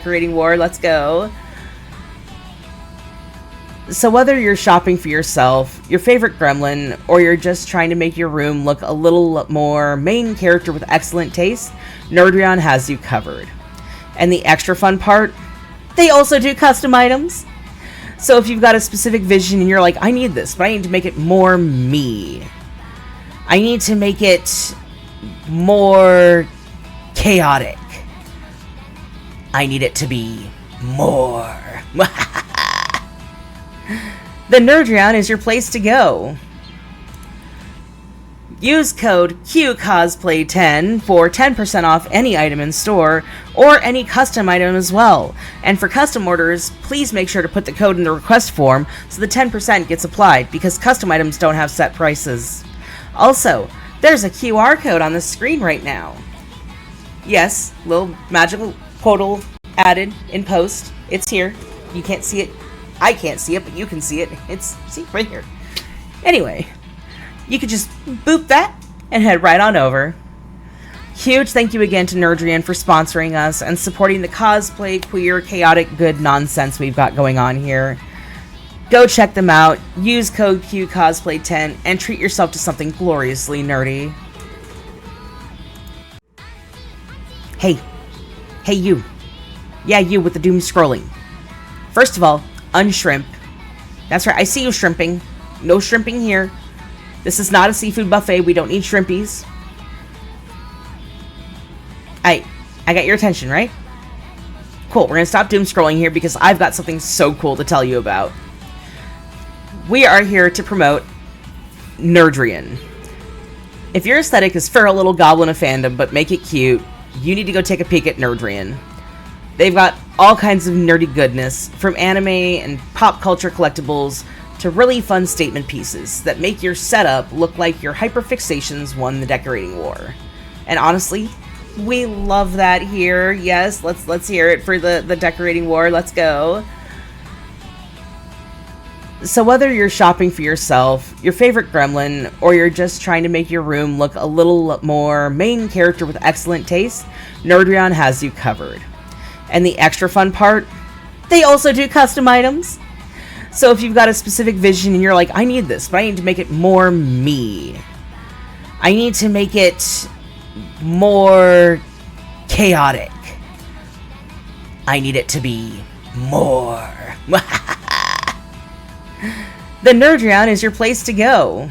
Decorating war, let's go. So whether you're shopping for yourself, your favorite gremlin, or you're just trying to make your room look a little more main character with excellent taste, Nerdrion has you covered. And the extra fun part, they also do custom items. So if you've got a specific vision and you're like, I need this, but I need to make it more me. I need to make it more chaotic. I need it to be more. The Nerdrion is your place to go. Use code QCosplay10 for 10% off any item in store, or any custom item as well. And for custom orders, please make sure to put the code in the request form so the 10% gets applied, because custom items don't have set prices. Also, there's a QR code on the screen right now. Yes, little magical portal added in post. It's here. You can't see it. I can't see it, but you can see it. It's, see, right here. Anyway, you could just boop that and head right on over. Huge thank you again to Nerdrion for sponsoring us and supporting the cosplay, queer, chaotic, good nonsense we've got going on here. Go check them out, use code QCosplay10, and treat yourself to something gloriously nerdy. Hey you. Yeah, you with the doom scrolling. First of all, unshrimp. That's right, I see you shrimping. No shrimping here. This is not a seafood buffet, we don't need shrimpies. I got your attention, right? Cool, we're gonna stop doom scrolling here because I've got something so cool to tell you about. We are here to promote Nerdrion. If your aesthetic is feral little goblin of fandom but make it cute, you need to go take a peek at Nerdrion. They've got all kinds of nerdy goodness, from anime and pop culture collectibles to really fun statement pieces that make your setup look like your hyperfixations won the decorating war. And honestly, we love that here. Yes, let's hear it for the decorating war. Let's go. So whether you're shopping for yourself, your favorite gremlin, or you're just trying to make your room look a little more main character with excellent taste, Nerdrion has you covered. And the extra fun part, they also do custom items. So if you've got a specific vision and you're like, I need this, but I need to make it more me. I need to make it more chaotic. I need it to be more. The Nerdrion is your place to go.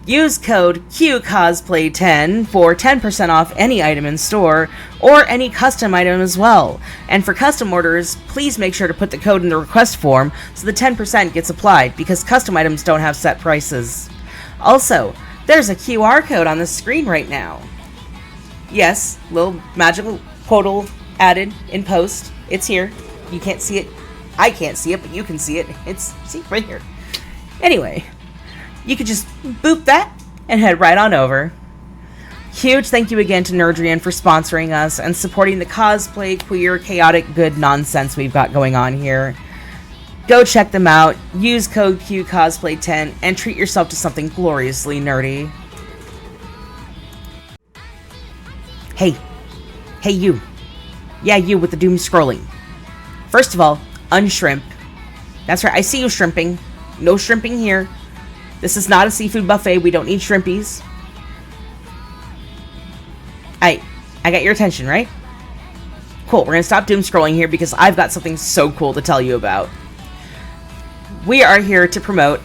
Use code QCosplay10 for 10% off any item in store, or any custom item as well. And for custom orders, please make sure to put the code in the request form so the 10% gets applied, because custom items don't have set prices. Also, there's a QR code on the screen right now. Yes, little magical portal added in post. It's here. You can't see it. I can't see it, but you can see it. It's, see, right here. Anyway, you could just boop that and head right on over. Huge thank you again to Nerdrion for sponsoring us and supporting the cosplay, queer, chaotic, good nonsense we've got going on here. Go check them out, use code QCosplay10, and treat yourself to something gloriously nerdy. Hey you. Yeah, you with the doom scrolling. First of all, unshrimp. That's right, I see you shrimping. No shrimping here. This is not a seafood buffet, we don't need shrimpies. I got your attention, right? Cool, we're gonna stop doom scrolling here because I've got something so cool to tell you about. We are here to promote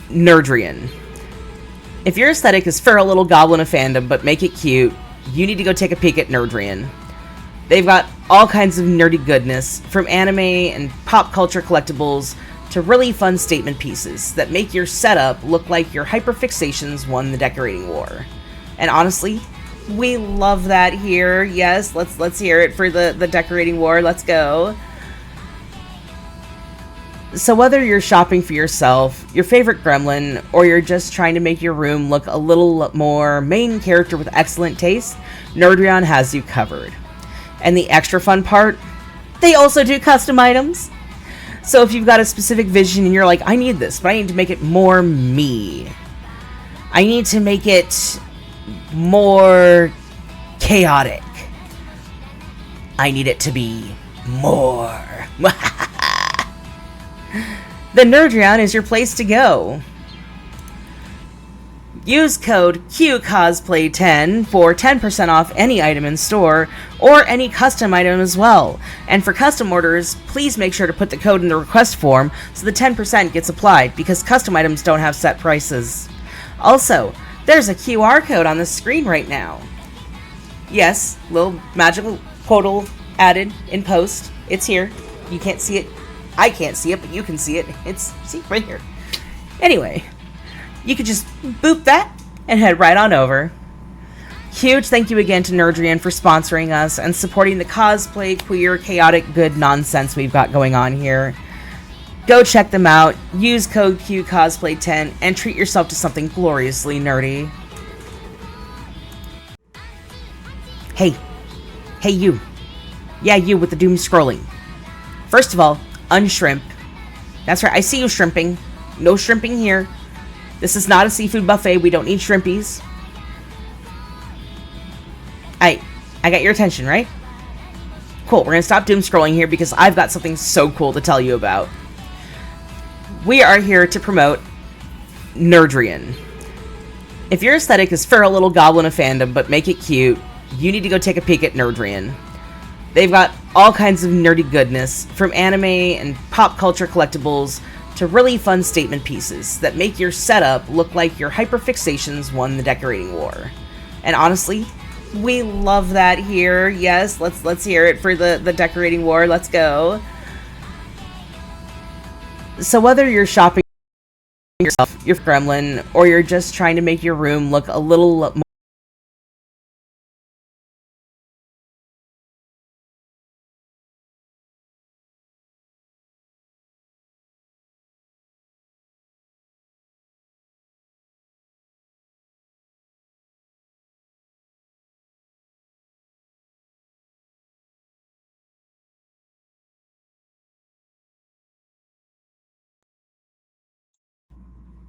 Nerdrion. If your aesthetic is feral little goblin of fandom but make it cute, you need to go take a peek at Nerdrion. They've got all kinds of nerdy goodness, from anime and pop culture collectibles to really fun statement pieces that make your setup look like your hyperfixations won the decorating war. And honestly, we love that here. Yes, let's hear it for the decorating war. Let's go. So whether you're shopping for yourself, your favorite gremlin, or you're just trying to make your room look a little more main character with excellent taste, Nerdrion has you covered. And the extra fun part, they also do custom items. So if you've got a specific vision and you're like, I need this, but I need to make it more me. I need to make it more chaotic. I need it to be more. The Nerdrion is your place to go. Use code QCosplay10 for 10% off any item in store, or any custom item as well. And for custom orders, please make sure to put the code in the request form so the 10% gets applied, because custom items don't have set prices. Also, there's a QR code on the screen right now. Yes, little magical portal added in post. It's here. You can't see it. I can't see it, but you can see it. It's, see, right here. Anyway, you could just boop that and head right on over. Huge thank you again to Nerdrian for sponsoring us and supporting the cosplay, queer, chaotic, good nonsense we've got going on here. Go check them out, use code QCosplay10, and treat yourself to something gloriously nerdy. Hey you. Yeah, you with the doom scrolling. First of all, unshrimp. That's right, I see you shrimping. No shrimping here. This is not a seafood buffet. We don't need shrimpies. I got your attention, right? Cool, we're gonna stop doom scrolling here because I've got something so cool to tell you about. We are here to promote Nerdrian. If your aesthetic is for a little goblin of fandom but make it cute, you need to go take a peek at Nerdrian. They've got all kinds of nerdy goodness, from anime and pop culture collectibles to really fun statement pieces that make your setup look like your hyperfixations won the decorating war. And honestly, we love that here. Yes, let's hear it for the decorating war. Let's go. So whether you're shopping yourself, your gremlin, or you're just trying to make your room look a little more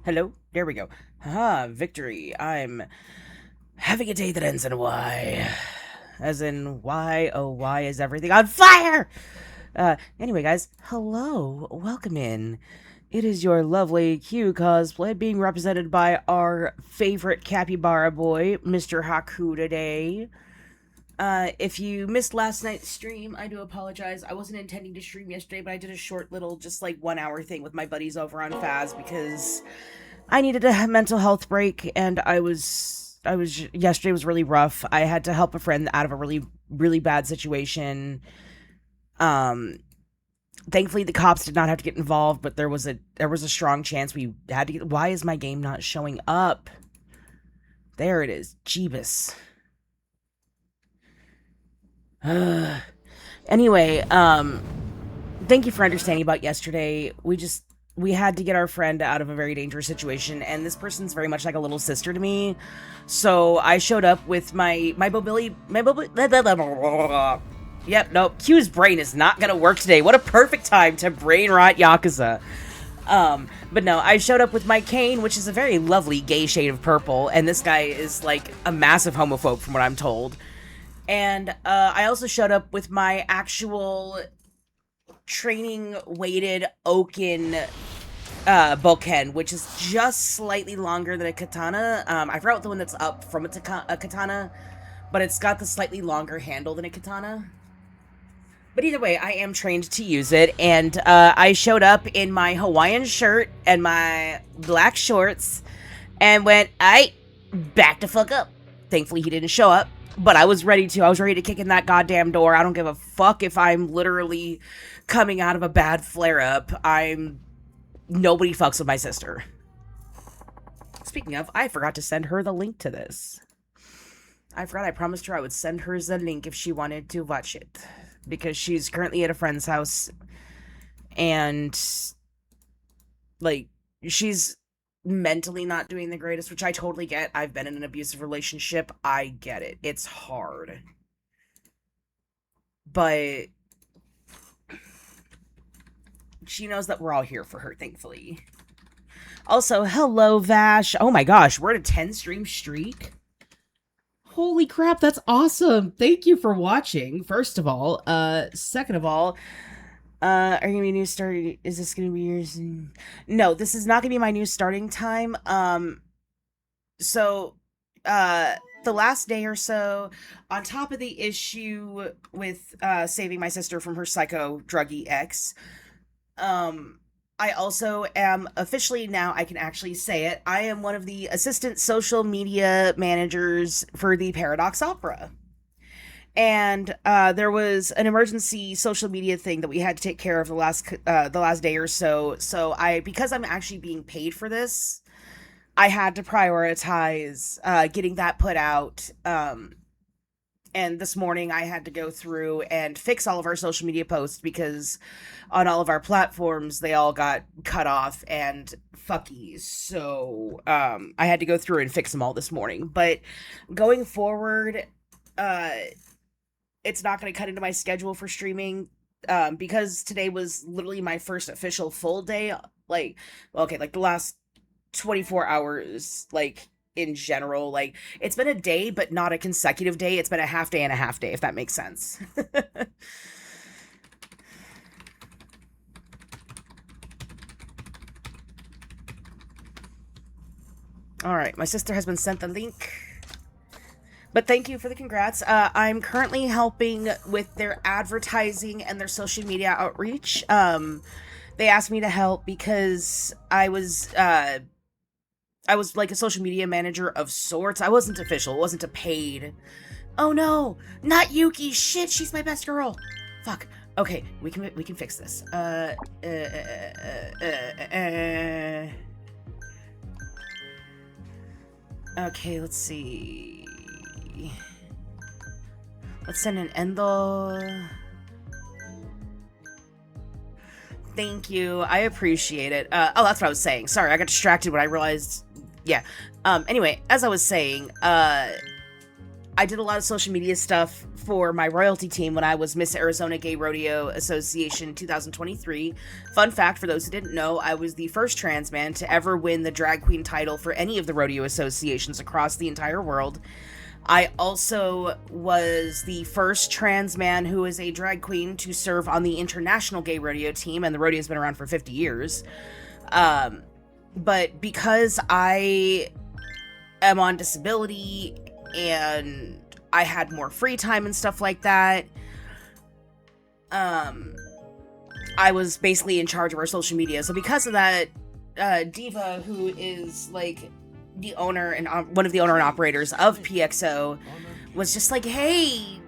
hello? There we go. Haha, victory. I'm having a day that ends in Y. As in, why, oh, why is everything on fire? Anyway, guys, hello. Welcome in. It is your lovely Q cosplay being represented by our favorite capybara boy, Mr. Haku today. If you missed last night's stream, I do apologize. I wasn't intending to stream yesterday, but I did a short little, just like 1 hour thing with my buddies over on Faz because I needed a mental health break, and yesterday was really rough. I had to help a friend out of a really, really bad situation. Thankfully the cops did not have to get involved, but there was a strong chance we had to get. Why is my game not showing up? There it is. Jeebus. Anyway, thank you for understanding about yesterday. We had to get our friend out of a very dangerous situation, and this person's very much like a little sister to me. So I showed up with my mobility. Yep, no, Q's brain is not gonna work today. What a perfect time to brain rot Yakuza. But no, I showed up with my cane, which is a very lovely gay shade of purple, and this guy is like a massive homophobe from what I'm told. And I also showed up with my actual training weighted oaken bokken, which is just slightly longer than a katana. I forgot the one that's up from a katana, but it's got the slightly longer handle than a katana. But either way, I am trained to use it, and I showed up in my Hawaiian shirt and my black shorts and went, "Aight, back the fuck up." Thankfully, he didn't show up, but I was ready to. I was ready to kick in that goddamn door. I don't give a fuck if I'm literally coming out of a bad flare-up. Nobody fucks with my sister. Speaking of, I forgot to send her the link to this. I promised her I would send her the link if she wanted to watch it. Because she's currently at a friend's house. And, like, she's mentally not doing the greatest, which I totally get. I've been in an abusive relationship. I get it. It's hard. But she knows that we're all here for her, thankfully. Also, hello, Vash. Oh my gosh, we're at a 10 stream streak. Holy crap, that's awesome. Thank you for watching, first of all. Second of all, are you gonna be a new starting? Is this gonna be yours? No, this is not gonna be my new starting time. So, the last day or so, on top of the issue with saving my sister from her psycho druggy ex, I also am officially, now I can actually say it, I am one of the assistant social media managers for the Paradox Opera. And there was an emergency social media thing that we had to take care of the last day or so. So because I'm actually being paid for this, I had to prioritize getting that put out. And this morning I had to go through and fix all of our social media posts because on all of our platforms they all got cut off and fucky. So I had to go through and fix them all this morning. But going forward, it's not going to cut into my schedule for streaming because today was literally my first official full day. Like, well, okay, like the last 24 hours, like in general, like it's been a day, but not a consecutive day. It's been a half day and a half day, if that makes sense. All right, my sister has been sent the link. But thank you for the congrats. I'm currently helping with their advertising and their social media outreach. They asked me to help because I was like a social media manager of sorts. I wasn't official. It wasn't a paid. Oh no, not Yuki. Shit, she's my best girl. Fuck. Okay, we can fix this. Okay, let's see. Let's send an Endo. Thank you. I appreciate it. Oh, that's what I was saying. Sorry, I got distracted when I realized. Yeah. Anyway, as I was saying, I did a lot of social media stuff for my royalty team when I was Miss Arizona Gay Rodeo Association 2023. Fun fact, for those who didn't know, I was the first trans man to ever win the drag queen title for any of the rodeo associations across the entire world. I also was the first trans man who is a drag queen to serve on the International Gay Rodeo team, and the rodeo's been around for 50 years. But because I am on disability and I had more free time and stuff like that, I was basically in charge of our social media. So because of that, Diva, who is like the owner and one of the owner and operators of PXO, was just like, hey,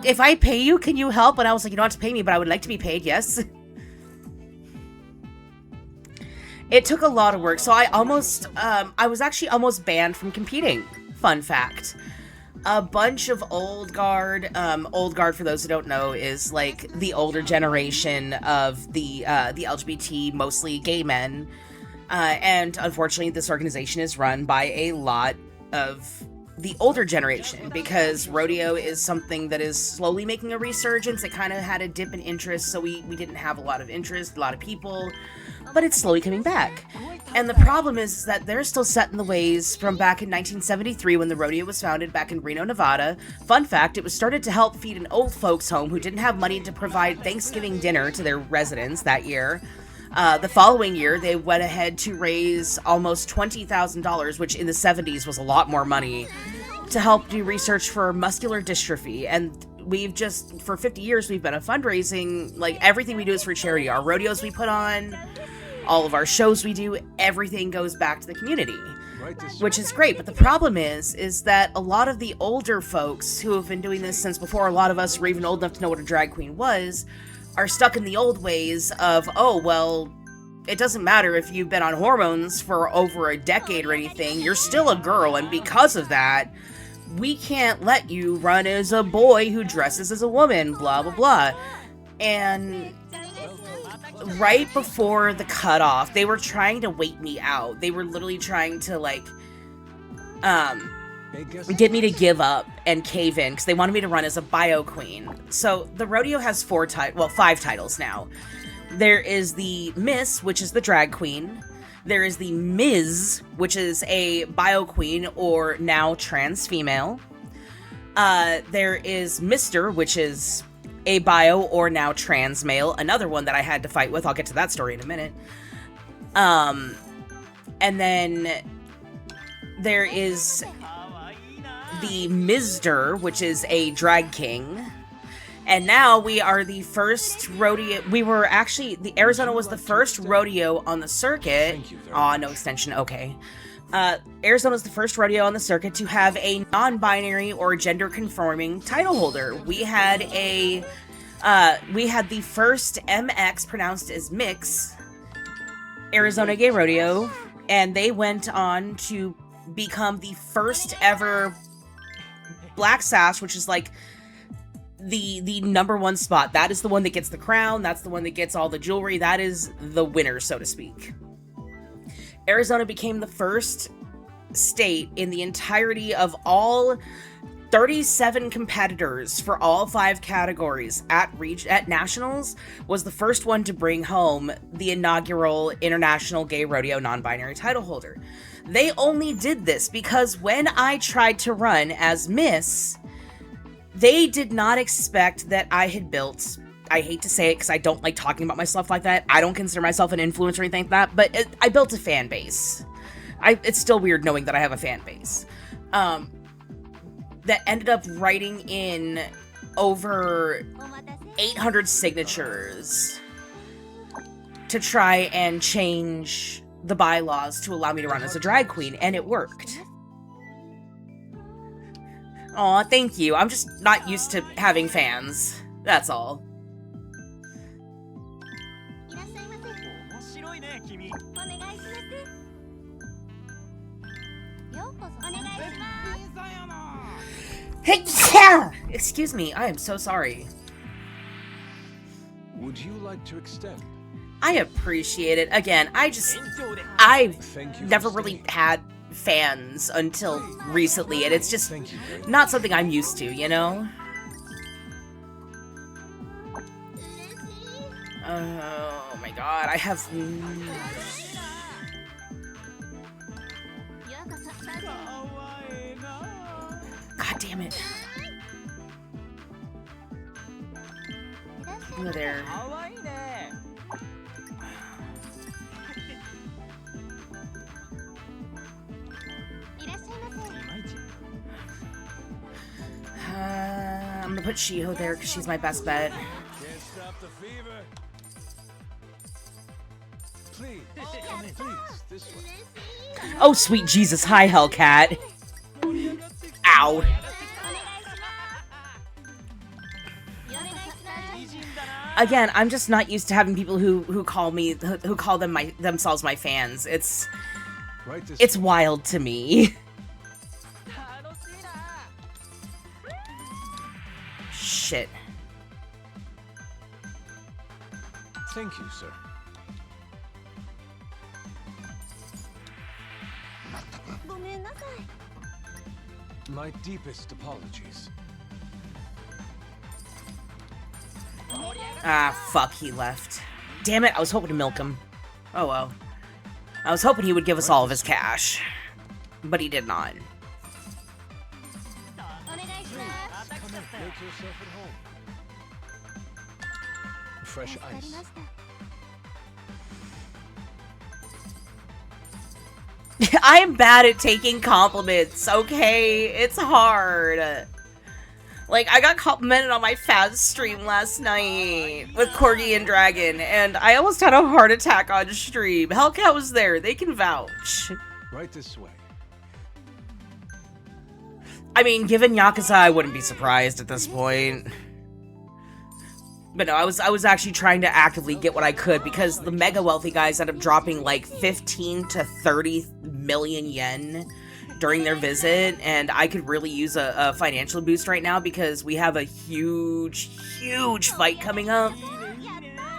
if I pay you, can you help? And I was like, you don't have to pay me, but I would like to be paid, yes. It took a lot of work, so I was actually almost banned from competing. Fun fact. A bunch of old guard, for those who don't know, is like the older generation of the LGBT, mostly gay men. And unfortunately, this organization is run by a lot of the older generation because rodeo is something that is slowly making a resurgence. It kind of had a dip in interest, so we didn't have a lot of interest, a lot of people, but it's slowly coming back. And the problem is that they're still set in the ways from back in 1973 when the rodeo was founded back in Reno, Nevada. Fun fact, it was started to help feed an old folks home who didn't have money to provide Thanksgiving dinner to their residents that year. The following year, they went ahead to raise almost $20,000, which in the 70s was a lot more money, to help do research for muscular dystrophy. And we've just, for 50 years, we've been a fundraising, like everything we do is for charity. Our rodeos we put on, all of our shows we do, everything goes back to the community, which is great. But the problem is that a lot of the older folks who have been doing this since before a lot of us were even old enough to know what a drag queen was, are stuck in the old ways of, oh, well, it doesn't matter if you've been on hormones for over a decade or anything, you're still a girl, and because of that, we can't let you run as a boy who dresses as a woman, blah, blah, blah. And right before the cutoff, they were trying to wait me out. They were literally trying to, like, get me to give up and cave in because they wanted me to run as a bio queen. So the rodeo has 5 titles now. There is the Miss, which is the drag queen. There is the Ms., which is a bio queen or now trans female. There is Mr., which is a bio or now trans male, another one that I had to fight with. I'll get to that story in a minute. And then there is the Mizder, which is a drag king. And now we are the first rodeo. We were actually, the Arizona was the first rodeo on the circuit. Aw, no extension. Okay. Arizona's the first rodeo on the circuit to have a non-binary or gender-conforming title holder. We had the first MX pronounced as Mix Arizona Gay Rodeo, and they went on to become the first ever Black Sash, which is like the number one spot. That is the one that gets the crown. That's the one that gets all the jewelry. That is the winner, so to speak. Arizona became the first state in the entirety of all 37 competitors for all 5 categories at nationals, was the first one to bring home the inaugural International Gay Rodeo non-binary title holder. They only did this because when I tried to run as Miss, they did not expect that I had built, I hate to say it because I don't like talking about myself like that. I don't consider myself an influencer or anything like that, but I built a fan base. It's still weird knowing that I have a fan base. That ended up writing in over 800 signatures to try and change the bylaws to allow me to run as a drag queen, and it worked. Aw, thank you. I'm just not used to having fans. That's all. Hey, yeah! Excuse me, I am so sorry. Would you like to extend? I appreciate it. Again, I've never really had fans until recently, and it's just not something I'm used to, you know? Oh my god, I have... God damn it. Go there. I'm gonna put Shiho there because she's my best bet. Can't stop the fever. Please, this way. Oh, sweet Jesus. Hi, Hellcat. Ow. Again, I'm just not used to having people who call themselves my fans. It's wild to me. Shit. Thank you, sir. My deepest apologies. Ah, fuck, he left. Damn it, I was hoping to milk him. Oh well. I was hoping he would give us all of his cash. But he did not. Make yourself at home. Fresh ice. I am bad at taking compliments, okay? It's hard. Like, I got complimented on my Faz stream last night with Corgi and Dragon, and I almost had a heart attack on stream. Hellcat was there. They can vouch. Right this way. I mean, given Yakuza, I wouldn't be surprised at this point. But no, I was actually trying to actively get what I could because the mega wealthy guys ended up dropping like 15 to 30 million yen during their visit, and I could really use a financial boost right now because we have a huge fight coming up,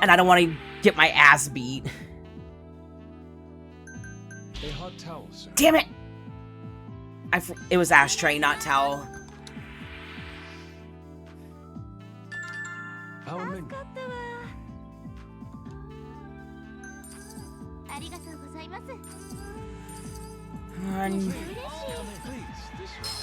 and I don't want to get my ass beat. A hot towel, sir. Damn it! It was ashtray, not towel. Our menu. Come on. Please, this way.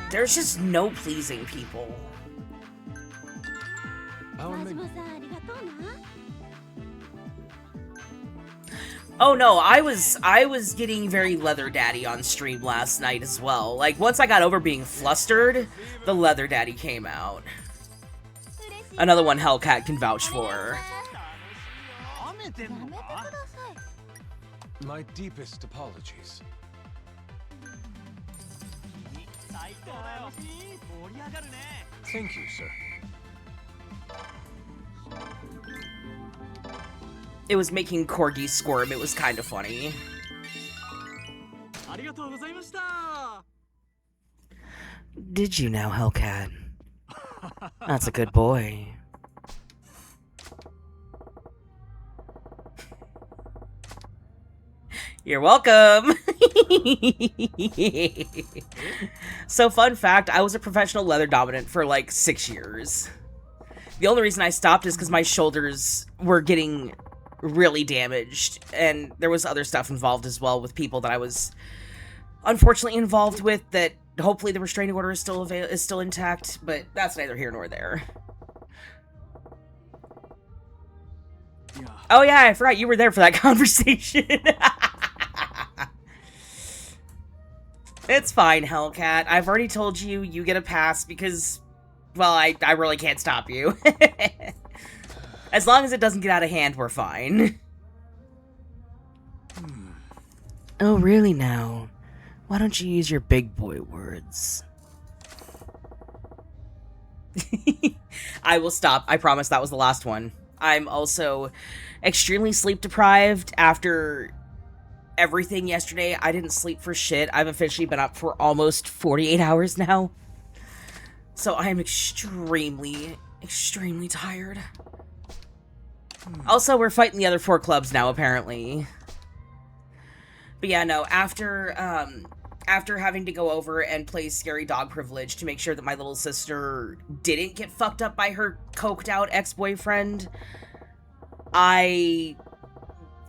There's just no pleasing people. Oh no, I was getting very leather daddy on stream last night as well. Like, once I got over being flustered, the leather daddy came out. Another one Hellcat can vouch for. My deepest apologies. Thank you, sir. It was making Corgi squirm. It was kind of funny. Did you now, Hellcat? That's a good boy. You're welcome! So, fun fact, I was a professional leather dominant for like 6 years. The only reason I stopped is because my shoulders were getting really damaged, and there was other stuff involved as well with people that I was unfortunately involved with that hopefully the restraining order is still intact, but that's neither here nor there. Yeah. Oh yeah, I forgot you were there for that conversation. It's fine, Hellcat. I've already told you you get a pass because, well, I really can't stop you. As long as it doesn't get out of hand, we're fine. Oh, really now? Why don't you use your big boy words? I will stop. I promise that was the last one. I'm also extremely sleep deprived after everything yesterday. I didn't sleep for shit. I've officially been up for almost 48 hours now. So I am extremely, extremely tired. Also, we're fighting the other 4 clubs now, apparently. But yeah, no, after having to go over and play Scary Dog Privilege to make sure that my little sister didn't get fucked up by her coked out ex-boyfriend, I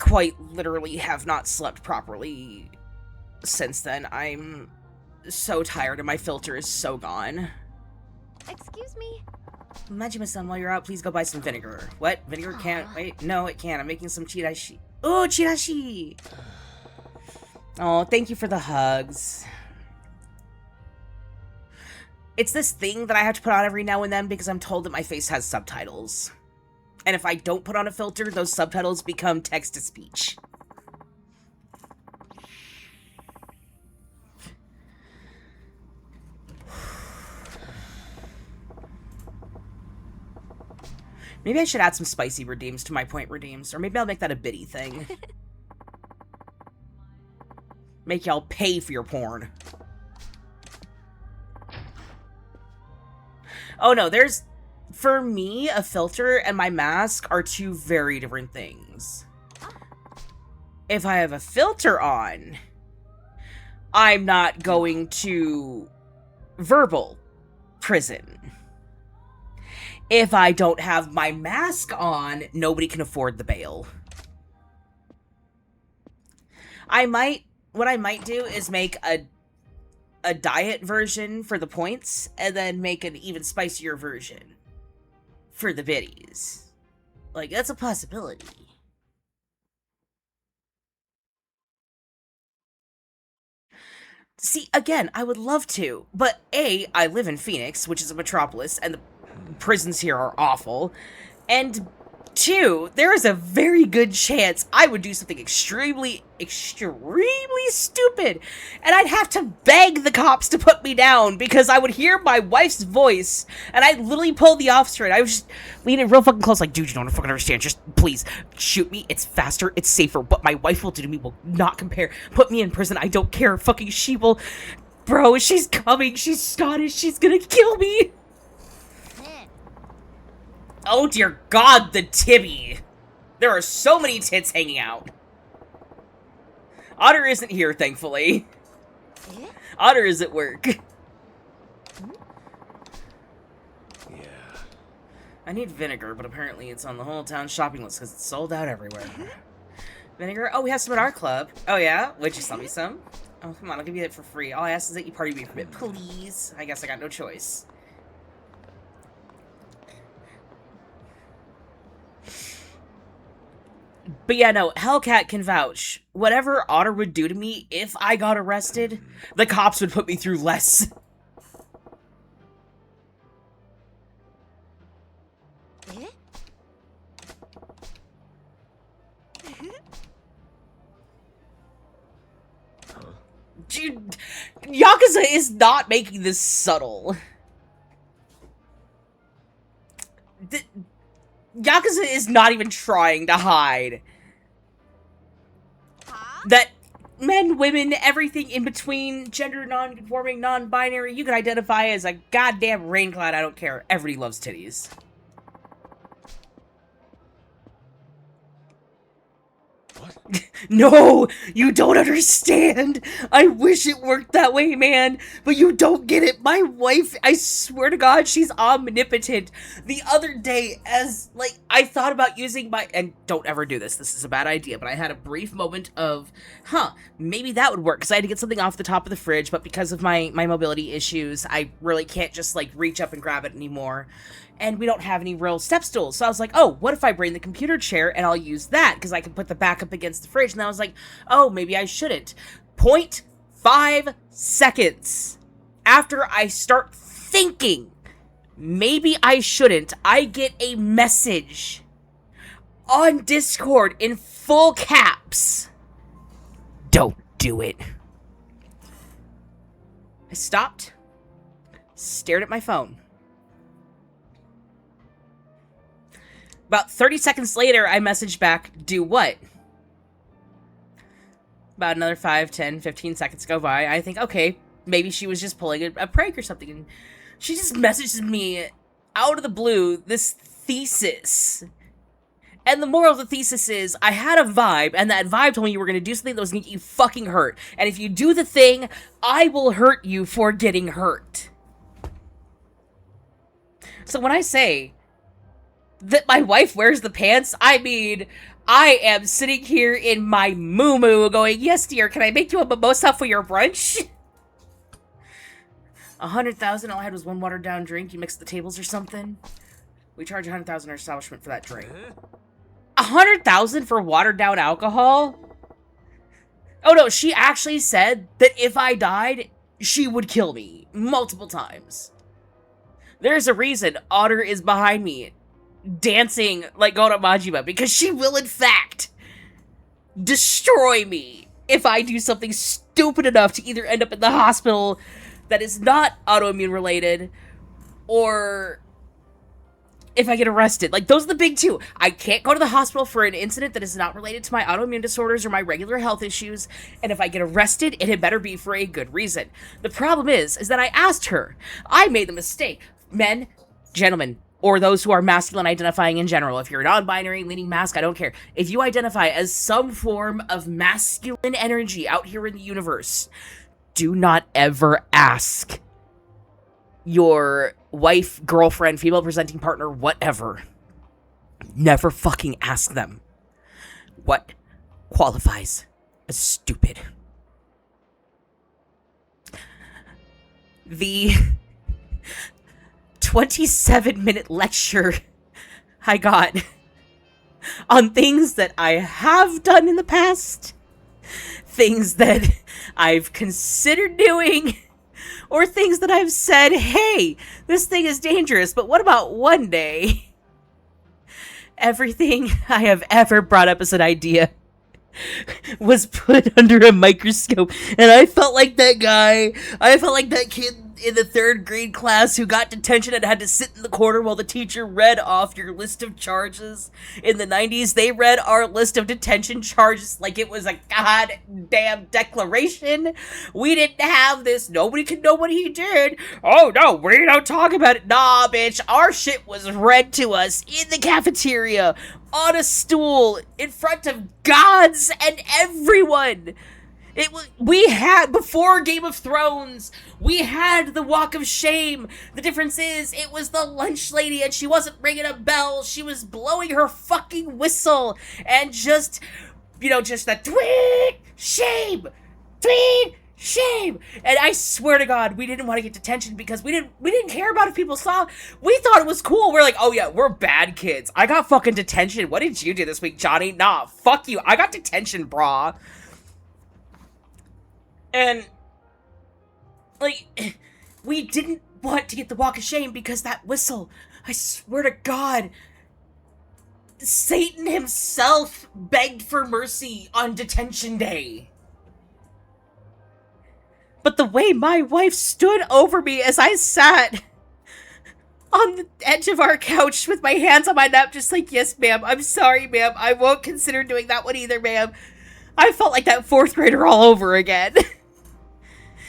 quite literally have not slept properly since then. I'm so tired and my filter is so gone. Excuse me. Majima-san, while you're out, please go buy some vinegar. What? Vinegar can't... Wait, no, it can't. I'm making some chirashi. Oh, chirashi! Oh, thank you for the hugs. It's this thing that I have to put on every now and then because I'm told that my face has subtitles. And if I don't put on a filter, those subtitles become text-to-speech. Maybe I should add some spicy redeems to my point redeems, or maybe I'll make that a biddy thing. Make y'all pay for your porn. Oh no, there's... For me, a filter and my mask are 2 very different things. If I have a filter on, I'm not going to verbal prison. If I don't have my mask on, nobody can afford the bail. What I might do is make a diet version for the points, and then make an even spicier version for the biddies. Like, that's a possibility. See, again, I would love to, but A, I live in Phoenix, which is a metropolis, and the prisons here are awful, and 2, there is a very good chance I would do something extremely, extremely stupid, and I'd have to beg the cops to put me down, because I would hear my wife's voice, and I'd literally pull the officer, and I would just lean in real fucking close, like, dude, you don't fucking understand, just, please, shoot me, it's faster, it's safer, what my wife will do to me will not compare, put me in prison, I don't care, fucking she will, bro, she's coming, she's Scottish, she's gonna kill me! Oh dear God, the tibby! There are so many tits hanging out. Otter isn't here, thankfully. Otter is at work. Yeah. I need vinegar, but apparently it's on the whole town shopping list because it's sold out everywhere. Vinegar? Oh, we have some at our club. Oh, yeah? Would you sell me some? Oh, come on, I'll give you it for free. All I ask is that you party me for a bit, please. I guess I got no choice. But yeah, no, Hellcat can vouch. Whatever Otter would do to me if I got arrested, the cops would put me through less. Dude, Yakuza is not making this subtle. Yakuza is not even trying to hide that men, women, everything in between, gender non-conforming, non-binary, you can identify as a goddamn rain cloud, I don't care. Everybody loves titties. What? No, you don't understand. I wish it worked that way, man, but you don't get it. My wife, I swear to God, she's omnipotent. The other day, as, like, I thought about using my, and don't ever do this, this is a bad idea, but I had a brief moment of, maybe that would work, because I had to get something off the top of the fridge, but because of my mobility issues, I really can't just, like, reach up and grab it anymore. And we don't have any real step stools. So I was like, oh, what if I bring the computer chair and I'll use that? Because I can put the back up against the fridge. And I was like, oh, maybe I shouldn't. 0.5 seconds after I start thinking, maybe I shouldn't, I get a message on Discord in full caps. Don't do it. I stopped, stared at my phone. About 30 seconds later, I messaged back, do what? About another 5, 10, 15 seconds go by. I think, okay, maybe she was just pulling a prank or something. And she just messages me out of the blue this thesis. And the moral of the thesis is, I had a vibe, and that vibe told me you were going to do something that was going to get you fucking hurt. And if you do the thing, I will hurt you for getting hurt. So when I say that my wife wears the pants, I mean, I am sitting here in my moo-moo going, yes, dear, can I make you a mimosa for your brunch? 100,000, all I had was one watered-down drink. You mixed the tables or something? We charge 100,000 our establishment for that drink. 100,000 for watered-down alcohol? Oh no, she actually said that if I died, she would kill me multiple times. There's a reason Otter is behind me, dancing like Goro Majima, because she will in fact destroy me if I do something stupid enough to either end up in the hospital that is not autoimmune related, or if I get arrested. Like, those are the big two. I can't go to the hospital for an incident that is not related to my autoimmune disorders or my regular health issues, and if I get arrested, it had better be for a good reason. The problem is that I asked her. I made the mistake. Men, gentlemen, or those who are masculine identifying in general. If you're non-binary, leaning mask, I don't care. If you identify as some form of masculine energy out here in the universe, do not ever ask your wife, girlfriend, female presenting partner, whatever. Never fucking ask them what qualifies as stupid. The 27-minute lecture I got on things that I have done in the past, things that I've considered doing, or things that I've said, hey, this thing is dangerous, but what about one day? Everything I have ever brought up as an idea was put under a microscope, and I felt like that guy. I felt like that kid in the 3rd grade class who got detention and had to sit in the corner while the teacher read off your list of charges. In the 90s, they read our list of detention charges like it was a goddamn declaration. We didn't have this. Nobody can know what he did. Oh no, we don't talk about it. Nah, bitch. Our shit was read to us in the cafeteria, on a stool, in front of gods and everyone. We had, before Game of Thrones, we had the Walk of Shame. The difference is, it was the lunch lady and she wasn't ringing a bell. She was blowing her fucking whistle and just, just that tweet, shame, tweet, shame. And I swear to God, we didn't want to get detention because we didn't care about if people saw. We thought it was cool. We're like, oh yeah, we're bad kids. I got fucking detention. What did you do this week, Johnny? Nah, fuck you. I got detention, brah. And, we didn't want to get the walk of shame because that whistle, I swear to God, Satan himself begged for mercy on detention day. But the way my wife stood over me as I sat on the edge of our couch with my hands on my lap, just like, yes, ma'am, I'm sorry, ma'am, I won't consider doing that one either, ma'am. I felt like that fourth grader all over again.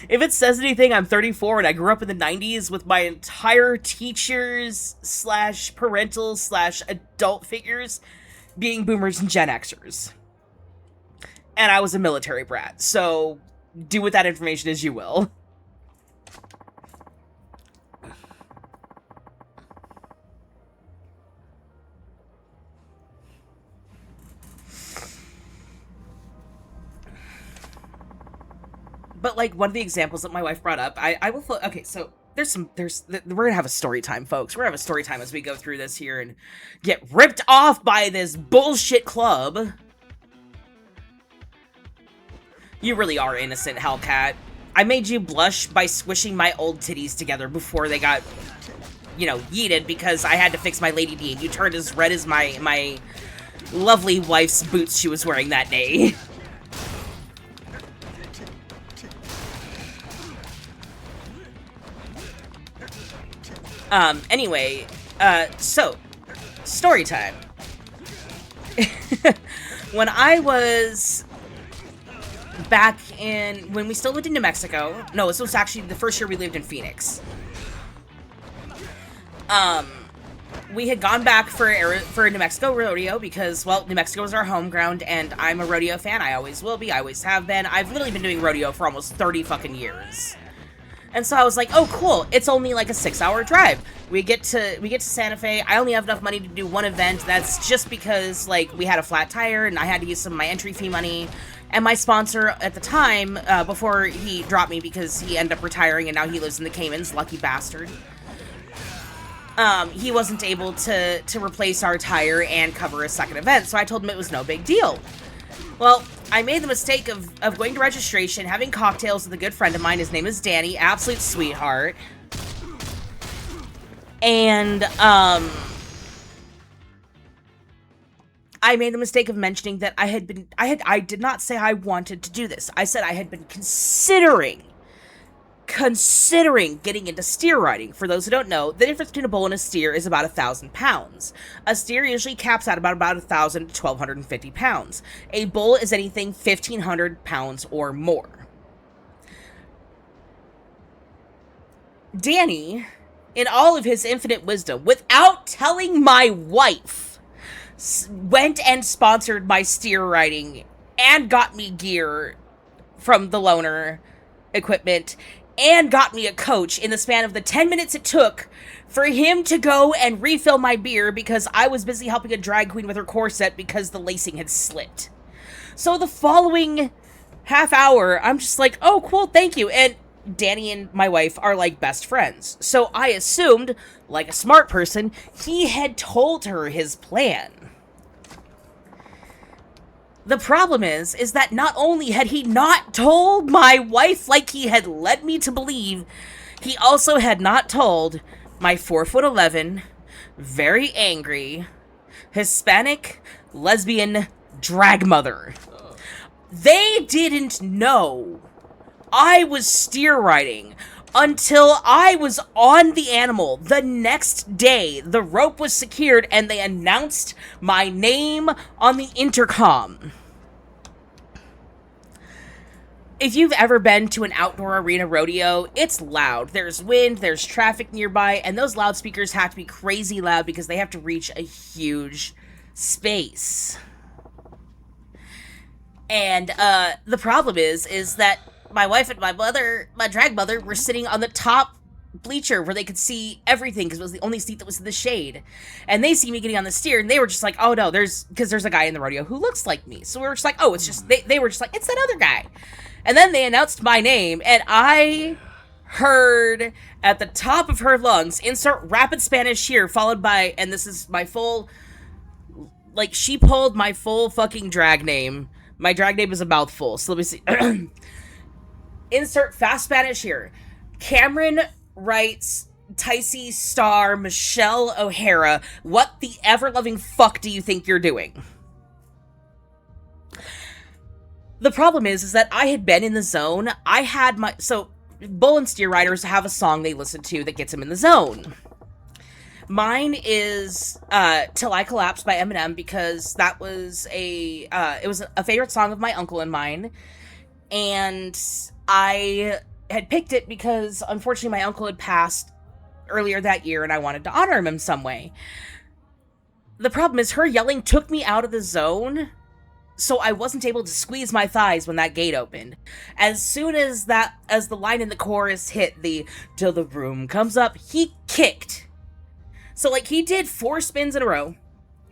If it says anything, I'm 34 and I grew up in the 90s with my entire teachers / parental / adult figures being boomers and Gen Xers. And I was a military brat, so do with that information as you will. But, one of the examples that my wife brought up, I will... Okay, so we're gonna have a story time, folks. We're gonna have a story time as we go through this here and get ripped off by this bullshit club. You really are innocent, Hellcat. I made you blush by squishing my old titties together before they got, yeeted because I had to fix my Lady D, and you turned as red as my lovely wife's boots she was wearing that day. Anyway, so, story time. When I was back when we still lived in New Mexico, no, this was actually the first year we lived in Phoenix. We had gone back for New Mexico rodeo because, well, New Mexico is our home ground, and I'm a rodeo fan. I always will be. I always have been. I've literally been doing rodeo for almost 30 fucking years. And so I was like, oh, cool. It's only like a 6-hour drive. We get to Santa Fe. I only have enough money to do one event. That's just because, we had a flat tire, and I had to use some of my entry fee money. And my sponsor at the time, before he dropped me because he ended up retiring and now he lives in the Caymans, lucky bastard. He wasn't able to replace our tire and cover a second event, so I told him it was no big deal. Well, I made the mistake of going to registration, having cocktails with a good friend of mine. His name is Danny, absolute sweetheart. And, I made the mistake of mentioning that I did not say I wanted to do this. I said I had been considering getting into steer riding. For those who don't know, the difference between a bull and a steer is about 1,000 pounds. A steer usually caps out about 1,000 to 1,250 pounds. A bull is anything 1,500 pounds or more. Danny, in all of his infinite wisdom, without telling my wife, went and sponsored my steer riding and got me gear from the loaner equipment and got me a coach in the span of the 10 minutes it took for him to go and refill my beer because I was busy helping a drag queen with her corset because the lacing had slipped. So the following half hour, I'm just like, oh, cool, thank you. And Danny and my wife are like best friends. So I assumed, like a smart person, he had told her his plan. The problem is that not only had he not told my wife like he had led me to believe, he also had not told my 4'11", very angry, Hispanic, lesbian drag mother. They didn't know I was steer riding until I was on the animal. The next day, the rope was secured and they announced my name on the intercom. If you've ever been to an outdoor arena rodeo, it's loud. There's wind, there's traffic nearby, and those loudspeakers have to be crazy loud because they have to reach a huge space. And the problem is that my wife and my drag mother, were sitting on the top bleacher where they could see everything because it was the only seat that was in the shade. And they see me getting on the steer, and they were just like, oh no, because there's a guy in the rodeo who looks like me. So we were just like, oh, it's just, they were just like, it's that other guy. And then they announced my name, and I heard at the top of her lungs, insert rapid Spanish here, followed by, and this is my full, like, she pulled my full fucking drag name. My drag name is a mouthful, so let me see. Insert fast Spanish here. Cameron writes, Ticey star Michelle O'Hara, what the ever-loving fuck do you think you're doing? The problem is that I had been in the zone. I had my... So, bull and steer riders have a song they listen to that gets them in the zone. Mine is Till I Collapse by Eminem, because that was it was a favorite song of my uncle and mine. And I had picked it because, unfortunately, my uncle had passed earlier that year, and I wanted to honor him in some way. The problem is her yelling took me out of the zone, so I wasn't able to squeeze my thighs when that gate opened. As soon as the line in the chorus hit, the "Till the Room Comes Up," he kicked. So, like, he did 4 spins in a row,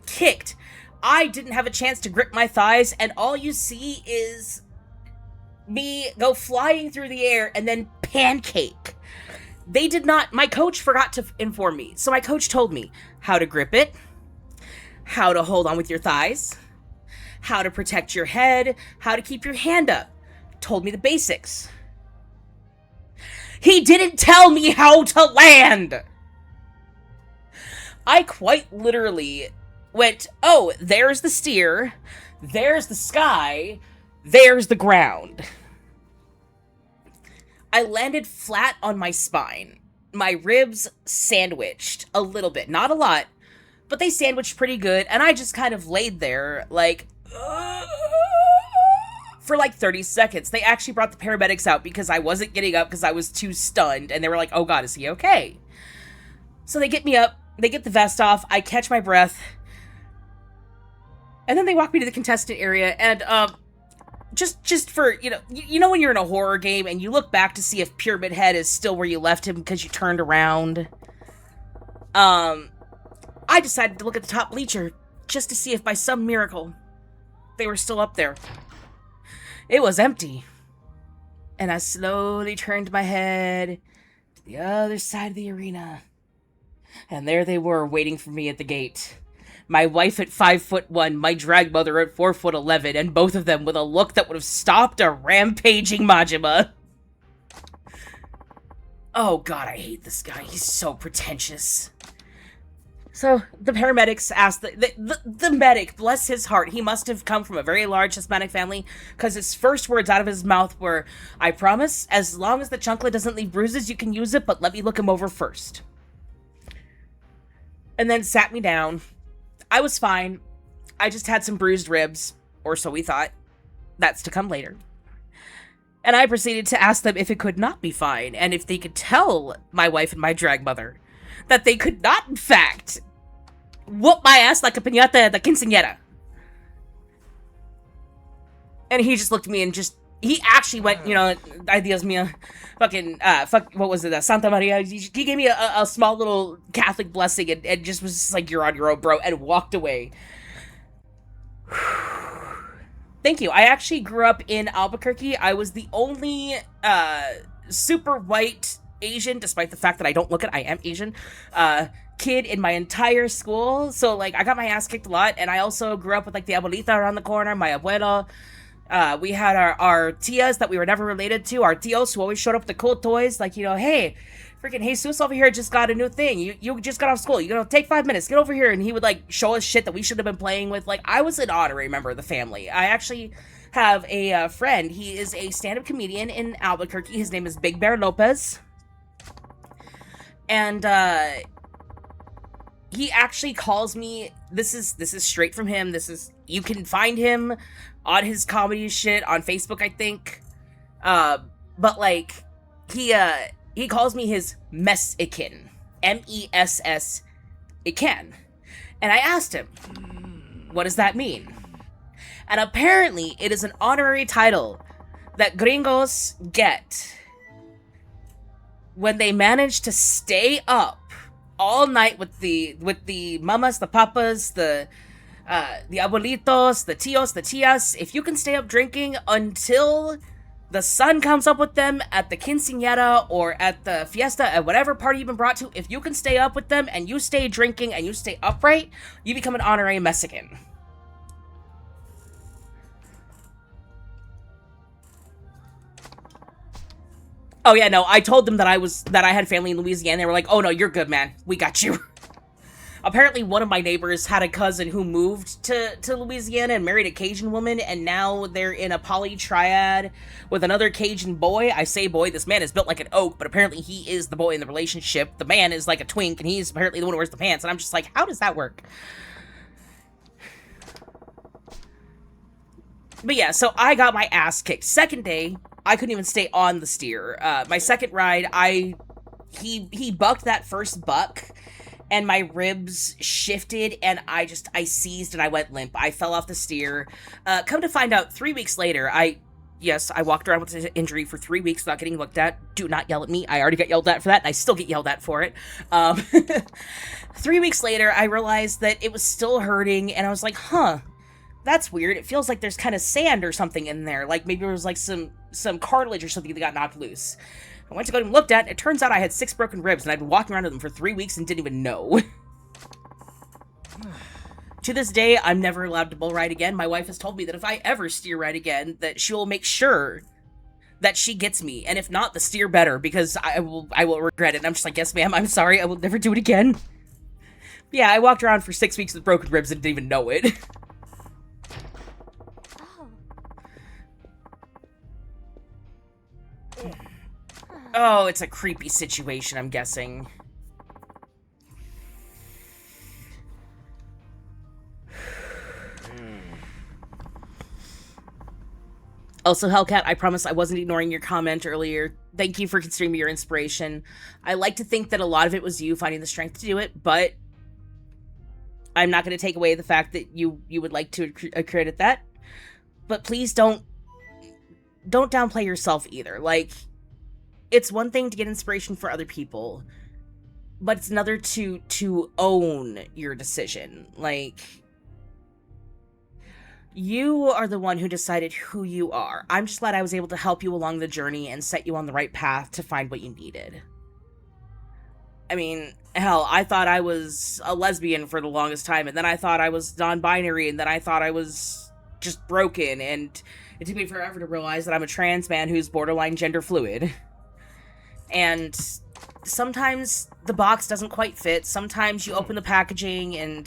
kicked. I didn't have a chance to grip my thighs, and all you see is me go flying through the air and then pancake. They did not, my coach forgot to inform me. So my coach told me how to grip it, how to hold on with your thighs, how to protect your head, how to keep your hand up. Told me the basics. He didn't tell me how to land. I quite literally went, oh, there's the steer, there's the sky, there's the ground. I landed flat on my spine. My ribs sandwiched a little bit. Not a lot, but they sandwiched pretty good, and I just kind of laid there, like, for like 30 seconds. They actually brought the paramedics out because I wasn't getting up because I was too stunned, and they were like, oh god, is he okay? So they get me up, they get the vest off, I catch my breath, and then they walk me to the contestant area, and, just for, you know when you're in a horror game and you look back to see if Pyramid Head is still where you left him because you turned around? I decided to look at the top bleacher just to see if by some miracle they were still up there. It was empty. And I slowly turned my head to the other side of the arena. And there they were, waiting for me at the gate. My wife at 5'1", my drag mother at 4'11", and both of them with a look that would have stopped a rampaging Majima. Oh god, I hate this guy. He's so pretentious. So, the paramedics asked, the medic, bless his heart, he must have come from a very large Hispanic family, because his first words out of his mouth were, I promise, as long as the chunklet doesn't leave bruises, you can use it, but let me look him over first. And then sat me down. I was fine. I just had some bruised ribs, or so we thought. That's to come later. And I proceeded to ask them if it could not be fine, and if they could tell my wife and my drag mother that they could not, in fact, whoop my ass like a piñata at the quinceañera. And he just looked at me and he actually went, ay Dios mío, what was it, Santa Maria? He gave me a small little Catholic blessing and just was just like, you're on your own, bro, and walked away. Thank you. I actually grew up in Albuquerque. I was the only super white Asian, despite the fact that I don't look it, I am Asian, kid in my entire school. So, like, I got my ass kicked a lot, and I also grew up with, like, the abuelita around the corner, my abuela. We had our tias that we were never related to, our tios who always showed up with the cool toys, like, hey, freaking Jesus over here just got a new thing. You just got off school. Take 5 minutes. Get over here. And he would, like, show us shit that we should have been playing with. Like, I was an honorary member of the family. I actually have a friend. He is a stand-up comedian in Albuquerque. His name is Big Bear Lopez. And, he actually calls me, this is straight from him. You can find him on his comedy shit on Facebook, I think. But, like, he calls me his Messican. M-E-S-S, it can. And I asked him, what does that mean? And apparently, it is an honorary title that gringos get when they manage to stay up all night with the mamas, the papas, the abuelitos, the tios, the tias. If you can stay up drinking until the sun comes up with them at the quinceañera or at the fiesta, at whatever party you've been brought to, if you can stay up with them and you stay drinking and you stay upright, you become an honorary Mexican. Oh yeah, no, I told them that I had family in Louisiana. They were like, "Oh no, you're good, man. We got you." Apparently, one of my neighbors had a cousin who moved to Louisiana and married a Cajun woman, and now they're in a poly triad with another Cajun boy. I say boy, this man is built like an oak, but apparently he is the boy in the relationship. The man is like a twink, and he's apparently the one who wears the pants, and I'm just like, how does that work? But yeah, so I got my ass kicked. Second day, I couldn't even stay on the steer. My second ride, he bucked that first buck, and my ribs shifted, and I seized and I went limp. I fell off the steer. Come to find out, 3 weeks later, I walked around with an injury for 3 weeks without getting looked at. Do not yell at me. I already got yelled at for that, and I still get yelled at for it. 3 weeks later, I realized that it was still hurting, and I was like, huh, that's weird. It feels like there's kind of sand or something in there. Like maybe there was like some cartilage or something that got knocked loose. I went to go and looked at it. It turns out I had 6 broken ribs, and I'd been walking around with them for 3 weeks and didn't even know. To this day, I'm never allowed to bull ride again. My wife has told me that if I ever steer ride again, that she will make sure that she gets me. And if not, the steer better, because I will regret it. And I'm just like, yes, ma'am, I'm sorry. I will never do it again. Yeah, I walked around for 6 weeks with broken ribs and didn't even know it. Oh, it's a creepy situation, I'm guessing. Also, Hellcat, I promise I wasn't ignoring your comment earlier. Thank you for considering me your inspiration. I like to think that a lot of it was you finding the strength to do it, but I'm not going to take away the fact that you would like to credit that. But please don't downplay yourself either. Like, it's one thing to get inspiration for other people, but it's another to own your decision. Like, you are the one who decided who you are. I'm just glad I was able to help you along the journey and set you on the right path to find what you needed. I mean, hell, I thought I was a lesbian for the longest time, and then I thought I was non-binary, and then I thought I was just broken, and it took me forever to realize that I'm a trans man who's borderline gender fluid. And sometimes the box doesn't quite fit. Sometimes you open the packaging and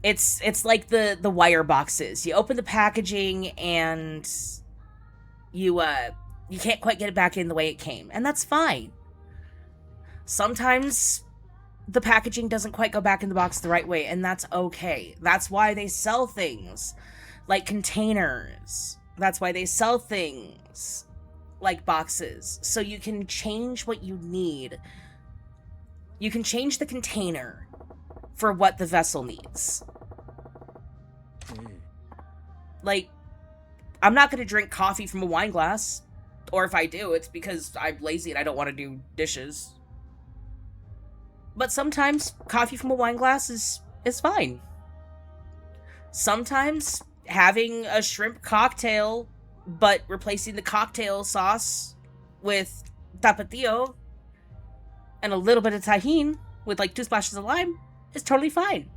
it's like the wire boxes. You open the packaging and you can't quite get it back in the way it came, and that's fine. Sometimes the packaging doesn't quite go back in the box the right way, and that's okay. That's why they sell things like containers. That's why they sell things like boxes, so you can change what you need. You can change the container for what the vessel needs. Like, I'm not going to drink coffee from a wine glass, or if I do, it's because I'm lazy and I don't want to do dishes. But sometimes coffee from a wine glass is fine. Sometimes having a shrimp cocktail, but replacing the cocktail sauce with tapatio and a little bit of tahini with like 2 splashes of lime is totally fine.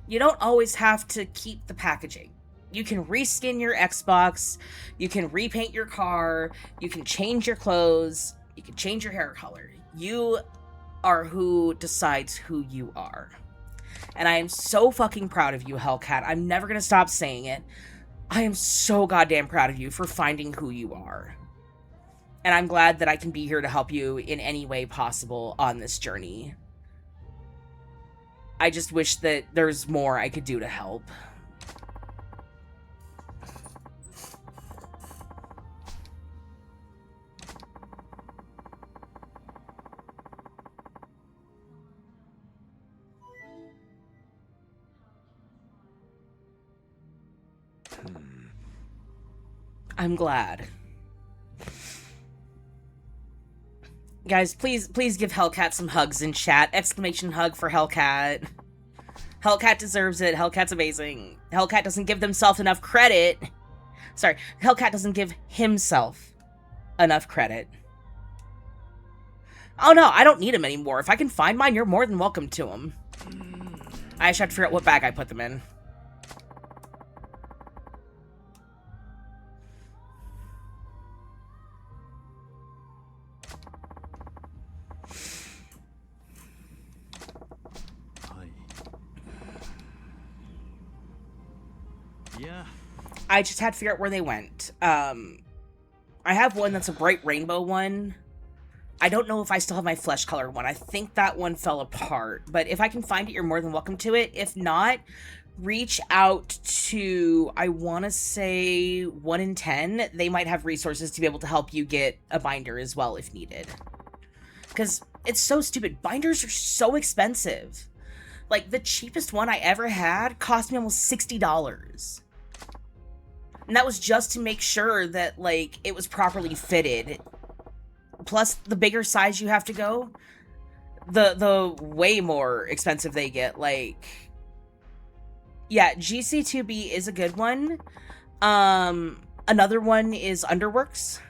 You don't always have to keep the packaging. You can reskin your Xbox, you can repaint your car, you can change your clothes, you can change your hair color. You are who decides who you are. And I am so fucking proud of you, Hellcat. I'm never gonna stop saying it. I am so goddamn proud of you for finding who you are. And I'm glad that I can be here to help you in any way possible on this journey. I just wish that there's more I could do to help. I'm glad. Guys, please give Hellcat some hugs in chat. Exclamation hug for Hellcat. Hellcat deserves it. Hellcat's amazing. Hellcat doesn't give themselves enough credit. Sorry, Hellcat doesn't give himself enough credit. Oh no, I don't need him anymore. If I can find mine, you're more than welcome to them. I just have to figure out what bag I put them in. Yeah. I just had to figure out where they went. I have one that's a bright rainbow one. I don't know if I still have my flesh colored one. I think that one fell apart. But if I can find it, you're more than welcome to it. If not, reach out to, I want to say 1 in 10. They might have resources to be able to help you get a binder as well if needed. Because it's so stupid. Binders are so expensive. Like, the cheapest one I ever had cost me almost $60. And that was just to make sure that, like, it was properly fitted. Plus, the bigger size you have to go, the way more expensive they get. Like, yeah, GC2B is a good one. Another one is Underworks.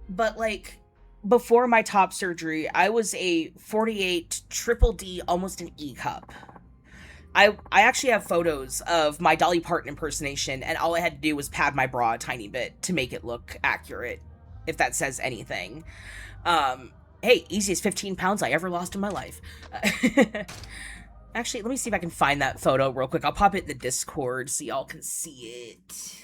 But, like, before my top surgery, I was a 48 triple D, almost an E cup. I actually have photos of my Dolly Parton impersonation, and all I had to do was pad my bra a tiny bit to make it look accurate, if that says anything. Hey, easiest 15 pounds I ever lost in my life. Actually, let me see if I can find that photo real quick. I'll pop it in the Discord so y'all can see it.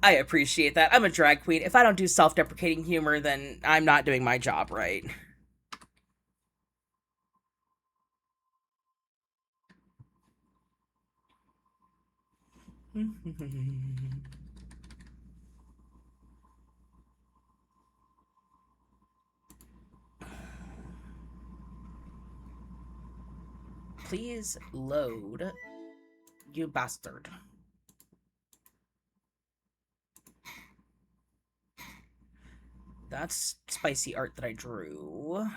I appreciate that. I'm a drag queen. If I don't do self-deprecating humor, then I'm not doing my job right. Please load, you bastard. That's spicy art that I drew.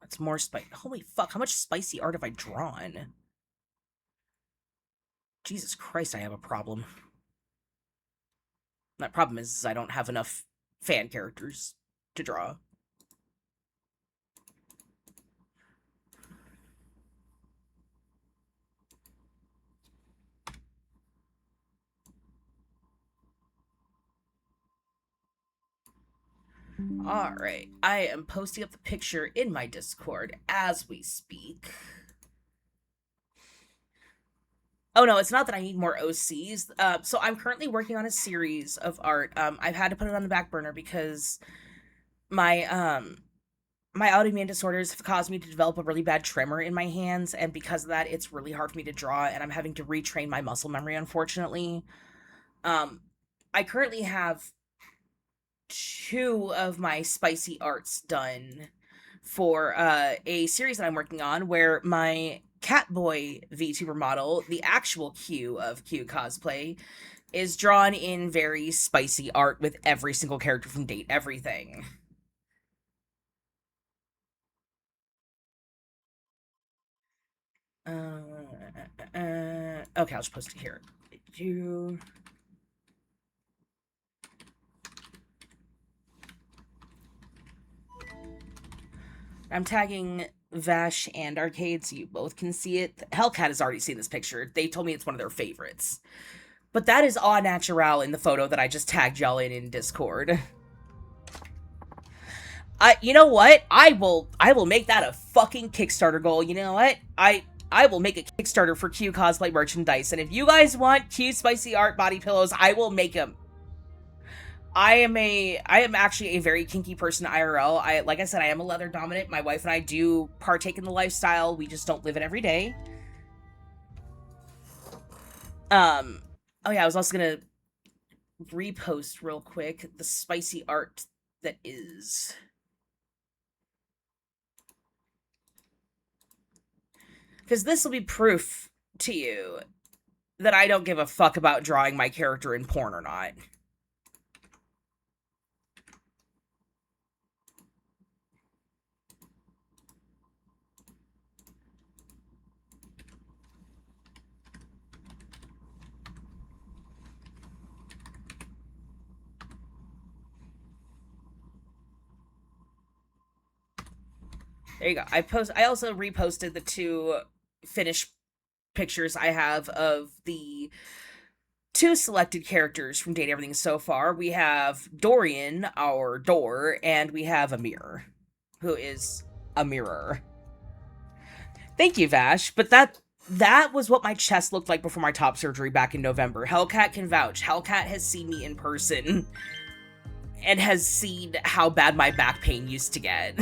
That's more spicy. Holy fuck, how much spicy art have I drawn? Jesus Christ, I have a problem. That problem is I don't have enough fan characters to draw. Alright, I am posting up the picture in my Discord as we speak. Oh no, it's not that I need more OCs. So I'm currently working on a series of art. I've had to put it on the back burner because my my autoimmune disorders have caused me to develop a really bad tremor in my hands, and because of that, it's really hard for me to draw, and I'm having to retrain my muscle memory, unfortunately. I currently have 2 of my spicy arts done for a series that I'm working on where my Catboy VTuber model, the actual Q of Q Cosplay, is drawn in very spicy art with every single character from Date Everything. Okay, I'll just post it here. I'm tagging Vash and Arcade so you both can see it. Hellcat has already seen this picture. They told me it's one of their favorites. But that is au naturel in the photo that I just tagged y'all in Discord. You know what? I will make that a fucking Kickstarter goal. You know what? I will make a Kickstarter for Q cosplay merchandise, and if you guys want Q spicy art body pillows, I will make them. I am actually a very kinky person IRL. Like I said, I am a leather dominant. My wife and I do partake in the lifestyle. We just don't live it every day. Oh yeah, I was also gonna repost real quick the spicy art that is. Because this will be proof to you that I don't give a fuck about drawing my character in porn or not. There you go. I also reposted the 2 finished pictures I have of the 2 selected characters from Date Everything so far. We have Dorian, our door, and we have Amir, who is a mirror. Thank you, Vash. But that was what my chest looked like before my top surgery back in November. Hellcat can vouch. Hellcat has seen me in person and has seen how bad my back pain used to get.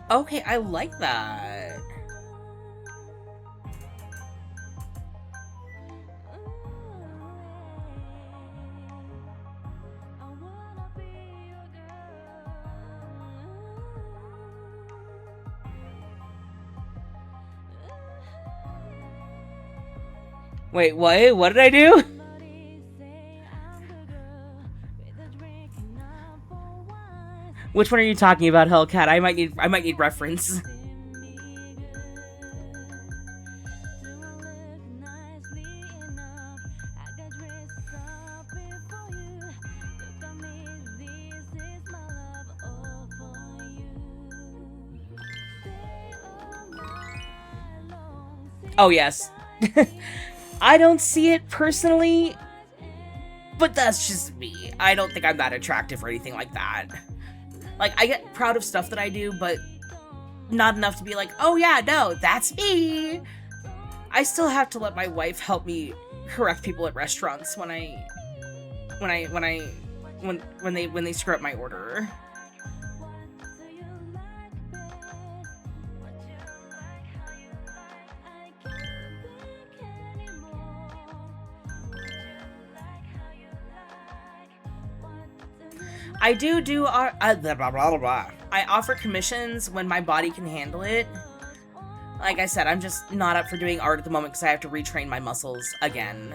Okay, I like that. Wait, what? What did I do? Which one are you talking about, Hellcat? I might need reference. Oh, yes. I don't see it personally, but that's just me. I don't think I'm that attractive or anything like that. Like, I get proud of stuff that I do, but not enough to be like, oh yeah, no, that's me. I still have to let my wife help me correct people at restaurants when they screw up my order. I do blah, blah, blah, blah. I offer commissions when my body can handle it. Like I said, I'm just not up for doing art at the moment because I have to retrain my muscles again.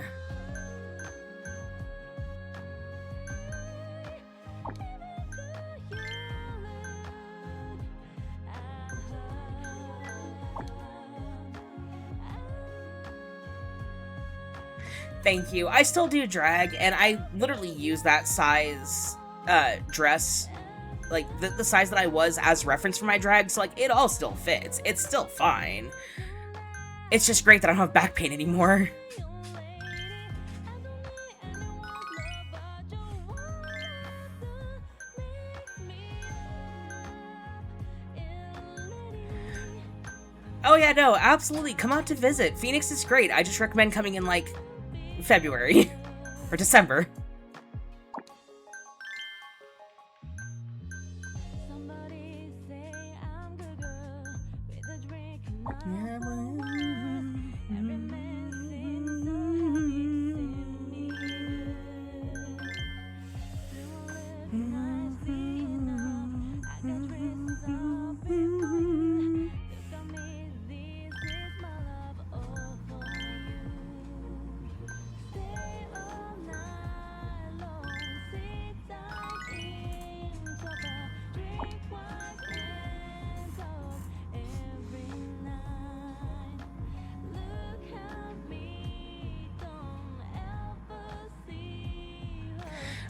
Thank you. I still do drag, and I literally use that size dress, like the size that I was as reference for my drag, so like it all still fits. It's still fine. It's just great that I don't have back pain anymore. Oh yeah, no, absolutely. Come out to visit. Phoenix is great. I just recommend coming in like February or December.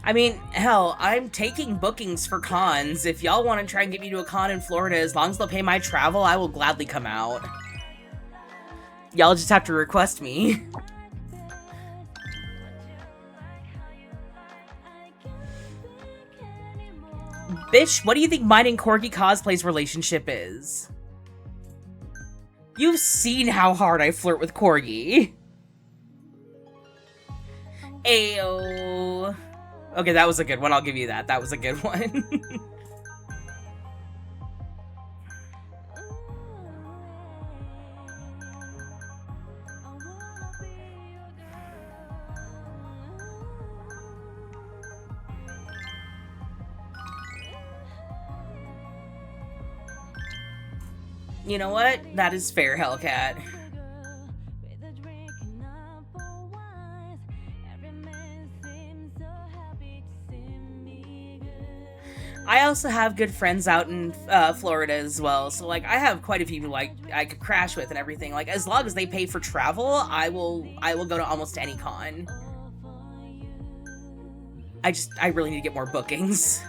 I mean, hell, I'm taking bookings for cons. If y'all want to try and get me to a con in Florida, as long as they'll pay my travel, I will gladly come out. Y'all just have to request me. Bitch, what do you think mine and Corgi Cosplay's relationship is? You've seen how hard I flirt with Corgi. Ayo. Okay, that was a good one. I'll give you that. That was a good one. You know what? That is fair, Hellcat. I also have good friends out in Florida as well, so like I have quite a few like I could crash with and everything. Like as long as they pay for travel, I will go to almost any con. I really need to get more bookings.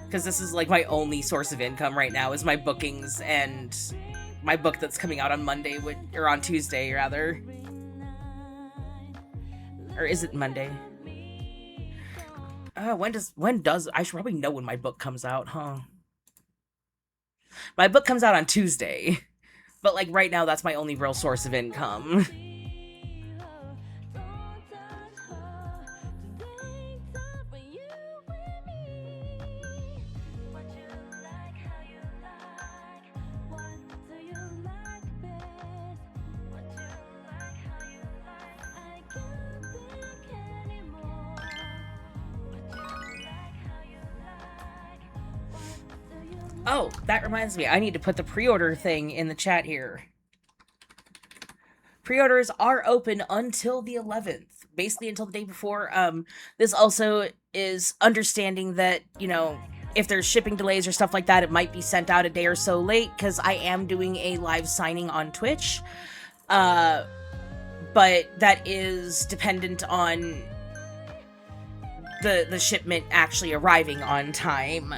Because this is like my only source of income right now is my bookings and my book that's coming out on Monday, or on Tuesday rather. Or is it Monday? When does I should probably know when my book comes out, huh? My book comes out on Tuesday. But like right now that's my only real source of income. Oh, that reminds me. I need to put the pre-order thing in the chat here. Pre-orders are open until the 11th. Basically until the day before. This also is understanding that, you know, if there's shipping delays or stuff like that, it might be sent out a day or so late, because I am doing a live signing on Twitch. But that is dependent on the shipment actually arriving on time.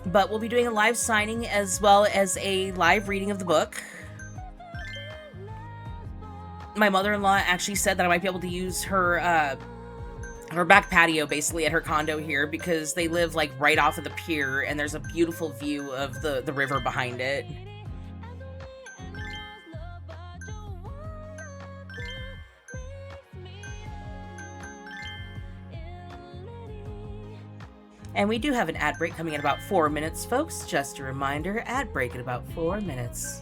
But we'll be doing a live signing as well as a live reading of the book. My mother-in-law actually said that I might be able to use her back patio basically at her condo here, because they live like right off of the pier and there's a beautiful view of the river behind it. And we do have an ad break coming in about 4 minutes, folks. Just a reminder, ad break in about 4 minutes.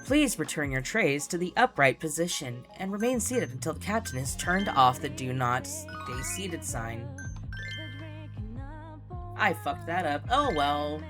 Please return your trays to the upright position and remain seated until the captain has turned off the do not stay seated sign. I fucked that up. Oh well.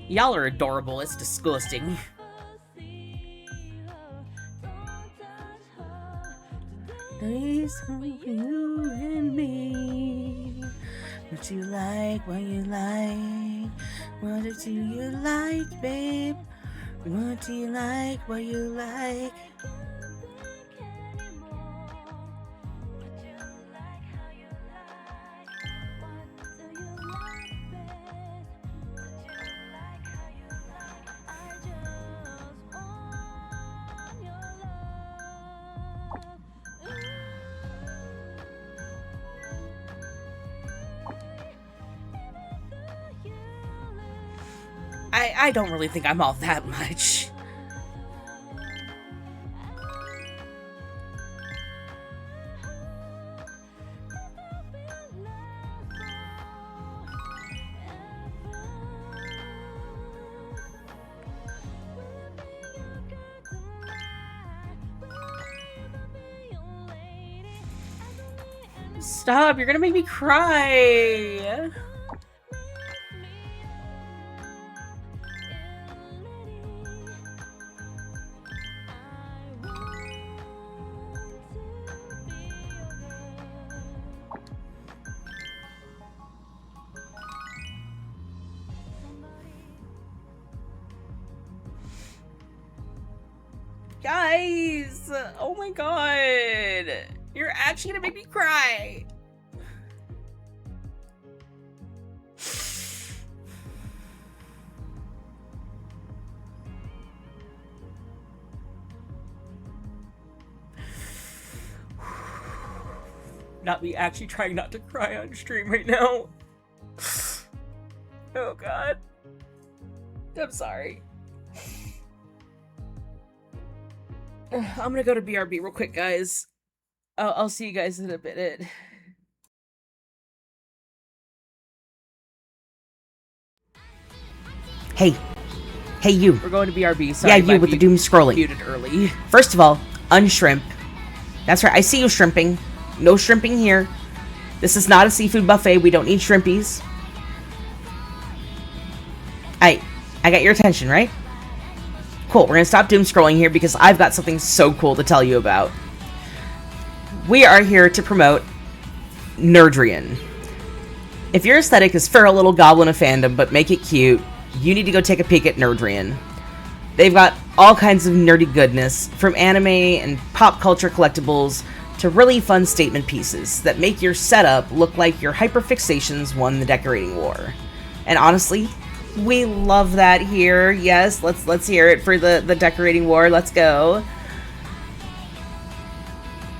Y'all are adorable. It's disgusting. There's something you and me. What you like, what you like. What do you like, babe? What do you like, what you like. I don't really think I'm all that much. Stop, you're gonna make me cry. Guys! Oh my god! You're actually gonna make me cry! Not me actually trying not to cry on stream right now. Oh god. I'm sorry. I'm gonna go to BRB real quick, guys. I'll see you guys in a minute. Hey. Hey, you. We're going to BRB. Sorry, Yeah, you with the doom scrolling. Muted early. First of all, unshrimp. That's right, I see you shrimping. No shrimping here. This is not a seafood buffet. We don't need shrimpies. I got your attention, right? Cool, we're gonna stop doom scrolling here because I've got something so cool to tell you about. We are here to promote Nerdrian. If your aesthetic is for a little goblin of fandom but make it cute, you need to go take a peek at Nerdrian. They've got all kinds of nerdy goodness, from anime and pop culture collectibles to really fun statement pieces that make your setup look like your hyperfixations won the decorating war. And honestly, we love that here. Yes, let's hear it for the decorating war. Let's go.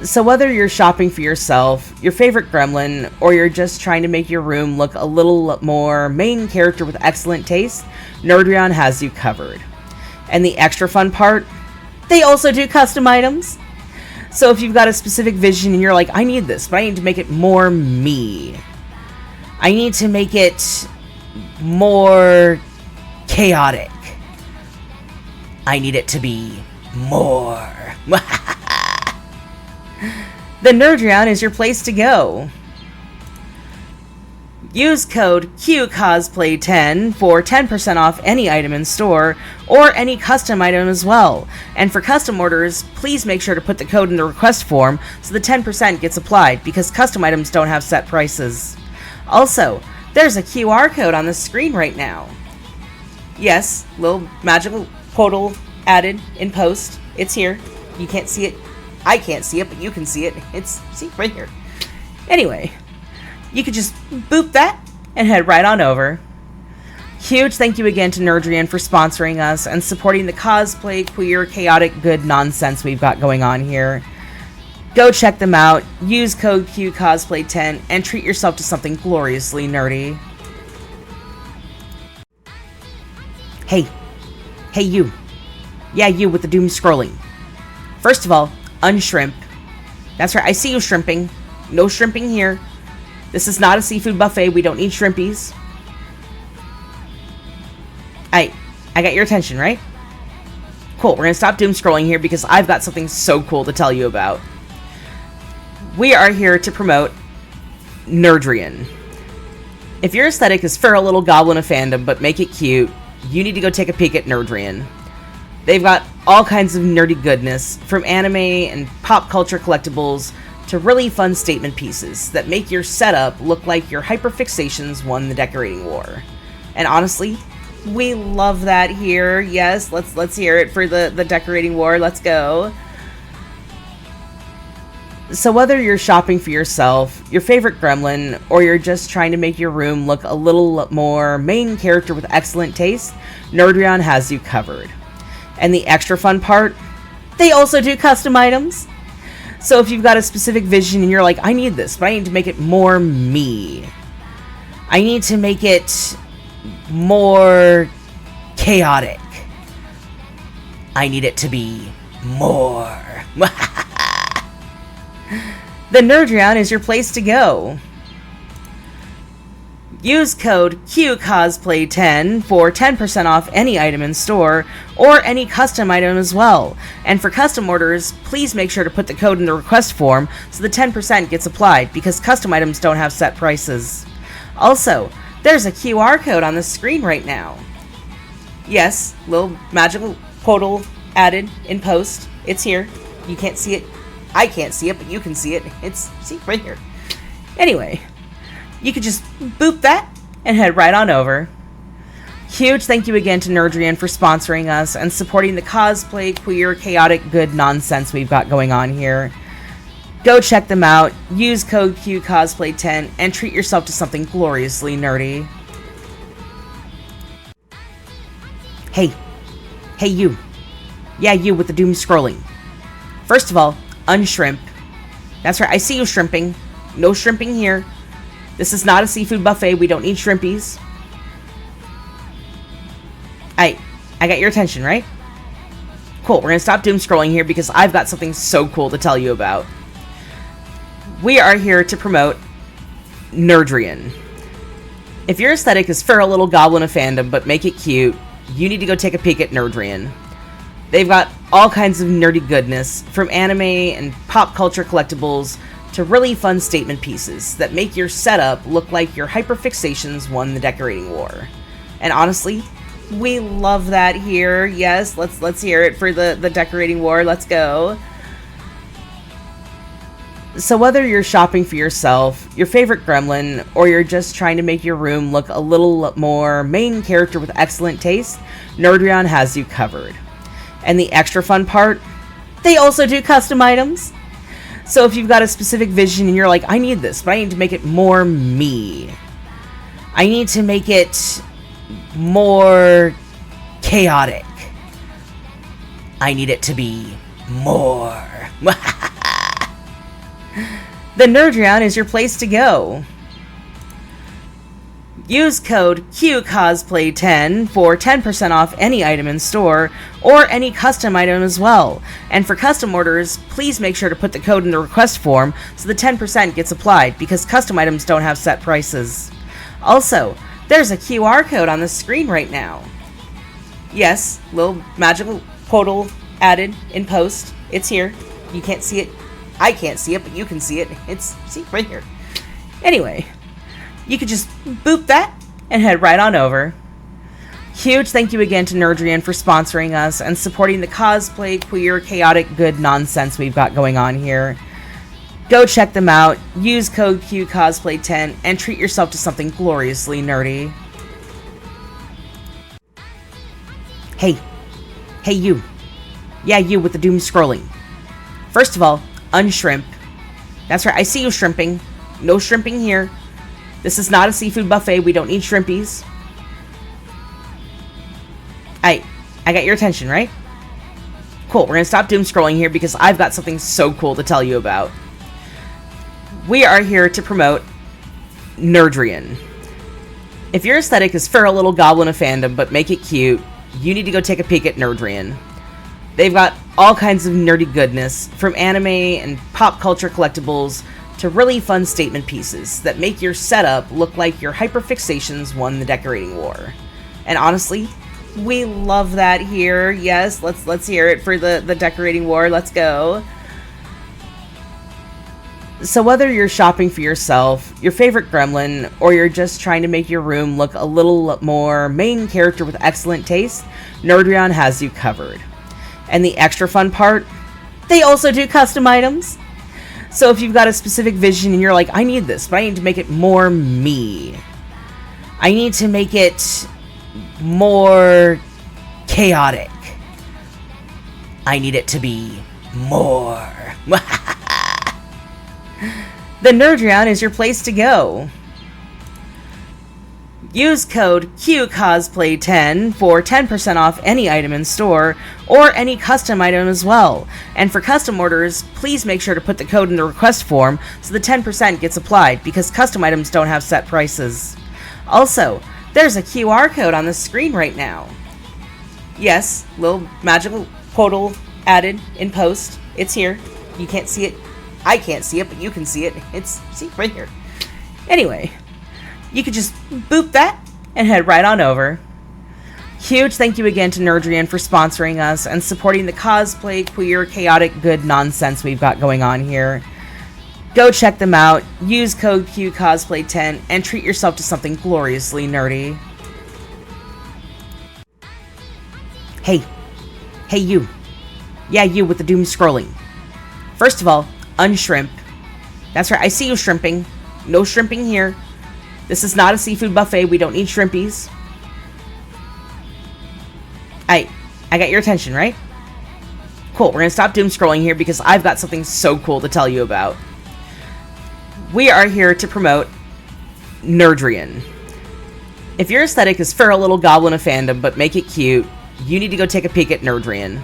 So whether you're shopping for yourself, your favorite gremlin, or you're just trying to make your room look a little more main character with excellent taste, Nerdrian has you covered. And the extra fun part, they also do custom items. So if you've got a specific vision and you're like, I need this, but I need to make it more me. I need to make it more chaotic. I need it to be more. The Nerdrian is your place to go. Use code QCosplay10 for 10% off any item in store, or any custom item as well. And for custom orders, please make sure to put the code in the request form so the 10% gets applied, because custom items don't have set prices. Also, there's a QR code on the screen right now. Yes, little magical portal added in post. It's here. You can't see it. I can't see it, but you can see it. It's, see, right here. Anyway, you could just boop that and head right on over. Huge thank you again to Nerdrian for sponsoring us and supporting the cosplay, queer, chaotic, good nonsense we've got going on here. Go check them out, use code QCosplay10, and treat yourself to something gloriously nerdy. Hey. Hey, you. Yeah, you with the doom scrolling. First of all, unshrimp. That's right, I see you shrimping. No shrimping here. This is not a seafood buffet. We don't need shrimpies. I got your attention, right? Cool, we're gonna stop doom scrolling here because I've got something so cool to tell you about. We are here to promote Nerdrian. If your aesthetic is for a little goblin of fandom but make it cute, you need to go take a peek at Nerdrian. They've got all kinds of nerdy goodness, from anime and pop culture collectibles to really fun statement pieces that make your setup look like your hyperfixations won the decorating war. And honestly, we love that here. Yes, let's hear it for the decorating war. Let's go. So whether you're shopping for yourself, your favorite gremlin, or you're just trying to make your room look a little more main character with excellent taste, Nerdrian has you covered. And the extra fun part, they also do custom items. So if you've got a specific vision and you're like, I need this, but I need to make it more me. I need to make it more chaotic. I need it to be more. The Nerdrian is your place to go. Use code QCosplay10 for 10% off any item in store, or any custom item as well. And for custom orders, please make sure to put the code in the request form so the 10% gets applied, because custom items don't have set prices. Also, there's a QR code on the screen right now. Yes, little magical portal added in post. It's here. You can't see it. I can't see it, but you can see it. It's, see, right here. Anyway, you could just boop that and head right on over. Huge thank you again to Nerdrian for sponsoring us and supporting the cosplay, queer, chaotic, good nonsense we've got going on here. Go check them out, use code QCosplay10, and treat yourself to something gloriously nerdy. Hey you. Yeah, you with the doom scrolling. First of all, unshrimp. That's right, I see you shrimping. No shrimping here. This is not a seafood buffet, we don't need shrimpies. I got your attention, right? Cool, we're gonna stop doom scrolling here because I've got something so cool to tell you about. We are here to promote Nerdrian. If your aesthetic is for a little goblin of fandom but make it cute, you need to go take a peek at Nerdrian. They've got all kinds of nerdy goodness, from anime and pop culture collectibles to really fun statement pieces that make your setup look like your hyperfixations won the decorating war. And honestly, we love that here. Yes, let's hear it for the decorating war. Let's go. So whether you're shopping for yourself, your favorite gremlin, or you're just trying to make your room look a little more main character with excellent taste, Nerdrian has you covered. And the extra fun part, they also do custom items. So if you've got a specific vision and you're like, I need this, but I need to make it more me. I need to make it more chaotic. I need it to be more. Then Nerdrian is your place to go. Use code QCosplay10 for 10% off any item in store, or any custom item as well. And for custom orders, please make sure to put the code in the request form so the 10% gets applied, because custom items don't have set prices. Also, there's a QR code on the screen right now. Yes, little magical portal added in post. It's here. You can't see it. I can't see it, but you can see it. See, right here. Anyway, you could just boop that and head right on over. Huge thank you again to Nerdrian for sponsoring us and supporting the cosplay, queer, chaotic, good nonsense we've got going on here. Go check them out, use code QCosplay10, and treat yourself to something gloriously nerdy. Hey you. Yeah, you with the doom scrolling. First of all, unshrimp. That's right, I see you shrimping. No shrimping here. This is not a seafood buffet, we don't need shrimpies. I got your attention, right? Cool, we're gonna stop doom scrolling here because I've got something so cool to tell you about. We are here to promote Nerdrian. If your aesthetic is for a little goblin of fandom but make it cute, you need to go take a peek at Nerdrian. They've got all kinds of nerdy goodness, from anime and pop culture collectibles to really fun statement pieces that make your setup look like your hyperfixations won the decorating war. And honestly, we love that here. Yes, let's hear it for the decorating war. Let's go. So whether you're shopping for yourself, your favorite gremlin, or you're just trying to make your room look a little more main character with excellent taste, Nerdrian has you covered. And the extra fun part, they also do custom items. So if you've got a specific vision and you're like, I need this, but I need to make it more me. I need to make it more chaotic. I need it to be more. Then Nerdrian is your place to go. Use code QCosplay10 for 10% off any item in store, or any custom item as well. And for custom orders, please make sure to put the code in the request form so the 10% gets applied, because custom items don't have set prices. Also, there's a QR code on the screen right now. Yes, little magical portal added in post. It's here. You can't see it. I can't see it, but you can see it. See, right here. Anyway, you could just boop that and head right on over. Huge thank you again to Nerdrian for sponsoring us and supporting the cosplay, queer, chaotic, good nonsense we've got going on here. Go check them out, use code QCosplay10, and treat yourself to something gloriously nerdy. Hey you. Yeah, you with the doom scrolling. First of all, unshrimp. That's right, I see you shrimping. No shrimping here. This is not a seafood buffet, we don't need shrimpies. I got your attention, right? Cool, we're gonna stop doom scrolling here because I've got something so cool to tell you about. We are here to promote Nerdrian. If your aesthetic is for a little goblin of fandom but make it cute, you need to go take a peek at Nerdrian.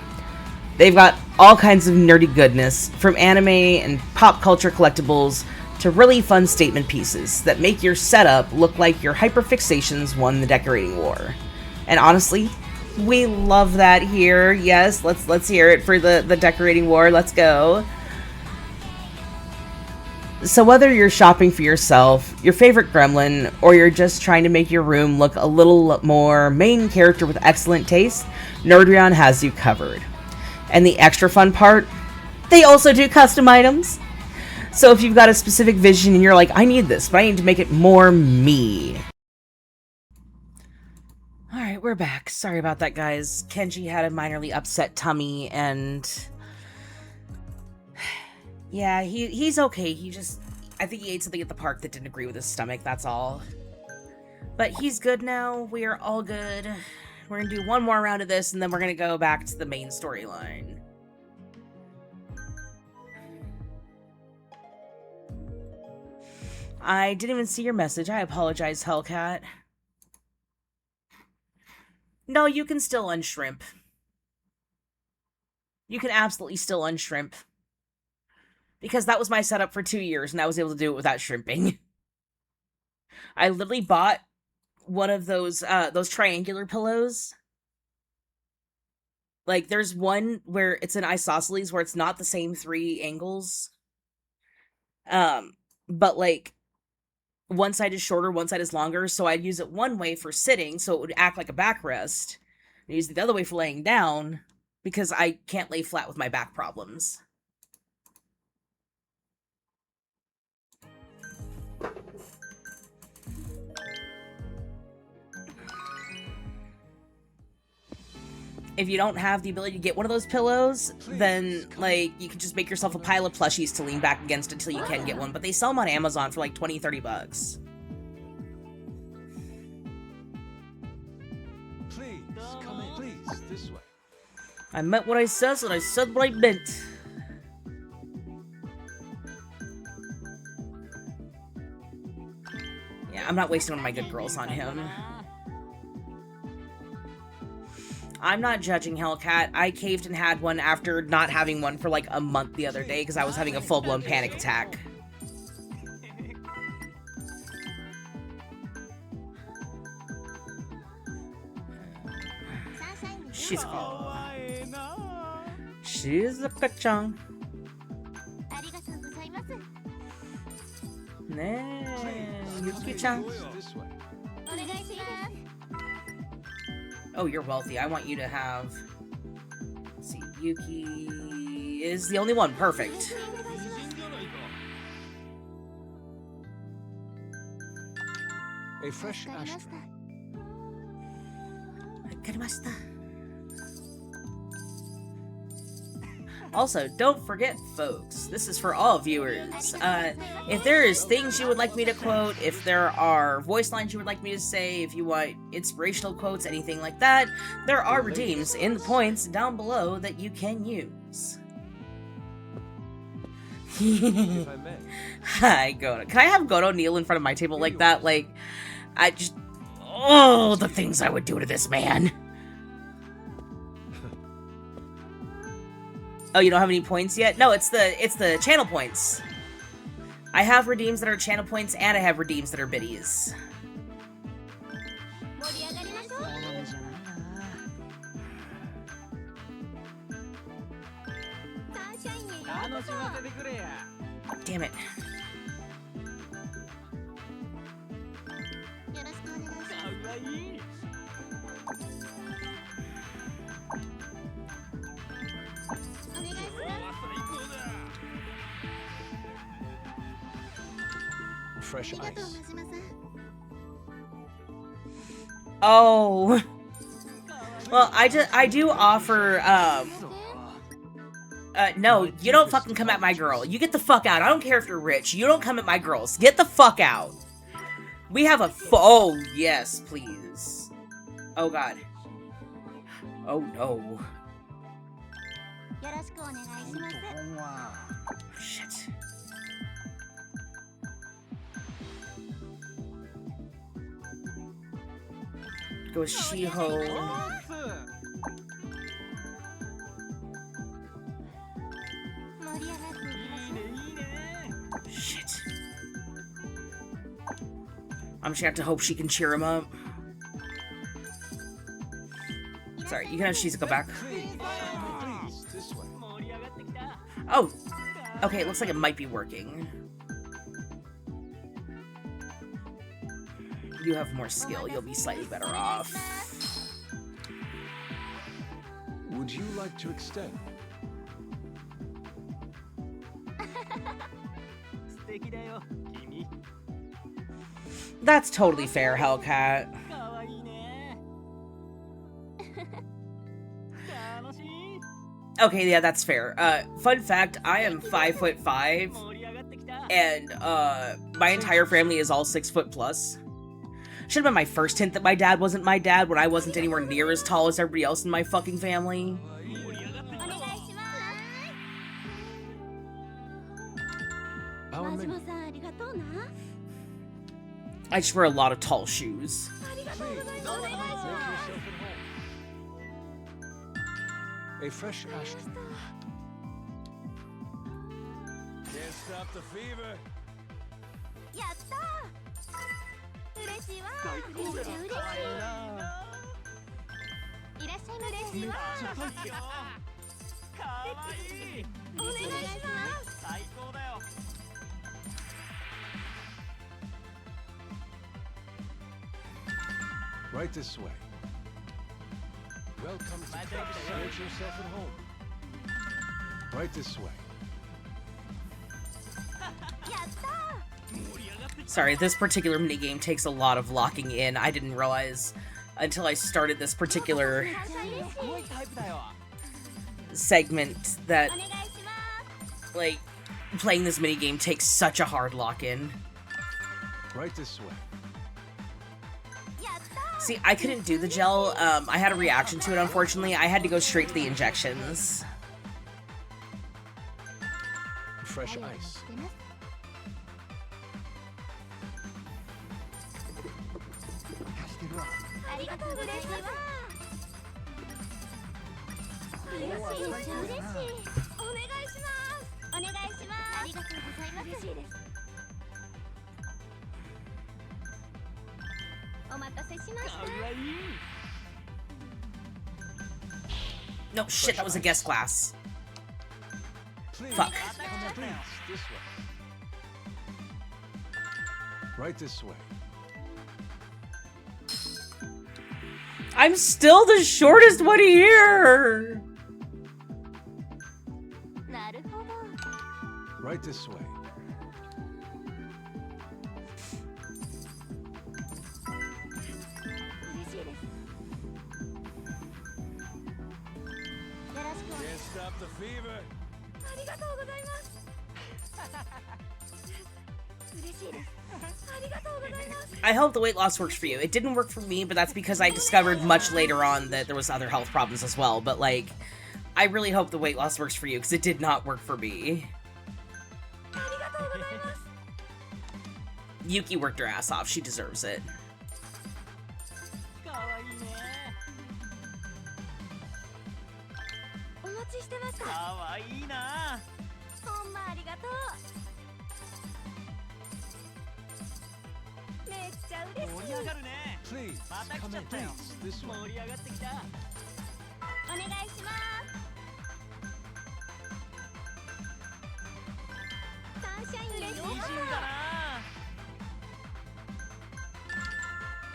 They've got all kinds of nerdy goodness, from anime and pop culture collectibles to really fun statement pieces that make your setup look like your hyperfixations won the decorating war. And honestly, we love that here. Yes, let's hear it for the decorating war. Let's go. So whether you're shopping for yourself, your favorite gremlin, or you're just trying to make your room look a little more main character with excellent taste, Nerdrian has you covered. And the extra fun part, they also do custom items. So if you've got a specific vision and you're like, I need this, but I need to make it more me. Alright, we're back. Sorry about that, guys. Kenji had a minorly upset tummy, and yeah, he's okay. I think he ate something at the park that didn't agree with his stomach, that's all. But he's good now. We are all good. We're gonna do one more round of this, and then we're gonna go back to the main storyline. I didn't even see your message. I apologize, Hellcat. No, you can still unshrimp. You can absolutely still unshrimp. Because that was my setup for 2 years, and I was able to do it without shrimping. I literally bought one of those triangular pillows. Like, there's one where it's an isosceles, where it's not the same 3 angles. But, like, one side is shorter, one side is longer, so I'd use it one way for sitting, so it would act like a backrest. And use it the other way for laying down, because I can't lay flat with my back problems. If you don't have the ability to get one of those pillows, then, like, you can just make yourself a pile of plushies to lean back against until you can get one. But they sell them on Amazon for like 20, 30 bucks. Please, come in. Please, this way. I meant what I said, and I said what I meant. Yeah, I'm not wasting one of my good girls on him. I'm not judging Hellcat. I caved and had one after not having one for like a month the other day because I was having a full-blown panic attack. She's cool. She's a ka-chang. Yuki-chan. Oh, you're wealthy. I want you to have... Let's see, Yuki is the only one. Perfect. A fresh ashtray. Also, don't forget, folks, this is for all viewers. If there is things you would like me to quote, if there are voice lines you would like me to say, if you want inspirational quotes, anything like that, there are redeems in the points down below that you can use. If I may. Hi, Goto. Can I have Goto kneel in front of my table like that? Like, I just... Oh, the things I would do to this man. Oh, you don't have any points yet? No, it's the channel points. I have redeems that are channel points, and I have redeems that are biddies. Damn it. Fresh ice. Oh. Well, I do offer, no, you don't fucking come at my girl. You get the fuck out. I don't care if you're rich. You don't come at my girls. Get the fuck out. We have a oh, yes, please. Oh, God. Oh no. よろしくお願いします Shit. Go with Shiho. 盛り上がっていきましょう Shit. I'm just gonna have to hope she can cheer him up. Sorry, you can have Shizuka back. Please, this way. Oh! Okay, it looks like it might be working. You have more skill, you'll be slightly better off. Would you like to extend? That's totally fair, Hellcat. Okay, yeah, that's fair. Fun fact, I am 5'5", and my entire family is all 6' plus. Should have been my first hint that my dad wasn't my dad when I wasn't anywhere near as tall as everybody else in my fucking family. お願いします Our 真 menu. 島さんありがとうな I just wear a lot of tall shoes. ありがとうございますお願いし Make ま yourself at home. A fresh ash. Can't stop the fever. すやったー嬉しいわめっちゃ嬉しいいらっしゃいませ嬉しいわお願いします Right this way. Welcome to Cups. Make yourself at home. Right this way. やったー Sorry, this particular minigame takes a lot of locking in. I didn't realize until I started this particular 感謝嬉しい segment that, お願いします like, playing this minigame takes such a hard lock-in. Right this way. やったー See, I couldn't do the gel. I had a reaction to it, unfortunately. I had to go straight to the injections. Fresh ありがとう ice. してます ありがとうございます嬉しいめっちゃ嬉しいお願いしますお願いしますありがとうございます嬉しいですお待たせしました No, shit, that was a guest class. Please. Fuck. Please, this way. Right this way. I'm still the shortest one here! なるほど Right this way. 嬉しいですよろしくお願い Can't stop the fever. ありがとうございます嬉しいですありがとうございます I hope the weight loss works for you. It didn't work for me, but that's because I discovered much later on that there was other health problems as well. But, like, I really hope the weight loss works for you, because it did not work for me. ありがとうございます Yuki worked her ass off. She deserves it. お待ちしてましたかわいいな。ほんまありがとうめっちゃ嬉しい盛り上がるね。 Please, また来 come ちゃ in. ったよ。 Please, this way. 盛り上がってきた。お願いしますサンシャイン嬉しいいいシーンだな。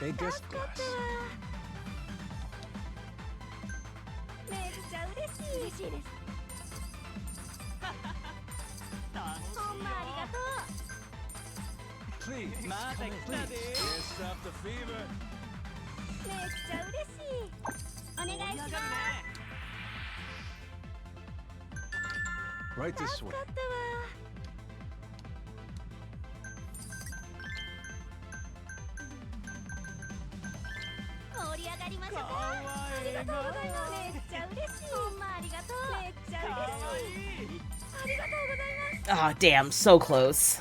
A guest 助かった glass. わめっちゃ嬉しい嬉しいです楽しいよ。ほんまありがとう Please, また come in. 来たで。 Please. Can't stop the fever. めっちゃ嬉しいお願いし盛り上がるますね。 Right this 助 way. かったわ盛盛り上がりましょうか。かわいいな。めっちゃ嬉しい。ほんまありがとう。めっちゃかわ嬉しい。いい。ありがとうございます。Ah, damn, so close.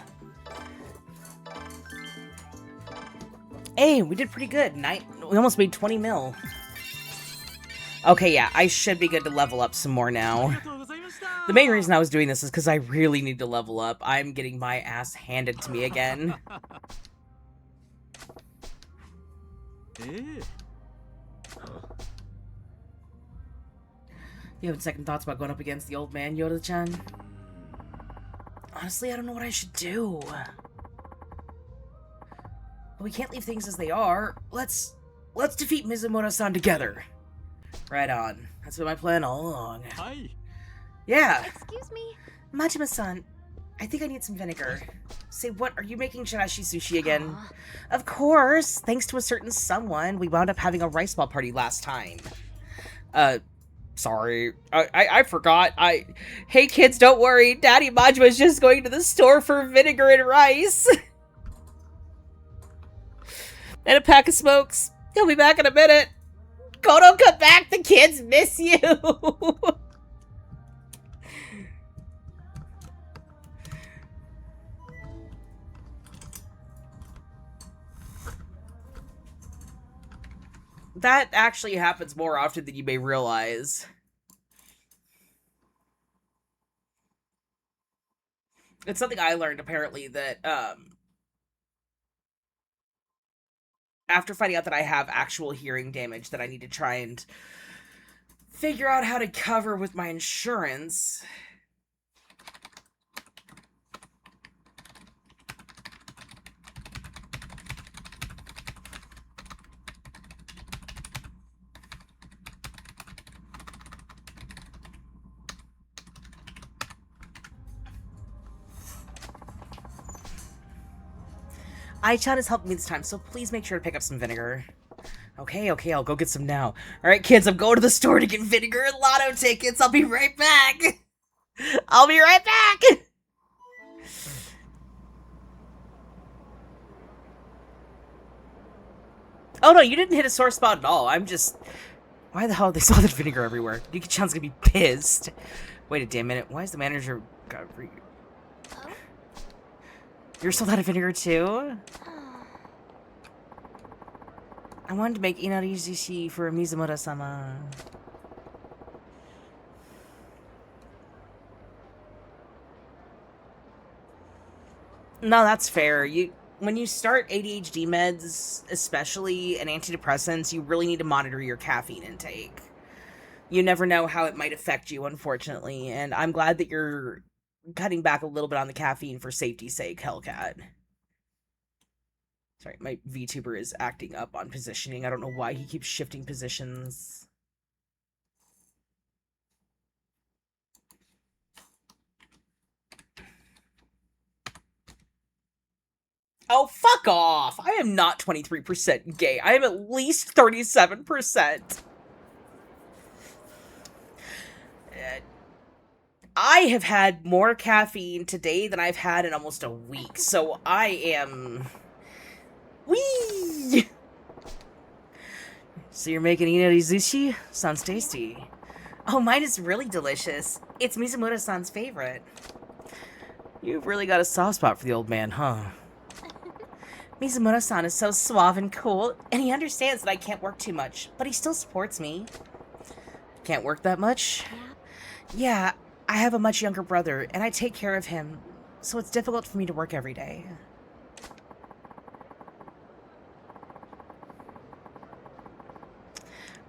Hey, we did pretty good. We almost made 20 mil. Okay, yeah, I should be good to level up some more あり now. がとうございました。 The main reason I was doing this is because I really need to level up. I'm getting my ass handed to me again. ええ。 You having second thoughts about going up against the old man, Yoda-chan? Honestly, I don't know what I should do. But we can't leave things as they are. Let's defeat Mizumoto-san together. Right on. That's been my plan all along. はい。 Yeah. Excuse me. Majima-san, I think I need some vinegar. Say, what? Are you making Shirashi sushi again? Aw. Of course. Thanks to a certain someone, we wound up having a rice ball party last time. Sorry. I forgot. Hey kids, don't worry. Daddy Majima's just going to the store for vinegar and rice. And a pack of smokes. He'll be back in a minute. Go, don't come back. The kids miss you. That actually happens more often than you may realize. It's something I learned, apparently, that, after finding out that I have actual hearing damage that I need to try and figure out how to cover with my insurance. Ai-chan has helped me this time, so please make sure to pick up some vinegar. Okay, I'll go get some now. Alright, kids, I'm going to the store to get vinegar and lotto tickets. I'll be right back. I'll be right back. Oh no, you didn't hit a sore spot at all. I'm just... Why the hell they saw the vinegar everywhere? Yuki-chan's gonna be pissed. Wait a damn minute. Why is the manager... Oh? You're still out of vinegar too? I wanted to make inari sushi for Mizumoto-sama. No, that's fair. When you start ADHD meds, especially, and antidepressants, you really need to monitor your caffeine intake. You never know how it might affect you, unfortunately, and I'm glad that you're cutting back a little bit on the caffeine for safety's sake, Hellcat. Sorry, my VTuber is acting up on positioning. I don't know why he keeps shifting positions. Oh, fuck off! I am not 23% gay. I am at least 37%. I have had more caffeine today than I've had in almost a week, so I am... Whee! So you're making inari sushi? Sounds tasty. Oh, mine is really delicious. It's Mizumoto-san's favorite. You've really got a soft spot for the old man, huh? Mizumoto-san is so suave and cool, and he understands that I can't work too much, but he still supports me. Can't work that much? Yeah, I have a much younger brother, and I take care of him, so it's difficult for me to work every day.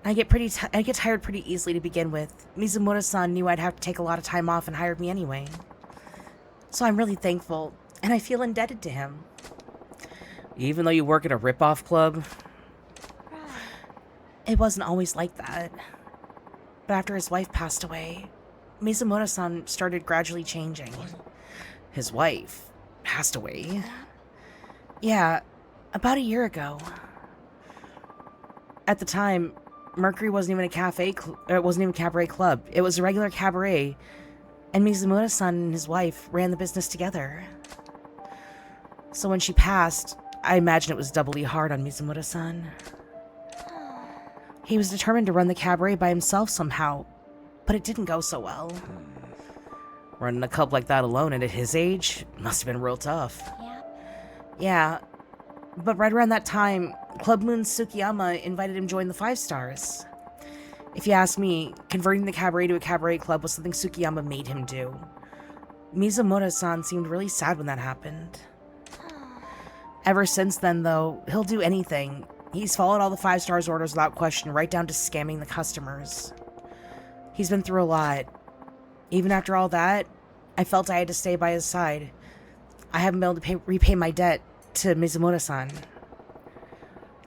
I get tired pretty easily to begin with. Mizumoto-san knew I'd have to take a lot of time off and hired me anyway. So I'm really thankful, and I feel indebted to him. Even though you work at a rip-off club? It wasn't always like that. But after his wife passed away, Mizumoto-san started gradually changing. His wife passed away? Yeah, about a year ago. At the time, Mercury wasn't even a cabaret club. It was a regular cabaret, and Mizumoto-san and his wife ran the business together. So when she passed, I imagine it was doubly hard on Mizumoto-san. He was determined to run the cabaret by himself somehow, but it didn't go so well. Running a club like that alone and at his age must have been real tough. Yeah, but right around that time, Club Moon's Tsukiyama invited him to join the Five Stars. If you ask me, converting the cabaret to a cabaret club was something Tsukiyama made him do. Mizumoto-san seemed really sad when that happened. Ever since then, though, he'll do anything. He's followed all the Five Stars orders without question, right down to scamming the customers. He's been through a lot. Even after all that, I felt I had to stay by his side. I haven't been able to repay my debt to Mizumoto-san.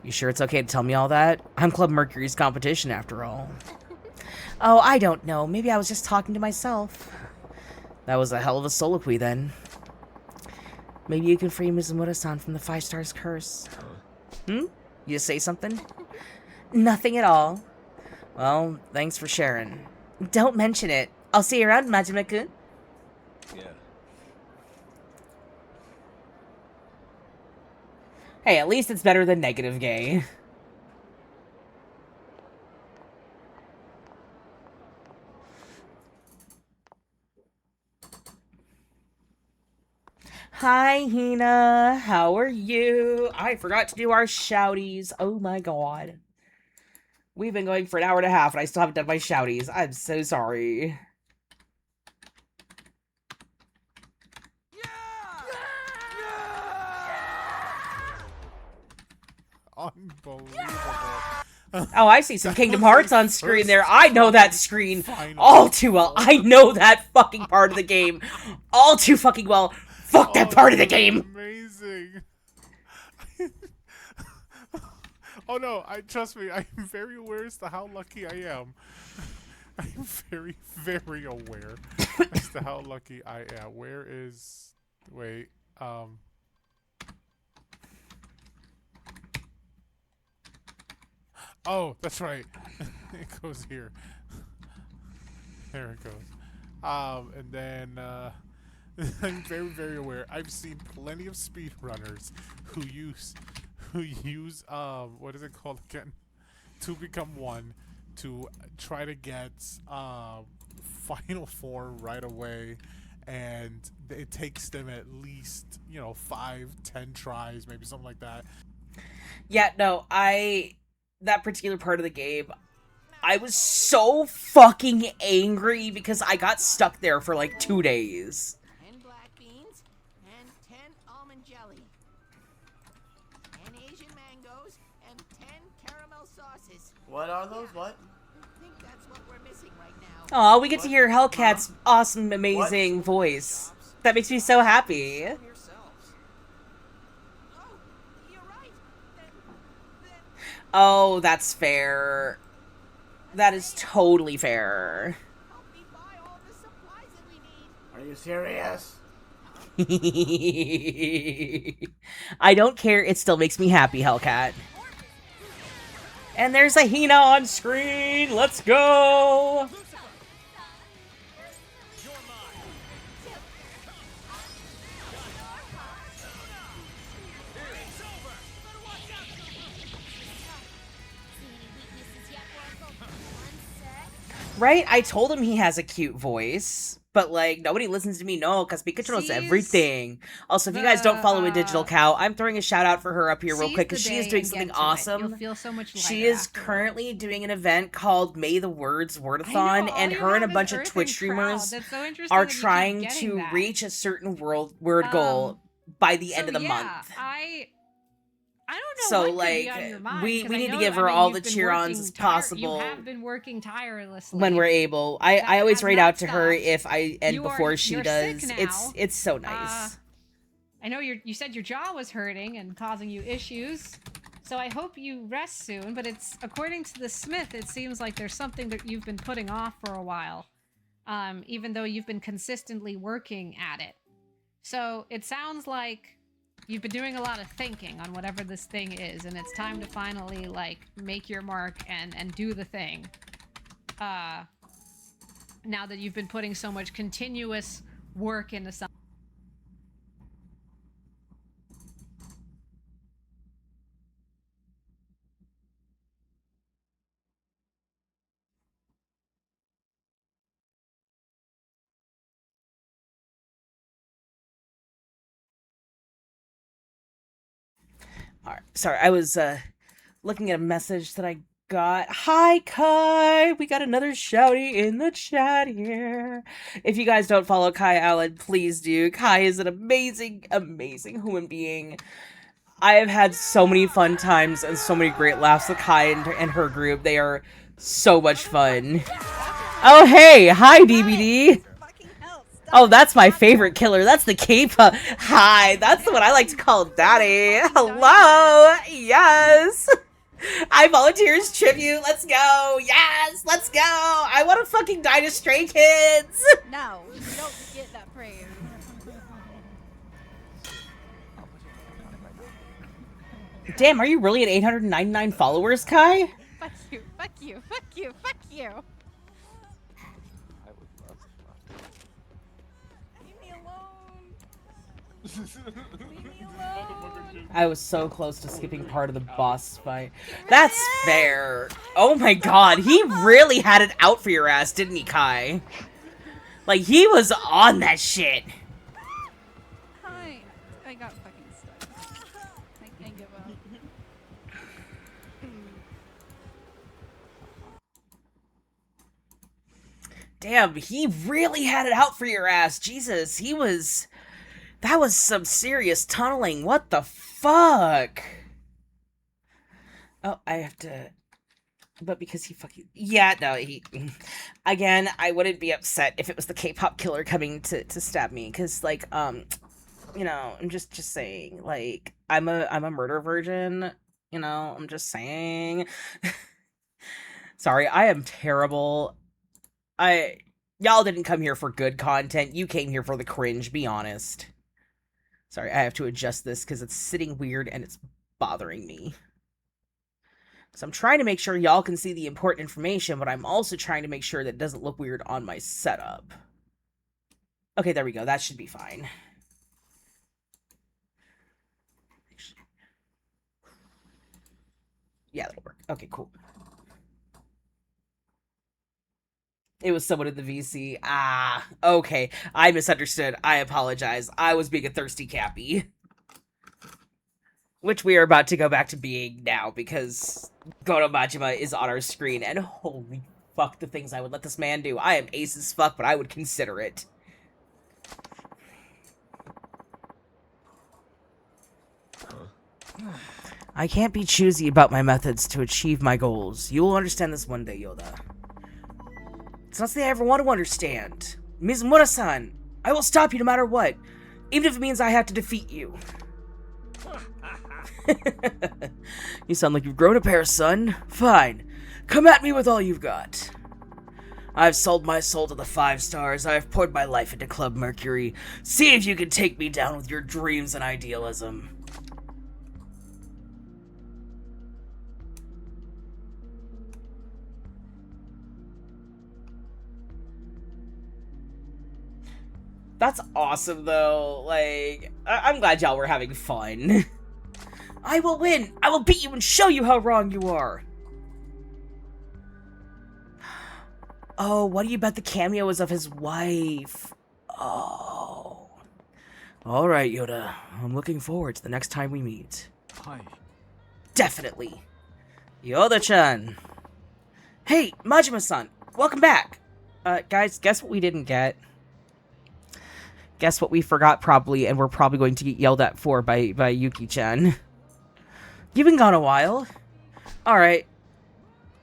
You sure it's okay to tell me all that? I'm Club Mercury's competition, after all. Oh, I don't know. Maybe I was just talking to myself. That was a hell of a soliloquy, then. Maybe you can free Mizumoto-san from the Five Stars curse. You say something? Nothing at all. Well, thanks for sharing. Don't mention it. I'll see you around, Majima-kun. Yeah. Hey, at least it's better than negative gay. Hi, Hina. How are you? I forgot to do our shouties. Oh my god. We've been going for an hour and a half and I still haven't done my shouties. I'm so sorry. Unbelievable. Oh, I see some Kingdom Hearts on screen there. I know that screen Final all too well. I know that fucking part of the game all too fucking well. Fuck that part of the game. Amazing. Oh no, trust me, I'm very aware as to how lucky I am. I'm very, very aware as to how lucky I am. Where is... Wait, Oh, that's right. It goes here. There it goes. And then, I'm very, very aware. I've seen plenty of speedrunners who use, what is it called again? To become one, to try to get, final form right away, and it takes them at least, 5-10 tries, maybe something like that. Yeah, no, that particular part of the game, I was so fucking angry because I got stuck there for like 2 days. 10 black beans and 10 almond jelly. 10 Asian mangoes and 10 caramel sauces. What are those? What? I think that's what we're missing right now. Aw, we get to hear Hellcat's awesome, amazing voice. That makes me so happy. Yourselves. Oh, you're right. Then Oh, that's fair. That is totally fair. help me buy all the supplies that we need. Are you serious? I don't care, it still makes me happy, Hellcat. And there's a Hina on screen! Let's go! Right? I told him he has a cute voice, but like nobody listens to me, no, because Pikachu knows everything. Also, if you guys don't follow a Digital Cow, I'm throwing a shout out for her up here real quick because she is doing something awesome. You'll feel so much She is afterwards. currently doing an event called May the Words Wordathon, and her and a bunch of Twitch streamers are trying to reach a certain word goal by the end of the month. I don't know. So, what could be like, on your mind, we 'cause I need to know- give I her mean, all you've the been cheer-ons working possible You have been working tirelessly when we're able. I That always has rate not out to her stopped. if I end before she you're does. sick It's now. so nice. I know you said your jaw was hurting and causing you issues, so I hope you rest soon. But it's according to the Smith, it seems like there's something that you've been putting off for a while, even though you've been consistently working at it. So it sounds like you've been doing a lot of thinking on whatever this thing is, and it's time to finally like make your mark and do the thing. Now that you've been putting so much continuous work into something. Alright, sorry, I was looking at a message that I got. Hi, Kai! We got another shouty in the chat here. If you guys don't follow Kai Allen, please do. Kai is an amazing, amazing human being. I have had so many fun times and so many great laughs with Kai and her group. They are so much fun. Oh, hey! Hi, DBD! Oh, that's my favorite killer. That's the K-pop. Hi, that's the one I like to call Daddy. Hello! Yes! I volunteer as tribute. Let's go! Yes! Let's go! I want to fucking die to Stray Kids! No, you don't get that praise. Damn, are you really at 899 followers, Kai? Fuck you, fuck you, fuck you, fuck you. Leave me alone. Leave me alone. I was so close to skipping part of the boss fight. That's fair. Oh my god, he really had it out for your ass, didn't he, Kai? Like, he was on that shit. Hi. I got fucking stuck. I give up. Damn, he really had it out for your ass. Jesus, he was... That was some serious tunneling. What the fuck? Oh, I have to... But because he fucking... Yeah, no, he... Again, I wouldn't be upset if it was the K-pop killer coming to stab me. Because, like, you know, I'm just saying. Like, I'm a murder virgin. You know, I'm just saying. Sorry, I am terrible. Y'all didn't come here for good content. You came here for the cringe, be honest. Sorry, I have to adjust this because it's sitting weird and it's bothering me. So I'm trying to make sure y'all can see the important information, but I'm also trying to make sure that it doesn't look weird on my setup. Okay, there we go. That should be fine. Yeah, that'll work. Okay, cool. It was someone in the VC. Ah, okay. I misunderstood. I apologize. I was being a thirsty Cappy. Which we are about to go back to being now, because Goto Majima is on our screen, and holy fuck the things I would let this man do. I am ace as fuck, but I would consider it. I can't be choosy about my methods to achieve my goals. You will understand this one day, Yoda. It's not something I ever want to understand. Mizumura-san, I will stop you no matter what, even if it means I have to defeat you. You sound like you've grown a pair, son. Fine. Come at me with all you've got. I've sold my soul to the 5 stars. I've poured my life into Club Mercury. See if you can take me down with your dreams and idealism. That's awesome, though. Like, I'm glad y'all were having fun. I will win! I will beat you and show you how wrong you are! Oh, what do you bet the cameo is of his wife? Oh. Alright, Yoda. I'm looking forward to the next time we meet. Hi. Definitely. Yoda-chan. Hey, Majima-san. Welcome back. Guys, guess what we didn't get? Guess what we forgot, probably, and we're probably going to get yelled at for by Yuki-chan. You've been gone a while. Alright.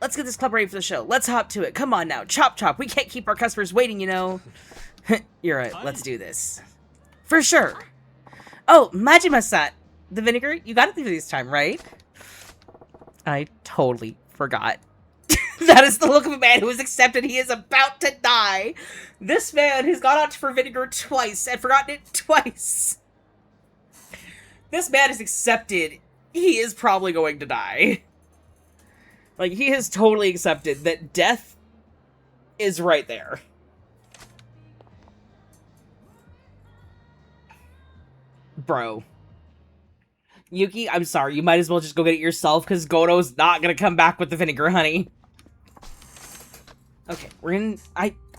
Let's get this club ready for the show. Let's hop to it. Come on now. Chop chop. We can't keep our customers waiting, you know. You're right. Let's do this. For sure. Oh, Majima-san. The vinegar? You got it this time, right? I totally forgot. That is the look of a man who has accepted he is about to die. This man has gone out for vinegar twice and forgotten it twice. This man has accepted he is probably going to die. Like, he has totally accepted that death is right there. Bro. Yuki, I'm sorry. You might as well just go get it yourself, because Goto's not going to come back with the vinegar, honey. Okay, we're in...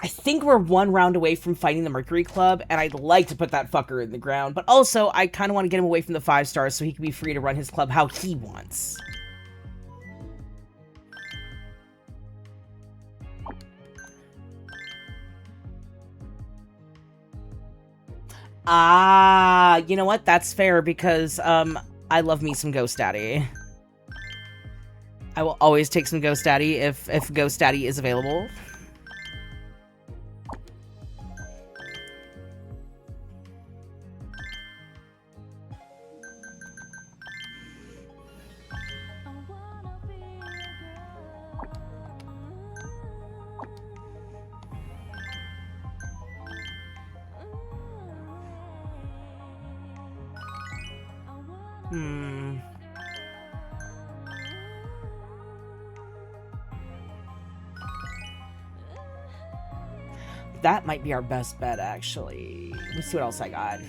I think we're one round away from fighting the Mercury Club, and I'd like to put that fucker in the ground. But also, I kind of want to get him away from the 5 stars so he can be free to run his club how he wants. Ah, you know what? That's fair because, I love me some Ghost Daddy. I will always take some Ghost Daddy if Ghost Daddy is available. That might be our best bet, actually. Let me see what else I got.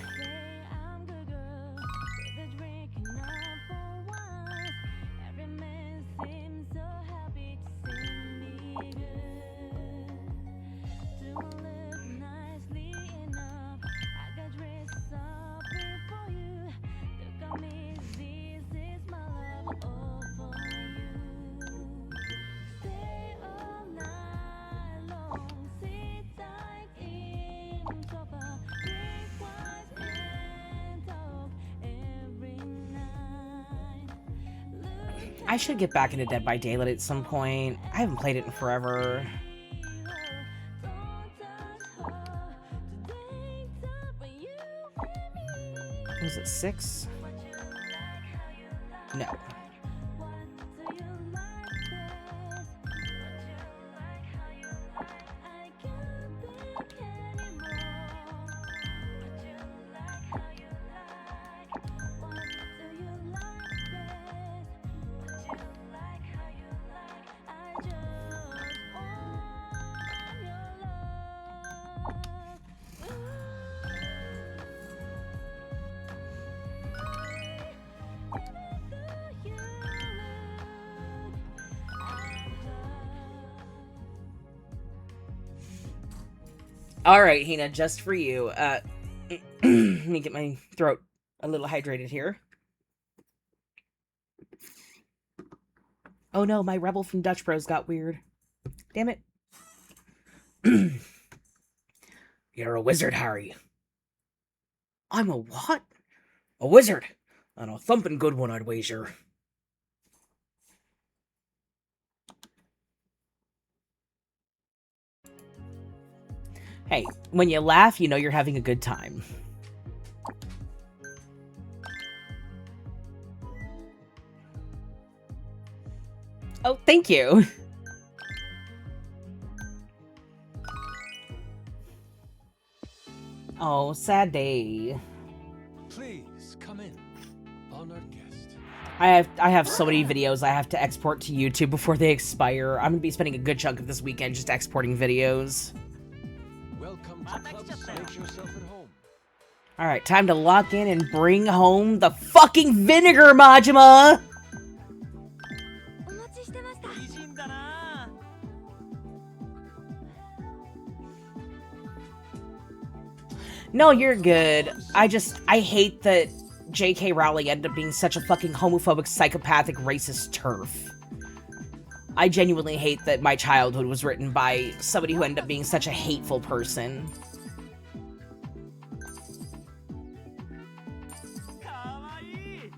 I should get back into Dead by Daylight at some point. I haven't played it in forever. Was it 6? No. Alright, Hina, just for you. Let me get my throat a little hydrated here. Oh no, my Rebel from Dutch Bros got weird. Damn it. You're a wizard, Harry. I'm a what? A wizard. And a thumping good one, I'd wager. Hey, when you laugh, you know you're having a good time. Oh, thank you. Oh, sad day. Please come in, honored guest. I have so many videos I have to export to YouTube before they expire. I'm gonna be spending a good chunk of this weekend just exporting videos. Welcome to Clubs. Make yourself at home. Alright, time to lock in and bring home the fucking vinegar, Majima! お待ちしてました。美人だな。 No, you're good. I hate that J.K. Rowling ended up being such a fucking homophobic, psychopathic, racist turf. I genuinely hate that my childhood was written by somebody who ended up being such a hateful person.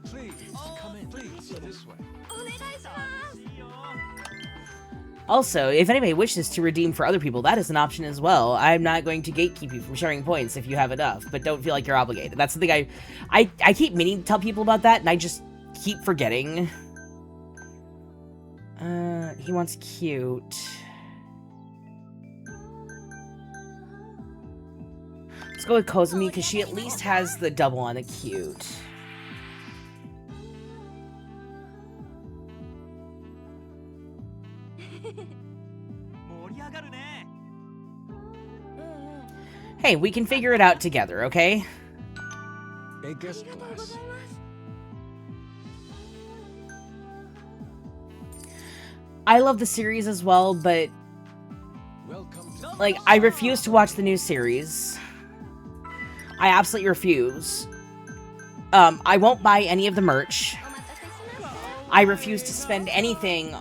Please come in. Please this way. お願いします。 Also, if anybody wishes to redeem for other people, that is an option as well. I'm not going to gatekeep you from sharing points if you have enough, but don't feel like you're obligated. That's the thing I keep meaning to tell people about that, and I just keep forgetting. He wants cute. Let's go with Kozumi, because she at least has the double on the cute. Hey, we can figure it out together, okay? A guest class. I love the series as well, but Welcome to Like, I refuse to watch the new series. I absolutely refuse. I won't buy any of the merch. I refuse to spend anything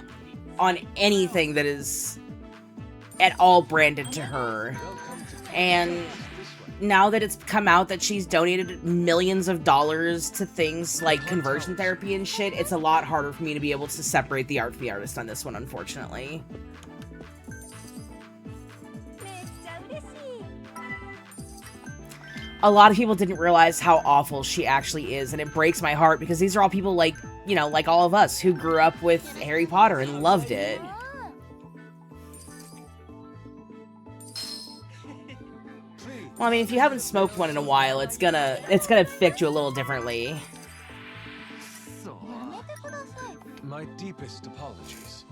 on anything that is at all branded to her. And now that it's come out that she's donated millions of dollars to things like conversion therapy and shit, it's a lot harder for me to be able to separate the art from the artist on this one, unfortunately. A lot of people didn't realize how awful she actually is, and it breaks my heart because these are all people like, you know, like all of us who grew up with Harry Potter and loved it. Well, I mean, if you haven't smoked one in a while, it's gonna affect you a little differently. My deepest apologies.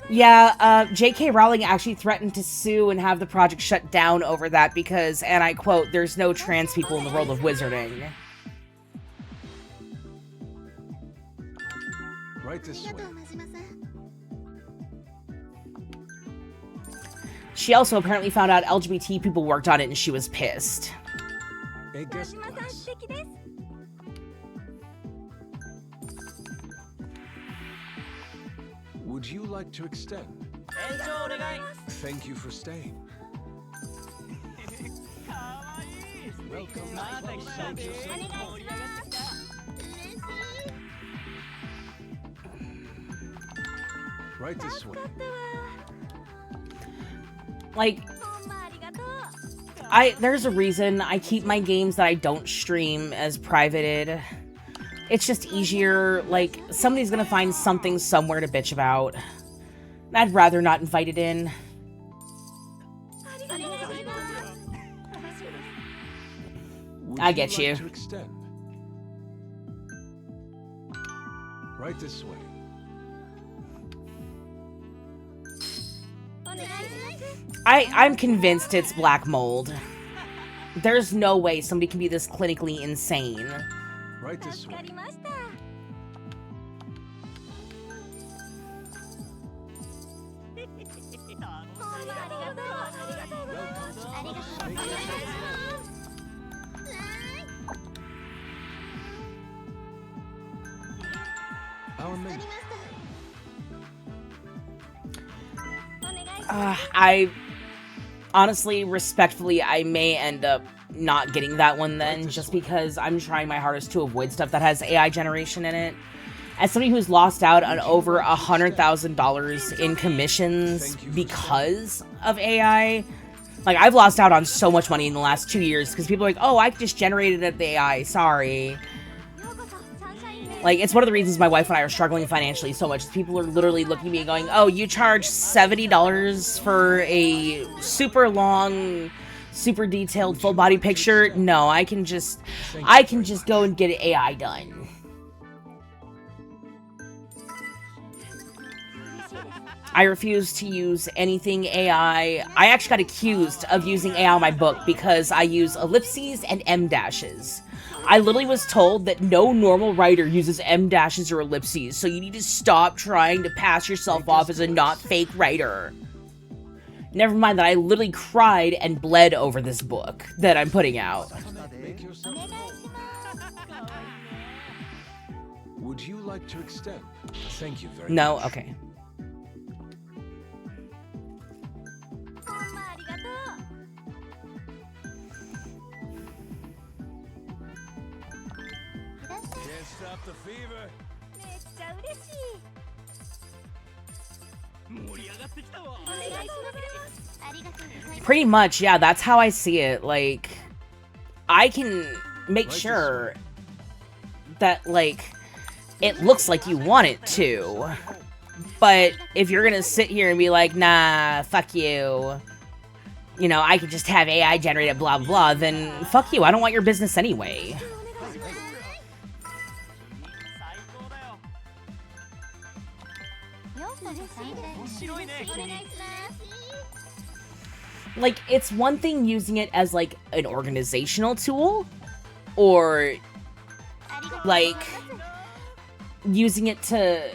Yeah, J.K. Rowling actually threatened to sue and have the project shut down over that because, and I quote, "there's no trans people in the world of wizarding." Right this way. She also apparently found out LGBT people worked on it and she was pissed. A guest class. Would you like to extend? Thank you for staying. Welcome. Right this way. Like, there's a reason I keep my games that I don't stream as privated. It's just easier, like, somebody's gonna find something somewhere to bitch about. I'd rather not invite it in. I get you. To extend? Right this way. I'm convinced it's black mold. There's no way somebody can be this clinically insane. Right this way. Our menu. I honestly, respectfully, I may end up not getting that one then, just because I'm trying my hardest to avoid stuff that has AI generation in it. As somebody who's lost out on over $100,000 in commissions because of AI, like, I've lost out on so much money in the last 2 years because people are like, oh, I just generated it with AI, sorry. Like, it's one of the reasons my wife and I are struggling financially so much. People are literally looking at me and going, oh, you charge $70 for a super long, super detailed full body picture? No, I can just go and get it AI done. I refuse to use anything AI. I actually got accused of using AI on my book because I use ellipses and M dashes. I literally was told that no normal writer uses M dashes or ellipses, so you need to stop trying to pass yourself off as a not fake writer. Never mind that I literally cried and bled over this book that I'm putting out. Would you like to extend? Thank you very much. No? Okay. Can't stop the fever. Pretty much, yeah, that's how I see it. Like, I can make sure that, like, it looks like you want it to. But if you're gonna sit here and be like, nah, fuck you, you know, I could just have AI generated blah blah blah, then fuck you, I don't want your business anyway. Like, it's one thing using it as, like, an organizational tool, or, like, using it to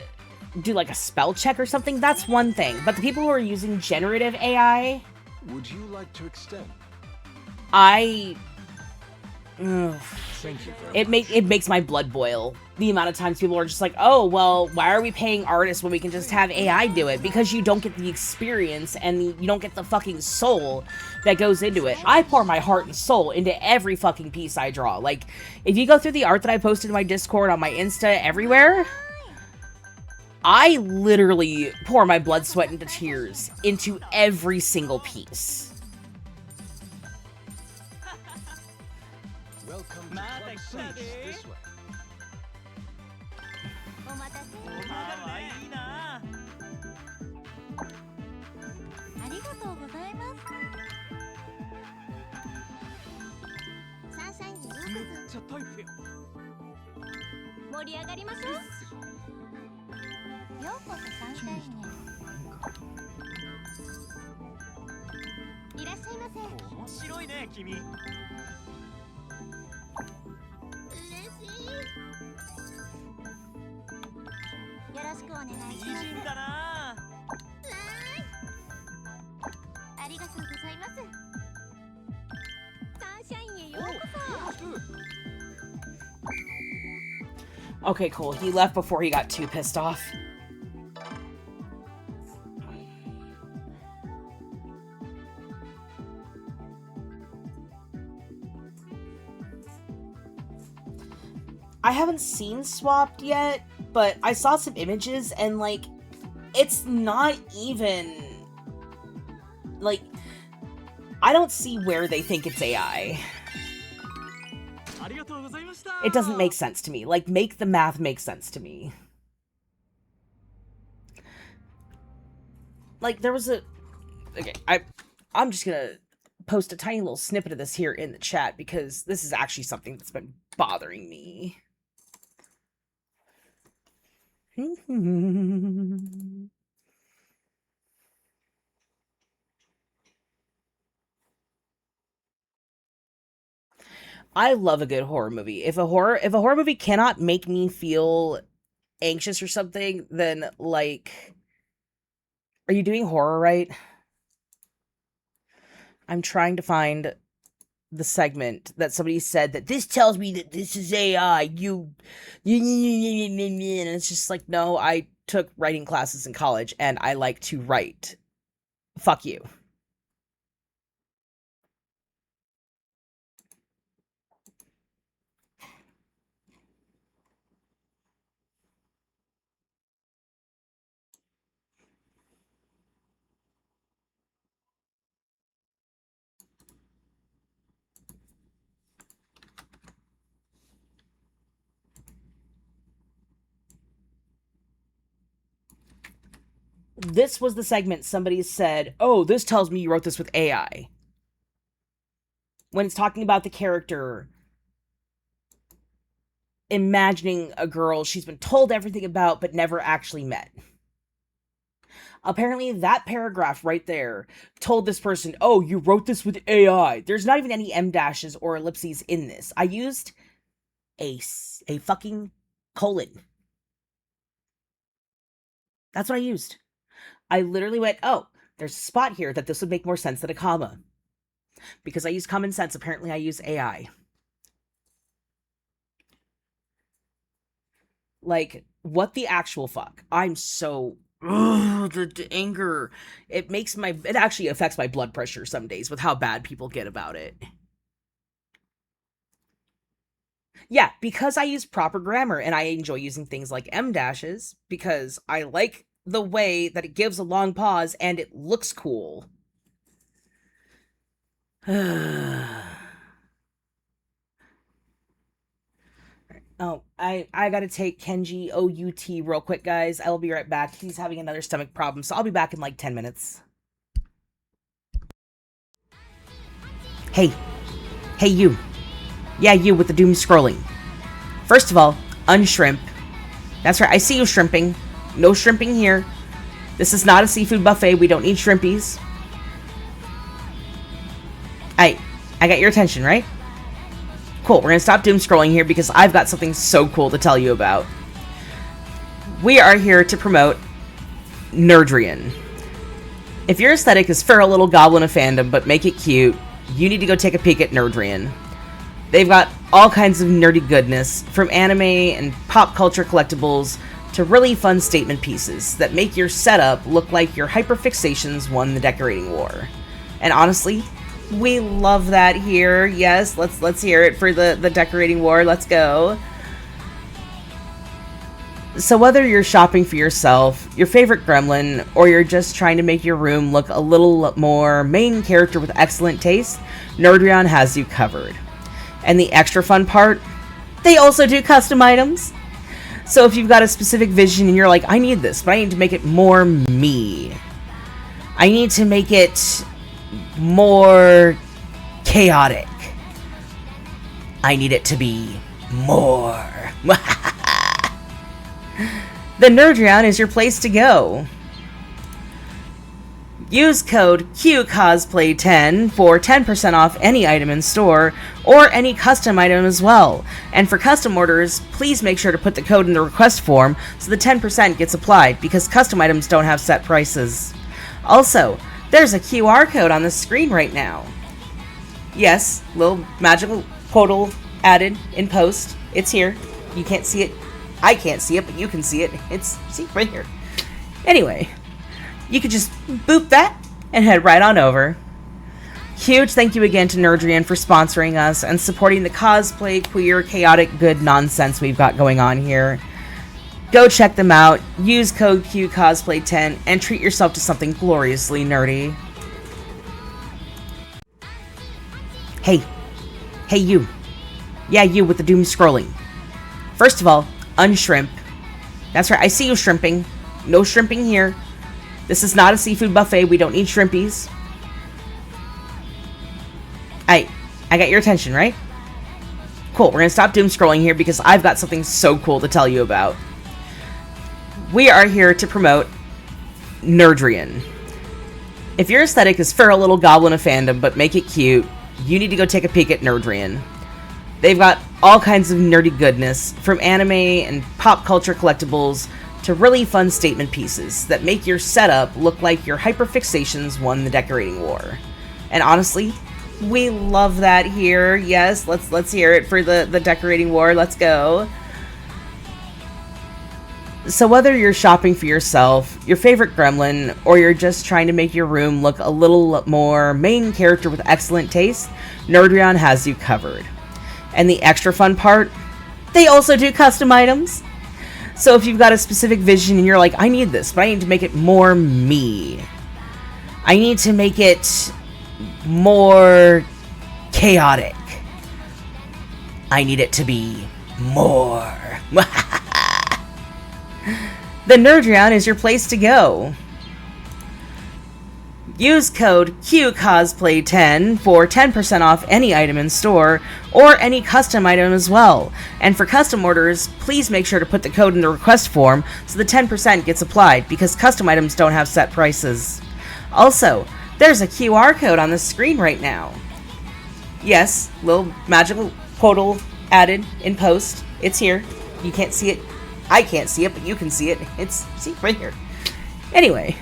do like a spell check or something, that's one thing. But the people who are using generative AI, Would you like to extend? I... Thank you very much. It makes my blood boil. The amount of times people are just like, oh, well, why are we paying artists when we can just have AI do it? Because you don't get the experience and you don't get the fucking soul that goes into it. I pour my heart and soul into every fucking piece I draw. Like, if you go through the art that I posted in my Discord, on my Insta, everywhere, I literally pour my blood, sweat, and tears into every single piece. Welcome to Mata Club kita Safe. de. This way. お待たせかわいいな。ありがとうございますサンシャインにようこめっちゃタイプや。そ盛り上がりましょうようこそサンシャインへいらっしゃいませ面白いね君。嬉しいよろしくお願いします美人だな。ありがとうございますサンシャインへようこそ Okay, cool. He left before he got too pissed off. I haven't seen Swapped yet, but I saw some images and, like, it's not even... Like, I don't see where they think it's AI. ありがとうございました。 It doesn't make sense to me. Like, make the math make sense to me. Like, there was a... Okay, I'm just gonna post a tiny little snippet of this here in the chat because this is actually something that's been bothering me. I love a good horror movie. If a horror movie cannot make me feel anxious or something, then, like, are you doing horror right? I'm trying to find the segment that somebody said that this tells me that this is AI. And it's just like, no, I took writing classes in college and I like to write. Fuck you. This was the segment somebody said, oh, this tells me you wrote this with AI. When it's talking about the character imagining a girl she's been told everything about but never actually met. Apparently that paragraph right there told this person, oh, you wrote this with AI. There's not even any em dashes or ellipses in this. I used a fucking colon. That's what I used. I literally went, oh, there's a spot here that this would make more sense than a comma. Because I use common sense, apparently I use AI. Like, what the actual fuck? I'm so... Ugh, the anger. It actually affects my blood pressure some days with how bad people get about it. Yeah, because I use proper grammar and I enjoy using things like em dashes because I like the way that it gives a long pause and it looks cool. Oh, I gotta take Kenji OUT real quick, guys. I will be right back. He's having another stomach problem, so I'll be back in like 10 minutes. Hey. Hey, you. Yeah, you with the doom scrolling. First of all, unshrimp. That's right, I see you shrimping. No shrimping here. This is not a seafood buffet. We don't need shrimpies. I got your attention, right? Cool, we're gonna stop doom scrolling here because I've got something so cool to tell you about. We are here to promote Nerdrian. If your aesthetic is for a little goblin of fandom but make it cute, you need to go take a peek at Nerdrian. They've got all kinds of nerdy goodness, from anime and pop culture collectibles to really fun statement pieces that make your setup look like your hyperfixations won the decorating war. And honestly, we love that here. Yes, let's hear it for the decorating war. Let's go. So whether you're shopping for yourself, your favorite gremlin, or you're just trying to make your room look a little more main character with excellent taste, Nerdrian has you covered. And the extra fun part, they also do custom items. So if you've got a specific vision and you're like, I need this, but I need to make it more me. I need to make it more chaotic. I need it to be more. The Nerdrian is your place to go. Use code QCosplay10 for 10% off any item in store, or any custom item as well. And for custom orders, please make sure to put the code in the request form so the 10% gets applied, because custom items don't have set prices. Also, there's a QR code on the screen right now. Yes, little magical portal added in post. It's here. You can't see it. I can't see it, but you can see it. It's, see, right here. Anyway, you could just boop that and head right on over. Huge thank you again to Nerdrian for sponsoring us and supporting the cosplay, queer, chaotic, good nonsense we've got going on here. Go check them out, use code QCosplay10, and treat yourself to something gloriously nerdy. Hey you. Yeah, you with the doom scrolling. First of all, unshrimp. That's right, I see you shrimping. No shrimping here. This is not a seafood buffet. We don't need shrimpies. I got your attention, right? Cool, we're gonna stop doom scrolling here because I've got something so cool to tell you about. We are here to promote Nerdrian. If your aesthetic is for a little goblin of fandom but make it cute, you need to go take a peek at Nerdrian. They've got all kinds of nerdy goodness, from anime and pop culture collectibles to really fun statement pieces that make your setup look like your hyperfixations won the decorating war. And honestly, we love that here. Yes, let's hear it for the decorating war. Let's go. So whether you're shopping for yourself, your favorite gremlin, or you're just trying to make your room look a little more main character with excellent taste, Nerdrian has you covered. And the extra fun part, they also do custom items. So if you've got a specific vision and you're like, I need this, but I need to make it more me. I need to make it more chaotic. I need it to be more. The Nerdrian is your place to go. Use code QCosplay10 for 10% off any item in store, or any custom item as well. And for custom orders, please make sure to put the code in the request form so the 10% gets applied, because custom items don't have set prices. Also, there's a QR code on the screen right now. Yes, little magical portal added in post. It's here. You can't see it. I can't see it, but you can see it. It's, see, right here. Anyway,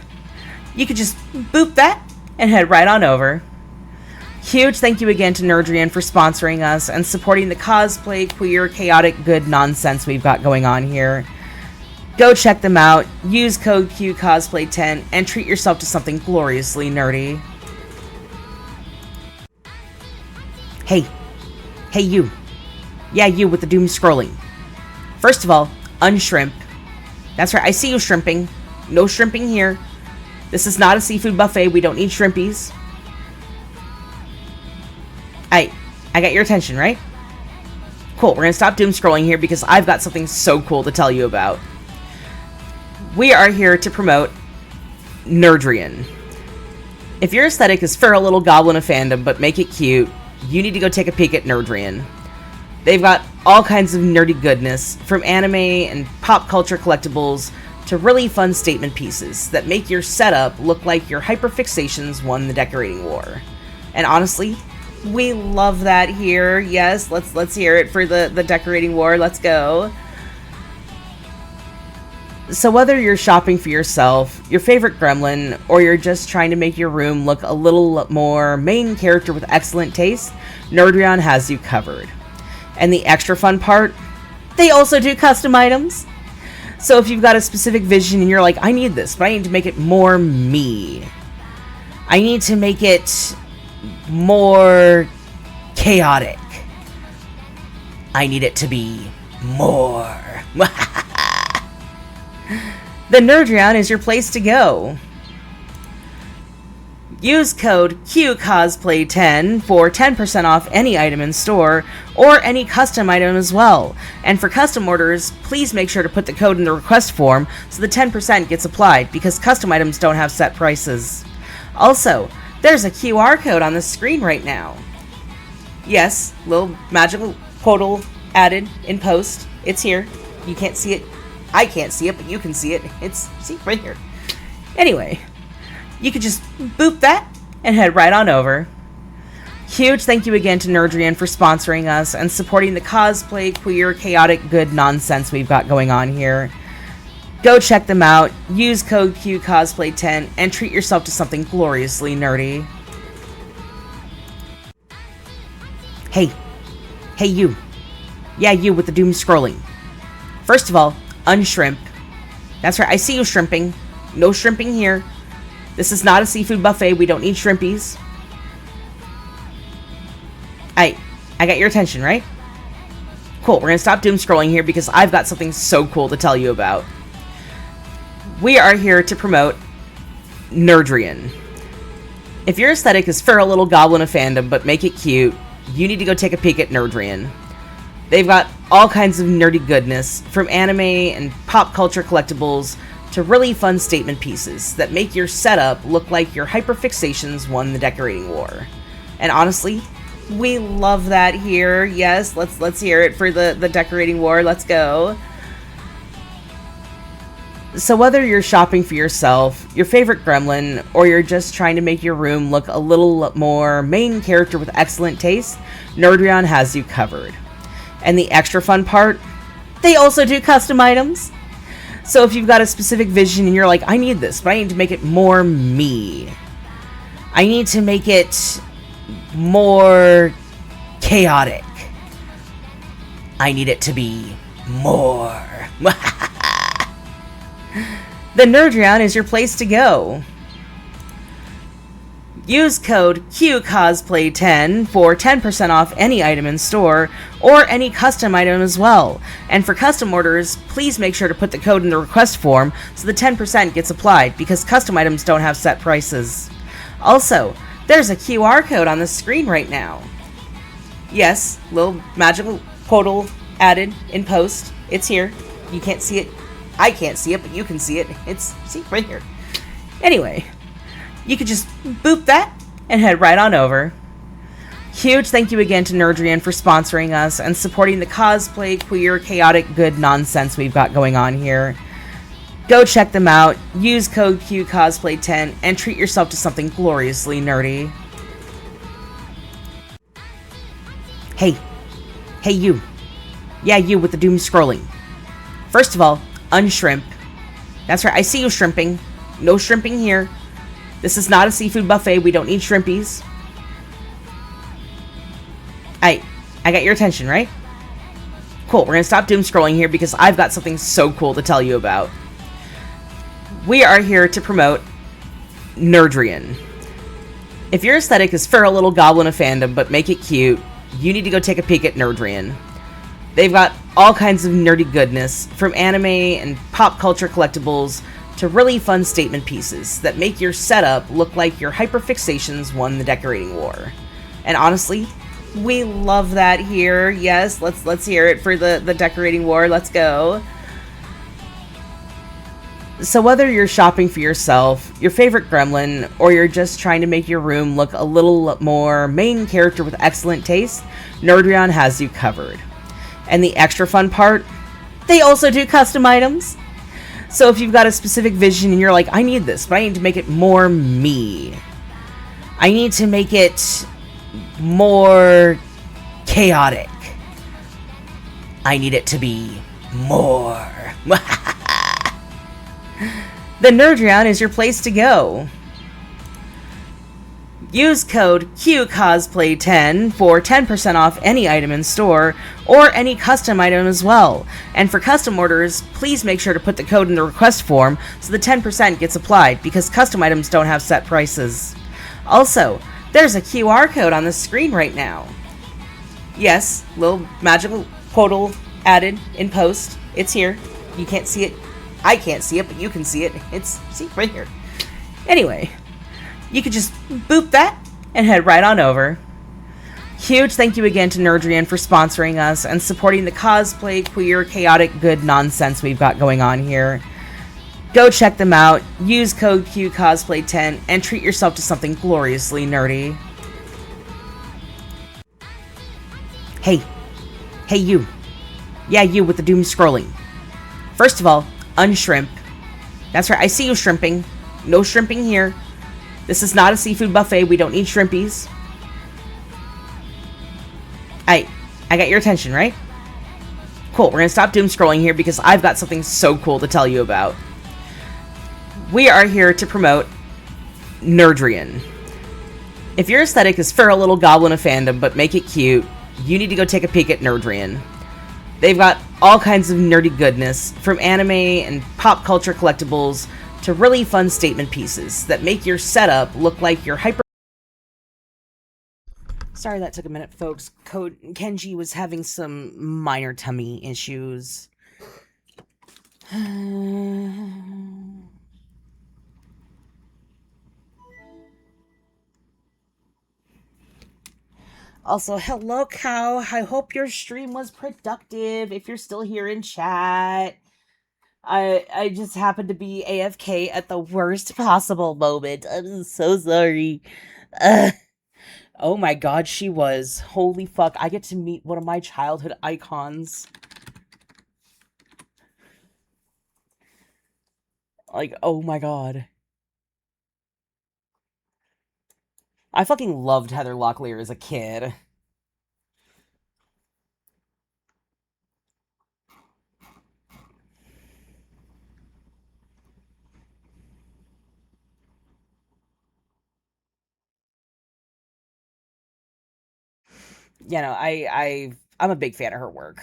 you could just boop that and head right on over. Huge thank you again to Nerdrian for sponsoring us and supporting the cosplay, queer, chaotic, good nonsense we've got going on here. Go check them out, use code QCosplay10, and treat yourself to something gloriously nerdy. Hey you. Yeah, you with the doom scrolling. First of all, unshrimp. That's right, I see you shrimping. No shrimping here. This is not a seafood buffet. We don't need shrimpies. I got your attention, right? Cool, we're gonna stop doom scrolling here because I've got something so cool to tell you about. We are here to promote Nerdrian. If your aesthetic is for a little goblin of fandom but make it cute, you need to go take a peek at Nerdrian. They've got all kinds of nerdy goodness, from anime and pop culture collectibles to really fun statement pieces that make your setup look like your hyperfixations won the decorating war. And honestly, we love that here. Yes, let's hear it for the decorating war. Let's go. So whether you're shopping for yourself, your favorite gremlin, or you're just trying to make your room look a little more main character with excellent taste, Nerdrion has you covered. And the extra fun part, they also do custom items. So if you've got a specific vision and you're like, I need this, but I need to make it more me. I need to make it more chaotic. I need it to be more. Then Nerdrion is your place to go. Use code QCosplay10 for 10% off any item in store, or any custom item as well. And for custom orders, please make sure to put the code in the request form so the 10% gets applied, because custom items don't have set prices. Also, there's a QR code on the screen right now. Yes, little magical portal added in post. It's here. You can't see it. I can't see it, but you can see it. It's, see, right here. Anyway, you could just boop that and head right on over. Huge thank you again to Nerdrian for sponsoring us and supporting the cosplay, queer, chaotic, good nonsense we've got going on here. Go check them out, use code QCosplay10, and treat yourself to something gloriously nerdy. Hey you. Yeah, you with the doom scrolling. First of all, unshrimp. That's right, I see you shrimping. No shrimping here. This is not a seafood buffet. We don't need shrimpies. I got your attention, right? Cool, we're gonna stop doom scrolling here because I've got something so cool to tell you about. We are here to promote Nerdrian. If your aesthetic is feral little goblin of fandom but make it cute, you need to go take a peek at Nerdrian. They've got all kinds of nerdy goodness, from anime and pop culture collectibles to really fun statement pieces that make your setup look like your hyperfixations won the decorating war. And honestly, we love that here. Yes, let's hear it for the decorating war. Let's go. So whether you're shopping for yourself, your favorite gremlin, or you're just trying to make your room look a little more main character with excellent taste, Nerdrion has you covered. And the extra fun part, they also do custom items. So if you've got a specific vision and you're like, I need this, but I need to make it more me. I need to make it more chaotic. I need it to be more. The Nerdrion is your place to go. Use code QCosplay10 for 10% off any item in store, or any custom item as well. And for custom orders, please make sure to put the code in the request form so the 10% gets applied, because custom items don't have set prices. Also, there's a QR code on the screen right now. Yes, little magical portal added in post. It's here. You can't see it. I can't see it, but you can see it. It's, see, right here. Anyway, you could just boop that and head right on over. Huge thank you again to Nerdrian for sponsoring us and supporting the cosplay, queer, chaotic, good nonsense we've got going on here. Go check them out, use code QCosplay10, and treat yourself to something gloriously nerdy. Hey you. Yeah, you with the doom scrolling. First of all, unshrimp. That's right, I see you shrimping. No shrimping here. This is not a seafood buffet. We don't need shrimpies. I got your attention, right? Cool, we're gonna stop doom scrolling here because I've got something so cool to tell you about. We are here to promote Nerdrian. If your aesthetic is feral little goblin of fandom but make it cute, you need to go take a peek at Nerdrian. They've got all kinds of nerdy goodness, from anime and pop culture collectibles to really fun statement pieces that make your setup look like your hyperfixations won the decorating war. And honestly, we love that here. Yes, let's hear it for the decorating war. Let's go. So whether you're shopping for yourself, your favorite gremlin, or you're just trying to make your room look a little more main character with excellent taste, Nerdrion has you covered. And the extra fun part, they also do custom items. So if you've got a specific vision and you're like, I need this, but I need to make it more me. I need to make it more chaotic. I need it to be more. then Nerdrion is your place to go. Use code QCosplay10 for 10% off any item in store, or any custom item as well. And for custom orders, please make sure to put the code in the request form so the 10% gets applied, because custom items don't have set prices. Also, there's a QR code on the screen right now. Yes, little magical portal added in post. It's here. You can't see it. I can't see it, but you can see it. It's, see, right here. Anyway, you could just boop that and head right on over. Huge thank you again to Nerdrian for sponsoring us and supporting the cosplay, queer, chaotic, good nonsense we've got going on here. Go check them out, use code QCosplay10, and treat yourself to something gloriously nerdy. Hey. Hey, you. Yeah, you with the doom scrolling. First of all, unshrimp. That's right, I see you shrimping. No shrimping here. This is not a seafood buffet. We don't need shrimpies. I got your attention, right? Cool, we're gonna stop doom scrolling here because I've got something so cool to tell you about. We are here to promote Nerdrian. If your aesthetic is fur a little goblin of fandom but make it cute, you need to go take a peek at Nerdrian. They've got all kinds of nerdy goodness, from anime and pop culture collectibles to really fun statement pieces that make your setup look like you're hyper... Sorry that took a minute, folks. Kenji was having some minor tummy issues. Also, hello, Cow. I hope your stream was productive. If you're still here in chat, I just happened to be AFK at the worst possible moment. I'm so sorry. Oh my god, she was. Holy fuck, I get to meet one of my childhood icons. Like, oh my god. I fucking loved Heather Locklear as a kid. You know, I'm a big fan of her work.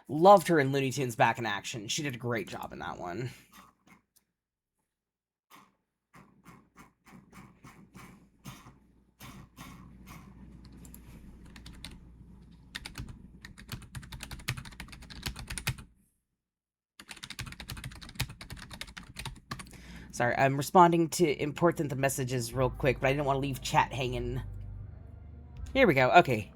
Loved her in Looney Tunes Back in Action. She did a great job in that one. Sorry, I'm responding to important messages real quick, but I didn't want to leave chat hanging. Here we go, okay.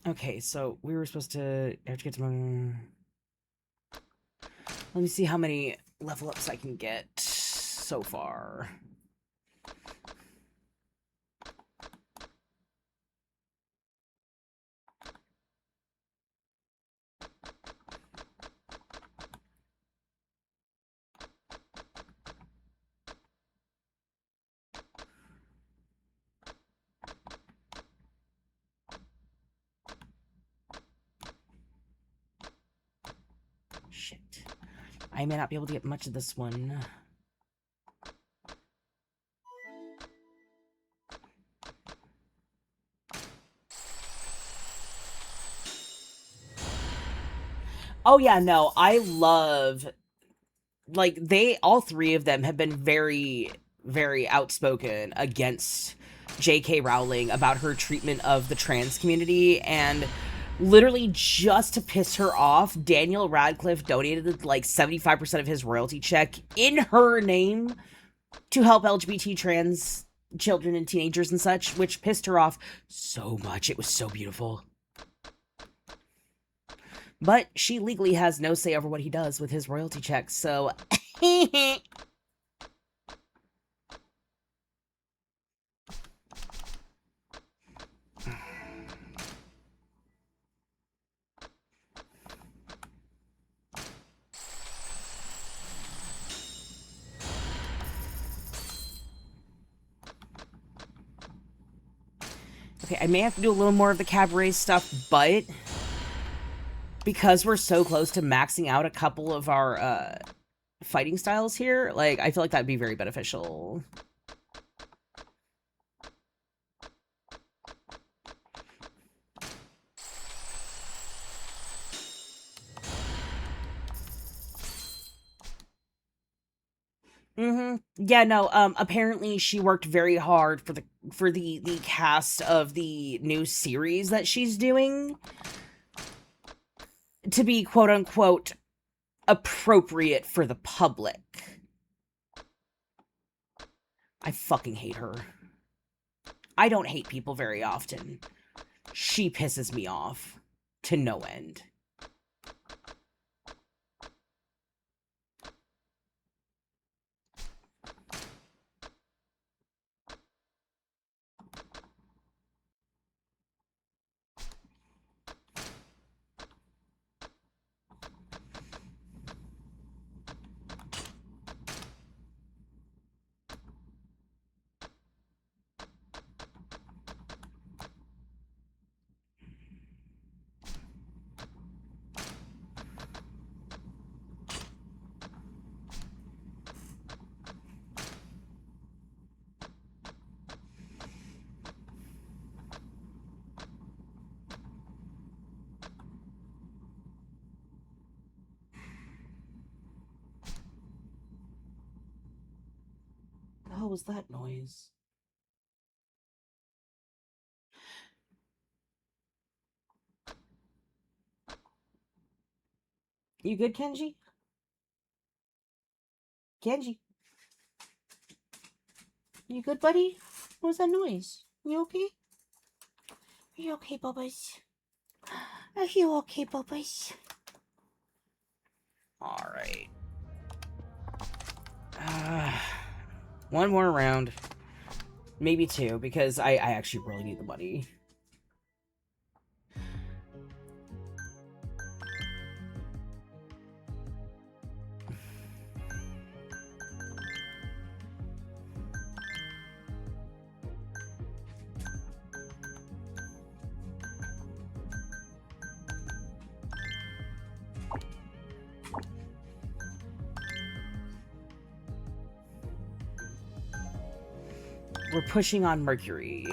Okay, so we were supposed to have to get to my... Let me see how many level ups I can get so far. Shit. I may not be able to get much of this one. Oh yeah, no, I love... Like, all three of them have been very, very outspoken against J.K. Rowling about her treatment of the trans community, and literally just to piss her off, Daniel Radcliffe donated like 75% of his royalty check in her name to help LGBT trans children and teenagers and such, which pissed her off so much. It was so beautiful. But she legally has no say over what he does with his royalty checks, so... Okay, I may have to do a little more of the cabaret stuff, but because we're so close to maxing out a couple of our fighting styles here, like, I feel like that'd be very beneficial. Yeah, no, apparently she worked very hard for the cast of the new series that she's doing to be quote unquote appropriate for the public. I fucking hate her. I don't hate people very often. She pisses me off to no end. What the hell was that noise? You good, Kenji? Kenji? You good, buddy? What was that noise? You okay? Are you okay, Bubba's? Are you okay, Bubba's? Alright. One more round. Maybe two, because I actually really need the money. We're pushing on Mercury.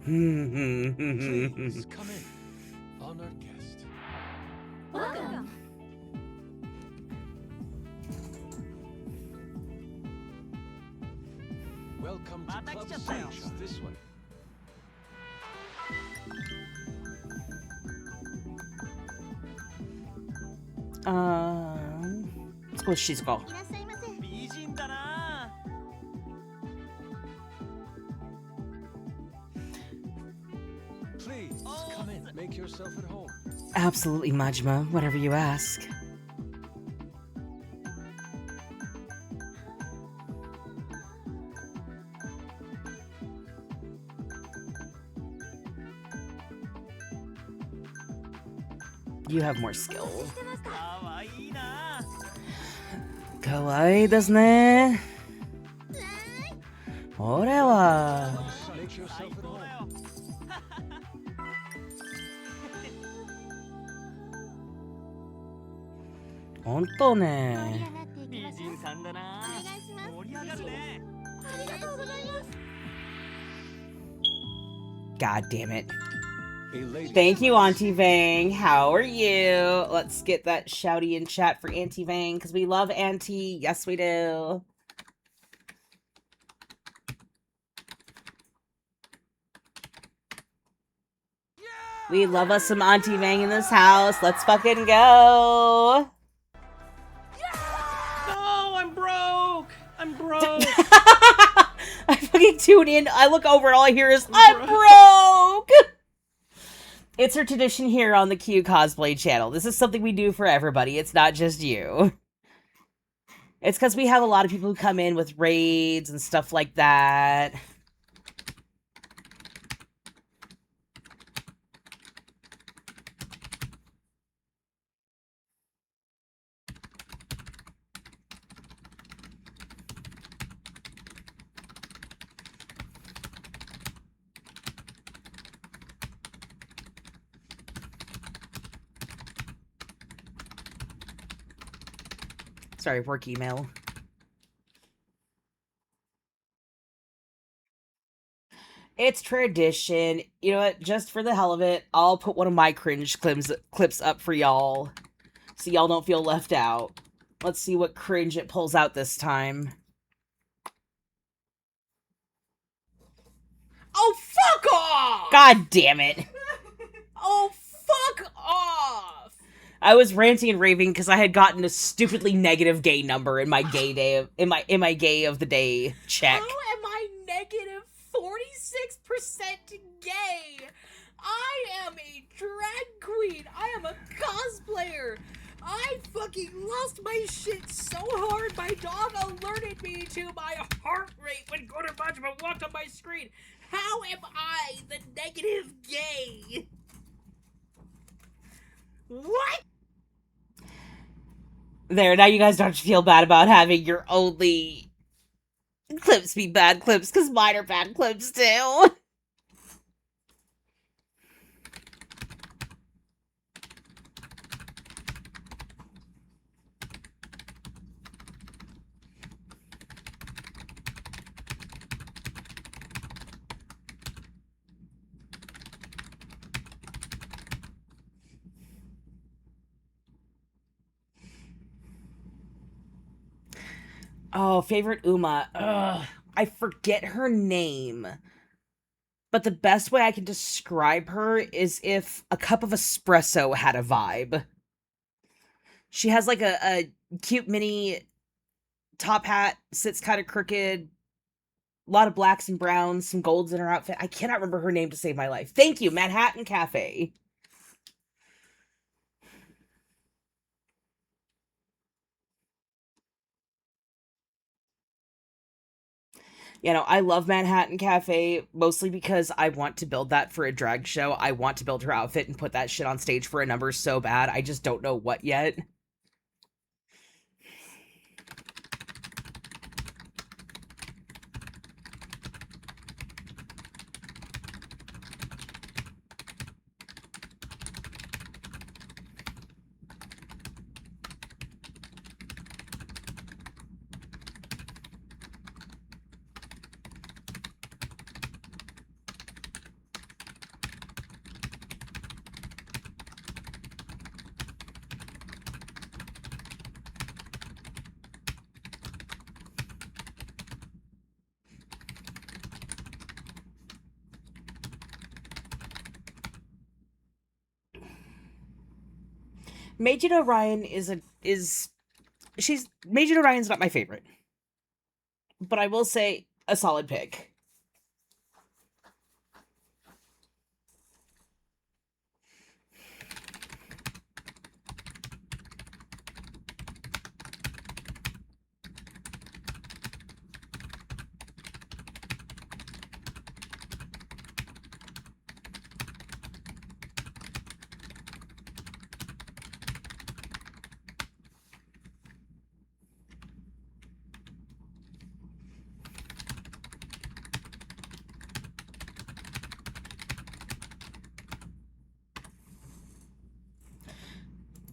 Please come in, honored guest. Welcome. Welcome to Club Sage. This way. Let's go with Shizuko. いらっしゃいませ。美人だな。 Please come in. Make yourself at home. Absolutely, Majima. Whatever you ask. You have more skill. かわいいな。 Kawaii desu ne. 俺は Make yourself 最 at 高 home. だよ。ほんと盛りね。上がっていき美ましょう。人さんだな。お願いします。盛り上がるね。ありがとうございます。 God damn it. A lady. Thank you, Auntie Vang. How are you? Let's get that shouty in chat for Auntie Vang, because we love Auntie. Yes, we do. We love us some Auntie Vang in this house. Let's fucking go. No, I'm broke. I'm broke. I fucking tune in. I look over and all I hear is, I'm broke. It's our tradition here on the Q Cosplay channel. This is something we do for everybody. It's not just you. It's because we have a lot of people who come in with raids and stuff like that. Sorry, work email. It's tradition. You know what? Just for the hell of it, I'll put one of my cringe clips up for y'all, so y'all don't feel left out. Let's see what cringe it pulls out this time. Oh, fuck off! God damn it. Oh, fuck off! I was ranting and raving because I had gotten a stupidly negative gay number in my gay day in my gay of the day check. How am I negative 46% gay? I am a drag queen. I am a cosplayer. I fucking lost my shit so hard. My dog alerted me to my heart rate when Gordon Majima walked on my screen. How am I the negative gay? What? There, now you guys don't feel bad about having your only clips be bad clips, because mine are bad clips too. Oh, favorite Uma. Ugh, I forget her name. But the best way I can describe her is if a cup of espresso had a vibe. She has like a cute mini top hat, sits kind of crooked, a lot of blacks and browns, some golds in her outfit. I cannot remember her name to save my life. Thank you, Manhattan Cafe. You know, I love Manhattan Cafe mostly because I want to build that for a drag show. I want to build her outfit and put that shit on stage for a number so bad. I just don't know what yet. Majima Ryan Majima Ryan's not my favorite. But I will say a solid pick.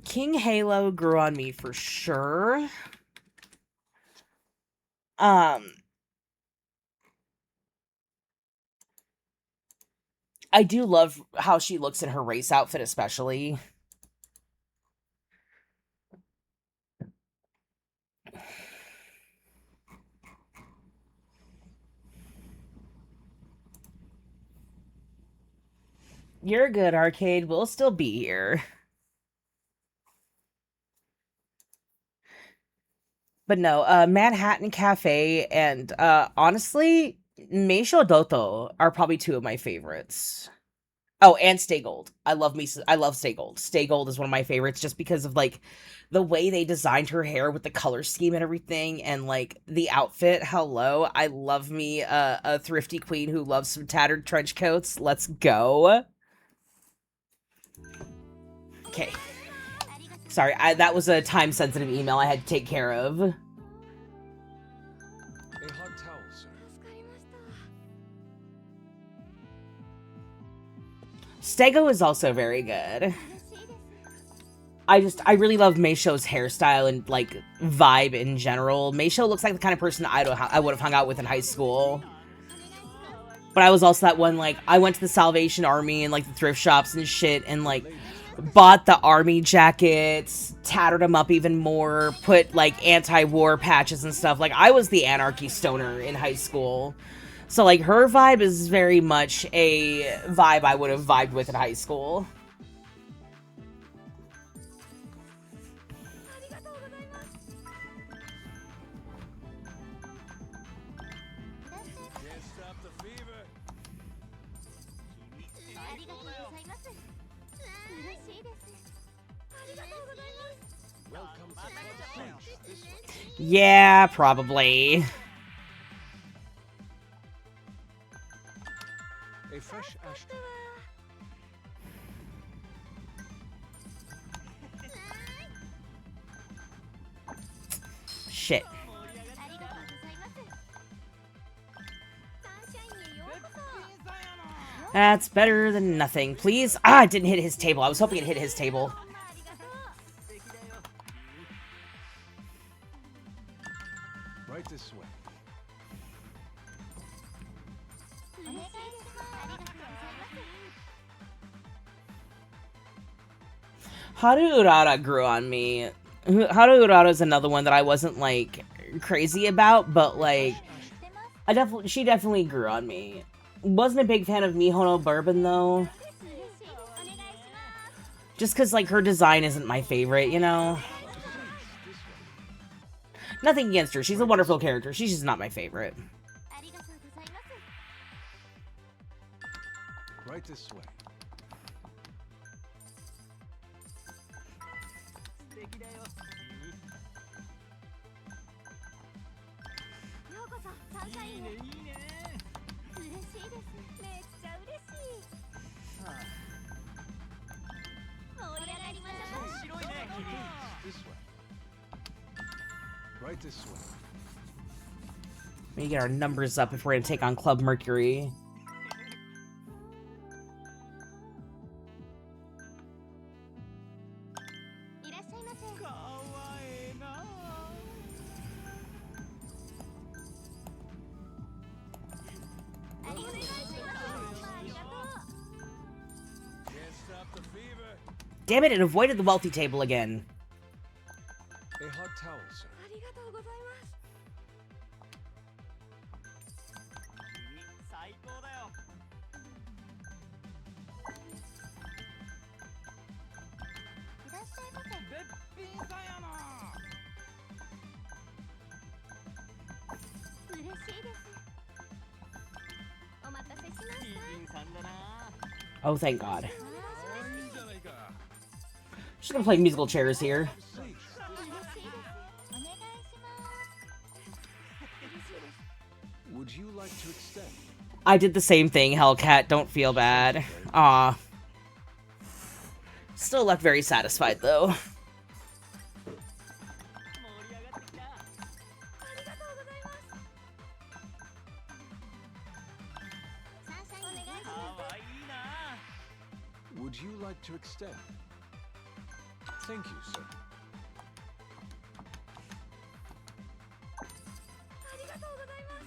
King Halo grew on me for sure. I do love how she looks in her race outfit, especially. You're good, Arcade. We'll still be here. But no, Manhattan Cafe and honestly, Meisho Doto are probably two of my favorites. Oh, and Stay Gold. I love Stay Gold. Stay Gold is one of my favorites just because of like the way they designed her hair with the color scheme and everything and like the outfit. Hello. I love me a thrifty queen who loves some tattered trench coats. Let's go. Okay. Sorry, that was a time-sensitive email I had to take care of. A hot towel, sir. Stego is also very good. I really love Meisho's hairstyle and, like, vibe in general. Meisho looks like the kind of person I would have hung out with in high school. But I was also that one, like, I went to the Salvation Army and, like, the thrift shops and shit, and, like, bought the army jackets, tattered them up even more, put, like, anti-war patches and stuff. Like, I was the anarchy stoner in high school. So, like, her vibe is very much a vibe I would have vibed with in high school. Can't stop the fever. ありがとうございます嬉しいですありがとうございます Welcome to Club French. This way. Yeah, probably. A fresh ashtray. Shit. ありがとうございますサンシャインへようこそ That's better than nothing. Please? Ah, it didn't hit his table. I was hoping it hit his table. ありがとう Right this way. お願いしますありがとうございます Haru Urara grew on me. Haru Urara is another one that I wasn't, like, crazy about, but, like, she definitely grew on me. Wasn't a big fan of Mihono Bourbon, though. 嬉しいですお願いします Just because, like, her design isn't my favorite, you know? Nothing against her. She's a wonderful character. She's just not my favorite. ありがとうございます Right this way. ようこそサンシャインへ嬉しいですめっちゃ嬉しい盛り上がりましょう This way. Right this way. We get our numbers up if we're gonna take on Club Mercury. いらっしゃいませかわええなありがとうございますありがとう Can't stop the fever. Damn it, it avoided the wealthy table again. A hot towel, sir. ありがとうございます君最高だよいらっしゃいませべっぴんさんやな嬉しいですお待たせしましたいいぴんさんだな Oh, thank God. いいじゃないか。 Just gonna play musical chairs here. Please. 嬉しいですお願いします Would you like to extend? I did the same thing, Hellcat. Don't feel bad. Aw. Still left very satisfied, though. 盛り上がってきたありがとうございますサンシャインお願いしかますわいいな Would you like to extend? Thank you, sir. ありがとうございます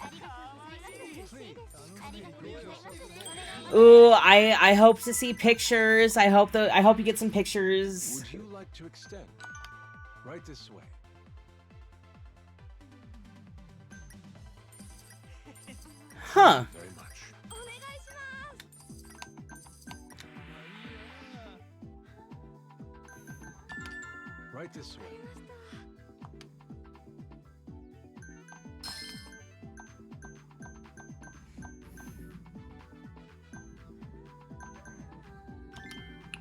ありがとうございます嬉しいですありがとうございますお願い Ooh, I hope to see pictures. I hope you get some pictures. Would you like to extend? Right this way. Huh. Very much. お願いします Right this way.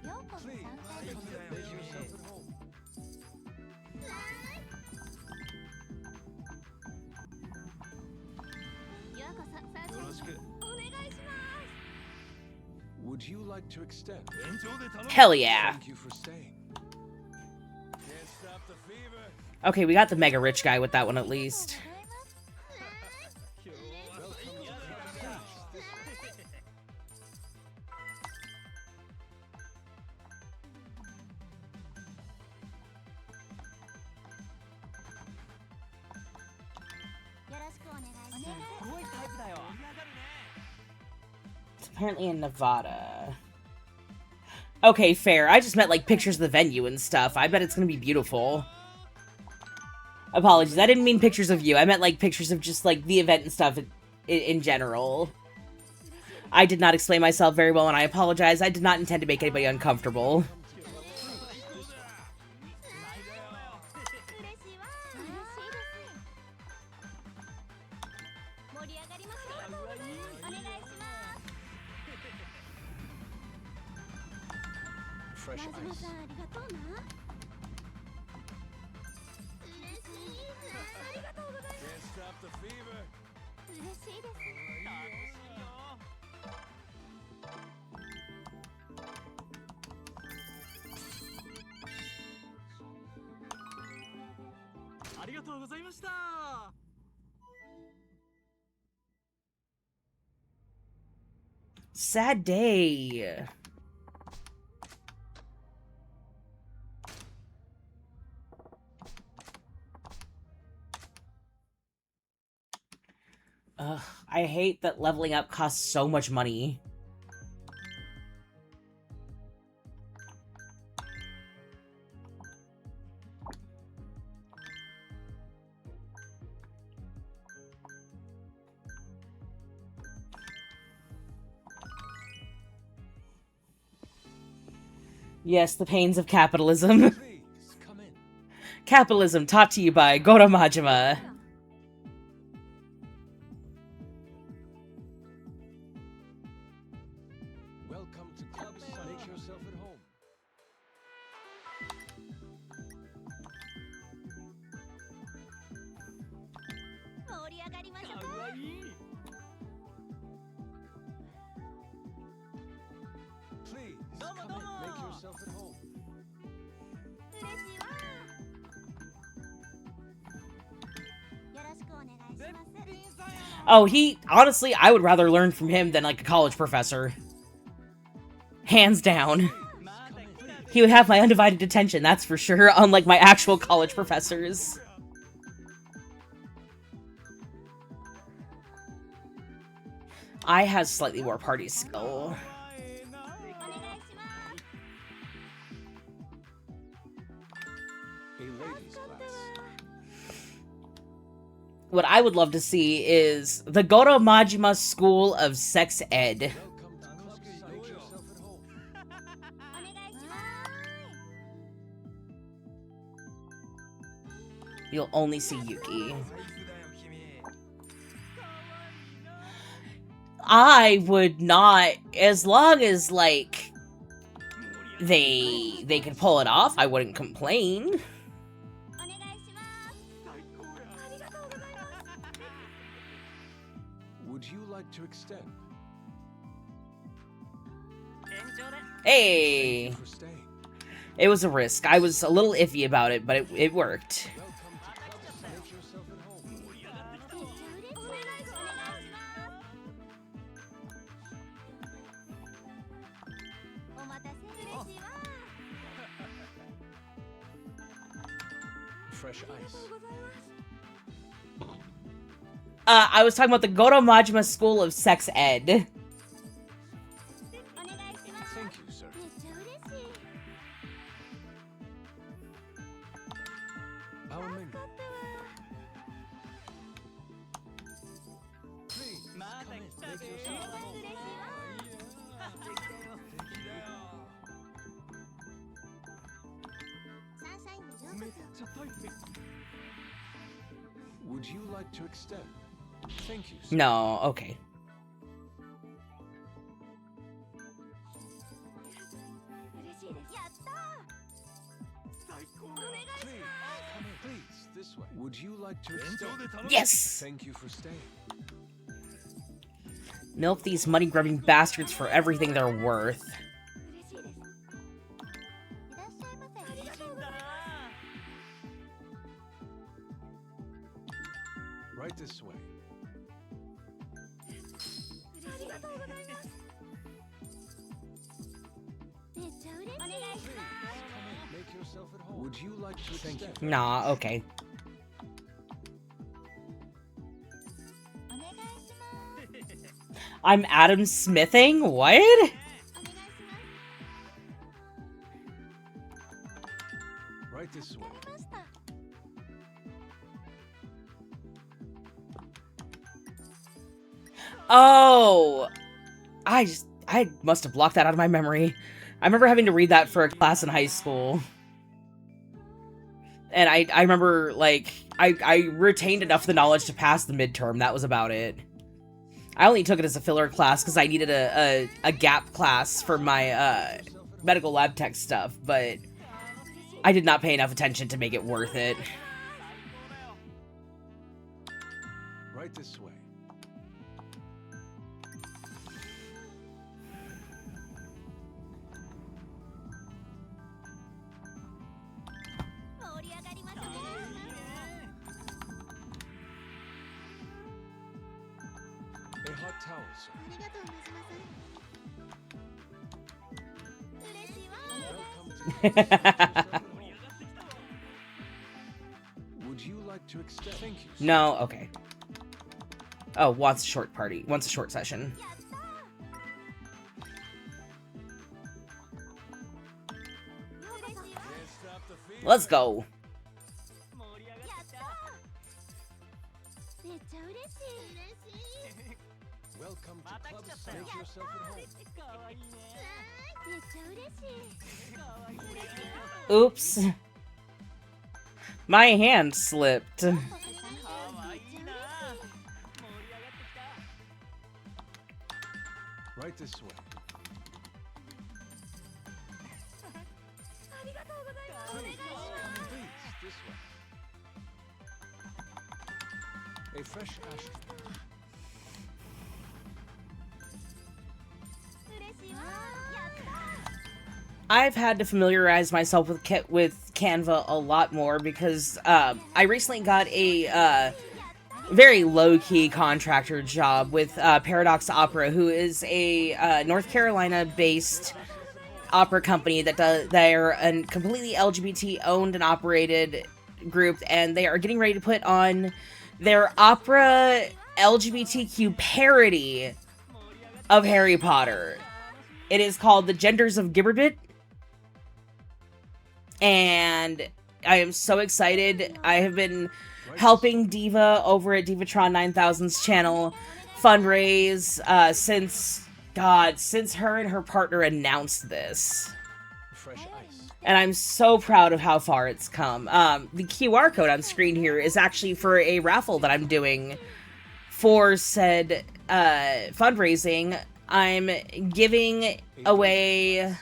ようこそサン Please. シャインへ Make yourself at home. ようこそサンシャインへお願いします Would you like to extend? Hell yeah. Thank you for staying. Can't stop the fever. Okay, we got the mega rich guy with that one at least. 今日は Welcome to Club French. This way. ごいタイプだよ。 It's apparently in Nevada. Okay, fair. I just meant, like, pictures of the venue and stuff. I bet it's gonna be beautiful. Apologies, I didn't mean pictures of you. I meant, like, pictures of just, like, the event and stuff in general. I did not explain myself very well, and I apologize. I did not intend to make anybody uncomfortable. マジマさんありがとうな。嬉しい。ありがとうございます。嬉しいです。ありがとうございました。 Sad day. Ugh, I hate that leveling up costs so much money. Yes, the pains of capitalism. Capitalism taught to you by Goro Majima. Welcome to Club Sun. Make yourself at home. Please, come in. Make yourself at home. Oh, honestly, I would rather learn from him than, like, a college professor. Hands down. He would have my undivided attention, that's for sure, unlike my actual college professors. I have slightly more party skill. A ladies' class. What I would love to see is the Goro Majima School of Sex Ed. Welcome to Club Sun. Make yourself at home. You'll only see Yuki. I would not, as long as, like, they can pull it off, I wouldn't complain. Would you like to extend? Hey! For staying. It was a risk. I was a little iffy about it, but it worked. Welcome to Club Sun. Make yourself at home. Fresh ice. I was talking about the Goro Majima School of Sex Ed. Thank you, sir. Our menu. Please, come in. Make yourself at home. Would you like to extend? Thank you, sir. No, okay. Please, come in. Please, this way. Would you like to extend? Yes! Thank you for staying. Milk these money-grubbing bastards for everything they're worth. Right this way. Please, come in. Make yourself at home. Would you like to extend? Nah, okay. I'm Adam Smithing? What? Right this way. Oh, I must have blocked that out of my memory. I remember having to read that for a class in high school. And I remember, like, I retained enough of the knowledge to pass the midterm. That was about it. I only took it as a filler class because I needed a gap class for my medical lab tech stuff, but I did not pay enough attention to make it worth it. Right this way. A hot towel, sir. Would you like to extend? Thank you, sir. No, okay. Oh, wants a short party. Wants a short session. Let's go. Welcome to Club Make yourself at home. Oops. My hand slipped. Right this way. Please, this way. A fresh ashtray. I've had to familiarize myself with Canva a lot more because I recently got a very low-key contractor job with Paradox Opera, who is a North Carolina-based opera company they're a completely LGBT owned and operated group, and they are getting ready to put on their opera LGBTQ parody of Harry Potter. It is called The Genders of Gibberdit, and I am so excited. I have been helping Diva over at Divatron 9000's channel fundraise since her and her partner announced this. Fresh ice. And I'm so proud of how far it's come. The QR code on screen here is actually for a raffle that I'm doing for said fundraising. I'm giving away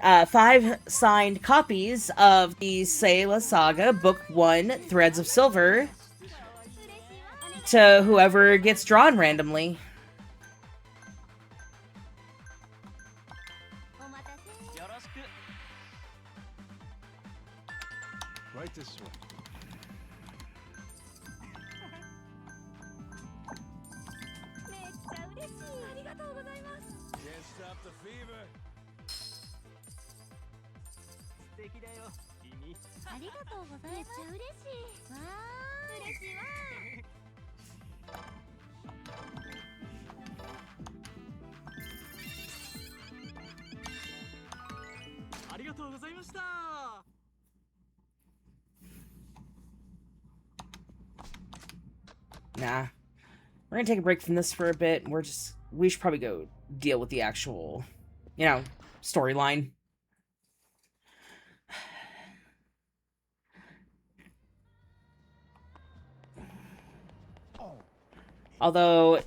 5 signed copies of the Sayla Saga Book 1 Threads of Silver to whoever gets drawn randomly. Right this way. Can't stop the fever. 素敵だよ君。ありがとうございます。めっちゃ嬉しい。わー、嬉しいわ。ありがとうございました。Nah. We're gonna take a break from this for a bit. We should probably go deal with the actual, storyline. Although,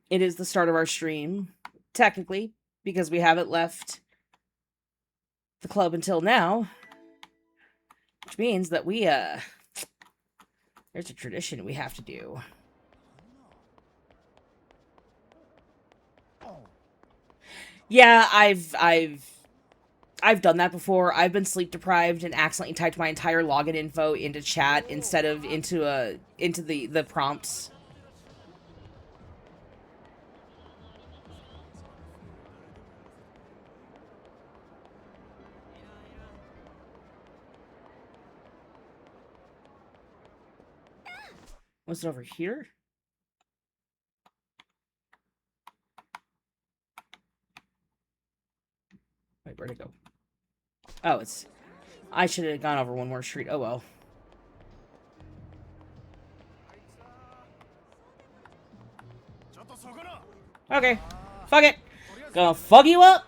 it is the start of our stream, technically, because we haven't left the club until now. Which means that there's a tradition we have to do. Yeah, I've done that before. I've been sleep deprived and accidentally typed my entire login info into chat instead of into the prompts. Was it over here? where'd it go? Oh, it's... I should have gone over one more street. Oh, well. Okay. Fuck it. Gonna fuck you up.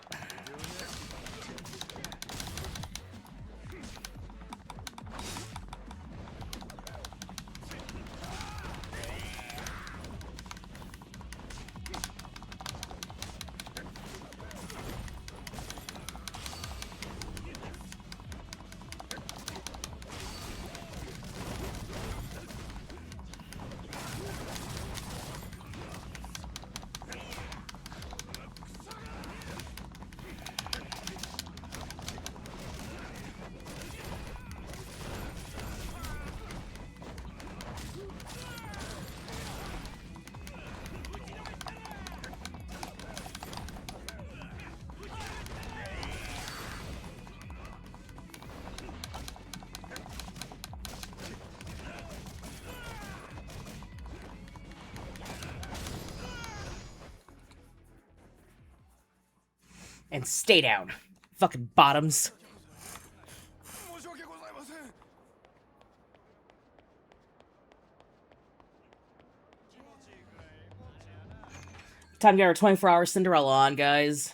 And stay down. Fucking bottoms. Time to get our 24-hour Cinderella on, guys.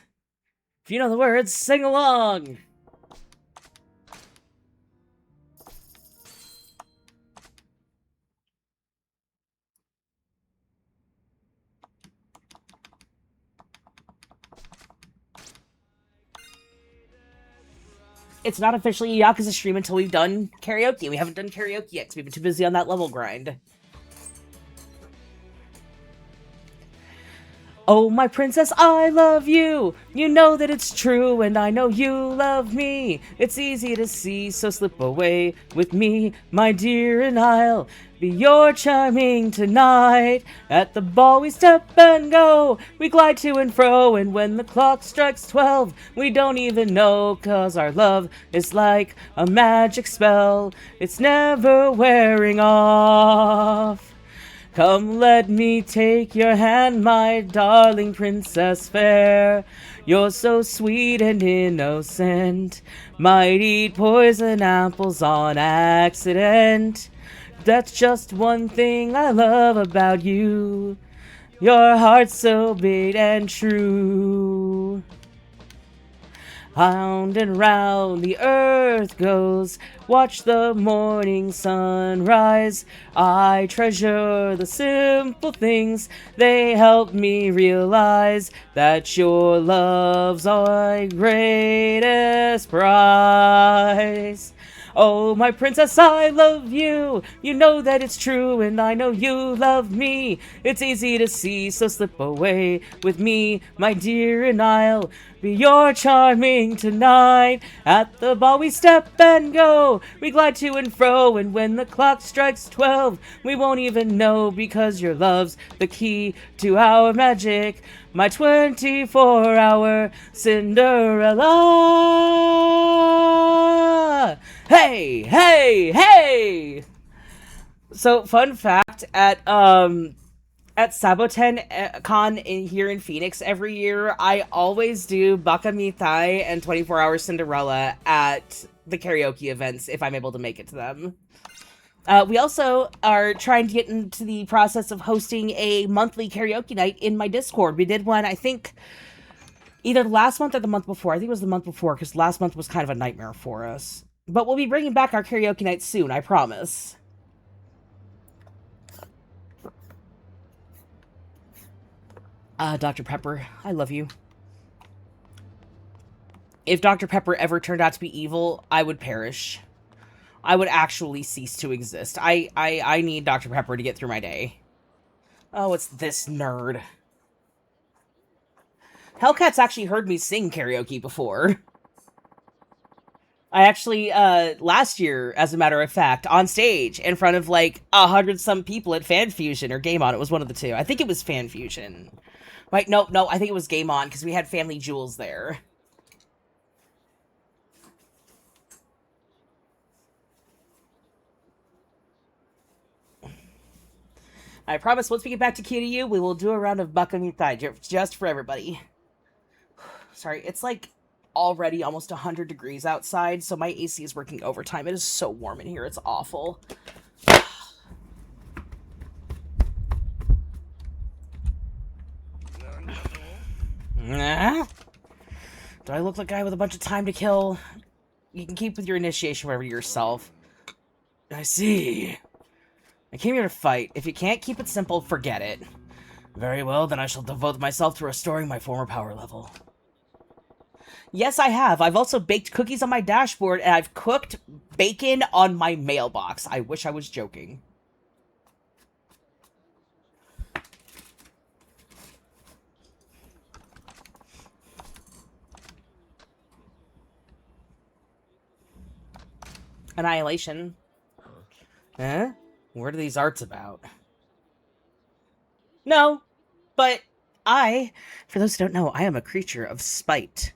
If you know the words, sing along! It's not officially a Yakuza stream until we've done karaoke. We haven't done karaoke yet because we've been too busy on that level grind. Oh, my princess, I love you. You know that it's true, and I know you love me. It's easy to see, so slip away with me, my dear, and I'll be your charming tonight. At the ball we step and go, we glide to and fro, and when the clock strikes 12, we don't even know, 'cause our love is like a magic spell. It's never wearing off. Come, let me take your hand, my darling princess fair. You're so sweet and innocent. Might eat poison apples on accident. That's just one thing I love about you. Your heart's so big and true. Round and round the earth goes, watch the morning sunrise. I treasure the simple things, they help me realize that your love's our greatest prize. Oh, my princess, I love you. You know that it's true, and I know you love me. It's easy to see, so slip away with me, my dear, and I'll be your charming tonight. At the ball we step and go, we glide to and fro, and when the clock strikes 12, we won't even know, because your love's the key to our magic, my 24-hour Cinderella. Hey, hey, hey! So, fun fact, at Saboten Con here in Phoenix every year, I always do Baka Mitai and 24-Hour Cinderella at the karaoke events if I'm able to make it to them. We also are trying to get into the process of hosting a monthly karaoke night in my Discord. We did one, I think, either last month or the month before. I think it was the month before, because last month was kind of a nightmare for us. But we'll be bringing back our karaoke night soon, I promise. Dr. Pepper, I love you. If Dr. Pepper ever turned out to be evil, I would perish. I would actually cease to exist. I need Dr. Pepper to get through my day. Oh, it's this nerd. Hellcat's actually heard me sing karaoke before. I actually, last year, as a matter of fact, on stage, in front of, like, 100-some people at Fan Fusion, or Game On, it was one of the two. I think it was Fan Fusion. Wait, no, I think it was Game On, because we had Family Jewels there. I promise, once we get back to Kiryu, we will do a round of Baka Mitai, just for everybody. Sorry, it's like already almost 100 degrees outside, so my AC is working overtime. It is so warm in here. It's awful. Nah. Do I look like a guy with a bunch of time to kill? You can keep with your initiation wherever yourself. I see. I came here to fight. If you can't keep it simple, forget it. Very well, then I shall devote myself to restoring my former power level. Yes, I have. I've also baked cookies on my dashboard, and I've cooked bacon on my mailbox. I wish I was joking. Annihilation. Huh? What are these arts about? No, but for those who don't know, I am a creature of spite.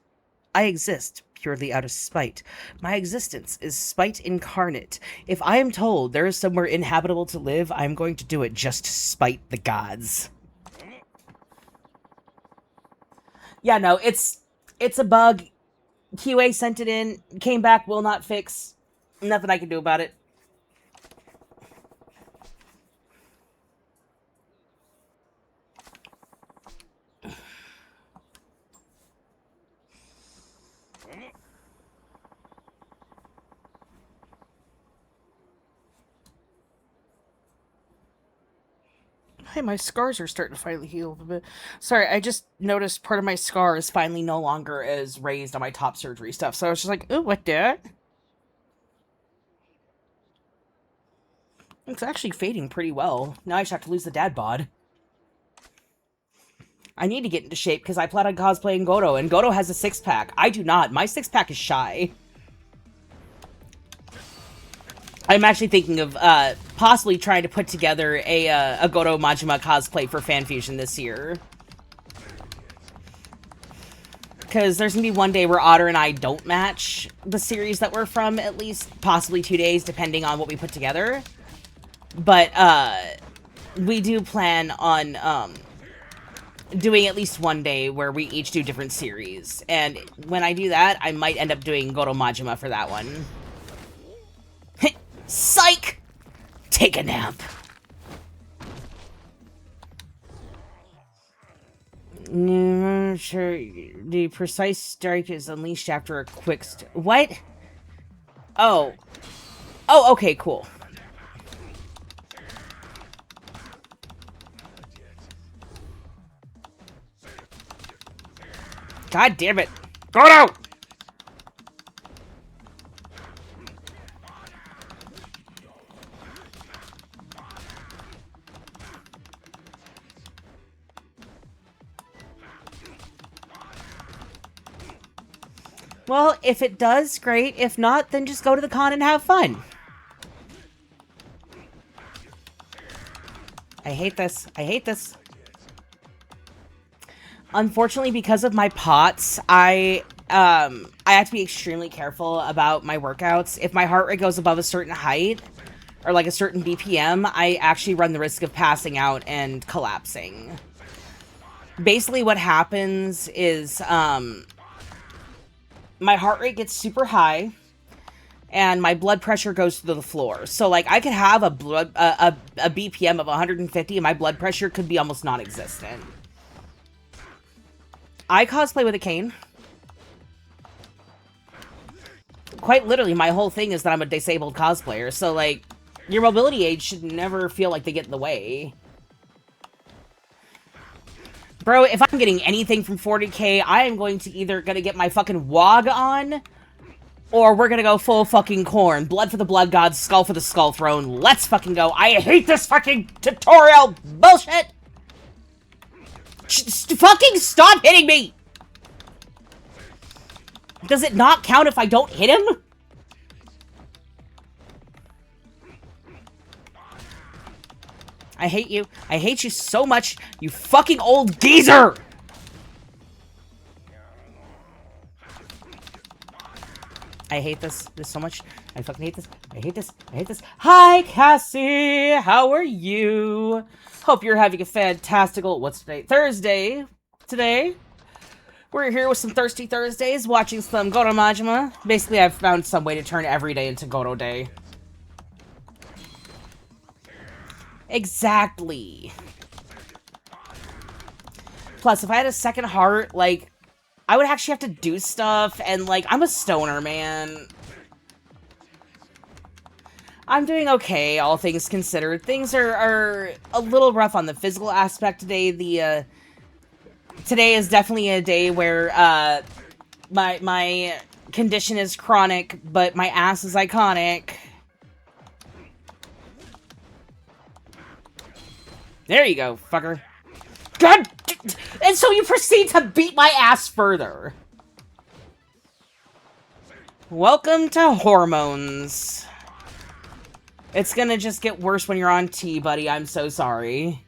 I exist purely out of spite. My existence is spite incarnate. If I am told there is somewhere inhabitable to live, I'm going to do it just to spite the gods. Yeah, no, it's a bug. QA sent it in, came back, will not fix. Nothing I can do about it. Hey, my scars are starting to finally heal a bit. Sorry, I just noticed part of my scar is finally no longer as raised on my top surgery stuff. So I was just like, ooh, what that? It's actually fading pretty well. Now I just have to lose the dad bod. I need to get into shape because I plan on cosplaying Goto, and Goto has a six-pack. I do not. My six-pack is shy. I'm actually thinking of possibly trying to put together a Goto Majima cosplay for FanFusion this year. Because there's going to be one day where Otter and I don't match the series that we're from, at least possibly 2 days, depending on what we put together. But we do plan on doing at least one day where we each do different series. And when I do that, I might end up doing Goto Majima for that one. Psych! Take a nap. Sure, the precise strike is unleashed after a quick what? Oh. Oh, okay, cool. God damn it. Goto! Well, if it does, great. If not, then just go to the con and have fun. I hate this. I hate this. Unfortunately, because of my POTS, I have to be extremely careful about my workouts. If my heart rate goes above a certain height, or like a certain BPM, I actually run the risk of passing out and collapsing. Basically, what happens is, my heart rate gets super high, and my blood pressure goes to the floor. So, like, I could have a BPM of 150, and my blood pressure could be almost non-existent. I cosplay with a cane. Quite literally, my whole thing is that I'm a disabled cosplayer, so, like, your mobility aids should never feel like they get in the way. Bro, if I'm getting anything from 40k, I am going to either gonna get my fucking wog on, or we're gonna go full fucking corn. Blood for the blood gods, skull for the skull throne. Let's fucking go. I hate this fucking tutorial bullshit! Fucking stop hitting me! Does it not count if I don't hit him? I hate you. I hate you so much, you fucking old geezer! I hate this so much. I fucking hate this. I hate this. I hate this. Hi, Cassie! How are you? Hope you're having a fantastical... What's today? Thursday. Today. We're here with some Thirsty Thursdays, watching some Goro Majima. Basically, I've found some way to turn every day into Goro Day. Exactly. Plus, if I had a second heart, like, I would actually have to do stuff, and, like, I'm a stoner, man. I'm doing okay, all things considered. Things are a little rough on the physical aspect today. Today is definitely a day where, my condition is chronic, but my ass is iconic. There you go, fucker. God! And so you proceed to beat my ass further. Welcome to Hormones. It's gonna just get worse when you're on T, buddy. I'm so sorry.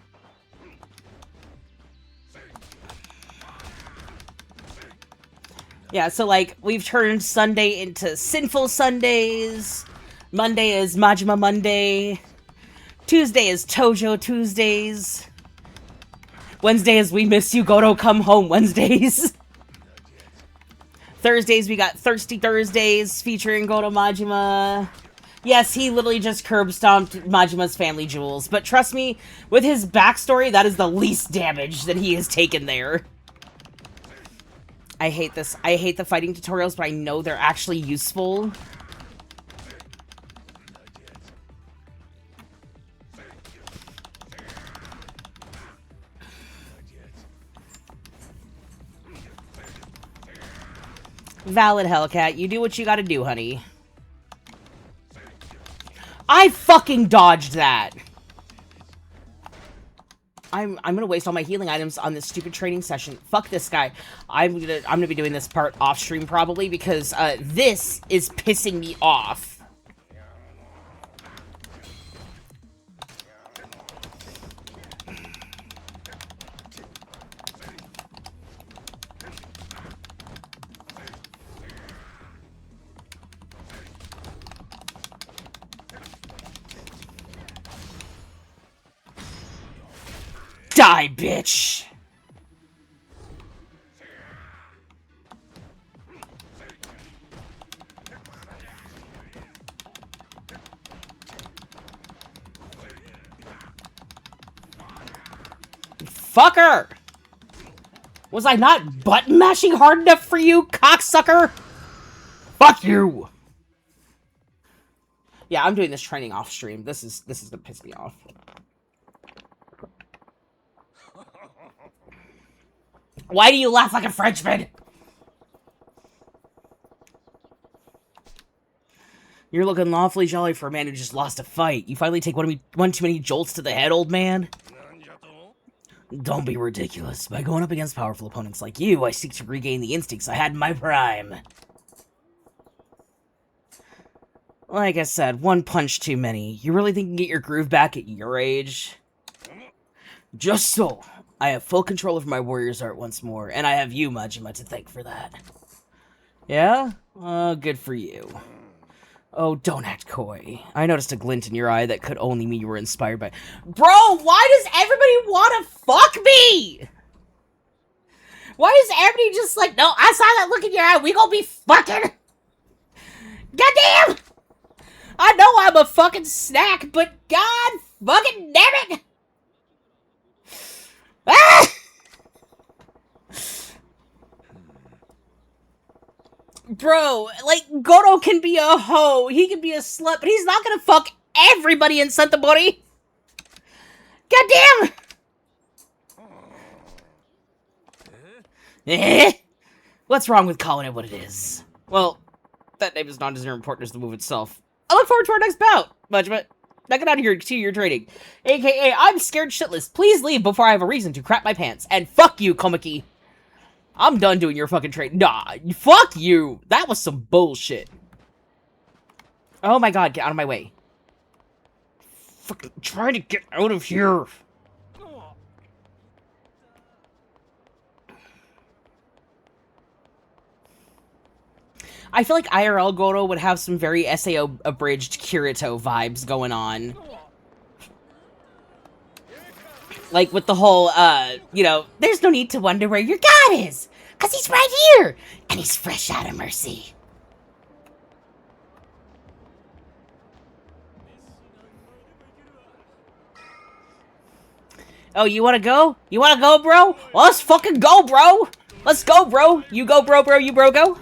Yeah, so, like, we've turned Sunday into Sinful Sundays. Monday is Majima Monday. Tuesday is Tojo Tuesdays. Wednesday is We Miss You, Goro Come Home Wednesdays. Thursdays, we got Thirsty Thursdays featuring Goro Majima. Yes, he literally just curb-stomped Majima's family jewels. But trust me, with his backstory, that is the least damage that he has taken there. I hate this. I hate the fighting tutorials, but I know they're actually useful. Valid, Hellcat. You do what you gotta do, honey. I fucking dodged that! I'm gonna waste all my healing items on this stupid training session. Fuck this guy. I'm gonna be doing this part off stream probably because this is pissing me off. Die, bitch! Fucker! Was I not button mashing hard enough for you, cocksucker? Fuck you! Yeah, I'm doing this training off stream. This is gonna piss me off. Why do you laugh like a Frenchman? You're looking lawfully jolly for a man who just lost a fight. You finally take one too many jolts to the head, old man? Don't be ridiculous. By going up against powerful opponents like you, I seek to regain the instincts I had in my prime. Like I said, one punch too many. You really think you can get your groove back at your age? Just so. I have full control over my warrior's art once more, and I have you, Majima, to thank for that. Yeah? Good for you. Oh, don't act coy. I noticed a glint in your eye that could only mean you were inspired by— Bro, why does everybody want to fuck me? Why is everybody just like, no, I saw that look in your eye, we gonna be fucking? Goddamn! I know I'm a fucking snack, but god fucking damn it! Ah! Bro, like, Goro can be a hoe, he can be a slut, but he's not gonna fuck everybody in Santabori! Goddamn! What's wrong with calling it what it is? Well, that name is not as important as the move itself. I look forward to our next bout, Majima. Now get out of here to your training. AKA, I'm scared shitless. Please leave before I have a reason to crap my pants. And fuck you, Komaki. I'm done doing your fucking training. Nah, fuck you. That was some bullshit. Oh my god, get out of my way. Fucking try to get out of here. I feel like IRL Goro would have some very SAO abridged Kirito vibes going on. Like with the whole, you know, there's no need to wonder where your god is. 'Cause he's right here! And he's fresh out of mercy. Oh, you wanna go? You wanna go, bro? Well, let's fucking go, bro! Let's go, bro! You go, bro, you bro, go?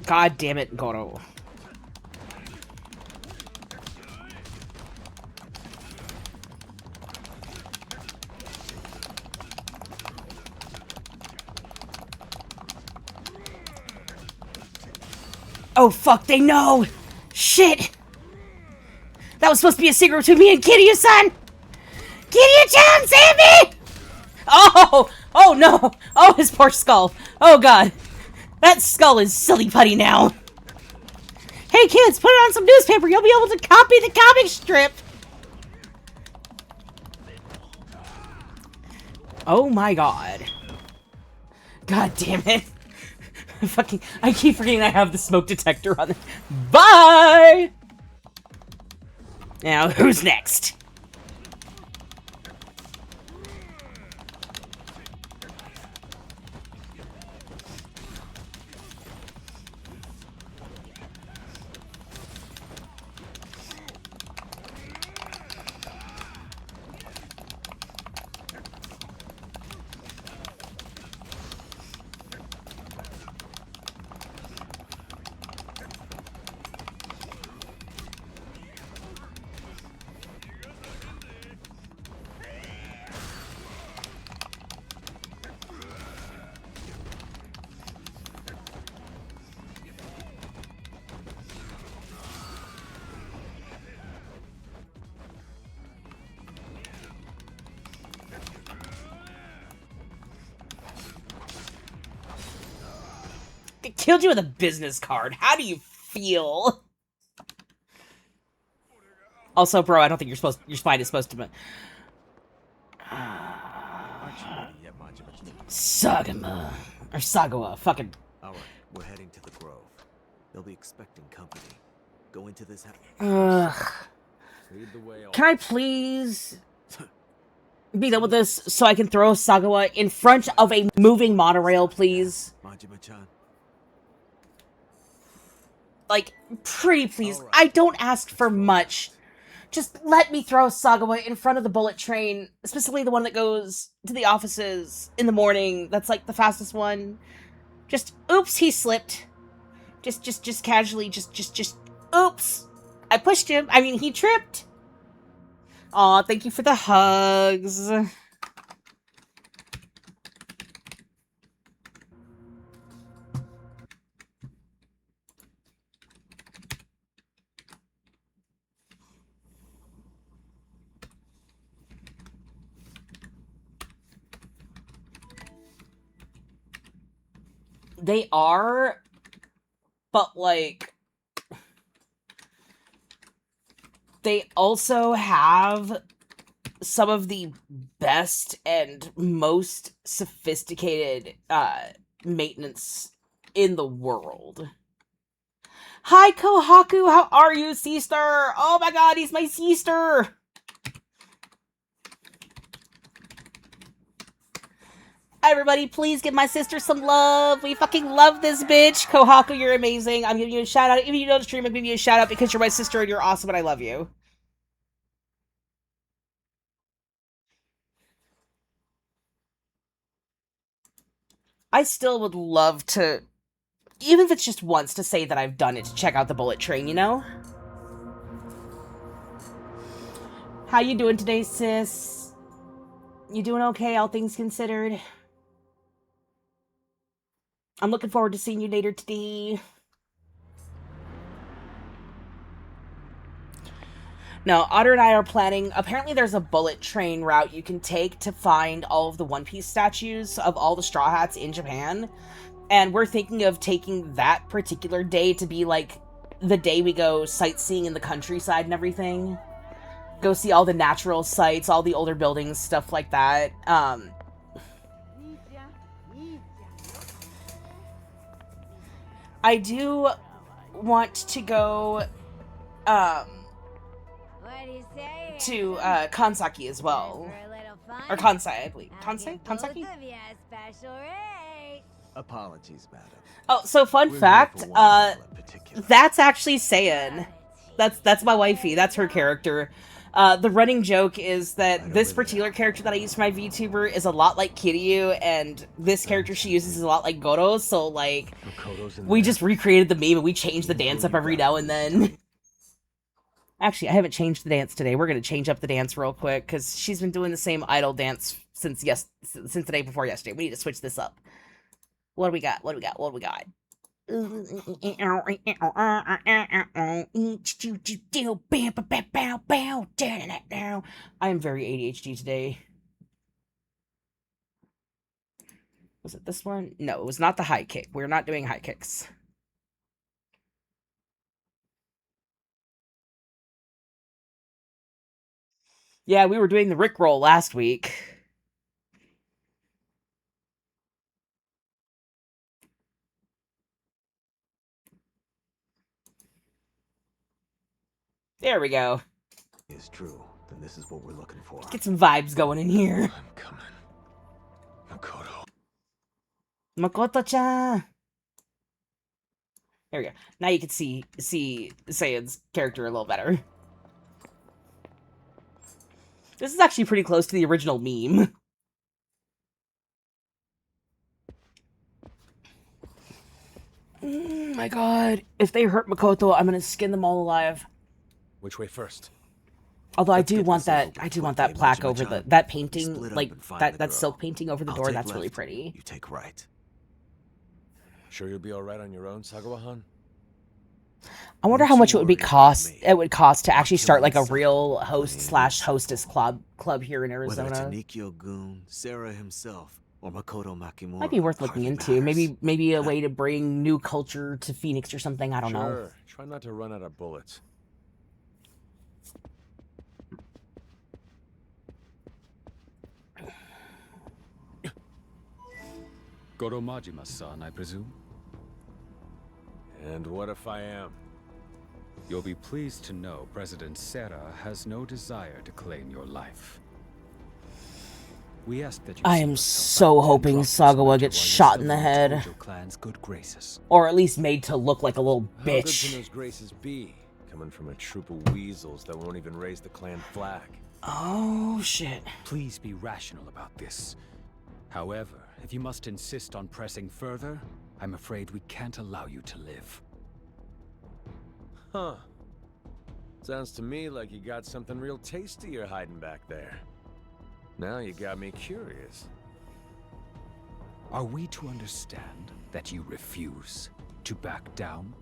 God damn it, Goro. Oh, fuck, they know! Shit! That was supposed to be a secret between me and Kiryu-san! Kiryu-chan, save me! Oh! Oh, no! Oh, his poor skull. Oh, God. That skull is silly putty now. Hey, kids, put it on some newspaper. You'll be able to copy the comic strip. Oh, my God. God damn it. I keep forgetting I have the smoke detector on it. Bye! Now, who's next? I killed you with a business card. How do you feel? Also, bro, I don't think your spine is supposed to be... Sagama. Or Sagawa. Fucking... Alright, we're heading to the Grove. They'll be expecting company. Go into this house. Can I please be done with this so I can throw Sagawa in front of a moving monorail, please? Majima-chan. Like, pretty please. Right. I don't ask for much. Just let me throw Sagawa in front of the bullet train, specifically the one that goes to the offices in the morning. That's like the fastest one. Just, oops, he slipped. Just casually, just, oops. I pushed him. I mean, he tripped. Aw, thank you for the hugs. They are, but, like, they also have some of the best and most sophisticated maintenance in the world. Hi, Kohaku! How are you, sister? Oh my god, he's my sister! Everybody, please give my sister some love. We fucking love this bitch. Kohaku, you're amazing. I'm giving you a shout out. If you don't stream, I'm giving you a shout out because you're my sister and you're awesome and I love you. I still would love to, even if it's just once, to say that I've done it, to check out the bullet train, you know? How you doing today, sis? You doing okay, all things considered? I'm looking forward to seeing you later today. No, Otter and I are planning... Apparently there's a bullet train route you can take to find all of the One Piece statues of all the Straw Hats in Japan. And we're thinking of taking that particular day to be, like, the day we go sightseeing in the countryside and everything. Go see all the natural sights, all the older buildings, stuff like that. I do want to go, to Kansaki as well. Or Kansai, I believe. Kansai? Kansaki? Apologies, madam. Oh, so fun We're here fact, for one gal in particular. that's actually Saiyan. That's my wifey. That's her character. The running joke is that this particular character that I use for my VTuber is a lot like Kiryu, and this character she uses is a lot like Goro, so, like, we just recreated the meme and we changed the dance up every now and then. Actually, I haven't changed the dance today. We're gonna change up the dance real quick, because she's been doing the same idol dance since the day before yesterday. We need to switch this up. What do we got? What do we got? What do we got? I am very ADHD today. Was it this one? No, it was not the high kick. We're not doing high kicks. Yeah, we were doing the Rickroll last week. There we go. Is true. Then this is what we're looking for. Let's get some vibes going in here. I'm coming. Makoto. Makoto-chan. There we go. Now you can see Saiyan's character a little better. This is actually pretty close to the original meme. Oh my god. If they hurt Makoto, I'm gonna skin them all alive. Which way first? Although I do want that plaque over that painting, like that silk painting over the door. That's really pretty. You take right. Sure you'll be all right on your own, Sagawa-han? I wonder how much it would cost to actually start like a real host/hostess club here in Arizona. Whether it's Nikyo-gun, Sarah himself, or Makoto Makimura. Might be worth looking into. Maybe a way to bring new culture to Phoenix or something. I don't know. Sure. Try not to run out of bullets. Goro Majima's son, I presume? And what if I am? You'll be pleased to know President Serra has no desire to claim your life. We ask that you I am so hoping Sagawa gets shot in the head. Clan's good graces. Or at least made to look like a little How good bitch. can those graces be? Coming from a troop of weasels that won't even raise the clan flag. Oh, shit. Please be rational about this. However, if you must insist on pressing further, I'm afraid we can't allow you to live. Huh. Sounds to me like you got something real tasty you're hiding back there. Now you got me curious. Are we to understand that you refuse to back down?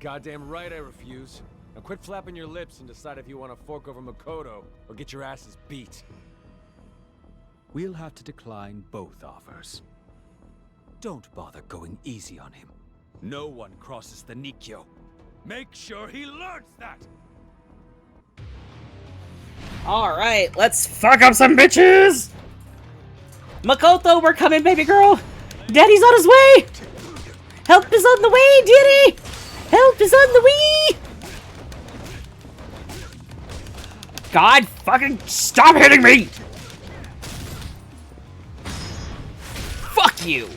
Goddamn right I refuse. Now quit flapping your lips and decide if you want to fork over Makoto or get your asses beat. We'll have to decline both offers. Don't bother going easy on him. No one crosses the Nikyo. Make sure he learns that! Alright, let's fuck up some bitches! Makoto, we're coming, baby girl! Daddy's on his way! Help is on the way, Daddy! Help is on the way! God fucking stop hitting me! Fuck you!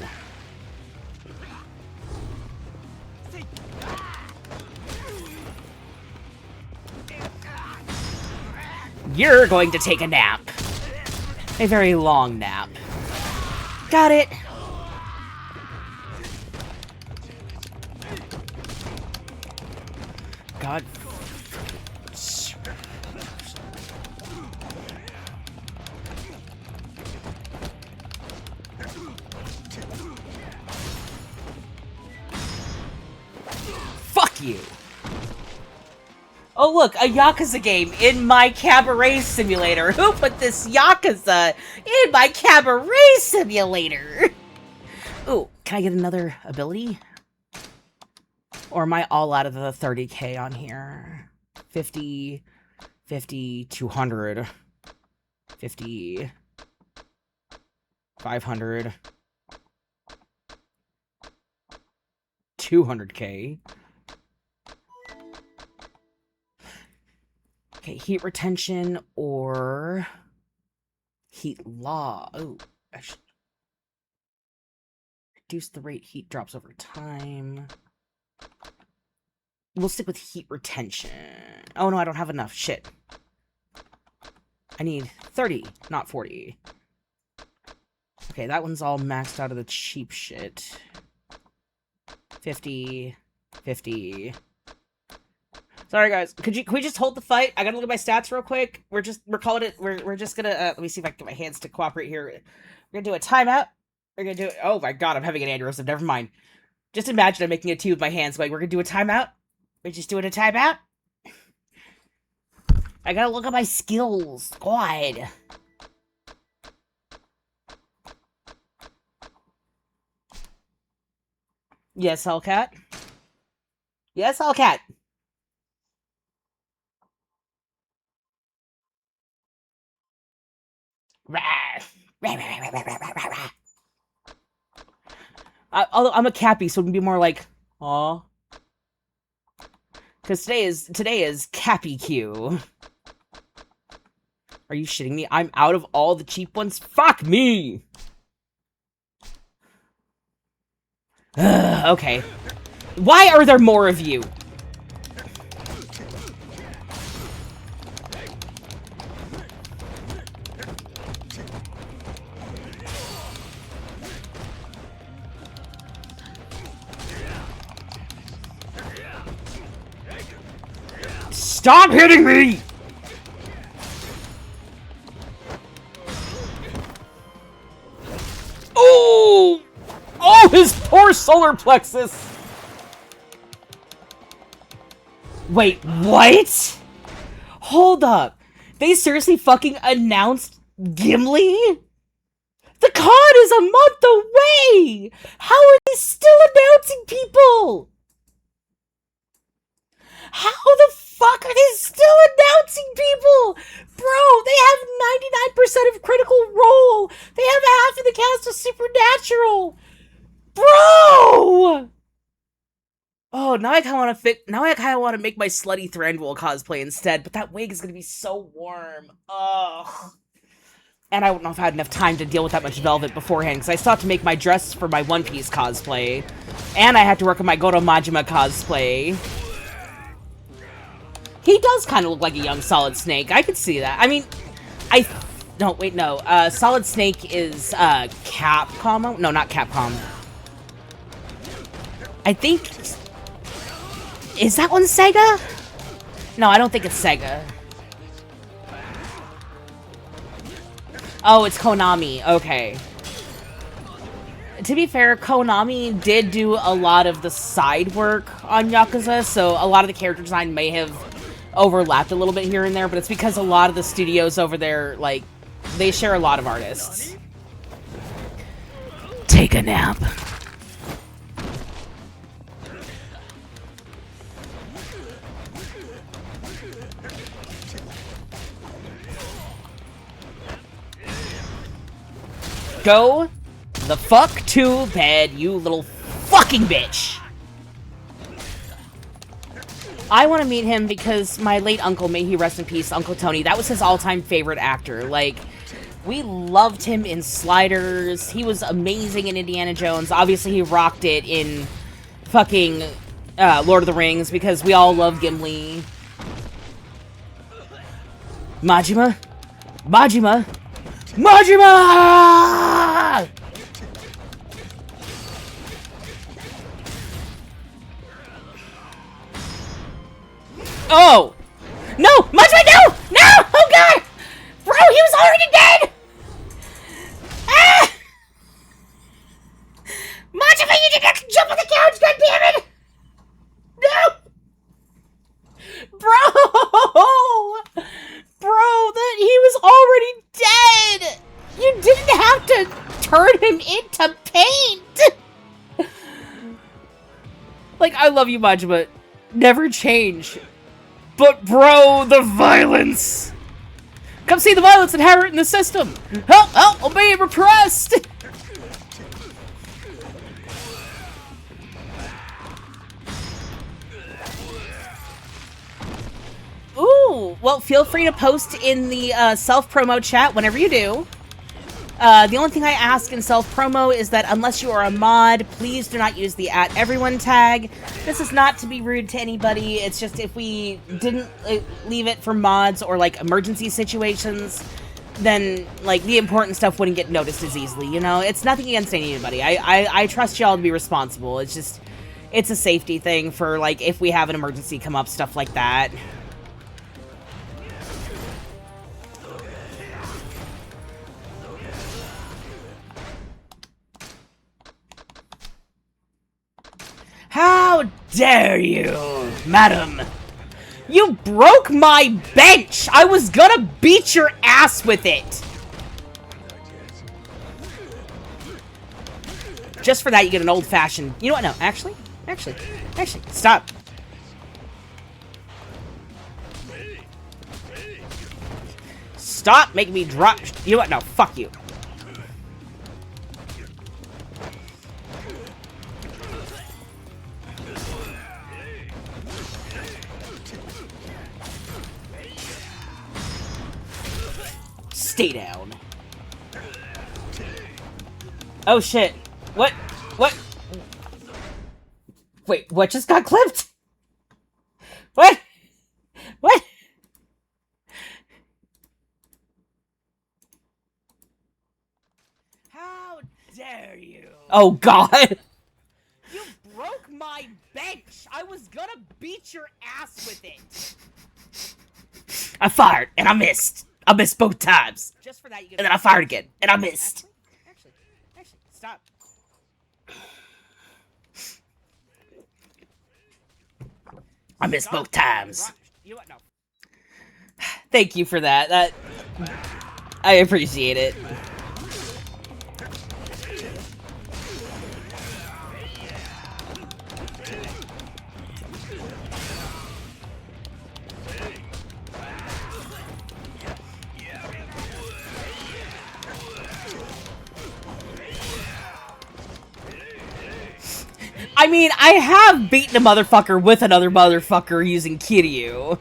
You're going to take a nap. A very long nap. Got it. God. Fuck you. Oh look, a Yakuza game in my cabaret simulator. Who put this Yakuza in my cabaret simulator? Ooh, can I get another ability? Or am I all out of the 30k on here? 50, 50, 200, 50, 500, 200k. Okay, heat retention or heat law. Oh, I should reduce the rate heat drops over time. We'll stick with heat retention. Oh no, I don't have enough. Shit. I need 30, not 40. Okay, that one's all maxed out of the cheap shit. 50, 50. Sorry guys, can we just hold the fight? I gotta look at my stats real quick. We're calling it. We're just gonna let me see if I can get my hands to cooperate here. We're gonna do a timeout. We're gonna do it. Oh my god, I'm having an aneurysm. Never mind. Just imagine I'm making a T with my hands. Like we're gonna do a timeout. We're just doing a timeout. I gotta look at my skills. God. Yes, Hellcat. Yes, Hellcat. I'm a Cappy, so it would be more like, aw. Because today is Cappy Q. Are you shitting me? I'm out of all the cheap ones? Fuck me! Okay. Why are there more of you? Stop hitting me! Oh! Oh, his poor solar plexus! Wait, what? Hold up. They seriously fucking announced Gimli? The con is a month away! How are they still announcing people? How the fuck are they still announcing people? Bro, they have 99% of Critical Role. They have half of the cast of Supernatural. Bro! Oh, now I kind of want to make my slutty Thranduil cosplay instead, but that wig is going to be so warm. Ugh. And I don't know if I had enough time to deal with that much velvet beforehand, because I still have to make my dress for my One Piece cosplay. And I have to work on my Goro Majima cosplay. He does kind of look like a young Solid Snake. I could see that. I mean, no, wait, no. Solid Snake is, Capcom? No, not Capcom. I think... Is that one Sega? No, I don't think it's Sega. Oh, it's Konami. Okay. To be fair, Konami did do a lot of the side work on Yakuza, so a lot of the character design may have overlapped a little bit here and there, but it's because a lot of the studios over there, like, they share a lot of artists. Take a nap. Go the fuck to bed, you little fucking bitch! I want to meet him because my late uncle, may he rest in peace, Uncle Tony, that was his all-time favorite actor. Like, we loved him in Sliders. He was amazing in Indiana Jones. Obviously, he rocked it in fucking Lord of the Rings because we all love Gimli. Majima? Majima? Majima! Oh! No! Majima, no! No! Oh god! Bro, he was already dead! Ah! Majima, you did not jump on the couch, god damn it! No! Bro! Bro, he was already dead! You didn't have to turn him into paint! Like, I love you, Majima. Never change. But bro, the violence! Come see the violence inherent in the system! Help! Help! Obey repressed! Ooh! well, feel free to post in the self-promo chat whenever you do. The only thing I ask in self-promo is that unless you are a mod, please do not use the @everyone tag. This is not to be rude to anybody. It's just if we didn't leave it for mods or, like, emergency situations, then, like, the important stuff wouldn't get noticed as easily, you know? It's nothing against anybody. I trust y'all to be responsible. It's just, it's a safety thing for, like, if we have an emergency come up, stuff like that. How dare you, madam? You broke my bench! I was gonna beat your ass with it! Just for that, you get an old-fashioned... You know what? No, actually, stop. Stop making me drop... You know what? No, fuck you. Stay down. Oh shit. What? What? Wait, what just got clipped? What? What? How dare you? Oh god. You broke my bench. I was gonna beat your ass with it. I fired and I missed. I missed both times. Just for that, you get and then I fired again, and I missed. Actually, stop. I missed both times. You know what? No. Thank you for that. I appreciate it. I mean, I have beaten a motherfucker with another motherfucker using Kiryu.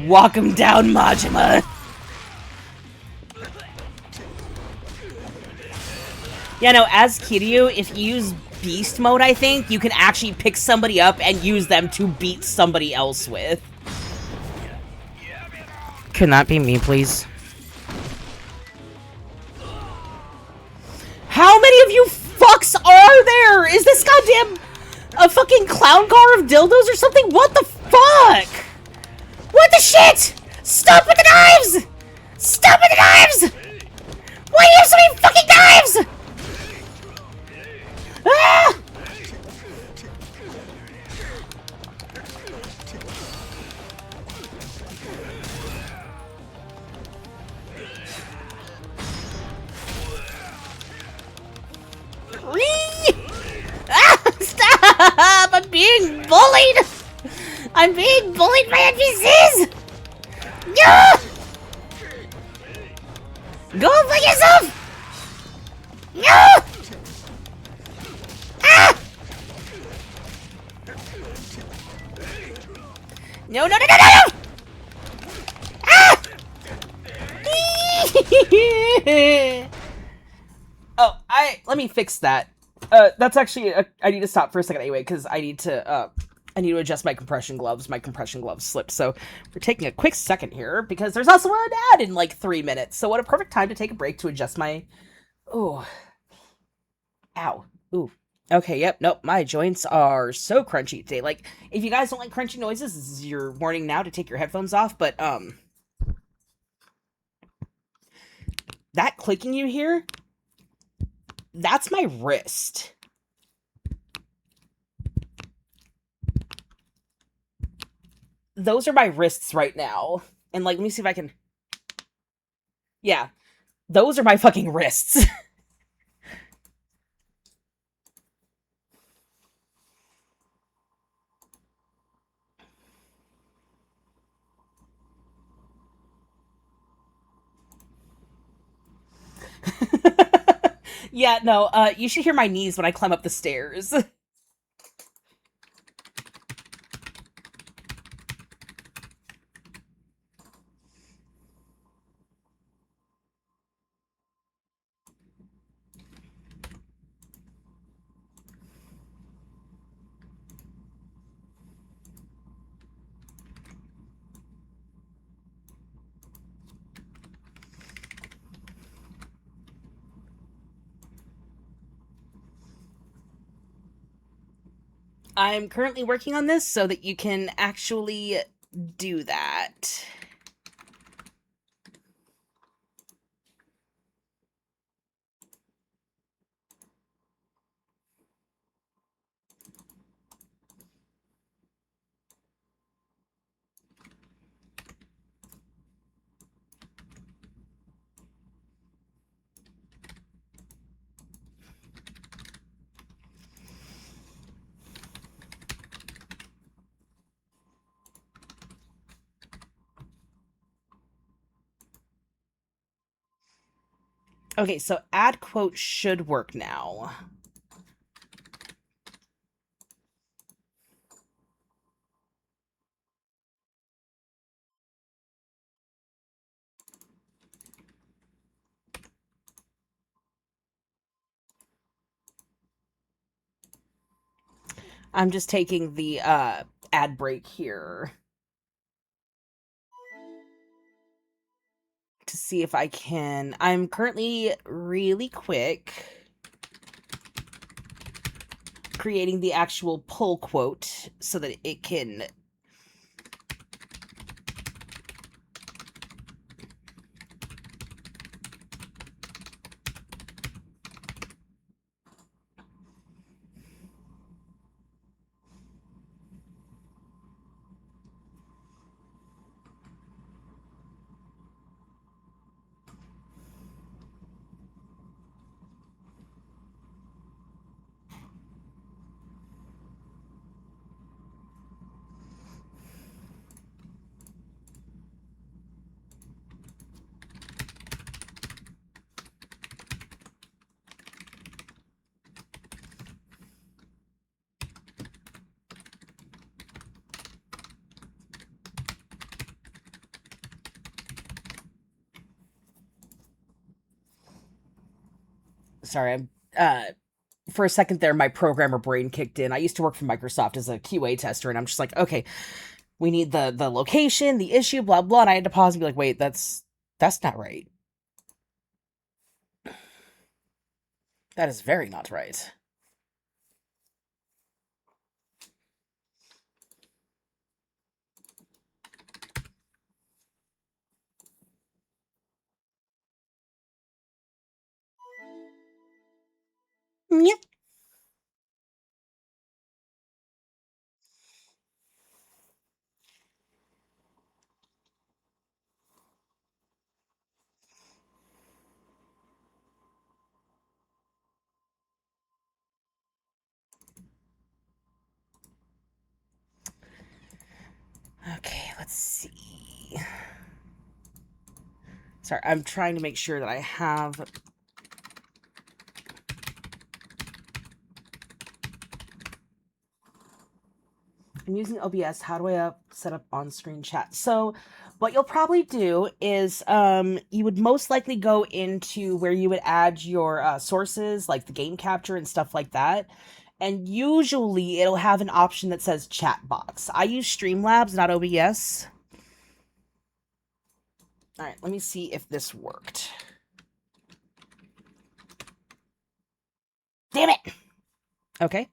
Walk him down, Majima. Yeah, no, as Kiryu, if you use Beast Mode, I think, you can actually pick somebody up and use them to beat somebody else with. Can that be me, please? How many of you fucks are there? Is this goddamn a fucking clown car of dildos or something? What the fuck? What the shit? Stop with the knives! Stop with the knives! Why do you have so many fucking knives? Ah! Ah! Stop! I'm being bullied! I'm being bullied by NPCs! No! Go for yourself! No! Ah! No, no, no, no, no, no! Ah! Oh, let me fix that. That's actually, I need to stop for a second anyway, because I need to adjust my compression gloves. My compression gloves slipped, so we're taking a quick second here, because there's also an ad in, like, 3 minutes, so what a perfect time to take a break to adjust my... Oh. Ow. Ooh. Okay, yep, nope, my joints are so crunchy today. Like, if you guys don't like crunchy noises, this is your warning now to take your headphones off, but, that clicking you hear, that's my wrist. Those are my wrists right now. And, like, let me see if I can... Yeah. Those are my fucking wrists. Yeah, no, you should hear my knees when I climb up the stairs. I'm currently working on this so that you can actually do that. Okay, so add quote should work now. I'm just taking the ad break here to see if I can. I'm currently really quick creating the actual pull quote so that it can. Sorry, I'm for a second there, my programmer brain kicked in. I used to work for Microsoft as a QA tester, and I'm just like, okay, we need the location, the issue, blah blah. And I had to pause and be like, wait, that's not right. That is very not right. Yeah. Okay, let's see. Sorry, I'm trying to make sure that I have. I'm using OBS. How do I set up on-screen chat? So what you'll probably do is you would most likely go into where you would add your sources, like the game capture and stuff like that. And usually it'll have an option that says chat box. I use Streamlabs, not OBS. All right, let me see if this worked. Damn it! Okay.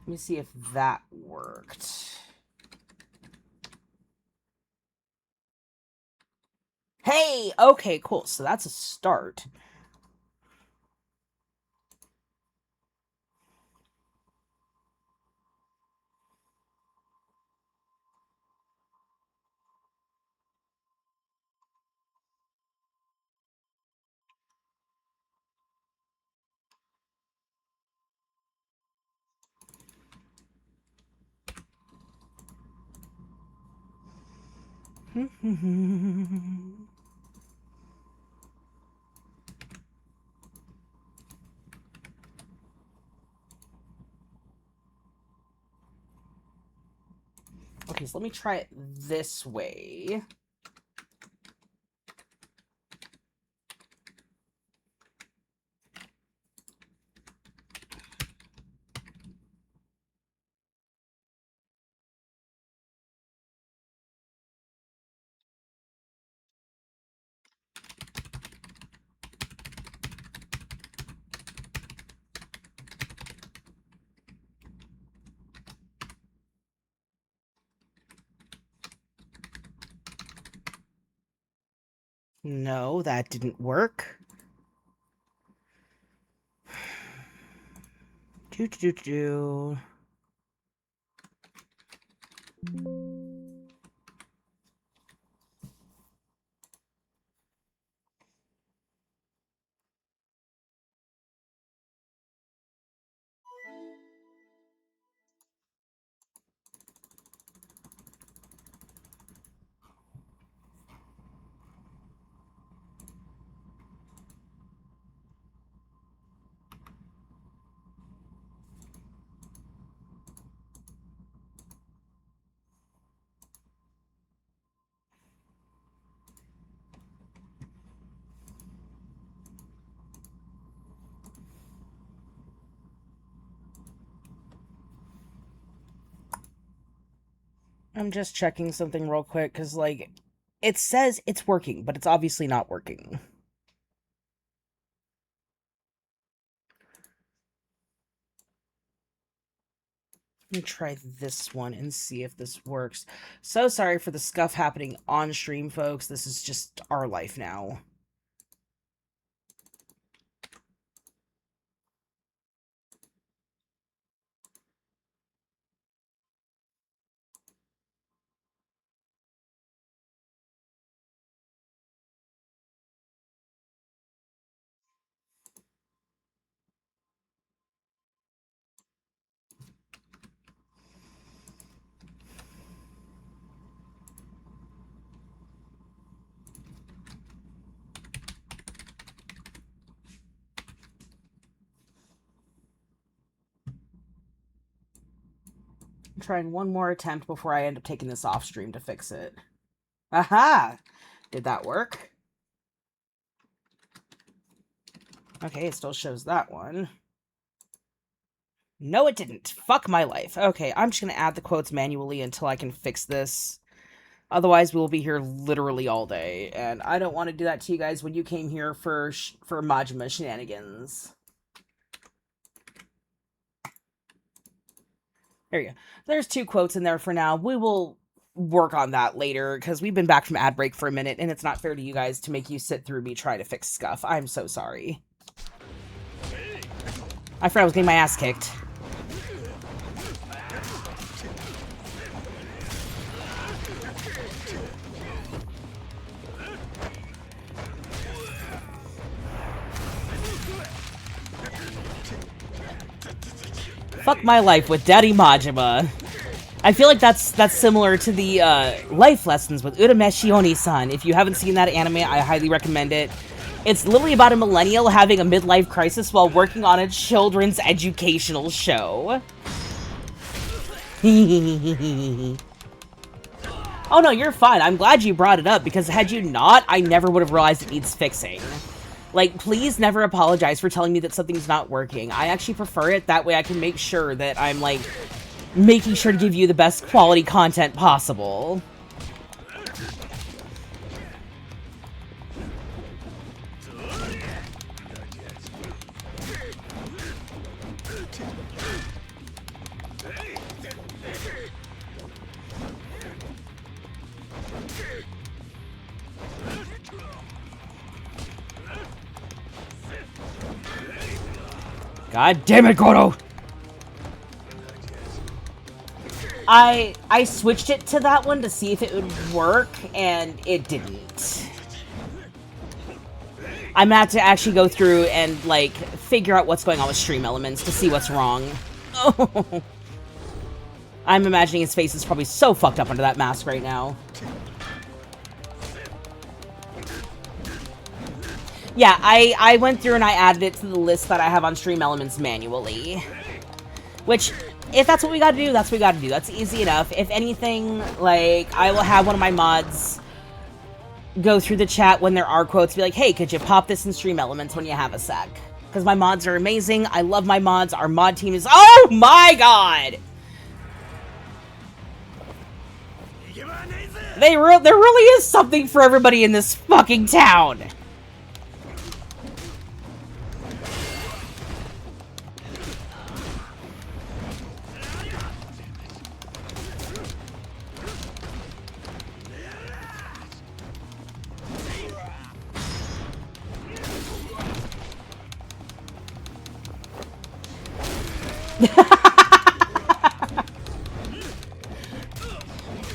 Let me see if that worked. Hey, okay, cool. So that's a start. Okay, so let me try it this way. No, that didn't work. Do. I'm just checking something real quick, because, like, it says it's working, but it's obviously not working. Let me try this one and see if this works. So sorry for the scuff happening on stream, folks. This is just our life now. I'm trying one more attempt before I end up taking this off stream to fix it. Aha! Did that work? Okay, it still shows that one. No, it didn't. Fuck my life. Okay, I'm just gonna add the quotes manually until I can fix this. Otherwise, we will be here literally all day, and I don't want to do that to you guys when you came here for Majima shenanigans. There you go. There's 2 quotes in there for now. We will work on that later, because we've been back from ad break for a minute, and it's not fair to you guys to make you sit through me trying to fix scuff. I'm so sorry. I forgot I was getting my ass kicked. Fuck my life with Daddy Majima. I feel like that's similar to the life lessons with Urameshi Oni-san. If you haven't seen that anime, I highly recommend it. It's literally about a millennial having a midlife crisis while working on a children's educational show. Oh no, you're fine. I'm glad you brought it up, because had you not, I never would have realized it needs fixing. Like, please never apologize for telling me that something's not working. I actually prefer it. That way I can make sure that I'm, like, making sure to give you the best quality content possible. God damn it, Goro! I switched it to that one to see if it would work, and it didn't. I'm gonna have to actually go through and, like, figure out what's going on with Stream Elements to see what's wrong. Oh. I'm imagining his face is probably so fucked up under that mask right now. Yeah, I went through and I added it to the list that I have on Stream Elements manually. Which, if that's what we gotta do, that's what we gotta do. That's easy enough. If anything, like, I will have one of my mods go through the chat when there are quotes, be like, hey, could you pop this in Stream Elements when you have a sec? Because my mods are amazing. I love my mods. Our mod team is... Oh my god! There really is something for everybody in this fucking town!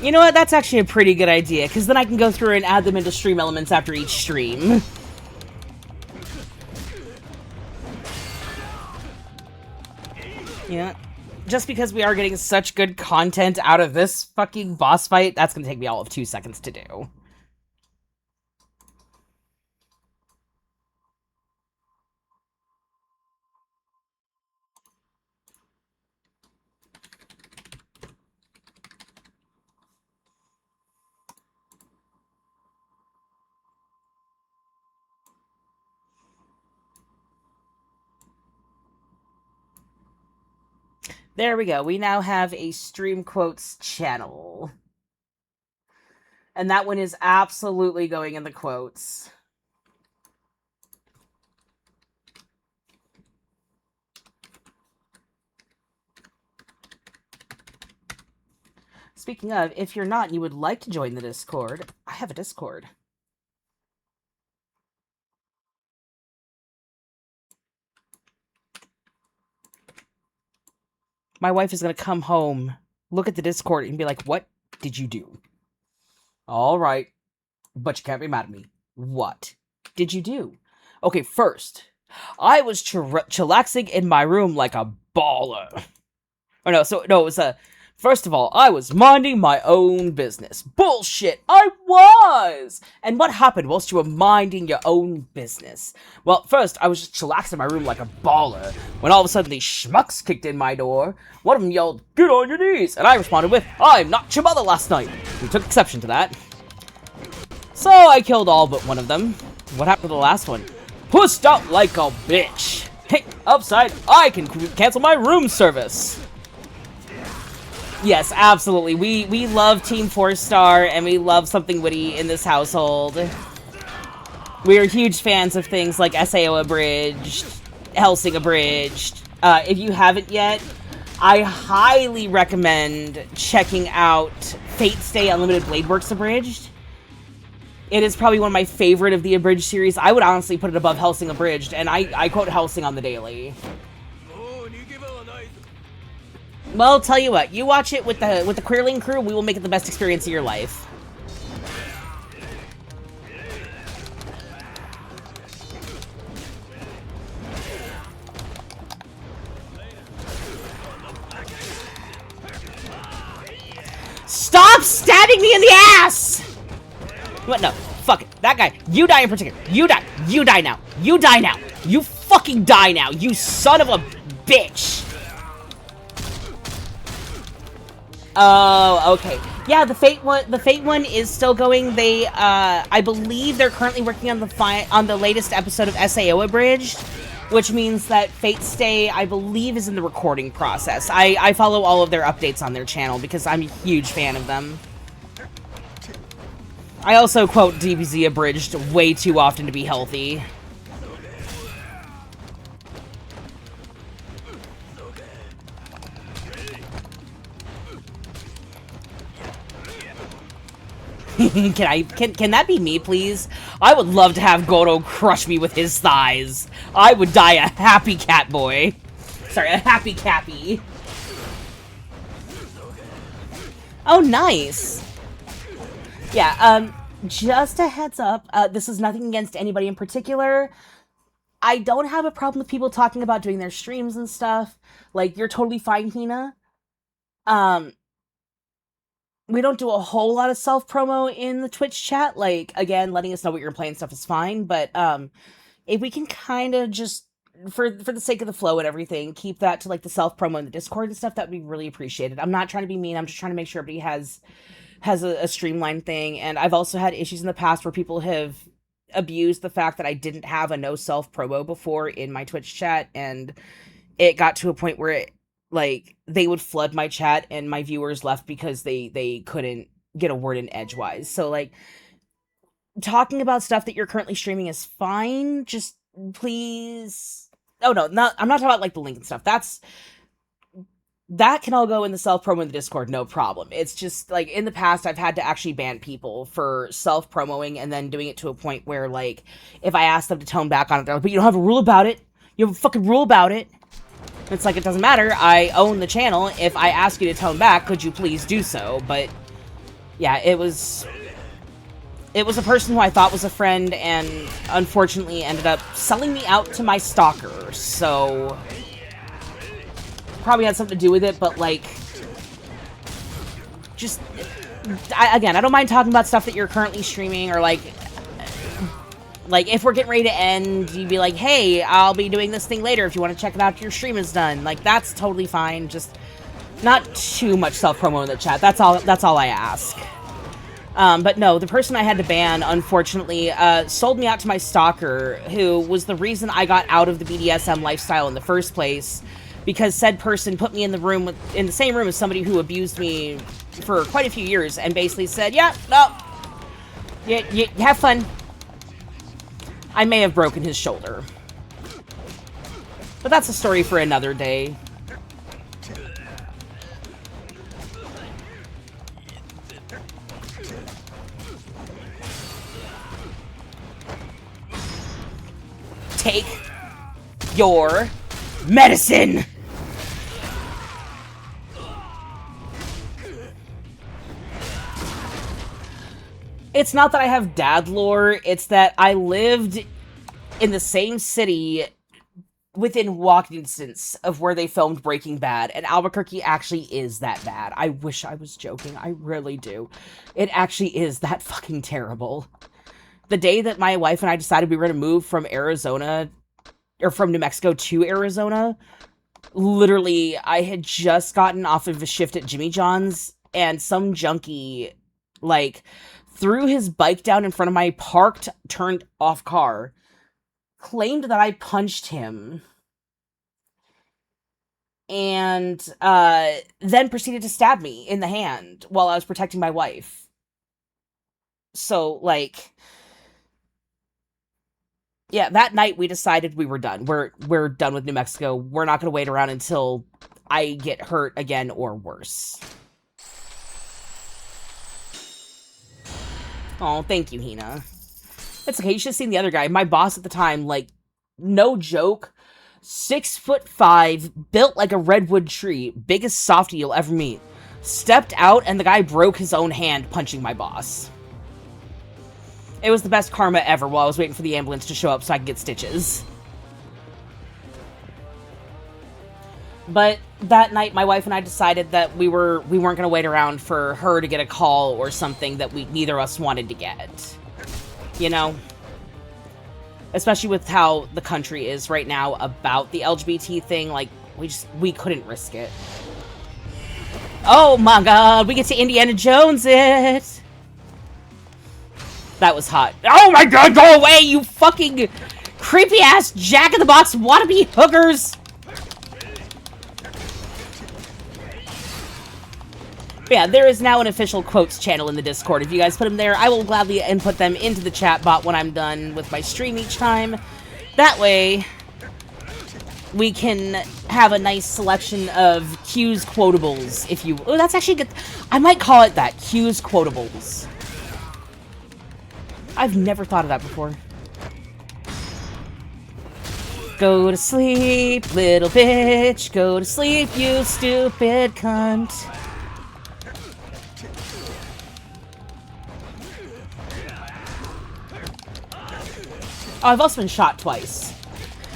You know what? That's actually a pretty good idea, because then I can go through and add them into Stream Elements after each stream. Yeah. Just because we are getting such good content out of this fucking boss fight, that's gonna take me all of 2 seconds to do. There we go. We now have a Stream Quotes channel. And that one is absolutely going in the quotes. Speaking of, if you're not and you would like to join the Discord, I have a Discord. My wife is going to come home, look at the Discord, and be like, what did you do? All right, but you can't be mad at me. What did you do? Okay, first, I was chillaxing in my room like a baller. Or no, it was first of all, I was minding my own business. Bullshit, I was! And what happened whilst you were minding your own business? Well, first, I was just chillaxing in my room like a baller, when all of a sudden these schmucks kicked in my door. One of them yelled, get on your knees! And I responded with, I knocked your mother last night. We took exception to that. So I killed all but one of them. What happened to the last one? Pussed out like a bitch. Hey, upside, I can cancel my room service. Yes, absolutely. We love Team 4-Star, and we love something witty in this household. We are huge fans of things like SAO Abridged, Hellsing Abridged. If you haven't yet, I highly recommend checking out Fate Stay Unlimited Blade Works Abridged. It is probably one of my favorite of the Abridged series. I would honestly put it above Hellsing Abridged, and I quote Hellsing on the daily. Well, tell you what, you watch it with the Queerling crew, we will make it the best experience of your life. Stop stabbing me in the ass! What? No, fuck it. That guy, you die in particular. You die. You die now. You die now. You fucking die now, you son of a bitch! Oh, okay. Yeah, the Fate one is still going. They, I believe they're currently working on the latest episode of SAO Abridged, which means that Fate Stay, I believe, is in the recording process. I follow all of their updates on their channel because I'm a huge fan of them. I also quote DBZ Abridged way too often to be healthy. Can that be me, please? I would love to have Goro crush me with his thighs. I would die a happy cat boy. Sorry, a happy Cappy. Oh, nice. Yeah, just a heads up, this is nothing against anybody in particular. I don't have a problem with people talking about doing their streams and stuff. Like, you're totally fine, Hina. We don't do a whole lot of self-promo in the Twitch chat. Like, again, letting us know what you're playing and stuff is fine, but, if we can kind of just, for the sake of the flow and everything, keep that to, like, the self-promo in the Discord and stuff, that would be really appreciated. I'm not trying to be mean, I'm just trying to make sure everybody has a streamlined thing, and I've also had issues in the past where people have abused the fact that I didn't have a no self-promo before in my Twitch chat, and it got to a point where it, like, they would flood my chat and my viewers left because they couldn't get a word in edgewise. So, like, talking about stuff that you're currently streaming is fine, just please... Oh, no, I'm not talking about, like, the link and stuff. That can all go in the self-promo in the Discord, no problem. It's just, like, in the past, I've had to actually ban people for self-promoing and then doing it to a point where, like, if I ask them to tone back on it, they're like, but you don't have a rule about it. You have a fucking rule about it. It's like, it doesn't matter. I own the channel. If I ask you to tone back, could you please do so? But, yeah, it was a person who I thought was a friend and unfortunately ended up selling me out to my stalker, so... Probably had something to do with it, but, like... Just... Again, I don't mind talking about stuff that you're currently streaming, or, like... Like, if we're getting ready to end, you'd be like, hey, I'll be doing this thing later if you want to check it out after your stream is done. Like, that's totally fine. Just not too much self-promo in the chat. That's all I ask. But no, the person I had to ban, unfortunately, sold me out to my stalker, who was the reason I got out of the BDSM lifestyle in the first place, because said person put me in the same room as somebody who abused me for quite a few years, and basically said, yeah, no, you have fun. I may have broken his shoulder. But that's a story for another day. Take your medicine! It's not that I have dad lore, it's that I lived in the same city within walking distance of where they filmed Breaking Bad, and Albuquerque actually is that bad. I wish I was joking, I really do. It actually is that fucking terrible. The day that my wife and I decided we were going to move from Arizona, or from New Mexico to Arizona, literally, I had just gotten off of a shift at Jimmy John's, and some junkie, like, threw his bike down in front of my parked, turned off car, claimed that I punched him, and then proceeded to stab me in the hand while I was protecting my wife. So, like, yeah, that night we decided we were done. We're done with New Mexico. We're not going to wait around until I get hurt again or worse. Oh, thank you, Hina. It's okay, you should have seen the other guy. My boss at the time, like, no joke, 6'5", built like a redwood tree, biggest softie you'll ever meet. Stepped out, and the guy broke his own hand punching my boss. It was the best karma ever while I was waiting for the ambulance to show up so I could get stitches. But that night, my wife and I decided that we weren't going to wait around for her to get a call or something that neither of us wanted to get. You know? Especially with how the country is right now about the LGBT thing, like, we couldn't risk it. Oh my god, we get to Indiana Jones it! That was hot. Oh my god, go away, you fucking creepy-ass Jack-in-the-Box wannabe hookers! But yeah, there is now an official quotes channel in the Discord. If you guys put them there, I will gladly input them into the chat bot when I'm done with my stream each time. That way, we can have a nice selection of Q's quotables, if you... Oh, that's actually good. I might call it that, Q's quotables. I've never thought of that before. Go to sleep, little bitch. Go to sleep, you stupid cunt. Oh, I've also been shot twice.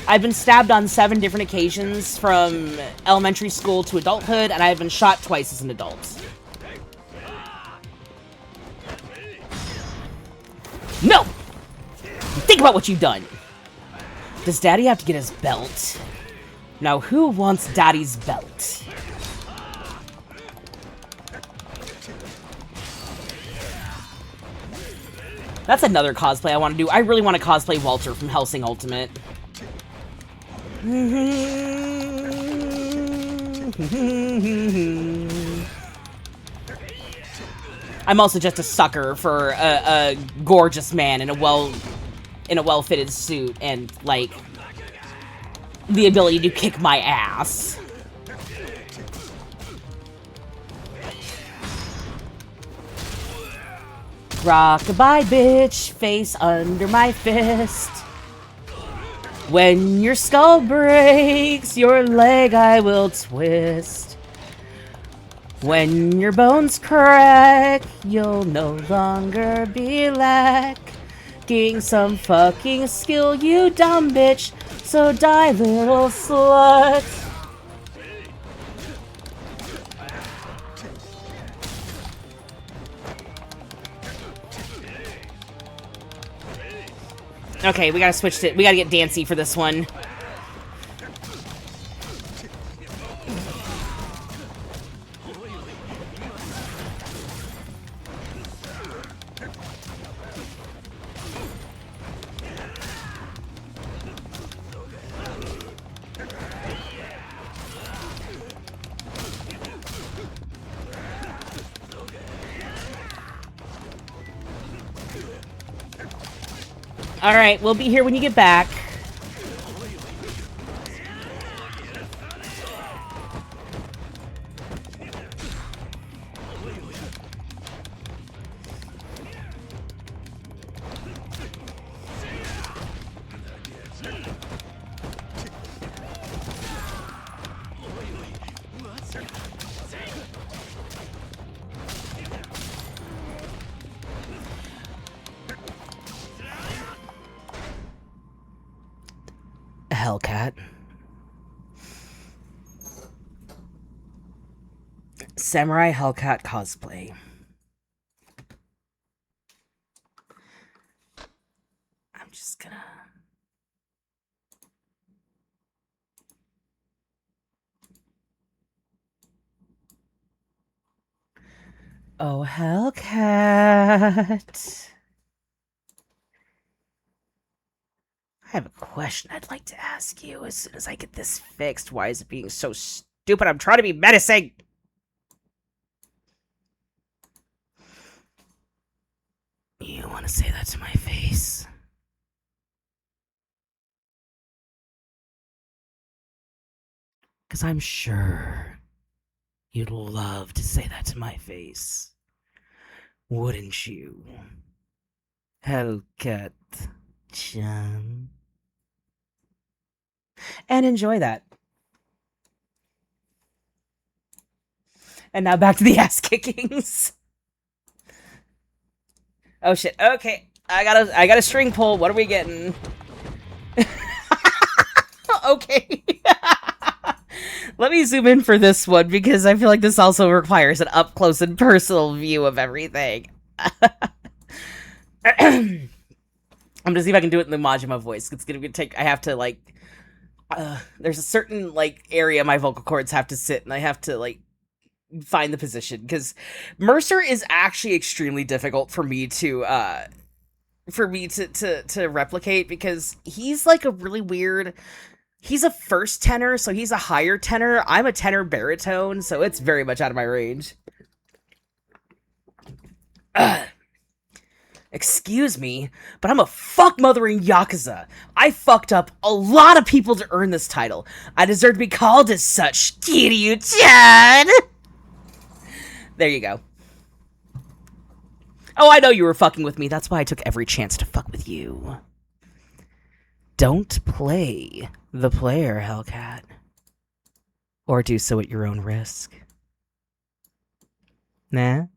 I've been stabbed on 7 different occasions from elementary school to adulthood, and I've been shot twice as an adult. No! Think about what you've done. Does Daddy have to get his belt? Now, who wants Daddy's belt? That's another cosplay I want to do. I really want to cosplay Walter from Hellsing Ultimate. I'm also just a sucker for a gorgeous man in a well-fitted suit and, like, the ability to kick my ass. Rockabye, bitch, face under my fist. When your skull breaks, your leg I will twist. When your bones crack, you'll no longer be lacking some fucking skill, you dumb bitch. So die, little slut. Okay, we gotta switch to... We gotta get Dancy for this one. Alright, we'll be here when you get back. Hellcat. Samurai Hellcat cosplay. I'm just gonna... Oh, Hellcat. I have a question I'd like to ask you as soon as I get this fixed. Why is it being so stupid? I'm trying to be menacing! You want to say that to my face? Because I'm sure you'd love to say that to my face. Wouldn't you? Hellcat-chan. And enjoy that. And now back to the ass kickings. Oh shit. Okay. I got a string pull. What are we getting? Okay. Let me zoom in for this one because I feel like this also requires an up close and personal view of everything. I'm gonna see if I can do it in the Majima voice. It's gonna take. I have to like. There's a certain like area my vocal cords have to sit, and I have to like find the position because Mercer is actually extremely difficult for me to replicate because he's like a really weird. He's a first tenor, so he's a higher tenor. I'm a tenor baritone, so it's very much out of my range. Excuse me, but I'm a fuck-mothering Yakuza. I fucked up a lot of people to earn this title. I deserve to be called as such. Kiryu-chan! There you go. Oh, I know you were fucking with me. That's why I took every chance to fuck with you. Don't play the player, Hellcat. Or do so at your own risk. Nah?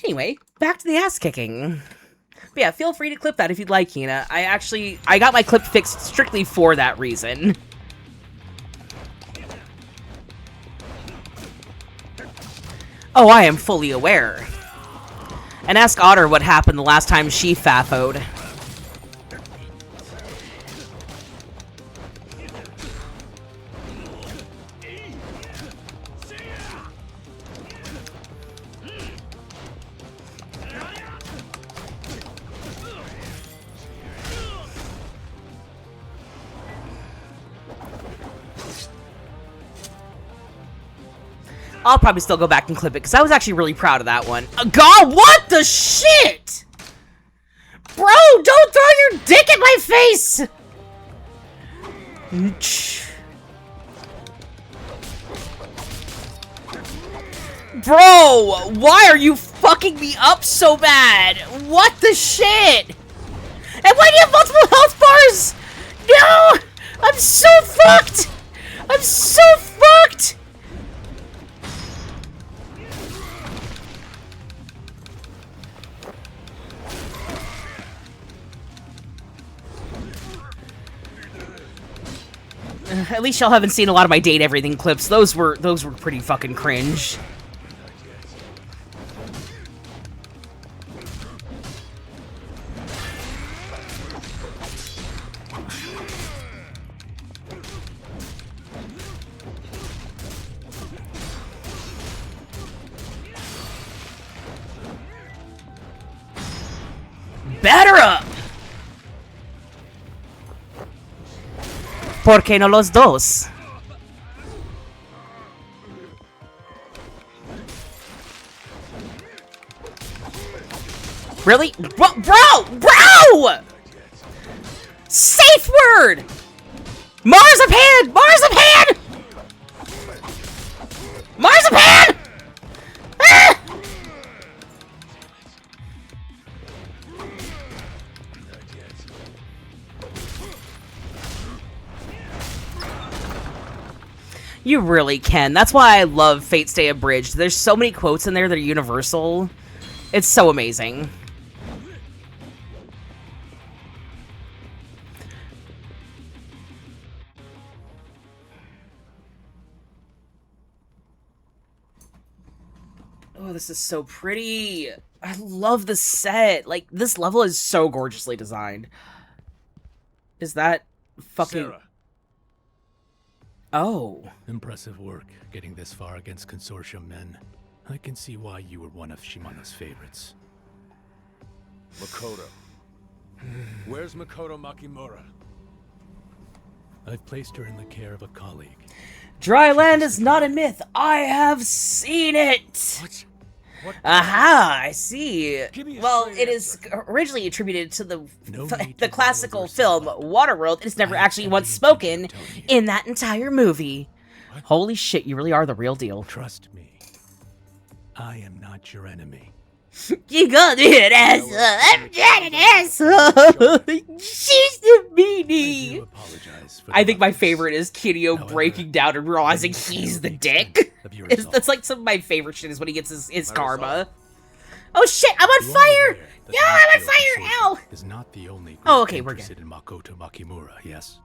Anyway, back to the ass kicking. But yeah, feel free to clip that if you'd like, Hina. I got my clip fixed strictly for that reason. Oh, I am fully aware. And ask Otter what happened the last time she fafoed. I'll probably still go back and clip it, because I was actually really proud of that one. God, what the shit? Bro, don't throw your dick at my face! Bro, why are you fucking me up so bad? What the shit? And why do you have multiple health bars? No! I'm so fucked! I'm so fucked! At least y'all haven't seen a lot of my date everything clips. Those were pretty fucking cringe. Batter up! ¿Por qué no los dos? Really? Bro! Safe word! Marzipan! Marzipan! Marzipan! Ah! You really can. That's why I love Fate Stay Abridged. There's so many quotes in there that are universal. It's so amazing. Oh, this is so pretty. I love the set. Like, this level is so gorgeously designed. Is that fucking... Sarah. Oh. Impressive work, getting this far against consortium men. I can see why you were one of Shimano's favorites. Makoto. Where's Makoto Makimura? I've placed her in the care of a colleague. Dry land is not a myth. I have seen it. What? Aha, I see. Well, it straight is originally attributed to the No the need to classical follow film yourself. Waterworld. It's never I have actually every once intention of spoken telling you. in that entire movie. Holy shit, you really are the real deal. Trust me. I am not your enemy. You got it, asshole. I'm not an asshole. She's the I do meanie. apologize for I the think my ruckus. favorite is Kiryu However, breaking down and realizing I didn't he's feel the the dick. extent of your That's resolve. like some of my favorite shit is when he gets his My karma. Oh shit, I'm on You are fire! aware that Yeah, the I'm on Nikkei fire! Consortium Ow! Is not the only group Oh, okay, we're interested in Makoto Makimura, yes?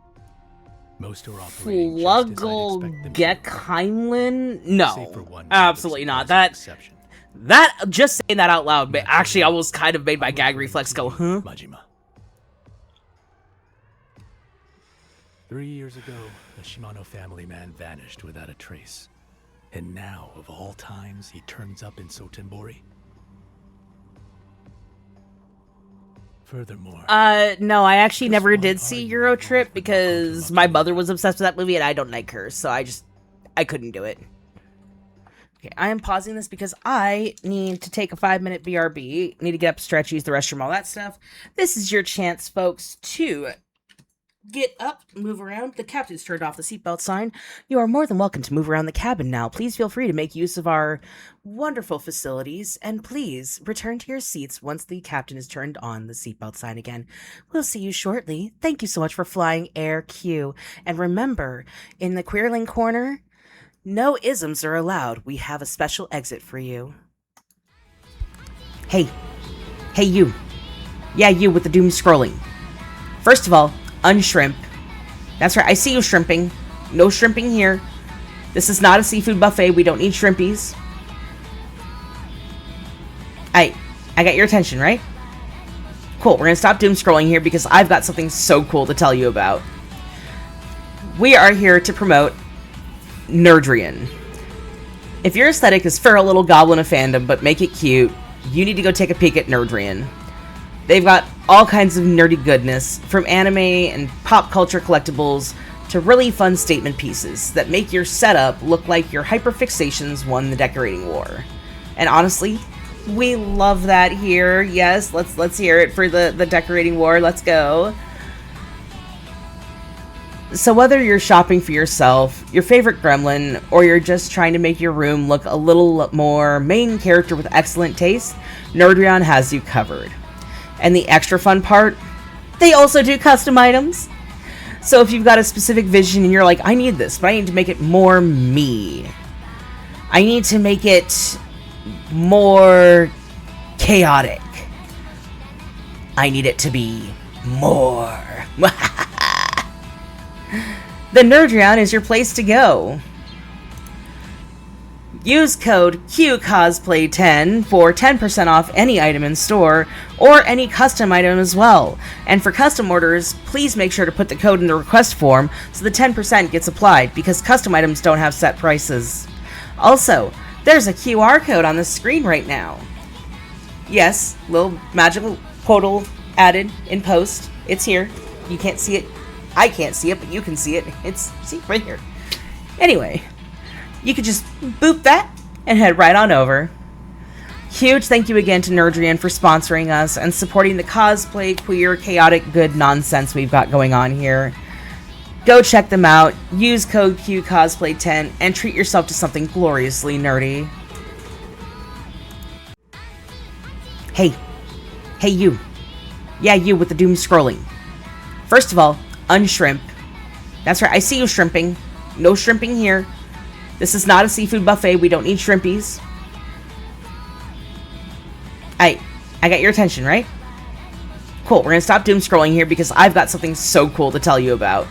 Most are operating just as I'd Fluggle expect them to. Gekheimlin? Save No, for one absolutely not. surprising exception. That just saying that out loud actually almost kind of made my gag reflex go, huh? Majima. 3 years ago, a Shimano family man vanished without a trace. And now, of all times, he turns up in Sotenbori? Furthermore, No, I actually Just never why did are see you Euro involved Trip with because Makoto my Makimura? mother was obsessed with that movie and I don't like her, so I couldn't do it. Okay, I am pausing this because I need to take a 5-minute BRB, need to get up, stretch, use the restroom, all that stuff. This is your chance, folks, to Get up, move around. The captain's turned off the seatbelt sign. You are more than welcome to move around the cabin now. Please feel free to make use of our wonderful facilities, and please return to your seats once the captain has turned on the seatbelt sign again. We'll see you shortly. Thank you so much for flying Air Q. And remember, in the Queerling corner, no isms are allowed. We have a special exit for you. Hey. Hey, you. Yeah, you with the doom scrolling. First of all, unshrimp. That's right, I see you shrimping. No shrimping here. This is not a seafood buffet. We don't need shrimpies. I got your attention, right? Cool, we're gonna stop doom scrolling here because I've got something so cool to tell you about. We are here to promote Nerdrian. If your aesthetic is for a little goblin of fandom but make it cute, you need to go take a peek at Nerdrian. They've got all kinds of nerdy goodness, from anime and pop culture collectibles to really fun statement pieces that make your setup look like your hyperfixations won the decorating war. And honestly, we love that here. Yes, let's hear it for the decorating war. Let's go. So whether you're shopping for yourself, your favorite gremlin, or you're just trying to make your room look a little more main character with excellent taste, Nerdrian has you covered. And the extra fun part, they also do custom items. So if you've got a specific vision and you're like, I need this, but I need to make it more me. I need to make it more chaotic. I need it to be more. Then Nerdrian is your place to go. Use code QCosplay10 for 10% off any item in store, or any custom item as well. And for custom orders, please make sure to put the code in the request form so the 10% gets applied, because custom items don't have set prices. Also, there's a QR code on the screen right now. Yes, little magical portal added in post. It's here. You can't see it. I can't see it, but you can see it. It's, see, right here. Anyway, you could just boop that and head right on over. Huge thank you again to Nerdrian for sponsoring us and supporting the cosplay, queer, chaotic, good nonsense we've got going on here. Go check them out, use code QCosplay10, and treat yourself to something gloriously nerdy. Hey. Hey, you. Yeah, you with the doom scrolling. First of all, unshrimp. That's right, I see you shrimping. No shrimping here. This is not a seafood buffet. We don't need shrimpies. I got your attention, right? Cool, we're gonna stop doom scrolling here because I've got something so cool to tell you about.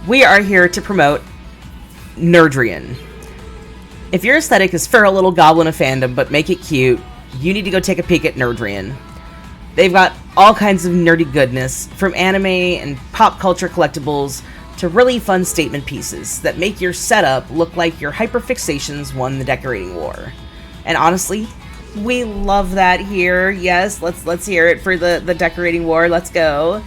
We are here to promote Nerdrian. If your aesthetic is for a little goblin of fandom but make it cute, you need to go take a peek at Nerdrian. They've got all kinds of nerdy goodness, from anime and pop culture collectibles to really fun statement pieces that make your setup look like your hyperfixations won the decorating war. And honestly, we love that here. Yes, let's hear it for the decorating war. Let's go.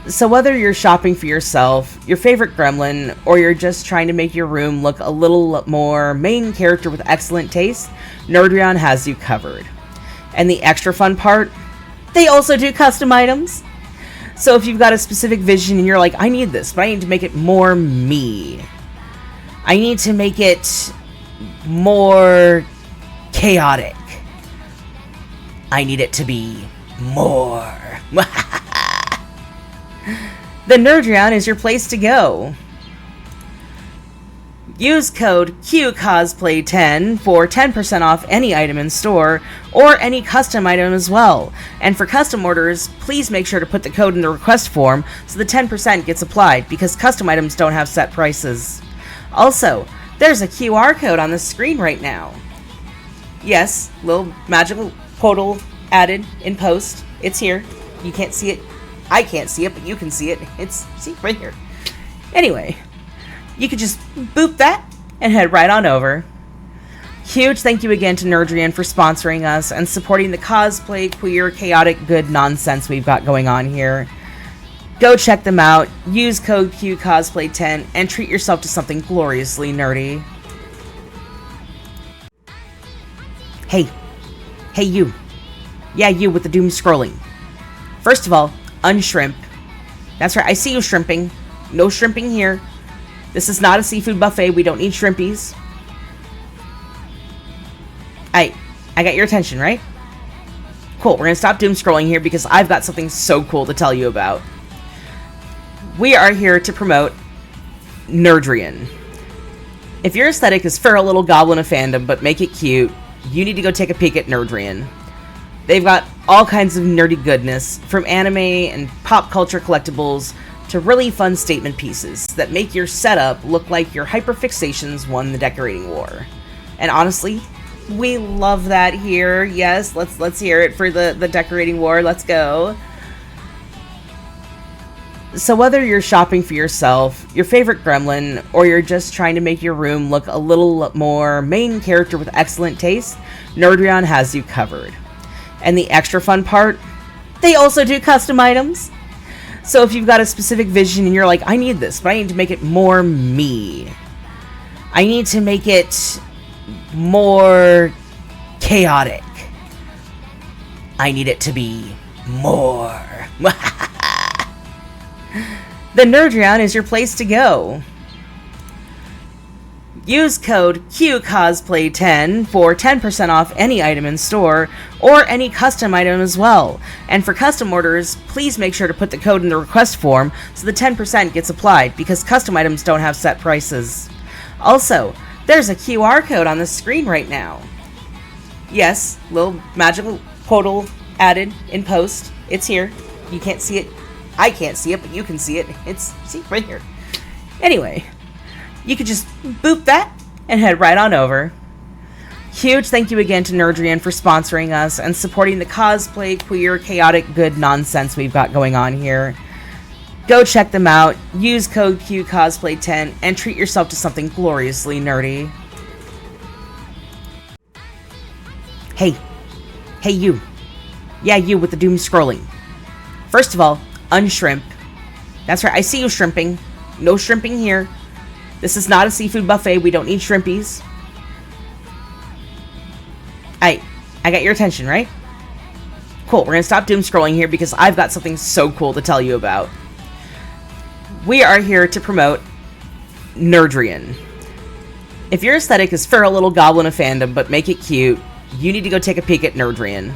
So whether you're shopping for yourself, your favorite gremlin, or you're just trying to make your room look a little more main character with excellent taste, Nerdrian has you covered. And the extra fun part, they also do custom items. So if you've got a specific vision and you're like, I need this, but I need to make it more me. I need to make it more chaotic. I need it to be more. Then Nerdrian is your place to go. Use code QCosplay10 for 10% off any item in store, or any custom item as well. And for custom orders, please make sure to put the code in the request form so the 10% gets applied, because custom items don't have set prices. Also, there's a QR code on the screen right now. Yes, little magical portal added in post. It's here. You can't see it. I can't see it, but you can see it. It's, see, right here. Anyway, you could just boop that and head right on over. Huge thank you again to Nerdrian for sponsoring us and supporting the cosplay, queer, chaotic, good nonsense we've got going on here. Go check them out, use code QCosplay10, and treat yourself to something gloriously nerdy. Hey. Hey, you. Yeah, you with the doom scrolling. First of all, unshrimp. That's right, I see you shrimping. No shrimping here. This is not a seafood buffet. We don't need shrimpies. I got your attention, right? Cool, we're gonna stop doom scrolling here because I've got something so cool to tell you about. We are here to promote Nerdrian. If your aesthetic is for a little goblin of fandom but make it cute, you need to go take a peek at Nerdrian. They've got all kinds of nerdy goodness, from anime and pop culture collectibles to really fun statement pieces that make your setup look like your hyperfixations won the decorating war. And honestly, we love that here. Yes, let's hear it for the decorating war. Let's go. So whether you're shopping for yourself, your favorite gremlin, or you're just trying to make your room look a little more main character with excellent taste, Nerdrian has you covered. And the extra fun part, they also do custom items. So if you've got a specific vision and you're like, I need this, but I need to make it more me. I need to make it more chaotic. I need it to be more. The Nerdrian is your place to go. Use code QCosplay10 for 10% off any item in store, or any custom item as well. And for custom orders, please make sure to put the code in the request form so the 10% gets applied, because custom items don't have set prices. Also, there's a QR code on the screen right now. Yes, little magical portal added in post. It's here. You can't see it. I can't see it, but you can see it. See, right here. Anyway, you could just boop that and head right on over. Huge thank you again to Nerdrian for sponsoring us and supporting the cosplay, queer, chaotic, good nonsense we've got going on here. Go check them out, use code QCosplay10, and treat yourself to something gloriously nerdy. Hey you. Yeah, you with the doom scrolling. First of all, unshrimp. That's right, I see you shrimping. No shrimping here. This is not a seafood buffet. We don't need shrimpies. I got your attention, right? Cool, we're gonna stop doom scrolling here because I've got something so cool to tell you about. We are here to promote Nerdrian. If your aesthetic is for a little goblin of fandom but make it cute, you need to go take a peek at Nerdrian.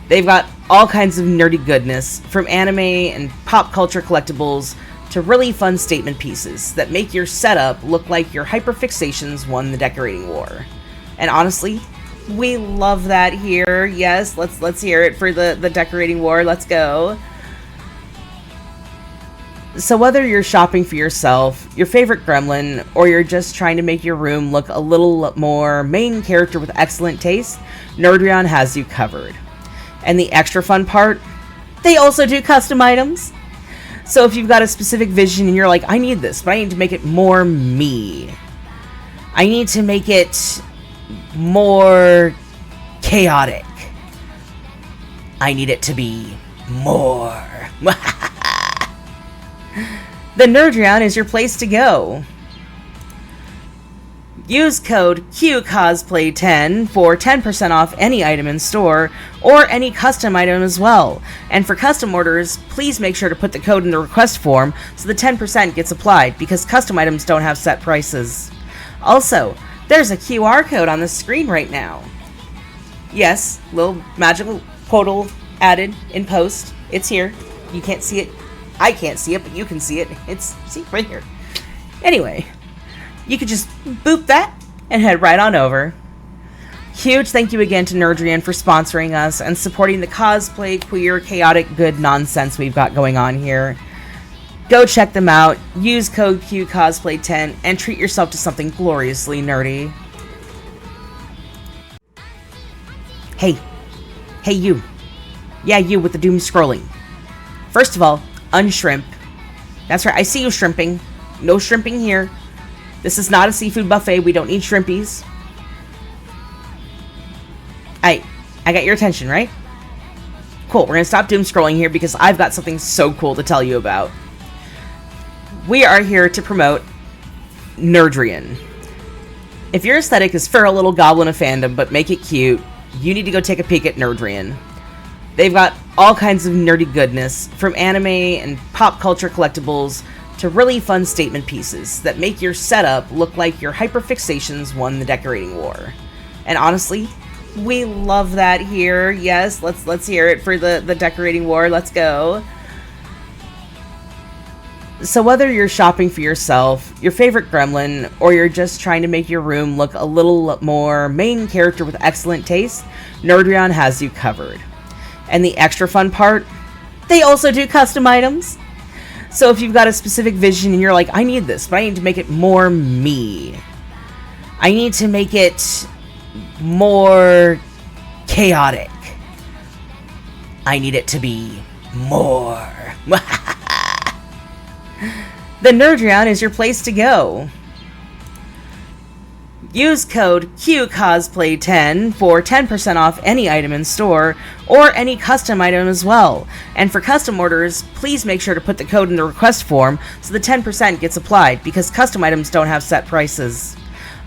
They've got all kinds of nerdy goodness, from anime and pop culture collectibles to really fun statement pieces that make your setup look like your hyperfixations won the decorating war. And honestly, we love that here. Yes, let's hear it for the decorating war. Let's go. So whether you're shopping for yourself, your favorite gremlin, or you're just trying to make your room look a little more main character with excellent taste, Nerdrian has you covered. And the extra fun part, they also do custom items. So if you've got a specific vision and you're like, I need this, but I need to make it more me. I need to make it more chaotic. I need it to be more. The Nerdrian is your place to go. Use code QCosplay10 for 10% off any item in store, or any custom item as well. And for custom orders, please make sure to put the code in the request form so the 10% gets applied, because custom items don't have set prices. Also, there's a QR code on the screen right now. Yes, little magical portal added in post. It's here. You can't see it. I can't see it, but you can see it. See, right here. Anyway, you could just boop that and head right on over. Huge thank you again to Nerdrian for sponsoring us and supporting the cosplay, queer, chaotic, good nonsense we've got going on here. Go check them out, use code QCosplay10, and treat yourself to something gloriously nerdy. Hey you. Yeah, you with the doom scrolling. First of all, unshrimp. That's right, I see you shrimping. No shrimping here. This is not a seafood buffet. We don't need shrimpies. I got your attention, right? Cool, we're gonna stop doom scrolling here because I've got something so cool to tell you about. We are here to promote Nerdrian. If your aesthetic is for a little goblin of fandom but make it cute, you need to go take a peek at Nerdrian. They've got all kinds of nerdy goodness, from anime and pop culture collectibles to really fun statement pieces that make your setup look like your hyperfixations won the decorating war. And honestly, we love that here. Yes, let's hear it for the decorating war. Let's go. So whether you're shopping for yourself, your favorite gremlin, or you're just trying to make your room look a little more main character with excellent taste, Nerdrion has you covered. And the extra fun part, they also do custom items. So if you've got a specific vision and you're like, I need this, but I need to make it more me. I need to make it more chaotic. I need it to be more. The Nerdrion is your place to go. Use code QCosplay10 for 10% off any item in store, or any custom item as well. And for custom orders, please make sure to put the code in the request form so the 10% gets applied, because custom items don't have set prices.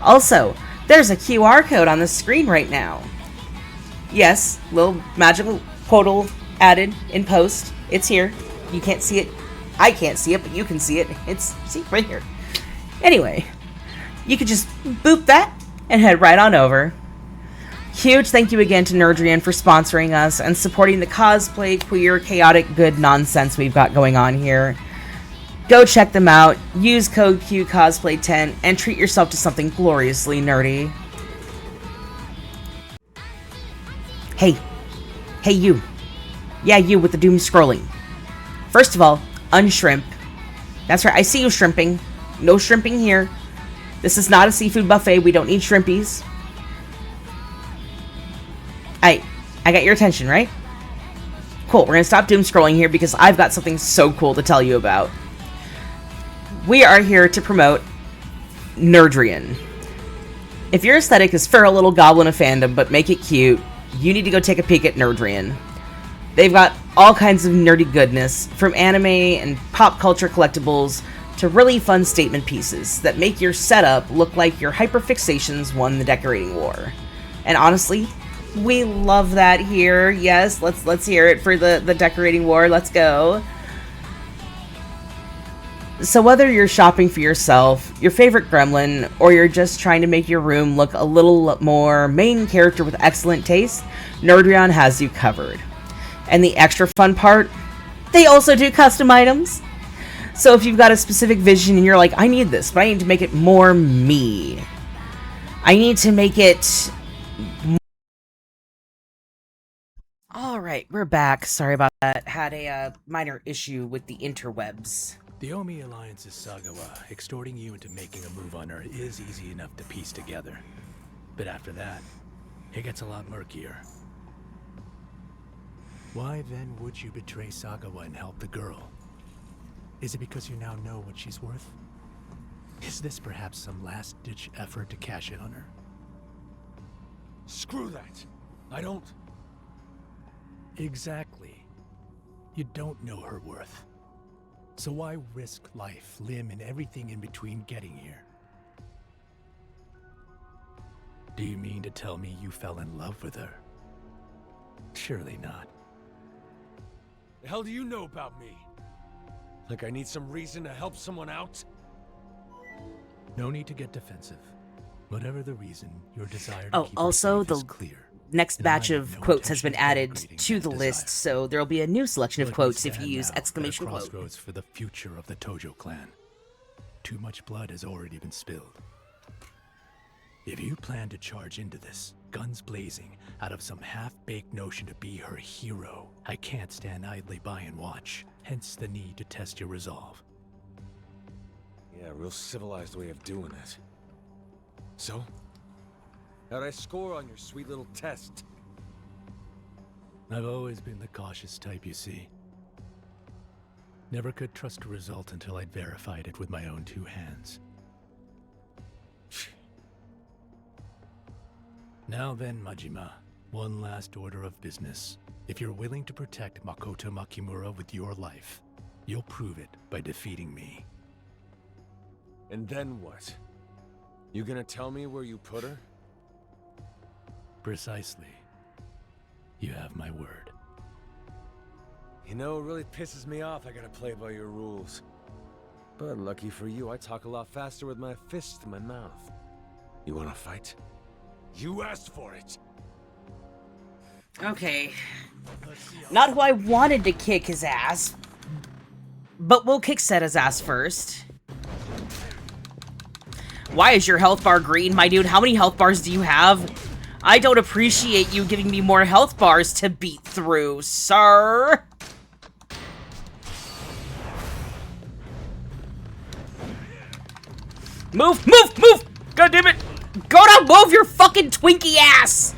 Also, there's a QR code on the screen right now. Yes, little magical portal added in post. It's here. You can't see it. I can't see it, but you can see it. It's, see, right here. Anyway, you could just boop that and head right on over. Huge thank you again to Nerdrian for sponsoring us and supporting the cosplay, queer, chaotic, good nonsense we've got going on here. Go check them out, use code QCosplay10, and treat yourself to something gloriously nerdy. Hey. Hey, you. Yeah, you with the doom scrolling. First of all, unshrimp. That's right, I see you shrimping. No shrimping here. This is not a seafood buffet. We don't need shrimpies. I got your attention, right? Cool, we're gonna stop doom scrolling here because I've got something so cool to tell you about. We are here to promote Nerdrian. If your aesthetic is for a little goblin of fandom but make it cute, you need to go take a peek at Nerdrian. They've got all kinds of nerdy goodness, from anime and pop culture collectibles to really fun statement pieces that make your setup look like your hyperfixations won the decorating war. And honestly, we love that here. Yes, let's hear it for the decorating war. Let's go. So whether you're shopping for yourself, your favorite gremlin, or you're just trying to make your room look a little more main character with excellent taste, Nerdrion has you covered. And the extra fun part, they also do custom items. So if you've got a specific vision and you're like, I need this, but I need to make it more me. I need to make it... Alright, we're back. Sorry about that. Had a minor issue with the interwebs. The Omi Alliance's Sagawa extorting you into making a move on her is easy enough to piece together. But after that, it gets a lot murkier. Why then would you betray Sagawa and help the girl? Is it because you now know what she's worth? Is this perhaps some last-ditch effort to cash in on her? Screw that! I don't... Exactly. You don't know her worth. So why risk life, limb, and everything in between getting here? Do you mean to tell me you fell in love with her? Surely not. The hell do you know about me? Like I need some reason to help someone out? No need to get defensive. Whatever the reason, your desire to Oh, keep her also, safe the is clear. next And I batch have of no quotes has been intention of added downgrading to that the list, desire. so there'll be a new selection of But we quotes if you stand use now at a exclamation quote. crossroads for the future of the Tojo clan. Too much blood has already been spilled. If you plan to charge into this, guns blazing, out of some half-baked notion to be her hero, I can't stand idly by and watch. Hence the need to test your resolve. Yeah, real civilized way of doing it. So? How'd I score on your sweet little test? I've always been the cautious type, you see. Never could trust a result until I'd verified it with my own two hands. Now then, Majima, one last order of business. If you're willing to protect Makoto Makimura with your life, you'll prove it by defeating me. And then what? You gonna tell me where you put her? Precisely. You have my word. You know, it really pisses me off I gotta play by your rules. But lucky for you, I talk a lot faster with my fists than my mouth. You wanna fight? You asked for it! Okay. Not who I wanted to kick his ass, but we'll kick Seta's ass first. Why is your health bar green, my dude? How many health bars do you have? I don't appreciate you giving me more health bars to beat through, sir. Move, move, move! God damn it! Go to move your fucking Twinkie ass!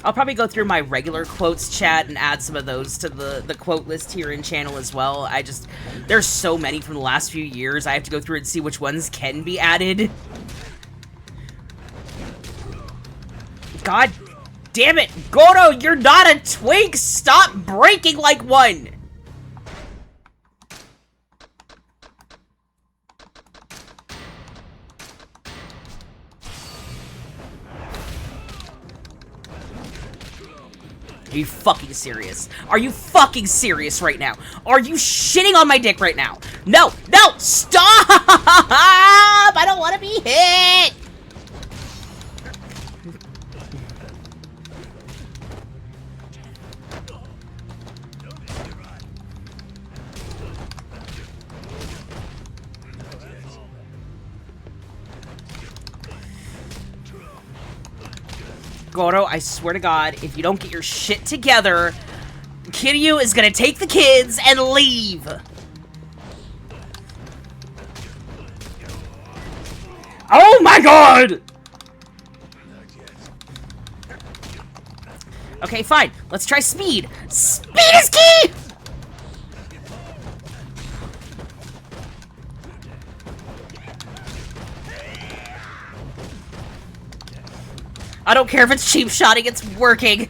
I'll probably go through my regular quotes chat and add some of those to the quote list here in channel as well. There's so many from the last few years, I have to go through and see which ones can be added. God damn it! Goto, you're not a twink! Stop breaking like one! Are you fucking serious? Are you fucking serious right now? Are you shitting on my dick right now? No! No! Stop! I don't want to be hit! Goto, I swear to God, if you don't get your shit together, Kiryu is gonna take the kids and leave. Oh my God! Okay, fine. Let's try speed. Speed is key! I don't care if it's cheap shotting, it's working.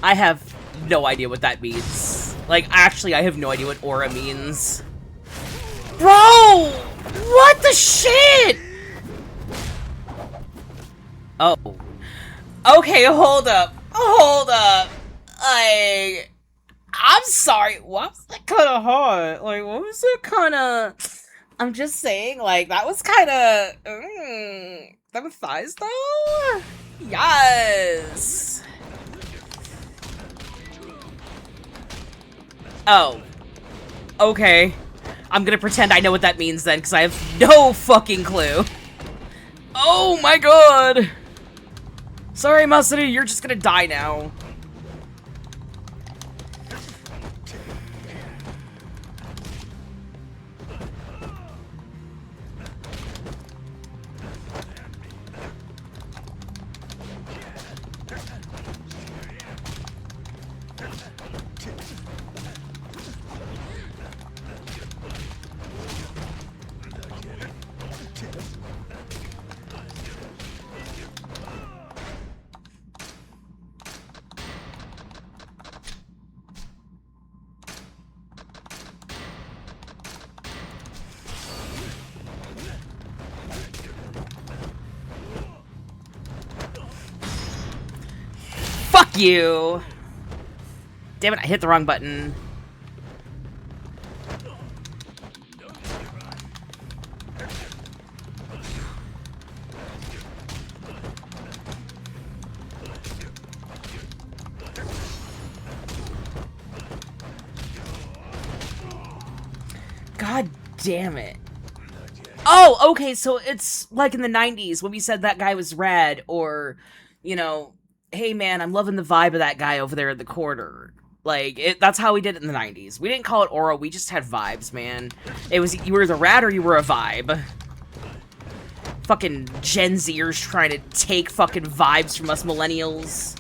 I have no idea what that means. Like, actually, I have no idea what aura means. Bro! What the shit? Oh. Okay, hold up. Hold up. I'm sorry, what was that kind of hard? Like, what was it kind of... I'm just saying, like, that was kind of... them thighs, though? Yes! Oh. Okay. I'm gonna pretend I know what that means then, because I have no fucking clue. Oh my God! Sorry, Masaru, you're just gonna die now. Fuck you! Damn it, I hit the wrong button. God damn it. Oh, okay, so it's like in the 90s when we said that guy was rad, or, you know, hey man, I'm loving the vibe of that guy over there in the corner. Like, that's how we did it in the 90s. We didn't call it aura, we just had vibes, man. It was, you were either rad or you were a vibe. Fucking Gen Zers trying to take fucking vibes from us millennials.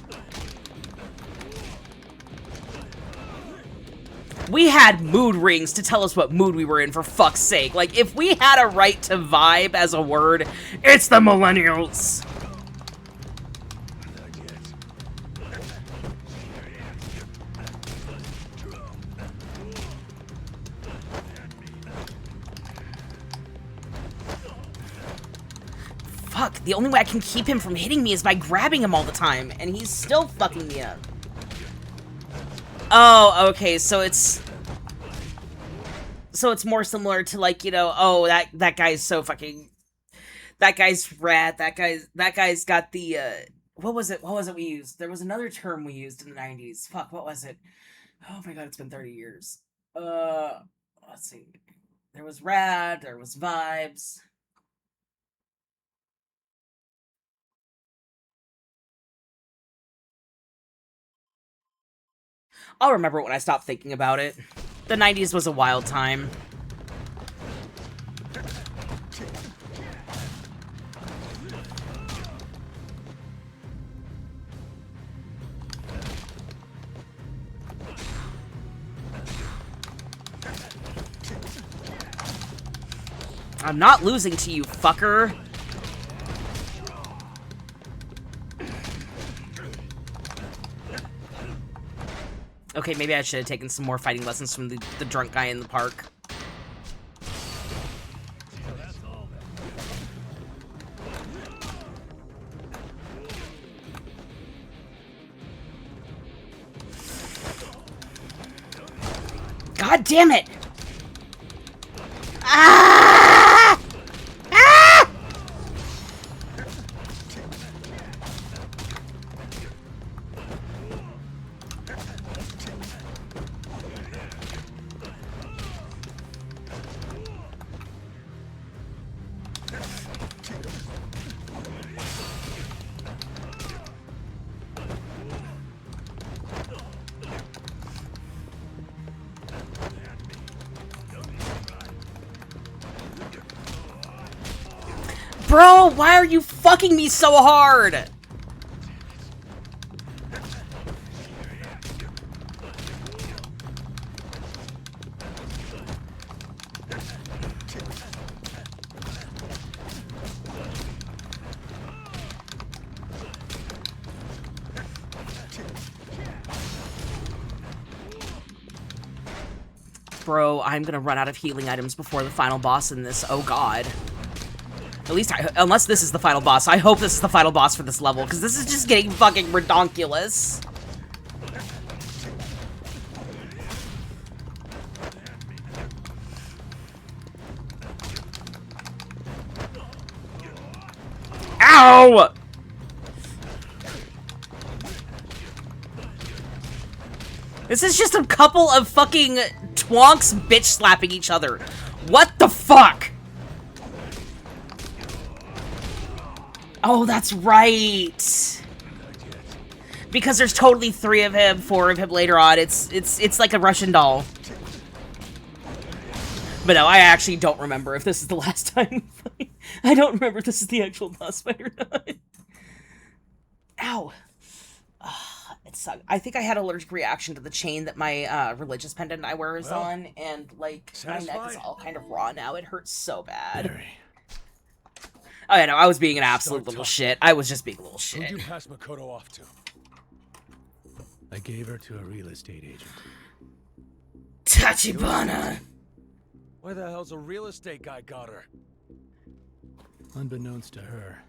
We had mood rings to tell us what mood we were in, for fuck's sake. Like, if we had a right to vibe as a word, it's the millennials. Fuck, the only way I can keep him from hitting me is by grabbing him all the time, and he's still fucking me up. Oh, okay, so it's more similar to, like, you know, oh, that guy's so fucking, that guy's rad, that guy's got the, what was it we used? There was another term we used in the 90s. Fuck, what was it? Oh my god, it's been 30 years. Let's see. There was rad, there was vibes. I'll remember when I stop thinking about it. The 90s was a wild time. I'm not losing to you, fucker. Okay, maybe I should have taken some more fighting lessons from the drunk guy in the park. God damn it! Ah! Ah! Bro, why are you fucking me so hard? Bro, I'm gonna run out of healing items before the final boss in this. Oh god. At least unless this is the final boss. I hope this is the final boss for this level, because this is just getting fucking redonkulous. Ow! This is just a couple of fucking twonks bitch slapping each other. What the fuck? Oh, that's right. Because there's totally 3 of him, 4 of him later on. It's like a Russian doll. But no, I actually don't remember if this is the last time we fight. I don't remember if this is the actual boss fight or not. Ow. It sucked. I think I had an allergic reaction to the chain that my religious pendant I wear is on, and like my neck is all kind of raw now. It hurts so bad. Very. Oh yeah, no, I was being an absolute little shit. I was just being a little shit. Who'd you pass Makoto off to? I gave her to a real estate agent. Tachibana! Where the hell's a real estate guy got her? Unbeknownst to her,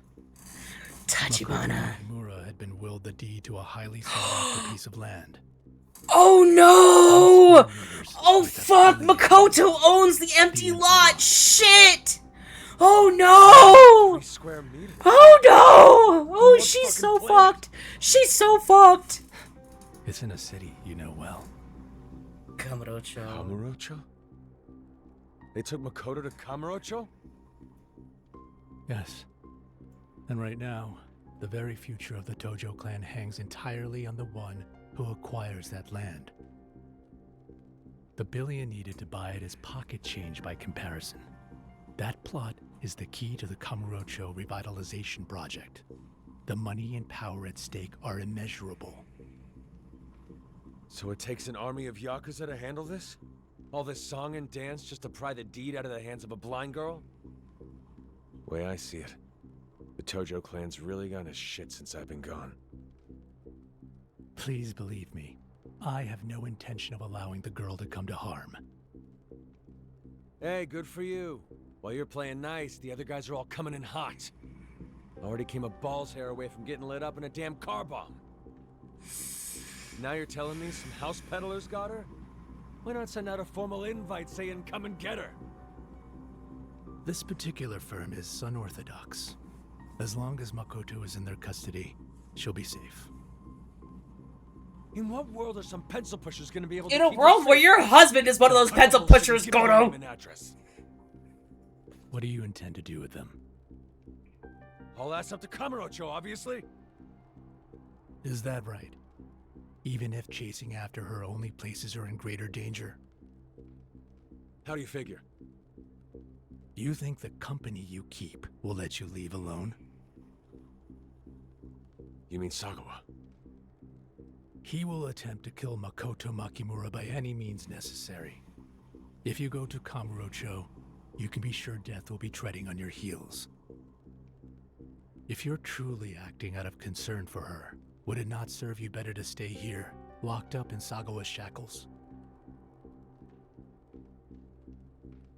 Tachibana. Mura had been willed the deed to a highly sought-after piece of land. Oh no! Oh fuck! Makoto owns the empty lot! Shit! Oh no! Oh no! Oh, she's so fucked! She's so fucked! It's in a city you know well. Kamurocho. Kamurocho? They took Makoto to Kamurocho? Yes. And right now, the very future of the Tojo clan hangs entirely on the one who acquires that land. The billion needed to buy it is pocket change by comparison. That plot is the key to the Kamurocho revitalization project. The money and power at stake are immeasurable. So it takes an army of Yakuza to handle this? All this song and dance just to pry the deed out of the hands of a blind girl? Way I see it, the Tojo clan's really gone to shit since I've been gone. Please believe me, I have no intention of allowing the girl to come to harm. Hey, good for you. While you're playing nice, the other guys are all coming in hot. Already came a ball's hair away from getting lit up in a damn car bomb. Now you're telling me some house peddlers got her? Why not send out a formal invite saying come and get her? This particular firm is unorthodox. As long as Makoto is in their custody, she'll be safe. In what world are some pencil pushers gonna be able to In a keep her world where safe? your husband is one of those pencil pushers, Give me her Goto! name and address. What do you intend to do with them? All ass up to Kamurocho, obviously. Is that right? Even if chasing after her only places her in greater danger? How do you figure? You think the company you keep will let you leave alone? You mean Sagawa? He will attempt to kill Makoto Makimura by any means necessary. If you go to Kamurocho, you can be sure death will be treading on your heels. If you're truly acting out of concern for her, would it not serve you better to stay here, locked up in Sagawa's shackles?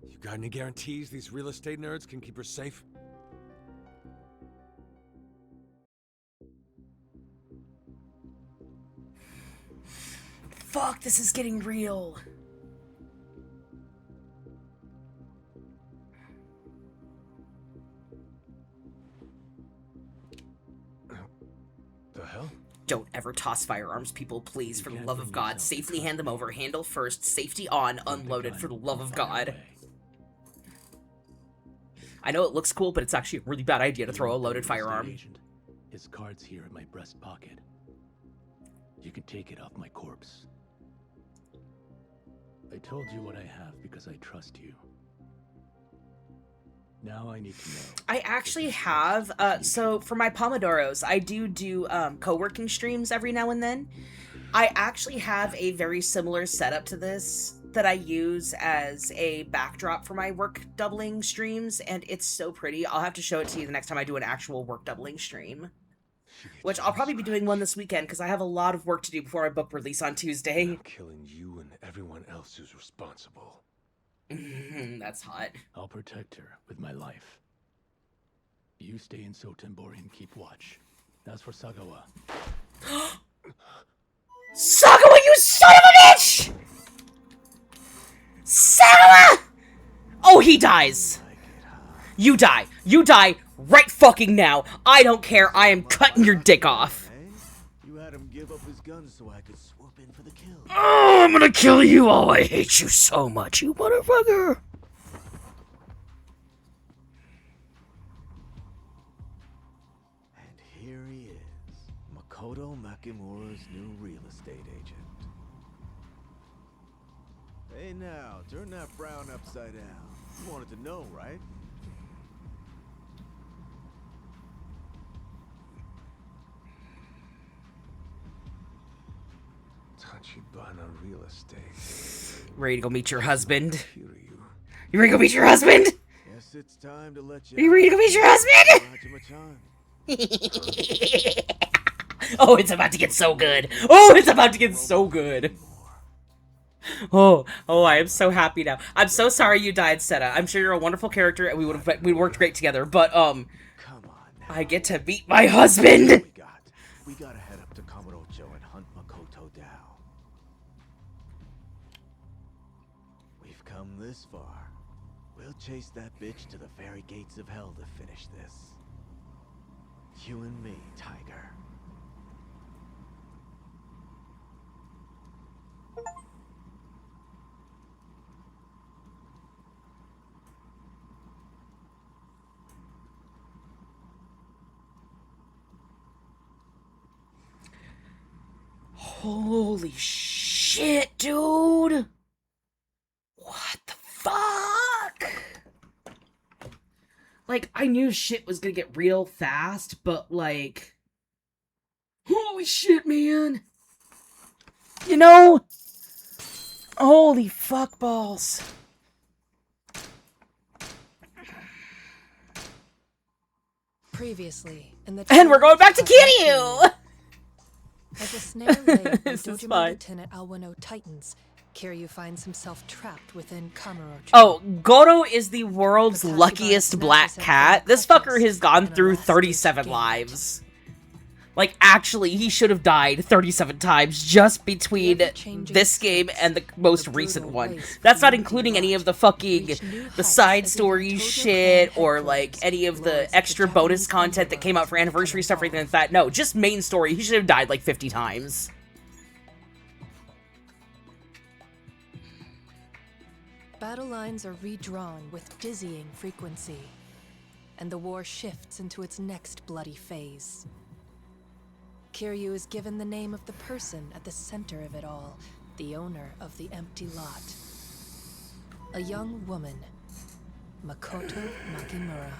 You got any guarantees these real estate nerds can keep her safe? Fuck, this is getting real. The hell? Don't ever toss firearms, people, please, for the love of God. Safely hand them over. Handle first. Safety on. Unloaded, for the love of God. I know it looks cool, but it's actually a really bad idea to throw a loaded firearm. His card's here in my breast pocket. You can take it off my corpse. I told you what I have because I trust you. Now I need to know. I actually have, so for my Pomodoros, I do co-working streams every now and then. I actually have a very similar setup to this that I use as a backdrop for my work doubling streams, and it's so pretty. I'll have to show it to you the next time I do an actual work doubling stream. Which I'll probably be doing one this weekend, because I have a lot of work to do before my book release on Tuesday. I'm killing you and everyone else who's responsible. That's hot. I'll protect her with my life. You stay in Sotenbori and keep watch. As for Sagawa... Sagawa, you son of a bitch! Sagawa! Oh, he dies. You die. You die right fucking now. I don't care. I am cutting your dick off. You had him give up his gun so I could swoop in for the kill. Oh, I'm gonna kill you. Oh, I hate you so much, you motherfucker. And here he is, Makoto Makimura's new real estate agent. Hey now, turn that frown upside down. You wanted to know, right? Tachibana Real Estate. Ready to go meet your husband? You ready to go meet your husband? Guess it's time to let you. Are you ready to go meet your husband? Oh, it's about to get so good. Oh, it's about to get so good. Oh, I am so happy now. I'm so sorry you died, Seta. I'm sure you're a wonderful character and we worked great together, but I get to meet my husband. We gotta head up to Kamurocho and hunt Makoto down. We've come this far. We'll chase that bitch to the very gates of hell to finish this. You and me, Tiger. Holy shit, dude. What the fuck? Like, I knew shit was gonna get real fast, but like... Holy shit, man. You know? Holy fuck balls. Previously, in the And we're going back to Kiryu! As a snare lay This is Dojima fine. Lieutenant Alwano tightens, Kiryu finds himself trapped within Kamurocho. Oh, Goro is the world's luckiest black cat. This fucker has gone through 37 lives. Like, actually, he should have died 37 times just between this game and the most recent one. That's not including any of the fucking, the side story shit, or, like, any of the extra bonus content that came out for anniversary stuff or anything like that. No, just main story. He should have died like 50 times. Battle lines are redrawn with dizzying frequency, and the war shifts into its next bloody phase. Kiryu is given the name of the person at the center of it all, the owner of the empty lot. A young woman, Makoto Makimura.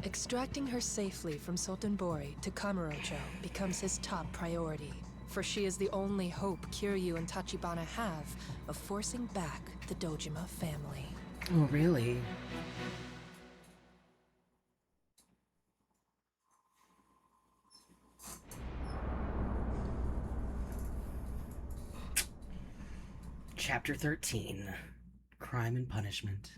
Extracting her safely from Sotenbori to Kamurocho becomes his top priority, for she is the only hope Kiryu and Tachibana have of forcing back the Dojima family. Oh, really? Chapter 13, Crime and Punishment.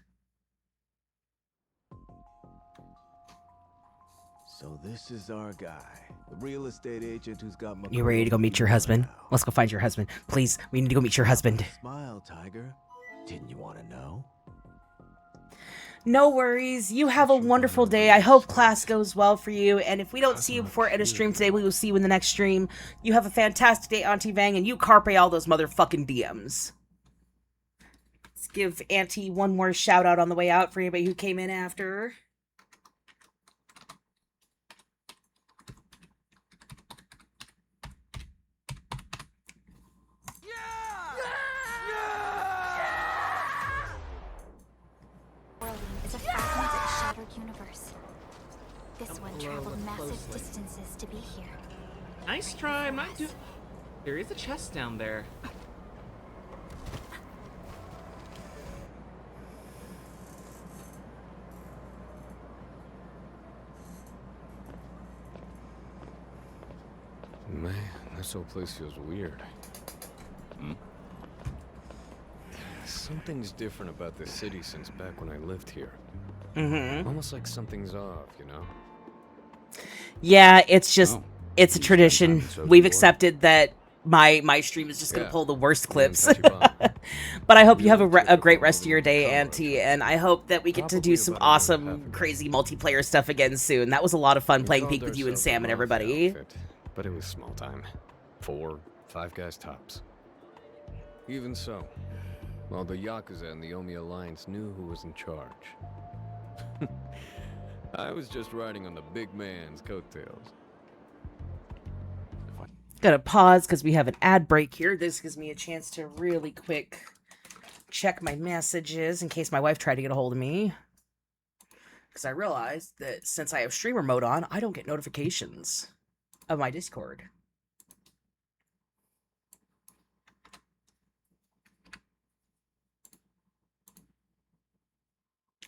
So this is our guy, the real estate agent who's got my... You ready to go meet your husband? Let's go find your husband. Please, we need to go meet your husband. Smile, Tiger. Didn't you want to know? No worries. You have a wonderful day. I hope class goes well for you. And if we don't see you before end of stream today, we will see you in the next stream. You have a fantastic day, Auntie Vang, and you carpe all those motherfucking DMs. Let's give Auntie one more shout out on the way out for anybody who came in after. Is a fragmented, shattered universe. This one traveled massive distances to be here. Nice try, I'm not too... There is a chest down there. Man, this whole place feels weird. Hmm? Something's different about this city since back when I lived here. Mm-hmm. Almost like something's off, you know? Yeah, it's just, it's a tradition. We've accepted that my stream is just going to pull the worst clips. But I hope you have a great rest of your day, Auntie, and I hope that we get to do some awesome, crazy multiplayer stuff again soon. That was a lot of fun playing Peek with you and Sam and everybody. But it was small time. 4, 5 guys tops. Even so, well, the Yakuza and the Omi Alliance knew who was in charge. I was just riding on the big man's coattails. Gotta pause because we have an ad break here. This gives me a chance to really quick check my messages in case my wife tried to get a hold of me. Because I realized that since I have streamer mode on, I don't get notifications of my Discord.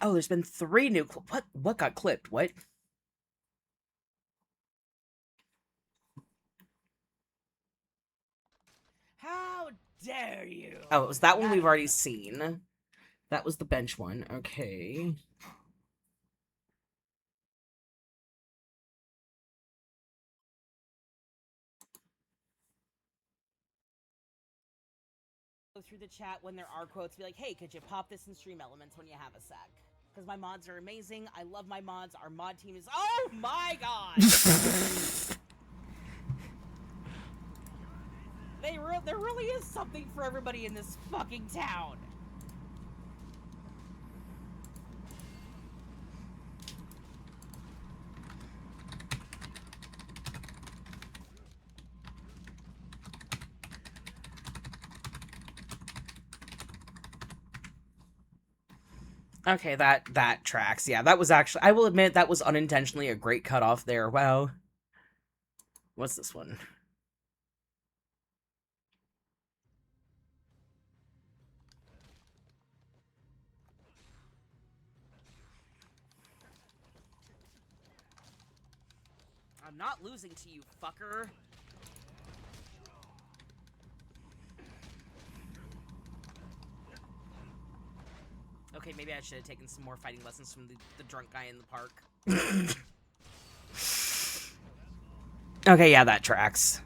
Oh, there's been 3 new what got clipped? What? How dare you? Oh, it was that one we've already seen. That was the bench one. Okay. Go through the chat when there are quotes. Be like, hey, could you pop this in Stream Elements when you have a sec? Because my mods are amazing. I love my mods. Our mod team is... Oh my god! There really is something for everybody in this fucking town. Okay, that tracks. Yeah, that was actually... I will admit, that was unintentionally a great cutoff there. Wow. What's this one? I'm not losing to you, fucker. Okay, maybe I should have taken some more fighting lessons from the drunk guy in the park. Okay, yeah, that tracks.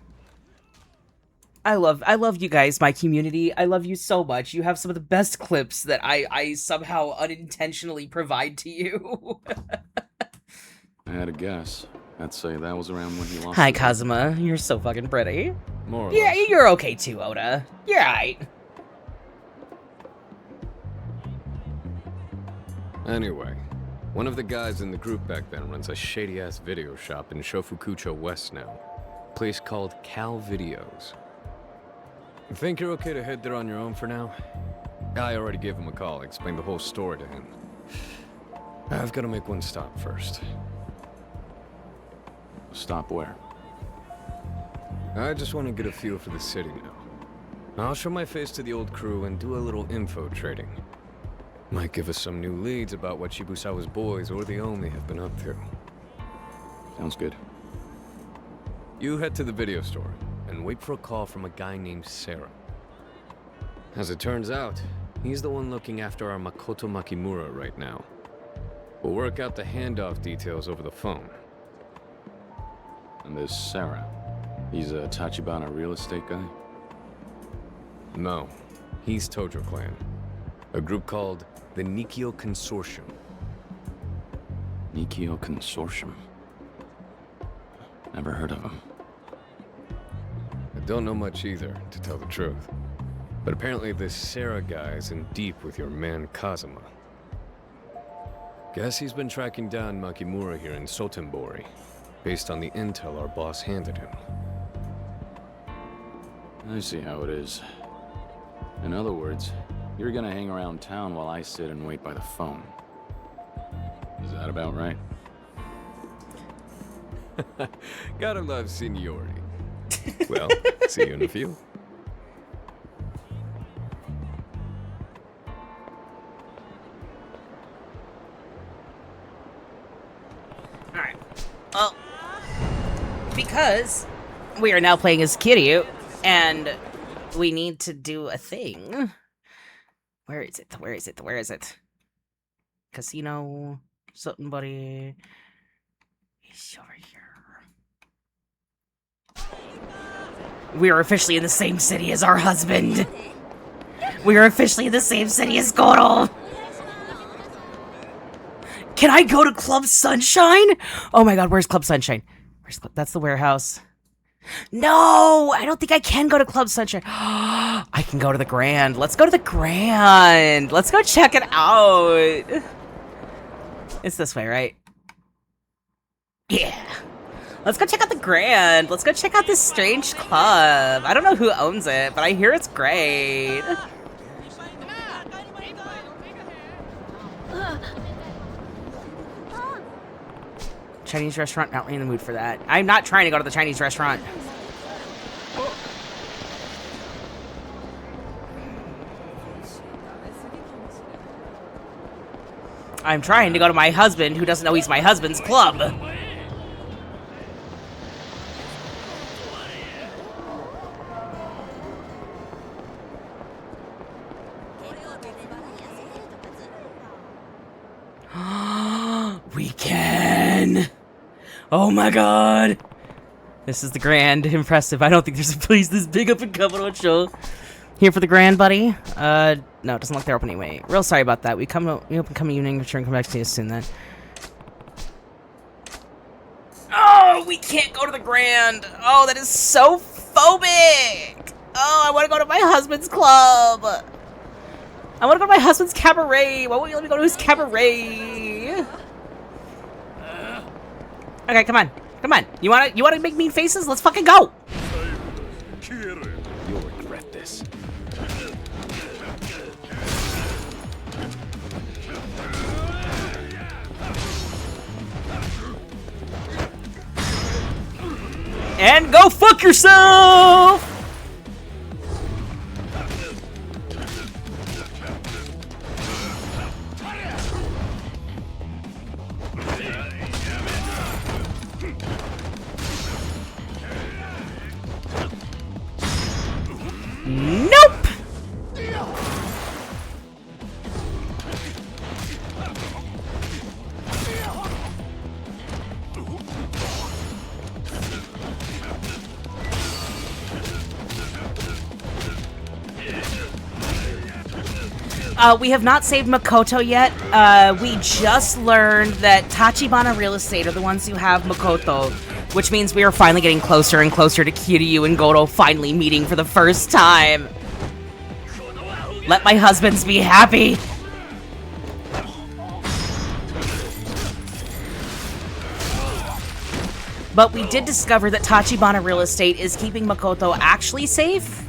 I love you guys, my community. I love you so much. You have some of the best clips that I somehow unintentionally provide to you. I had a guess. I'd say that was around when he lost. Hi, Kazuma. You're so fucking pretty. More or Yeah, less. you're okay too, Oda. You're alright. Anyway, one of the guys in the group back then runs a shady-ass video shop in Shofukucho West now. A place called Cal Videos. Think you're okay to head there on your own for now? I already gave him a call, explained the whole story to him. I've got to make one stop first. Stop where? I just want to get a feel for the city now. I'll show my face to the old crew and do a little info trading. Might give us some new leads about what Shibusawa's boys or the Omi have been up to. Sounds good. You head to the video store and wait for a call from a guy named Sarah. As it turns out, he's the one looking after our Makoto Makimura right now. We'll work out the handoff details over the phone. And this Sarah, he's a Tachibana real estate guy? No, he's Tojo Clan. A group called the Nikio Consortium. Nikio Consortium? Never heard of him. I don't know much either, to tell the truth. But apparently this Sarah guy is in deep with your man Kazuma. Guess he's been tracking down Makimura here in Sotenbori, based on the intel our boss handed him. I see how it is. In other words, you're gonna hang around town while I sit and wait by the phone. Is that about right? Gotta love seniority. Well, see you in a few. Alright. Well, because we are now playing as Kiryu, and we need to do a thing. Where is it? Where is it? Where is it? Casino, Sotenbori. He's over here. We are officially in the same city as our husband. We are officially in the same city as Goro. Can I go to Club Sunshine? Oh my god, where's Club Sunshine? That's the warehouse. No, I don't think I can go to Club Sunshine. I can go to the Grand. Let's go to the Grand. Let's go check it out. It's this way, right? Yeah. Let's go check out the Grand. Let's go check out this strange club. I don't know who owns it, but I hear it's great. Chinese restaurant, not really in the mood for that. I'm not trying to go to the Chinese restaurant. I'm trying to go to my husband, who doesn't know he's my husband's club. We can. Oh my god. This is the Grand. Impressive. I don't think there's a place this big up in Kamurocho. Here for the Grand, buddy? No, it doesn't look they're open anyway. Real sorry about that. We open coming evening. Return, come back to you soon then. Oh, we can't go to the Grand. Oh, that is so phobic. Oh, I want to go to my husband's club. I want to go to my husband's cabaret. Why won't you let me go to his cabaret? Okay, come on. Come on. You wanna make mean faces? Let's fucking go. You'll regret this. And go fuck yourself! Nope! We have not saved Makoto yet. We just learned that Tachibana Real Estate are the ones who have Makoto, which means we are finally getting closer and closer to Kiryu and Goro finally meeting for the first time. Let my husbands be happy. But we did discover that Tachibana Real Estate is keeping Makoto actually safe.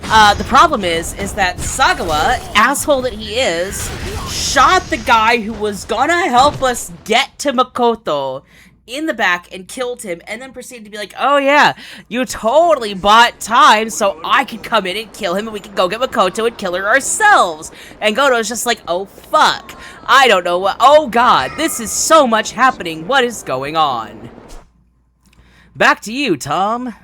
The problem is that Sagawa, asshole that he is, shot the guy who was gonna help us get to Makoto in the back and killed him, and then proceeded to be like, oh yeah, you totally bought time so I could come in and kill him and we could go get Makoto and kill her ourselves. And Goto's just like, oh fuck, I don't know what, oh god, this is so much happening, what is going on? Back to you, Tom.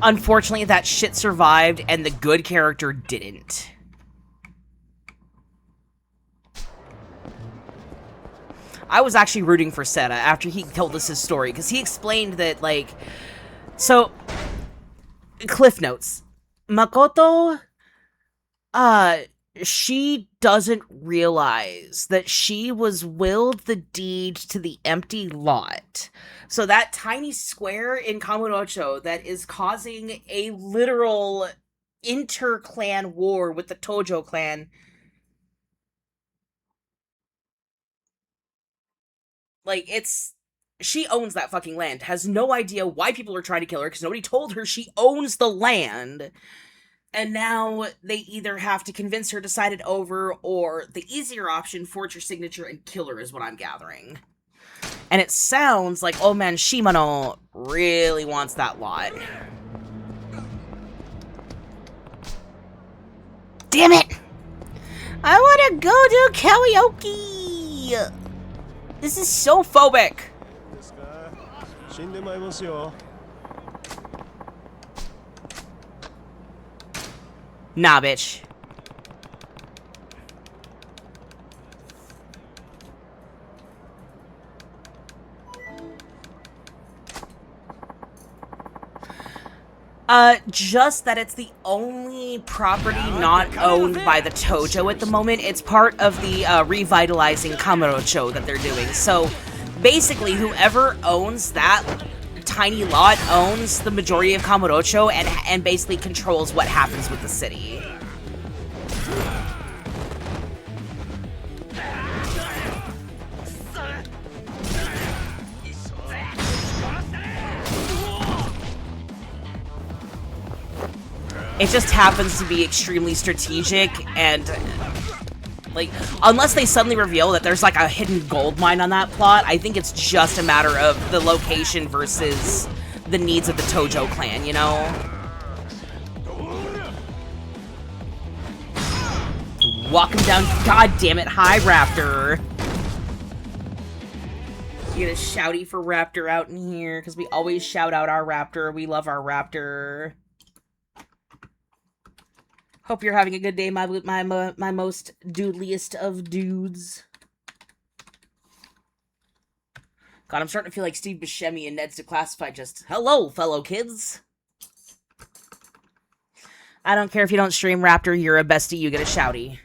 Unfortunately, that shit survived, and the good character didn't. I was actually rooting for Seta after he told us his story, because he explained that, like... So, Cliff Notes. Makoto, she doesn't realize that she was willed the deed to the empty lot. So that tiny square in Kamurocho that is causing a literal inter-clan war with the Tojo clan. Like, she owns that fucking land. Has no idea why people are trying to kill her, because nobody told her she owns the land. And now they either have to convince her to sign it over, or the easier option, forge her signature and kill her, is what I'm gathering. And it sounds like old man Shimano really wants that lot. Damn it! I want to go to karaoke! This is so phobic! Nah, bitch. Just that it's the only property not owned by the Tojo at the moment. It's part of the, revitalizing Kamurocho that they're doing. So, basically, whoever owns that tiny lot owns the majority of Kamurocho and basically controls what happens with the city. It just happens to be extremely strategic, and, like, unless they suddenly reveal that there's, like, a hidden gold mine on that plot, I think it's just a matter of the location versus the needs of the Tojo clan, you know? Walk him down, god damn it, hi, Raptor! You get a shouty for Raptor out in here, because we always shout out our Raptor, we love our Raptor. Hope you're having a good day, my most doodliest of dudes. God, I'm starting to feel like Steve Buscemi and Ned's Declassified just, hello, fellow kids. I don't care if you don't stream Raptor, you're a bestie, you get a shouty.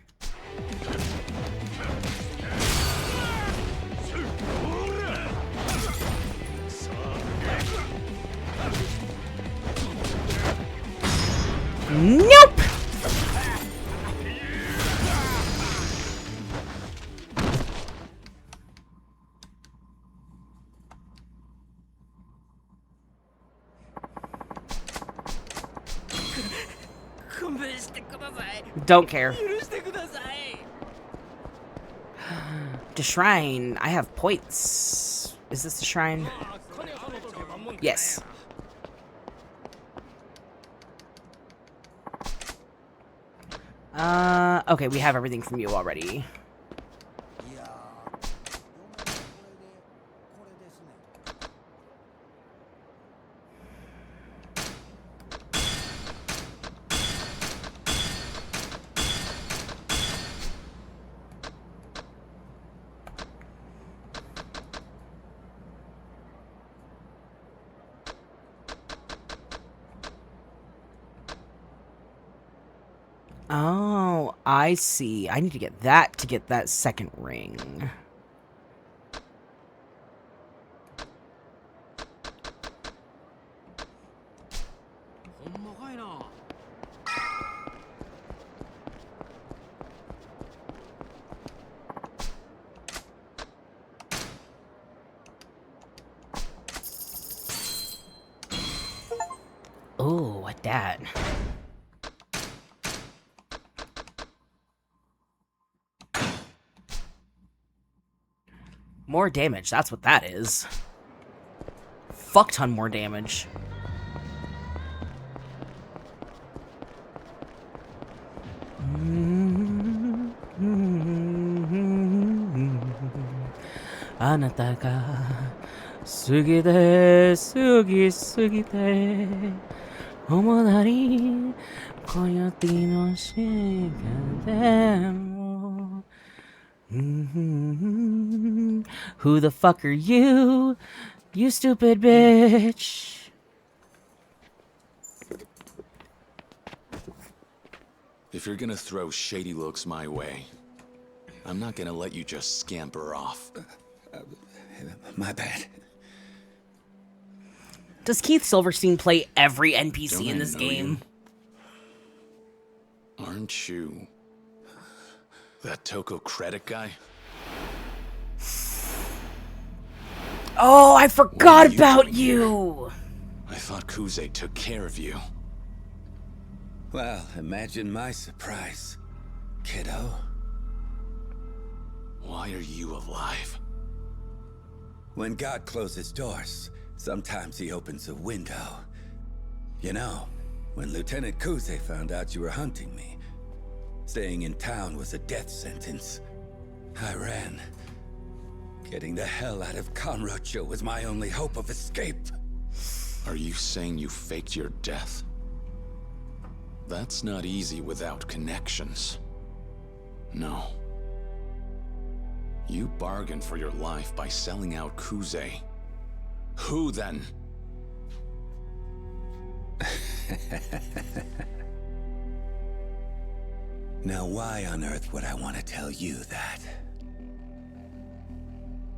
Nope! Don't care. The shrine. I have points. Is this the shrine? Yes. Okay, we have everything from you already. Oh, I see. I need to get that second ring. Oh, what that? More damage, that's what that is. Fuck ton more damage. Anata ga sugide sugite omodari koyote no shikade mo. Who the fuck are you? You stupid bitch. If you're gonna throw shady looks my way, I'm not gonna let you just scamper off. My bad. Does Keith Silverstein play every NPC Don't in I this know game? You? Aren't you that Toko credit guy? Oh, I forgot about you! I thought Kuze took care of you. Well, imagine my surprise, kiddo. Why are you alive? When God closes doors, sometimes he opens a window. You know, when Lieutenant Kuze found out you were hunting me, staying in town was a death sentence. I ran. Getting the hell out of Kamurocho was my only hope of escape. Are you saying you faked your death? That's not easy without connections. No. You bargained for your life by selling out Kuze. Who then? Now why on earth would I want to tell you that?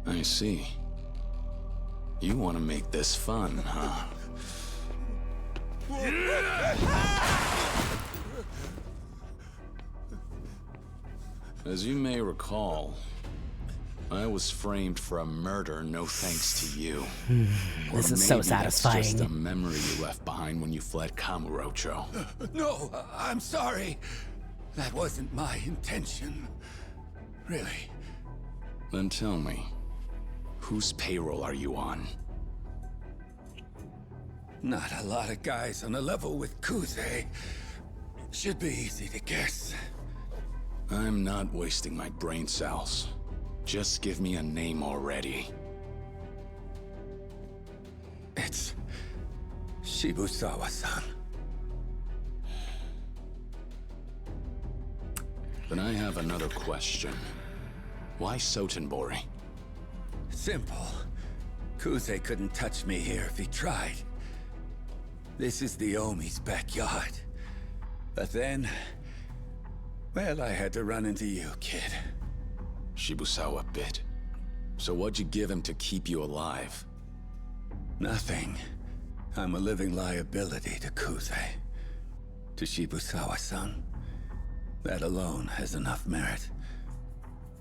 I see. You want to make this fun, huh? As you may recall, I was framed for a murder no thanks to you. This Or is so maybe that's satisfying. just a memory you left behind when you fled Kamurocho. No, I'm sorry. That wasn't my intention. Really. Then tell me, whose payroll are you on? Not a lot of guys on a level with Kuze. Should be easy to guess. I'm not wasting my brain cells. Just give me a name already. It's Shibusawa-san. Then I have another question. Why Sotenbori? Simple. Kuze couldn't touch me here if he tried. This is the Omi's backyard. But then, well, I had to run into you, kid. Shibusawa bit. So what'd you give him to keep you alive? Nothing. I'm a living liability to Kuze. To Shibusawa-san. That alone has enough merit.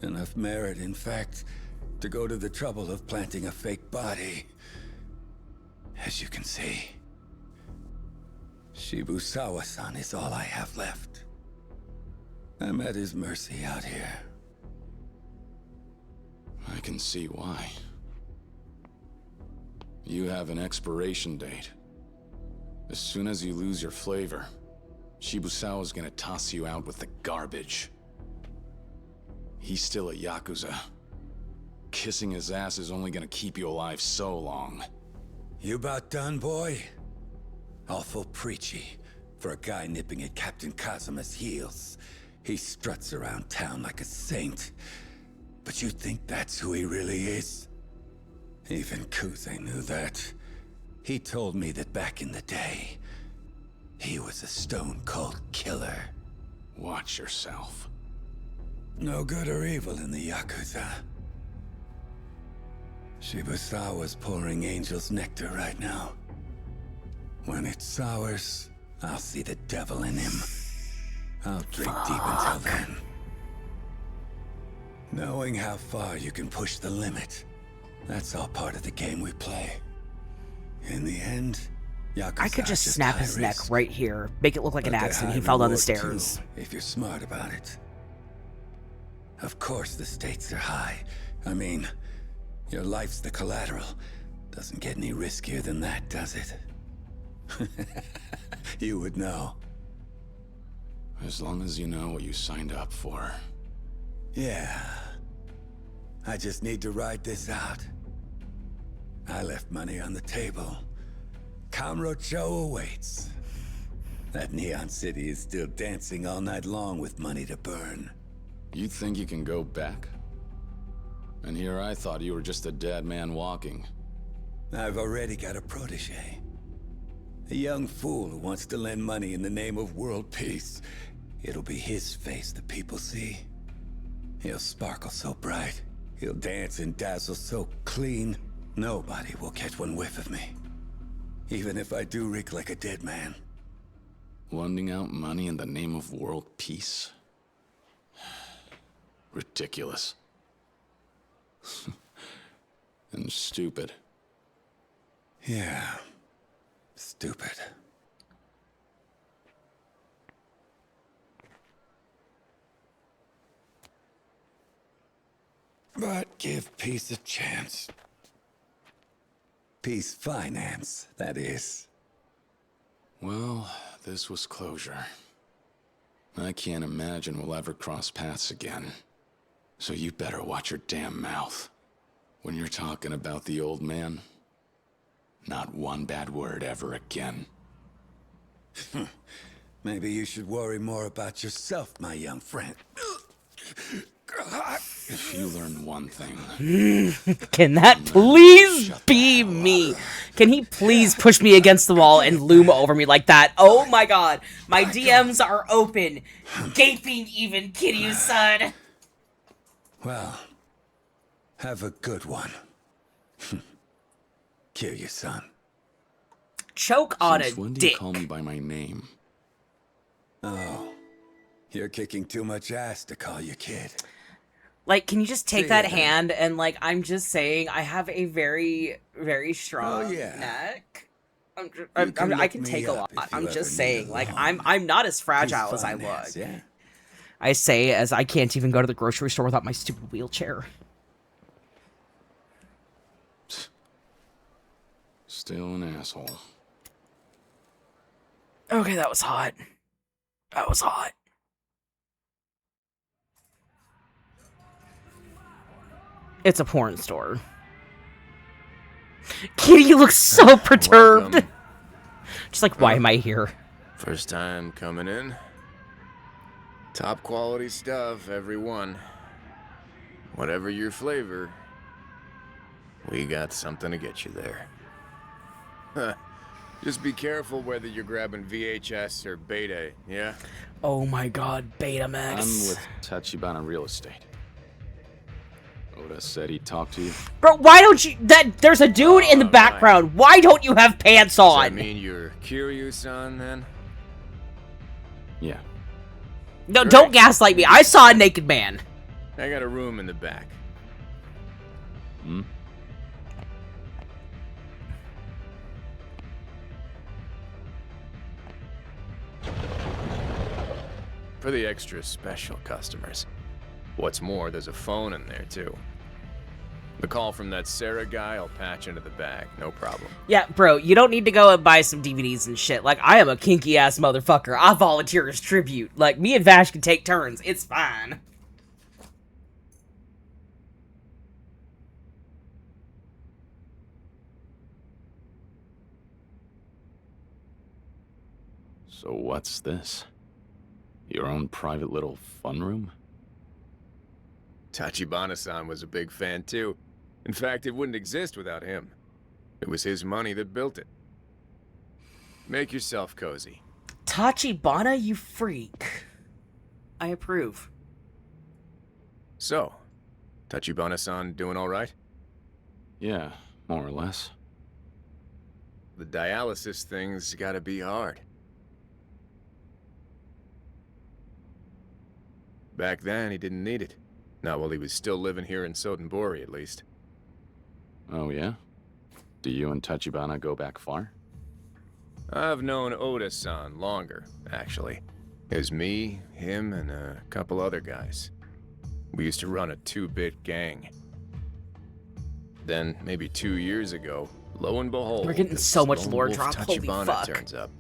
Enough merit, in fact, to go to the trouble of planting a fake body. As you can see, Shibusawa-san is all I have left. I'm at his mercy out here. I can see why. You have an expiration date. As soon as you lose your flavor, Shibusawa's gonna toss you out with the garbage. He's still a Yakuza. Kissing his ass is only gonna keep you alive so long. You about done, boy? Awful preachy for a guy nipping at Captain Kazuma's heels. He struts around town like a saint. But you think that's who he really is? Even Kuze knew that. He told me that back in the day, he was a stone-cold killer. Watch yourself. No good or evil in the Yakuza. Shibusawa's pouring angel's nectar right now. When it sours, I'll see the devil in him. I'll drink deep until then. Knowing how far you can push the limit, that's all part of the game we play. In the end, Yakuza I could just snap his neck right here, make it look like an accident. He fell down the stairs. If you're smart about it. Of course the stakes are high. I mean, your life's the collateral. Doesn't get any riskier than that, does it? You would know. As long as you know what you signed up for. Yeah. I just need to ride this out. I left money on the table. Kamurocho awaits. That Neon City is still dancing all night long with money to burn. You think you can go back? And here I thought you were just a dead man walking. I've already got a protege. A young fool who wants to lend money in the name of world peace. It'll be his face the people see. He'll sparkle so bright. He'll dance and dazzle so clean. Nobody will catch one whiff of me. Even if I do reek like a dead man. Lending out money in the name of world peace? Ridiculous. And stupid. Yeah. Stupid. But give peace a chance. Peace finance, that is. Well, this was closure. I can't imagine we'll ever cross paths again. So you better watch your damn mouth. When you're talking about the old man, not one bad word ever again. Maybe you should worry more about yourself, my young friend. If you learn one thing... Can that please be me? Can he please push me against the wall and loom over me like that? Oh my god. My DMs are open. Gaping even, Kiryu-san. Well, have a good one. Kiryu-san. Choke on Since a when do dick. you call me by my name? Oh, you're kicking too much ass to call you kid. Like, can you just take See that ya then. hand and, like, I'm just saying, I have a very, very strong neck. I can look take me a up lot. if you I'm ever just need saying, a like, loan. I'm not as fragile Peace as I look. finance, yeah? I say as I can't even go to the grocery store without my stupid wheelchair. Still an asshole. Okay, that was hot. That was hot. It's a porn store. Kitty looks so perturbed. Welcome. Just like, why am I here? First time coming in. Top quality stuff, everyone. Whatever your flavor, we got something to get you there. Huh. Just be careful whether you're grabbing VHS or Beta, yeah? Oh my god, Betamax. I'm with Tachibana Real Estate. Oda said he talked to you. Bro, why don't you... There's a dude in the background. Why don't you have pants Does on? that mean you're Kiryu-san, then? Yeah. No, don't gaslight me. I saw a naked man. I got a room in the back. Hmm? For the extra special customers. What's more, there's a phone in there, too. The call from that Sarah guy, I'll patch into the bag, no problem. Yeah, bro, you don't need to go and buy some DVDs and shit. Like, I am a kinky-ass motherfucker. I volunteer as tribute. Like, me and Vash can take turns. It's fine. So what's this? Your own private little fun room? Tachibana-san was a big fan, too. In fact, it wouldn't exist without him. It was his money that built it. Make yourself cozy. Tachibana, you freak. I approve. So, Tachibana-san doing all right? Yeah, more or less. The dialysis thing's gotta be hard. Back then, he didn't need it. Not while he was still living here in Sotenbori, at least. Oh, yeah? Do you and Tachibana go back far? I've known Oda-san longer, actually. It was me, him, and a couple other guys. We used to run a 2-bit gang. Then, maybe 2 years ago, lo and behold, We're getting this so much lone lore wolf drop, holy Tachibana fuck. turns up.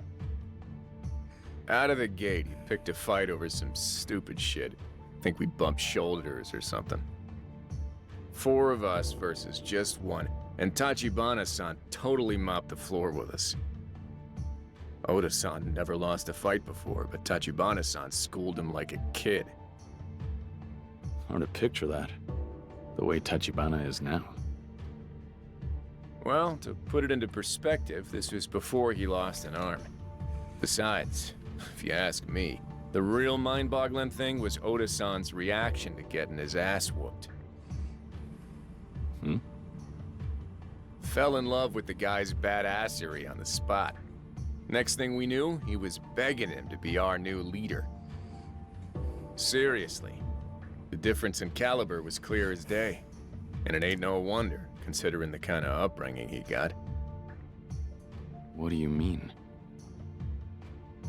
Out of the gate, he picked a fight over some stupid shit. Think we bumped shoulders or something. 4 of us versus just 1, and Tachibana-san totally mopped the floor with us. Oda-san never lost a fight before, but Tachibana-san schooled him like a kid. Hard to picture that. The way Tachibana is now. Well, to put it into perspective, this was before he lost an arm. Besides, if you ask me, the real mind-boggling thing was Oda-san's reaction to getting his ass whooped. Fell in love with the guy's badassery on the spot. Next thing we knew, he was begging him to be our new leader. Seriously, the difference in caliber was clear as day. And it ain't no wonder, considering the kind of upbringing he got. What do you mean?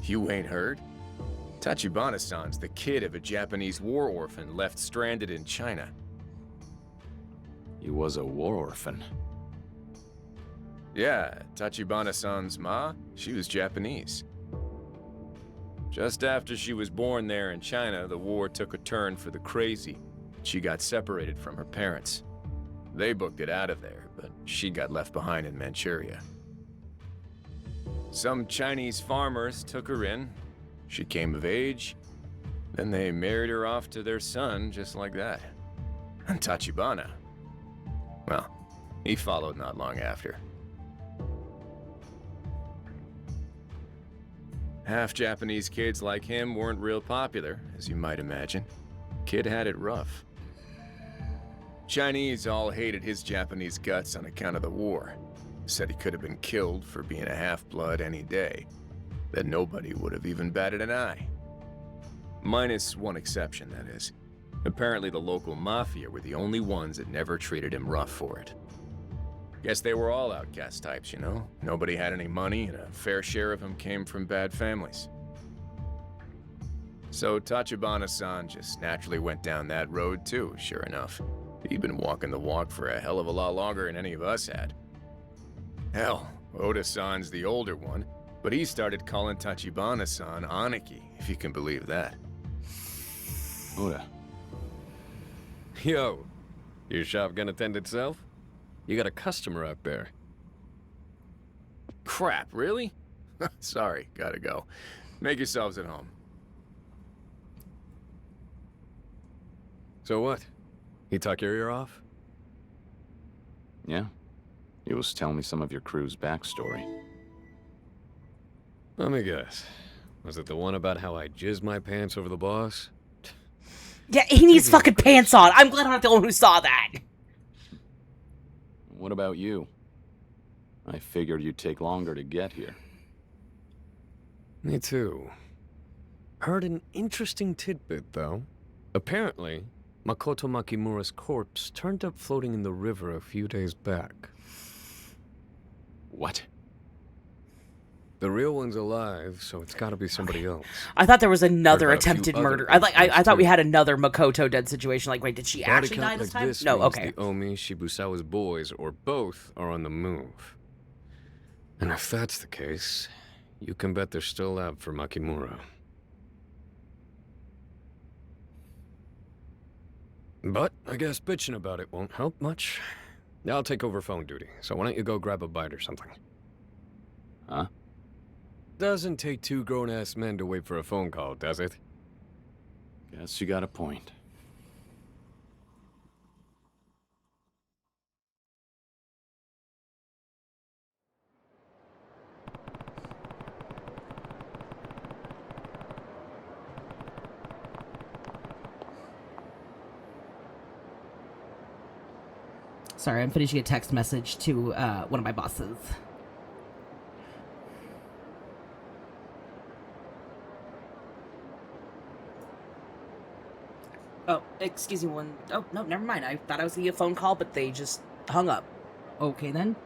You ain't heard? Tachibana-san's the kid of a Japanese war orphan left stranded in China. He was a war orphan. Yeah, Tachibana-san's ma, she was Japanese. Just after she was born there in China, the war took a turn for the crazy. She got separated from her parents. They booked it out of there, but she got left behind in Manchuria. Some Chinese farmers took her in. She came of age. Then they married her off to their son, just like that. And Tachibana, well, he followed not long after. Half Japanese kids like him weren't real popular, as you might imagine. Kid had it rough. Chinese all hated his Japanese guts on account of the war. Said he could have been killed for being a half-blood any day. That nobody would have even batted an eye. Minus one exception, that is. Apparently the local mafia were the only ones that never treated him rough for it. Guess they were all outcast types, you know? Nobody had any money, and a fair share of them came from bad families. So Tachibana-san just naturally went down that road too, sure enough. He'd been walking the walk for a hell of a lot longer than any of us had. Hell, Oda-san's the older one, but he started calling Tachibana-san Aniki, if you can believe that. Oda. Yo, your shop gonna tend itself? You got a customer out there. Crap, really? Sorry, gotta go. Make yourselves at home. So what? He talk your ear off? Yeah. He was telling me some of your crew's backstory. Let me guess. Was it the one about how I jizzed my pants over the boss? Yeah, he needs fucking pants on. I'm glad I'm not the one who saw that. What about you? I figured you'd take longer to get here. Me too. Heard an interesting tidbit, though. Apparently, Makoto Makimura's corpse turned up floating in the river a few days back. What? The real one's alive, so it's gotta be somebody else. I thought there was another Heard about a few attempted other murder. I incidents, thought we too. had another Makoto dead situation. Like, wait, did she Body actually count die this like time? this No, means okay. The Omi, Shibusawa's boys, or both, are on the move. And if that's the case, you can bet they're still out for Makimura. But I guess bitching about it won't help much. I'll take over phone duty, so why don't you go grab a bite or something? Huh? Doesn't take 2 grown-ass men to wait for a phone call, does it? Guess you got a point. Sorry, I'm finishing a text message to one of my bosses. Oh, excuse me one. Oh, no, never mind. I thought I was getting a phone call, but they just hung up. Okay, then.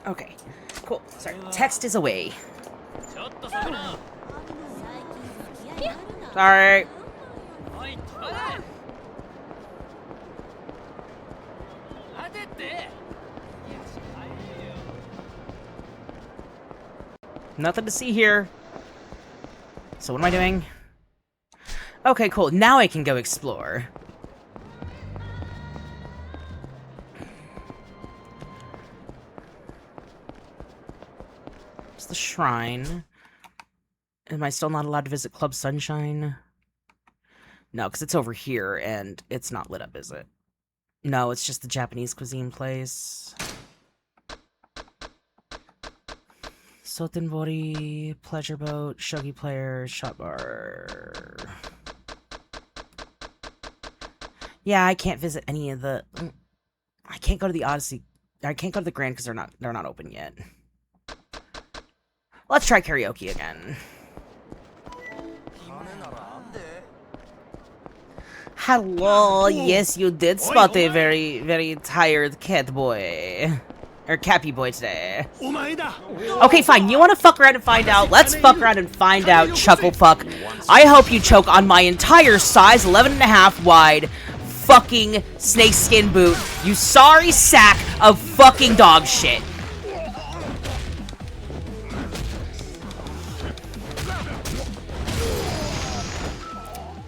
Okay, cool. Sorry, text is away. Sorry. Nothing to see here. So what am I doing? Okay, cool. Now I can go explore. It's the shrine. Am I still not allowed to visit Club Sunshine? No, because it's over here, and it's not lit up, is it? No, it's just the Japanese cuisine place. Sotenbori, Pleasure Boat, Shogi Player, Shot Bar. Yeah, I can't visit any of the... I can't go to the Odyssey. I can't go to the Grand because they're not open yet. Let's try karaoke again. Hello, yes, you did spot a very, very tired cat boy. Or cappy boy today. Okay, fine, you wanna fuck around and find out? Let's fuck around and find out, chuckle fuck. I hope you choke on my entire size 11.5 wide fucking snakeskin boot, you sorry sack of fucking dog shit.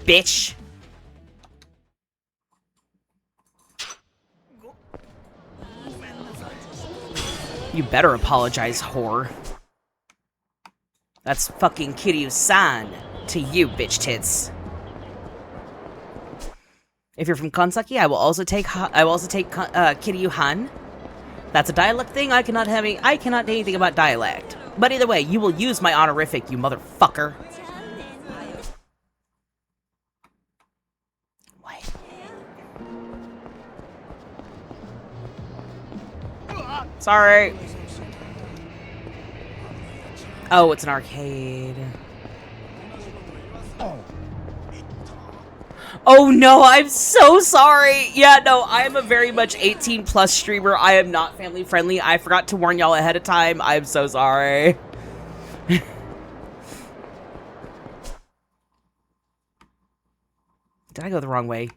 Bitch. You better apologize, whore. That's fucking Kiryu-san to you, bitch tits. If you're from Kansaki, I will also take Kiryu-han. That's a dialect thing. I cannot know anything about dialect. But either way, you will use my honorific, you motherfucker. Sorry. Oh, it's an arcade. Oh no, I'm so sorry. Yeah, no, I am a very much 18 plus streamer. I am not family friendly. I forgot to warn y'all ahead of time. I'm so sorry. Did I go the wrong way?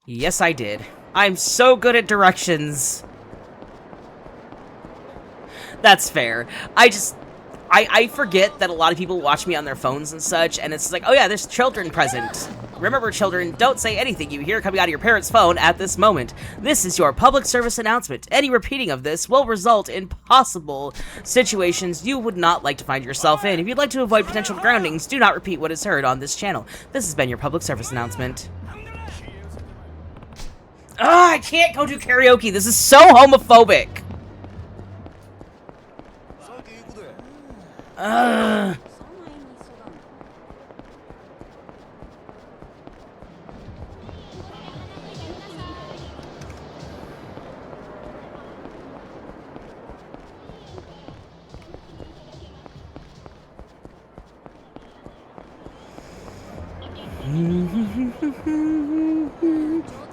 Yes, I did. I'm so good at directions. That's fair. I forget that a lot of people watch me on their phones and such, and it's like, oh yeah, there's children present. Remember, children, don't say anything you hear coming out of your parents' phone at this moment. This is your public service announcement. Any repeating of this will result in possible situations you would not like to find yourself in. If you'd like to avoid potential groundings, do not repeat what is heard on this channel. This has been your public service announcement. Ah, I can't go do karaoke. This is so homophobic.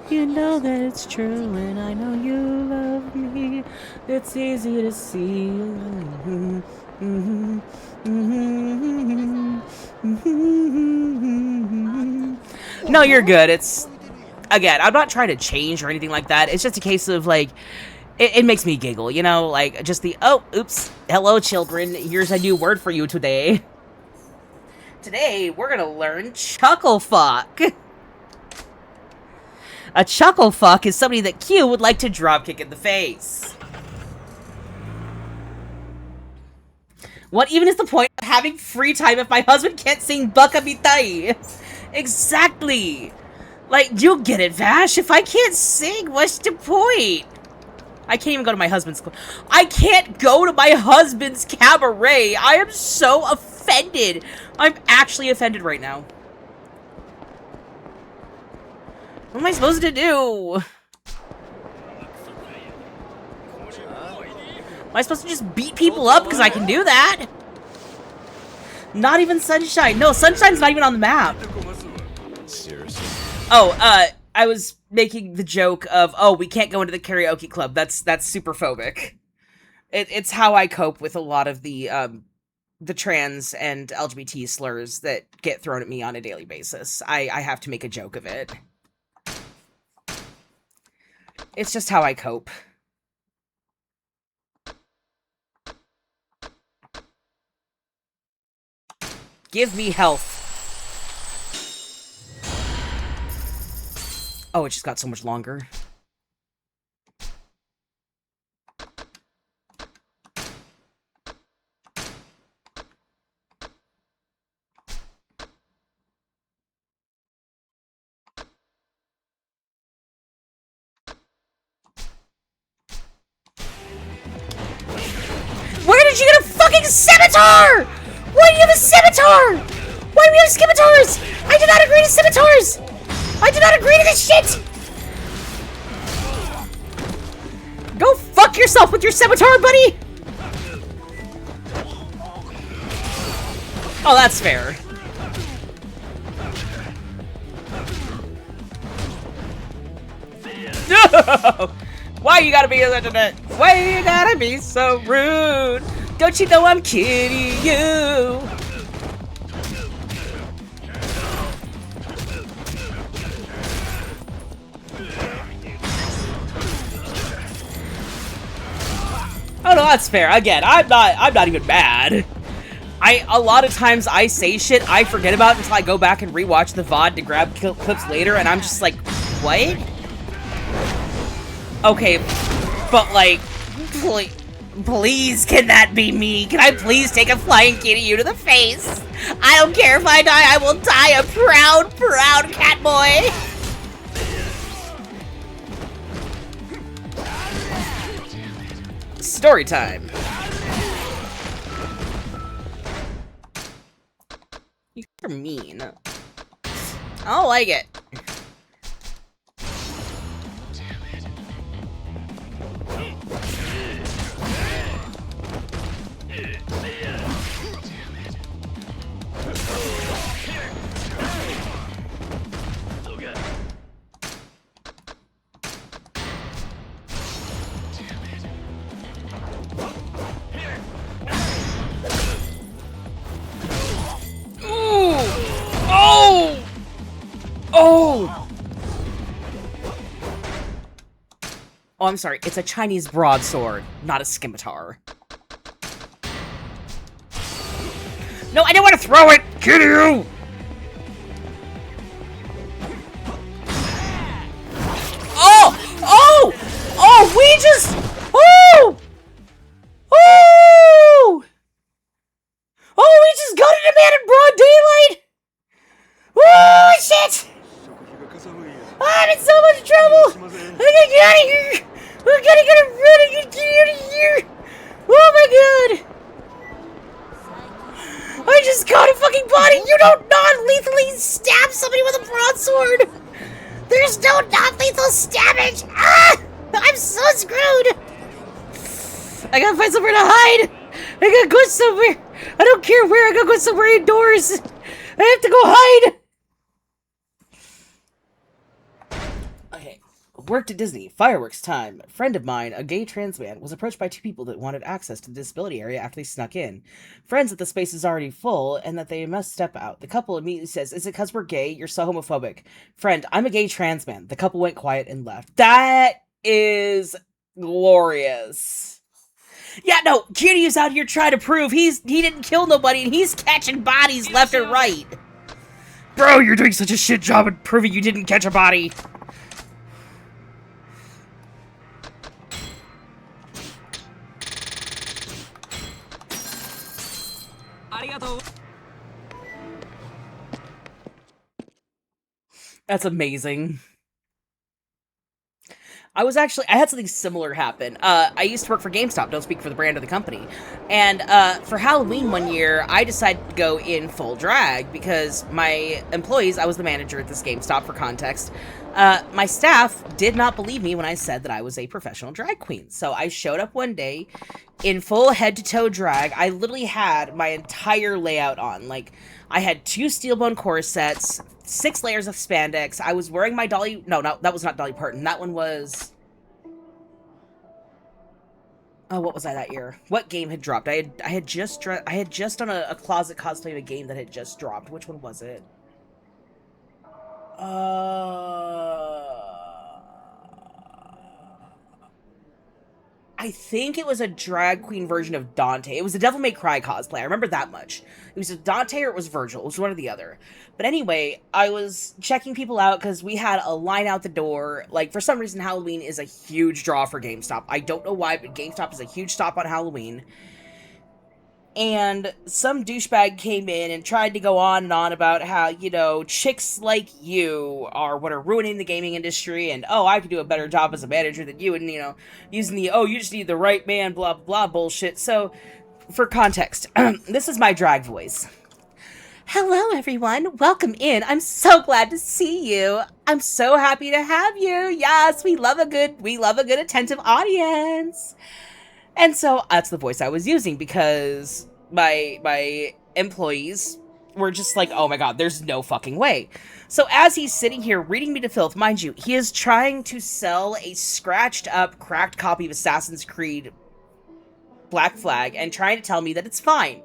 You know that it's true, and I know you love me. It's easy to see. No, you're good. It's, again, I'm not trying to change or anything like that. It's just a case of, like, it makes me giggle, you know? Like, just the, oh, oops, hello, children. Here's a new word for you today. Today, we're gonna learn chuckle fuck. A chuckle fuck is somebody that Q would like to dropkick in the face. What even is the point of having free time if my husband can't sing Baka Mitai? Exactly! Like, you get it, Vash. If I can't sing, what's the point? I can't even go to my husband's... I can't go to my husband's cabaret! I am so offended! I'm actually offended right now. What am I supposed to do? Am I supposed to just beat people up because I can do that? Not even Sunshine. No, Sunshine's not even on the map. Seriously. Oh, I was making the joke of, oh, we can't go into the karaoke club. That's super phobic. It's how I cope with a lot of the trans and LGBT slurs that get thrown at me on a daily basis. I have to make a joke of it. It's just how I cope. Give me health. Oh, it just got so much longer. Where did you get a fucking scimitar? Why do you have a scimitar? Why do we have scimitars? I did not agree to scimitars! I did not agree to this shit! Go fuck yourself with your scimitar, buddy! Oh, that's fair. No! Why you gotta be such a... Why you gotta be so rude? Don't you know I'm kidding you? Oh no, that's fair. Again, I'm not even mad. A lot of times I say shit I forget about until I go back and rewatch the VOD to grab clips later, and I'm just like, what? Okay, but like, please, can that be me? Can I please take a flying kitty you to the face? I don't care if I die, I will die a proud, proud cat boy. Story time. You're mean. I don't like it. Oh! Oh, I'm sorry. It's a Chinese broadsword, not a scimitar. No, I didn't want to throw it! Kill you! Oh! Oh! Oh, we just... Oh! Oh! Oh, we just got a man in broad daylight! Oh, shit! I'm in so much trouble! I gotta get out of here! I gotta get out of here! Oh my god! I just got a fucking body! You don't non-lethally stab somebody with a broadsword! There's no non-lethal stabbage! Ah! I'm so screwed! I gotta find somewhere to hide! I gotta go somewhere! I don't care where, I gotta go somewhere indoors! I have to go hide! Okay. Worked at Disney. Fireworks time. A friend of mine, a gay trans man, was approached by two people that wanted access to the disability area after they snuck in. Friends that the space is already full and that they must step out. The couple immediately says, "Is it because we're gay? You're so homophobic." Friend, "I'm a gay trans man." The couple went quiet and left. That is glorious. Yeah, no, Kiryu's out here trying to prove he didn't kill nobody and he's catching bodies left and right. Bro, you're doing such a shit job at proving you didn't catch a body. That's amazing. I had something similar happen. I used to work for GameStop, don't speak for the brand or the company. And for Halloween one year, I decided to go in full drag because my employees, I was the manager at this GameStop for context, my staff did not believe me when I said that I was a professional drag queen. So I showed up one day in full head-to-toe drag. I literally had my entire layout on. Like, I had 2 steel bone corsets, 6 layers of spandex. I was wearing my Dolly... No, that was not Dolly Parton. That one was... Oh, what was I that year? What game had dropped? I had just done a closet cosplay of a game that had just dropped. Which one was it? I think it was a drag queen version of Dante. It was a Devil May Cry cosplay. I remember that much. It was Dante or it was Virgil. It was one or the other. But anyway, I was checking people out because we had a line out the door. Like, for some reason, Halloween is a huge draw for GameStop. I don't know why, but GameStop is a huge stop on Halloween. And some douchebag came in and tried to go on and on about how, you know, chicks like you are what are ruining the gaming industry, and, oh, I could do a better job as a manager than you, and, you know, using the, oh, you just need the right man, blah, blah, bullshit. So, for context, this is my drag voice. Hello, everyone. Welcome in. I'm so glad to see you. I'm so happy to have you. Yes, we love a good attentive audience. And so that's the voice I was using because my employees were just like, oh my god, there's no fucking way. So as he's sitting here reading me to filth, mind you, he is trying to sell a scratched up, cracked copy of Assassin's Creed Black Flag and trying to tell me that it's fine.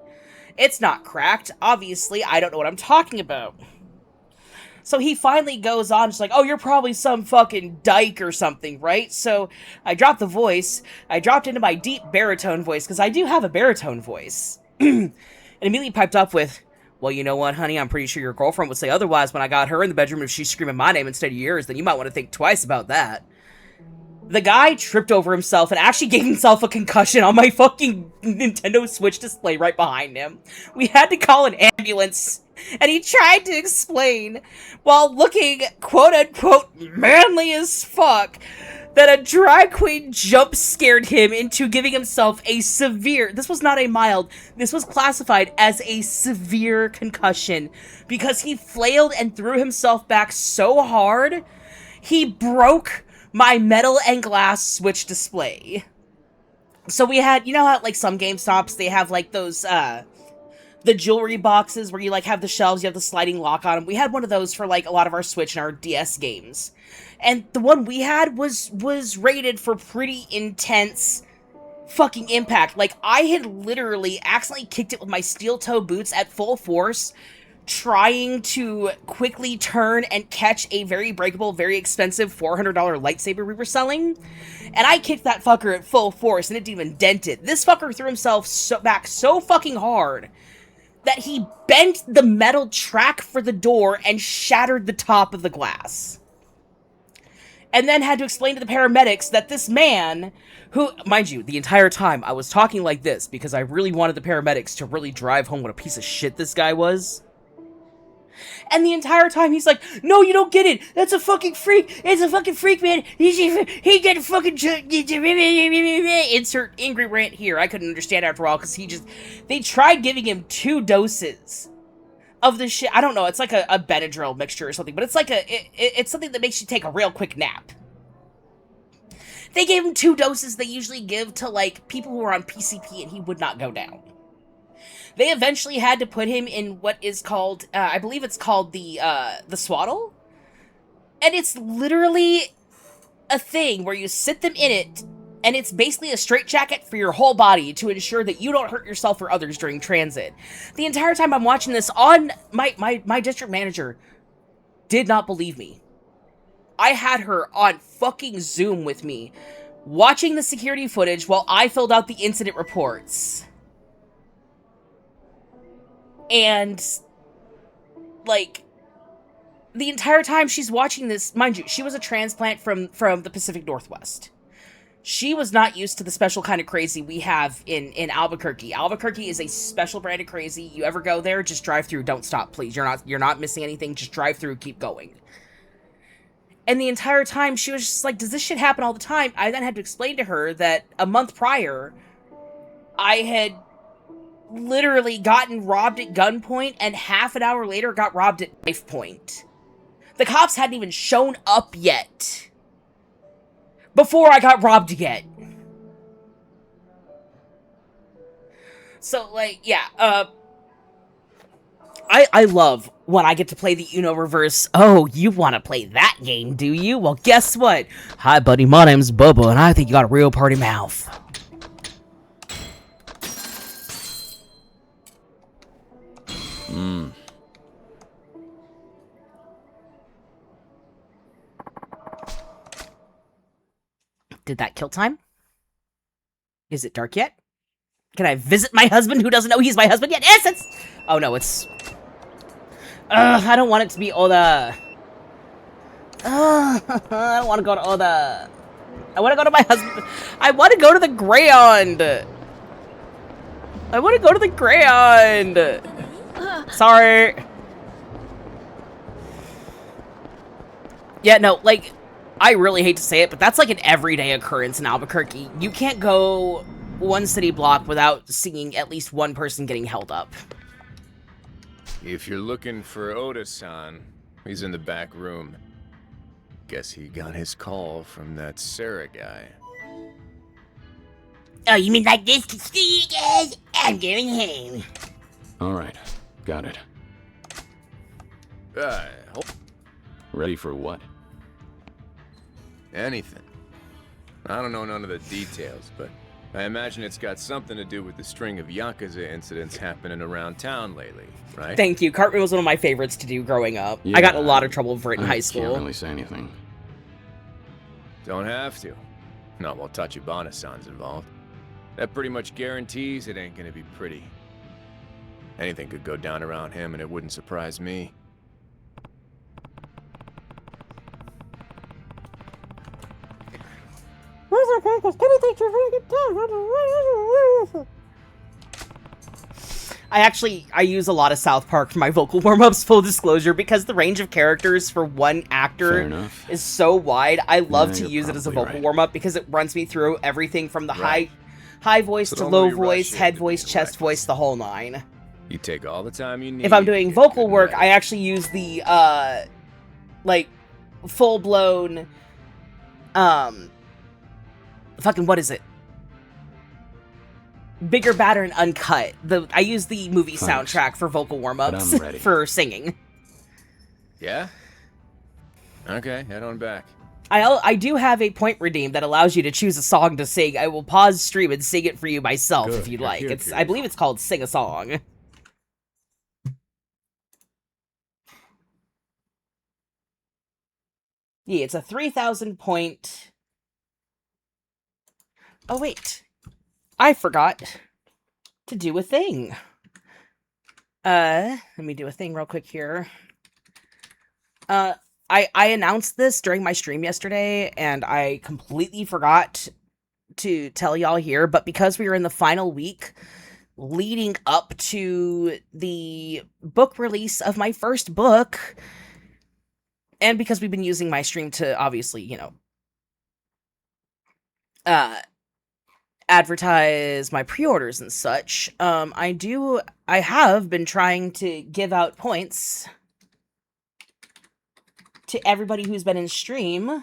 It's not cracked. Obviously, I don't know what I'm talking about. So he finally goes on, just like, oh, you're probably some fucking dyke or something, right? So I dropped the voice. I dropped into my deep baritone voice, because I do have a baritone voice. And immediately piped up with, well, you know what, honey? I'm pretty sure your girlfriend would say otherwise when I got her in the bedroom. If she's screaming my name instead of yours, then you might want to think twice about that. The guy tripped over himself and actually gave himself a concussion on my fucking Nintendo Switch display right behind him. We had to call an ambulance, and he tried to explain, while looking quote-unquote manly as fuck, that a drag queen jump scared him into giving himself a severe, this was not a mild, this was classified as a severe concussion, because he flailed and threw himself back so hard, he broke my metal and glass Switch display. So we had, you know how, like, some GameStops, they have, like, those, the jewelry boxes where you, like, have the shelves, you have the sliding lock on them. We had one of those for, like, a lot of our Switch and our DS games. And the one we had was rated for pretty intense fucking impact. Like, I had literally accidentally kicked it with my steel toe boots at full force, trying to quickly turn and catch a very breakable, very expensive $400 lightsaber we were selling. And I kicked that fucker at full force and it didn't even dent it. This fucker threw himself back so fucking hard that he bent the metal track for the door and shattered the top of the glass. And then had to explain to the paramedics that this man, who, mind you, the entire time I was talking like this because I really wanted the paramedics to really drive home what a piece of shit this guy was. And the entire time he's like, no, you don't get it. That's a fucking freak. It's a fucking freak, man. He got fucking insert angry rant here. I couldn't understand after all because they tried giving him 2 doses of the shit. I don't know. It's like a Benadryl mixture or something, but it's like it's something that makes you take a real quick nap. They gave him 2 doses they usually give to, like, people who are on PCP, and he would not go down. They eventually had to put him in what is called, I believe it's called the swaddle. And it's literally a thing where you sit them in it, and it's basically a straitjacket for your whole body to ensure that you don't hurt yourself or others during transit. The entire time I'm watching this, on my district manager did not believe me. I had her on fucking Zoom with me, watching the security footage while I filled out the incident reports. And, like, the entire time she's watching this, mind you, she was a transplant from the Pacific Northwest. She was not used to the special kind of crazy we have in Albuquerque. Albuquerque is a special brand of crazy. You ever go there, just drive through. Don't stop, please. You're not missing anything. Just drive through, keep going. And the entire time, she was just like, does this shit happen all the time? I then had to explain to her that a month prior, I had literally gotten robbed at gunpoint, and half an hour later got robbed at knife point. The cops hadn't even shown up yet before I got robbed again. So, like, yeah, I love when I get to play the Uno reverse. Oh, you want to play that game, do you? Well, guess what? Hi, buddy, my name's Bubba, and I think you got a real party mouth. Did that kill time? Is it dark yet? Can I visit my husband who doesn't know he's my husband yet? Yes, it's... Oh, no, it's... I don't want it to be Oda. I don't want to go to Oda. I want to go to my husband. I want to go to the Greyhound. I want to go to the Greyhound. Sorry. Yeah, no, like, I really hate to say it, but that's like an everyday occurrence in Albuquerque. You can't go one city block without seeing at least one person getting held up. If you're looking for Oda-san, he's in the back room. Guess he got his call from that Sarah guy. Oh, you mean like this? See you guys? I'm going home. All right, got it. Ready for what? Anything. I don't know none of the details, but I imagine it's got something to do with the string of Yakuza incidents happening around town lately, right? Thank you. Cartman was one of my favorites to do growing up. I got in a lot of trouble for it in high school. Can't really say anything. Don't have to. Not while Tachibana-san's involved. That pretty much guarantees it ain't gonna be pretty. Anything could go down around him and it wouldn't surprise me. I use a lot of South Park for my vocal warm-ups, full disclosure, because the range of characters for one actor is so wide. I love to use it as a vocal warm-up because it runs me through everything from the high voice to low voice, head voice, chest voice, the whole nine. You take all the time you need. If I'm doing vocal work, I actually use the, like, full-blown, fucking, what is it? Bigger, Badder, and Uncut. I use the movie soundtrack for vocal warm-ups for singing. Yeah? Okay, head on back. I do have a point redeem that allows you to choose a song to sing. I will pause stream and sing it for you myself if you'd like. I believe it's called Sing a Song. Yeah, it's a 3,000 point... Oh, wait. I forgot to do a thing. Let me do a thing real quick here. I announced this during my stream yesterday, and I completely forgot to tell y'all here, but because we were in the final week leading up to the book release of my first book, and because we've been using my stream to obviously, you know, advertise my pre-orders and such, I have been trying to give out points to everybody who's been in stream.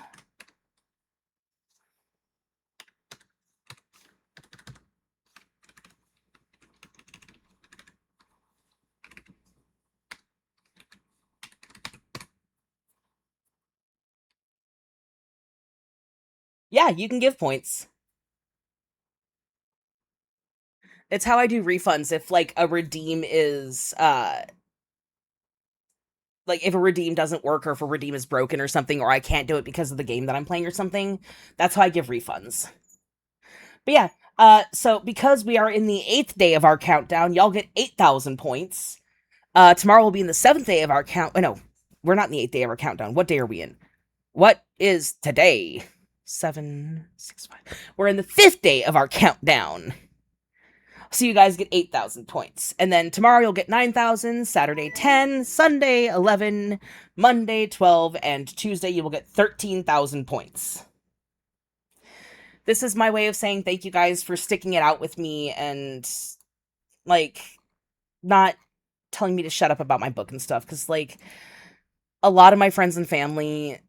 Yeah, you can give points. It's how I do refunds if, like, a redeem is, like, if a redeem doesn't work or if a redeem is broken or something, or I can't do it because of the game that I'm playing or something, that's how I give refunds. But yeah, so because we are in the 8th day of our countdown, y'all get 8,000 points. Tomorrow will be in the 7th day of our no, we're not in the 8th day of our countdown. What day are we in? What is today? 7, 6, 5. We're in the 5th day of our countdown. So you guys get 8,000 points. And then tomorrow you'll get 9,000, Saturday 10, Sunday 11, Monday 12, and Tuesday you will get 13,000 points. This is my way of saying thank you guys for sticking it out with me and, like, not telling me to shut up about my book and stuff. Because, like, a lot of my friends and family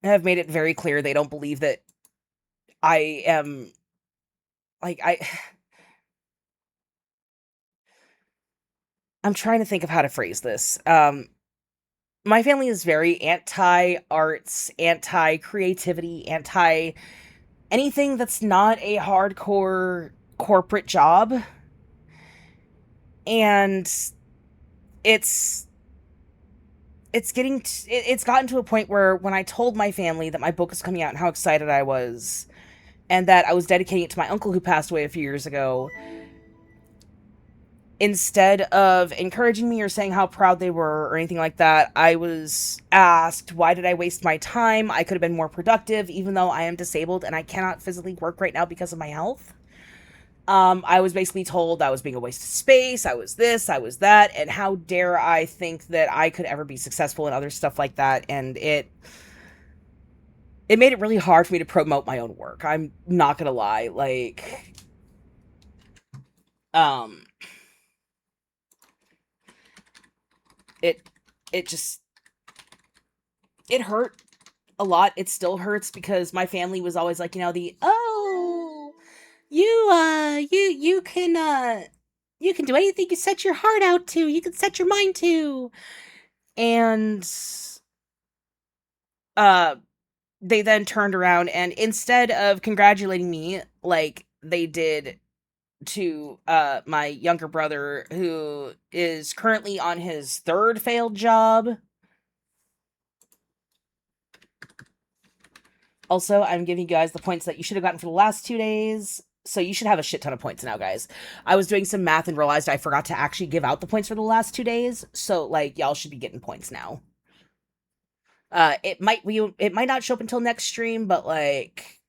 have made it very clear they don't believe that I am, like, I'm trying to think of how to phrase this. My family is very anti-arts, anti-creativity, anti-anything that's not a hardcore corporate job. And it's gotten to a point where when I told my family that my book was coming out and how excited I was, and that I was dedicating it to my uncle who passed away a few years ago, instead of encouraging me or saying how proud they were or anything like that, I was asked, why did I waste my time? I could have been more productive, even though I am disabled and I cannot physically work right now because of my health. I was basically told I was being a waste of space, I was this, I was that, and how dare I think that I could ever be successful in other stuff like that, and it made it really hard for me to promote my own work. I'm not gonna lie, like, it hurt a lot. It still hurts because my family was always like, you know, you can do anything you set your heart out to, you can set your mind to. And they then turned around and instead of congratulating me like they did to my younger brother, who is currently on his 3rd failed job. Also, I'm giving you guys the points that you should have gotten for the last 2 days. So you should have a shit ton of points now, guys. I was doing some math and realized I forgot to actually give out the points for the last 2 days. So, like, y'all should be getting points now. It might not show up until next stream, but, like,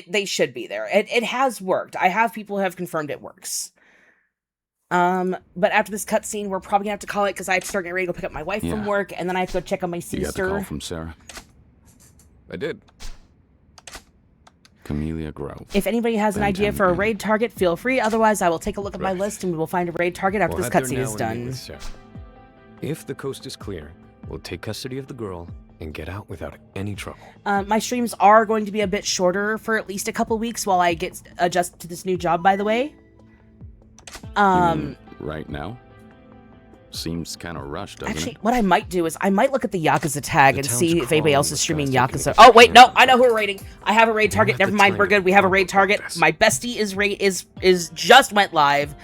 they should be there. It has worked. I have people who have confirmed it works. But after this cutscene, we're probably gonna have to call it because I have to start getting ready to go pick up my wife from work, and then I have to go check on my sister. You got the call from Sarah? I did. Camellia Grove. If anybody has an idea for a raid target, feel free. Otherwise, I will take a look at my list and we will find a raid target after this cutscene is done. If the coast is clear, we'll take custody of the girl and get out without any trouble. My streams are going to be a bit shorter for at least a couple weeks while I get adjusted to this new job, by the way. Right now? Seems kind of rushed, doesn't Actually, it? what I might do is I might look at the Yakuza tag and see if anybody else is streaming Yakuza. Oh, wait, no, I know who we're raiding. I have a raid target. Never mind, we're good. We have a raid target. My bestie is just went live.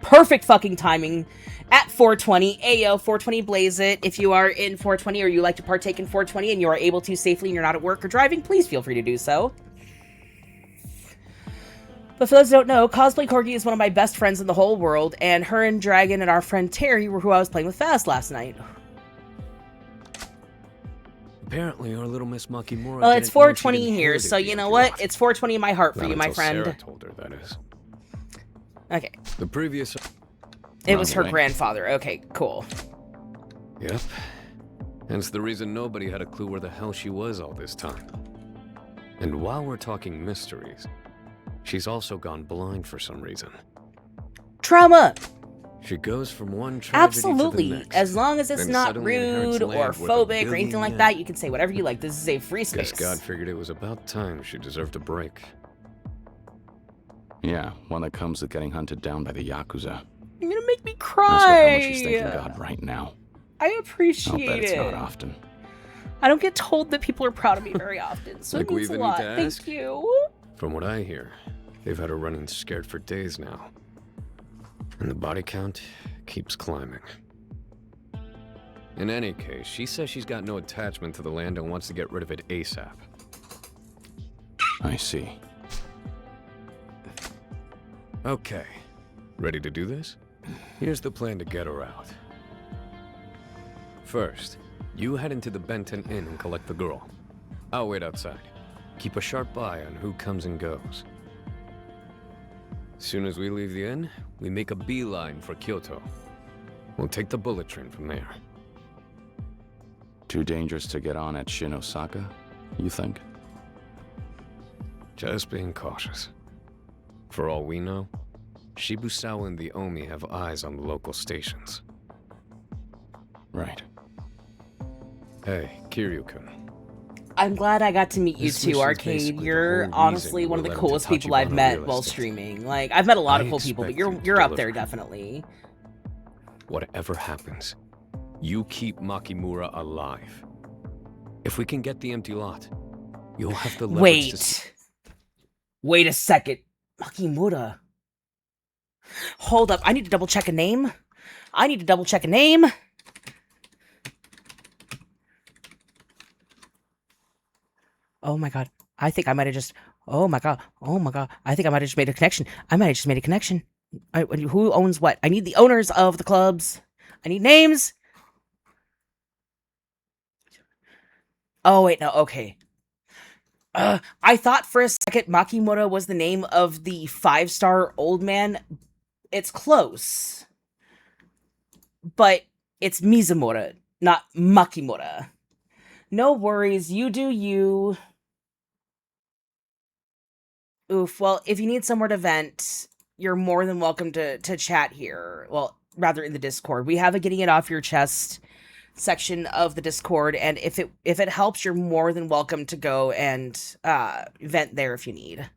Perfect fucking timing. At 420. Ayo, 420 blaze it. If you are in 420 or you like to partake in 420 and you are able to safely and you're not at work or driving, please feel free to do so. But for those who don't know, Cosplay Corgi is one of my best friends in the whole world, and her and Dragon and our friend Terry were who I was playing with fast last night. Apparently, our little Miss Makimura. Well, it's 420 here, so you know what? It's 420 in my heart for you, my friend. Sarah told her, that is. Okay. The previous. It was her grandfather. Okay, cool. Yep. Hence the reason nobody had a clue where the hell she was all this time. And while we're talking mysteries, she's also gone blind for some reason. Trauma! She goes from one tragedy Absolutely. to the next. As long as it's then not suddenly inherits rude or land with a phobic or anything billion like yen. that, you can say whatever you like. This is a free space. Guess God figured it was about time she deserved a break. Yeah, one that comes with getting hunted down by the Yakuza. You're gonna make me That's cry. how much she's thanking God right now. I I'll appreciate bet it's it. not often. I don't get told that people are proud of me very often, so Like it we means a even need lot. to Thank ask? you. From what I hear, they've had her running scared for days now. And the body count keeps climbing. In any case, she says she's got no attachment to the land and wants to get rid of it ASAP. I see. Okay, ready to do this? Here's the plan to get her out. First, you head into the Benton Inn and collect the girl. I'll wait outside. Keep a sharp eye on who comes and goes. As soon as we leave the inn, we make a beeline for Kyoto. We'll take the bullet train from there. Too dangerous to get on at Shinosaka, you think? Just being cautious. For all we know, Shibusawa and the Omi have eyes on the local stations. Right. Hey, Kiryu-kun. I'm glad I got to meet you This too, mission's Arcade. basically the You're whole honestly reason one of we the let him coolest people I've Tachibana met real while estate. streaming. Like, I've met a lot I of cool people, but expect you to you're up there deliver. definitely. Whatever happens, you keep Makimura alive. If we can get the empty lot, you'll have the leverage to... Wait a second. Makimura. Hold up. I need to double check a name. Oh my god. I think I might have just... Oh my god. I think I might have just made a connection. Who owns what? I need the owners of the clubs. I need names. Oh, wait, no, okay. I thought for a second Makimura was the name of the 5-star old man. It's close. But it's Mizumura, not Makimura. No worries, you do you. Oof, well, if you need somewhere to vent, you're more than welcome to chat here. Well, rather in the Discord. We have a getting it off your chest section of the Discord, and if it helps, you're more than welcome to go and vent there if you need.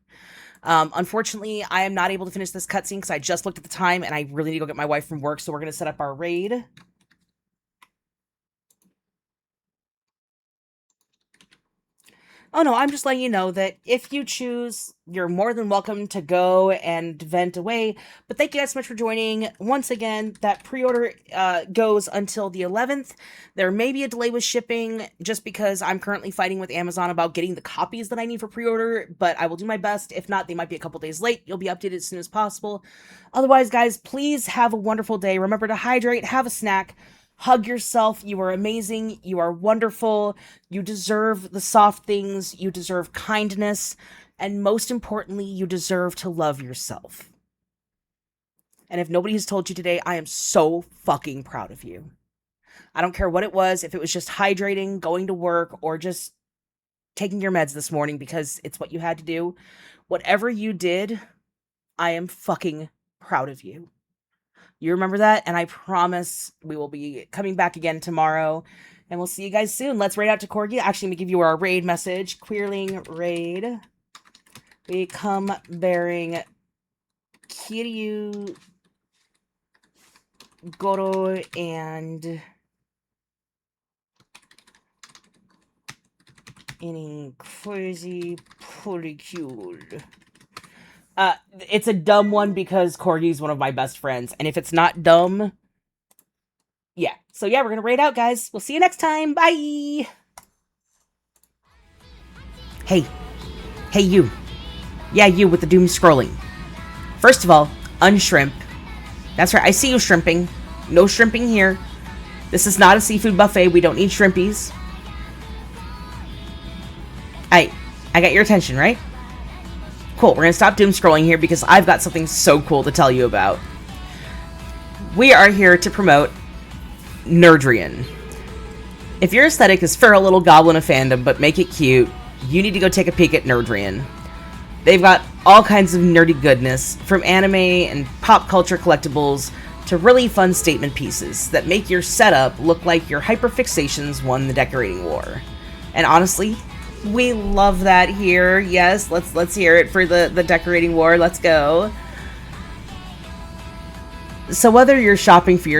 Unfortunately, I am not able to finish this cutscene because I just looked at the time and I really need to go get my wife from work, so we're going to set up our raid. Oh no, I'm just letting you know that if you choose, you're more than welcome to go and vent away. But thank you guys so much for joining. Once again, that pre-order goes until the 11th. There may be a delay with shipping just because I'm currently fighting with Amazon about getting the copies that I need for pre-order, but I will do my best. If not, they might be a couple days late. You'll be updated as soon as possible. Otherwise, guys, please have a wonderful day. Remember to hydrate, have a snack, hug yourself. You are amazing. You are wonderful. You deserve the soft things. You deserve kindness. And most importantly, you deserve to love yourself. And if nobody has told you today, I am so fucking proud of you. I don't care what it was, if it was just hydrating, going to work, or just taking your meds this morning because it's what you had to do. Whatever you did, I am fucking proud of you. You remember that, and I promise we will be coming back again tomorrow, and we'll see you guys soon. Let's raid out to Corgi. Actually, let me give you our raid message. Queerling raid. We come bearing Kiryu, Goro, and any crazy polycule. It's a dumb one because Corgi's one of my best friends. And if it's not dumb, yeah. So yeah, we're going to raid out, guys. We'll see you next time. Bye. Hey. Hey, you. Yeah, you with the doom scrolling. First of all, unshrimp. That's right. I see you shrimping. No shrimping here. This is not a seafood buffet. We don't need shrimpies. I got your attention, right? Cool, we're gonna stop doom scrolling here because I've got something so cool to tell you about. We are here to promote Nerdrian. If your aesthetic is for a little goblin of fandom but make it cute, you need to go take a peek at Nerdrian. They've got all kinds of nerdy goodness, from anime and pop culture collectibles to really fun statement pieces that make your setup look like your hyperfixations won the decorating war. And honestly, we love that here. Yes, let's hear it for the decorating war. Let's go. So whether you're shopping for your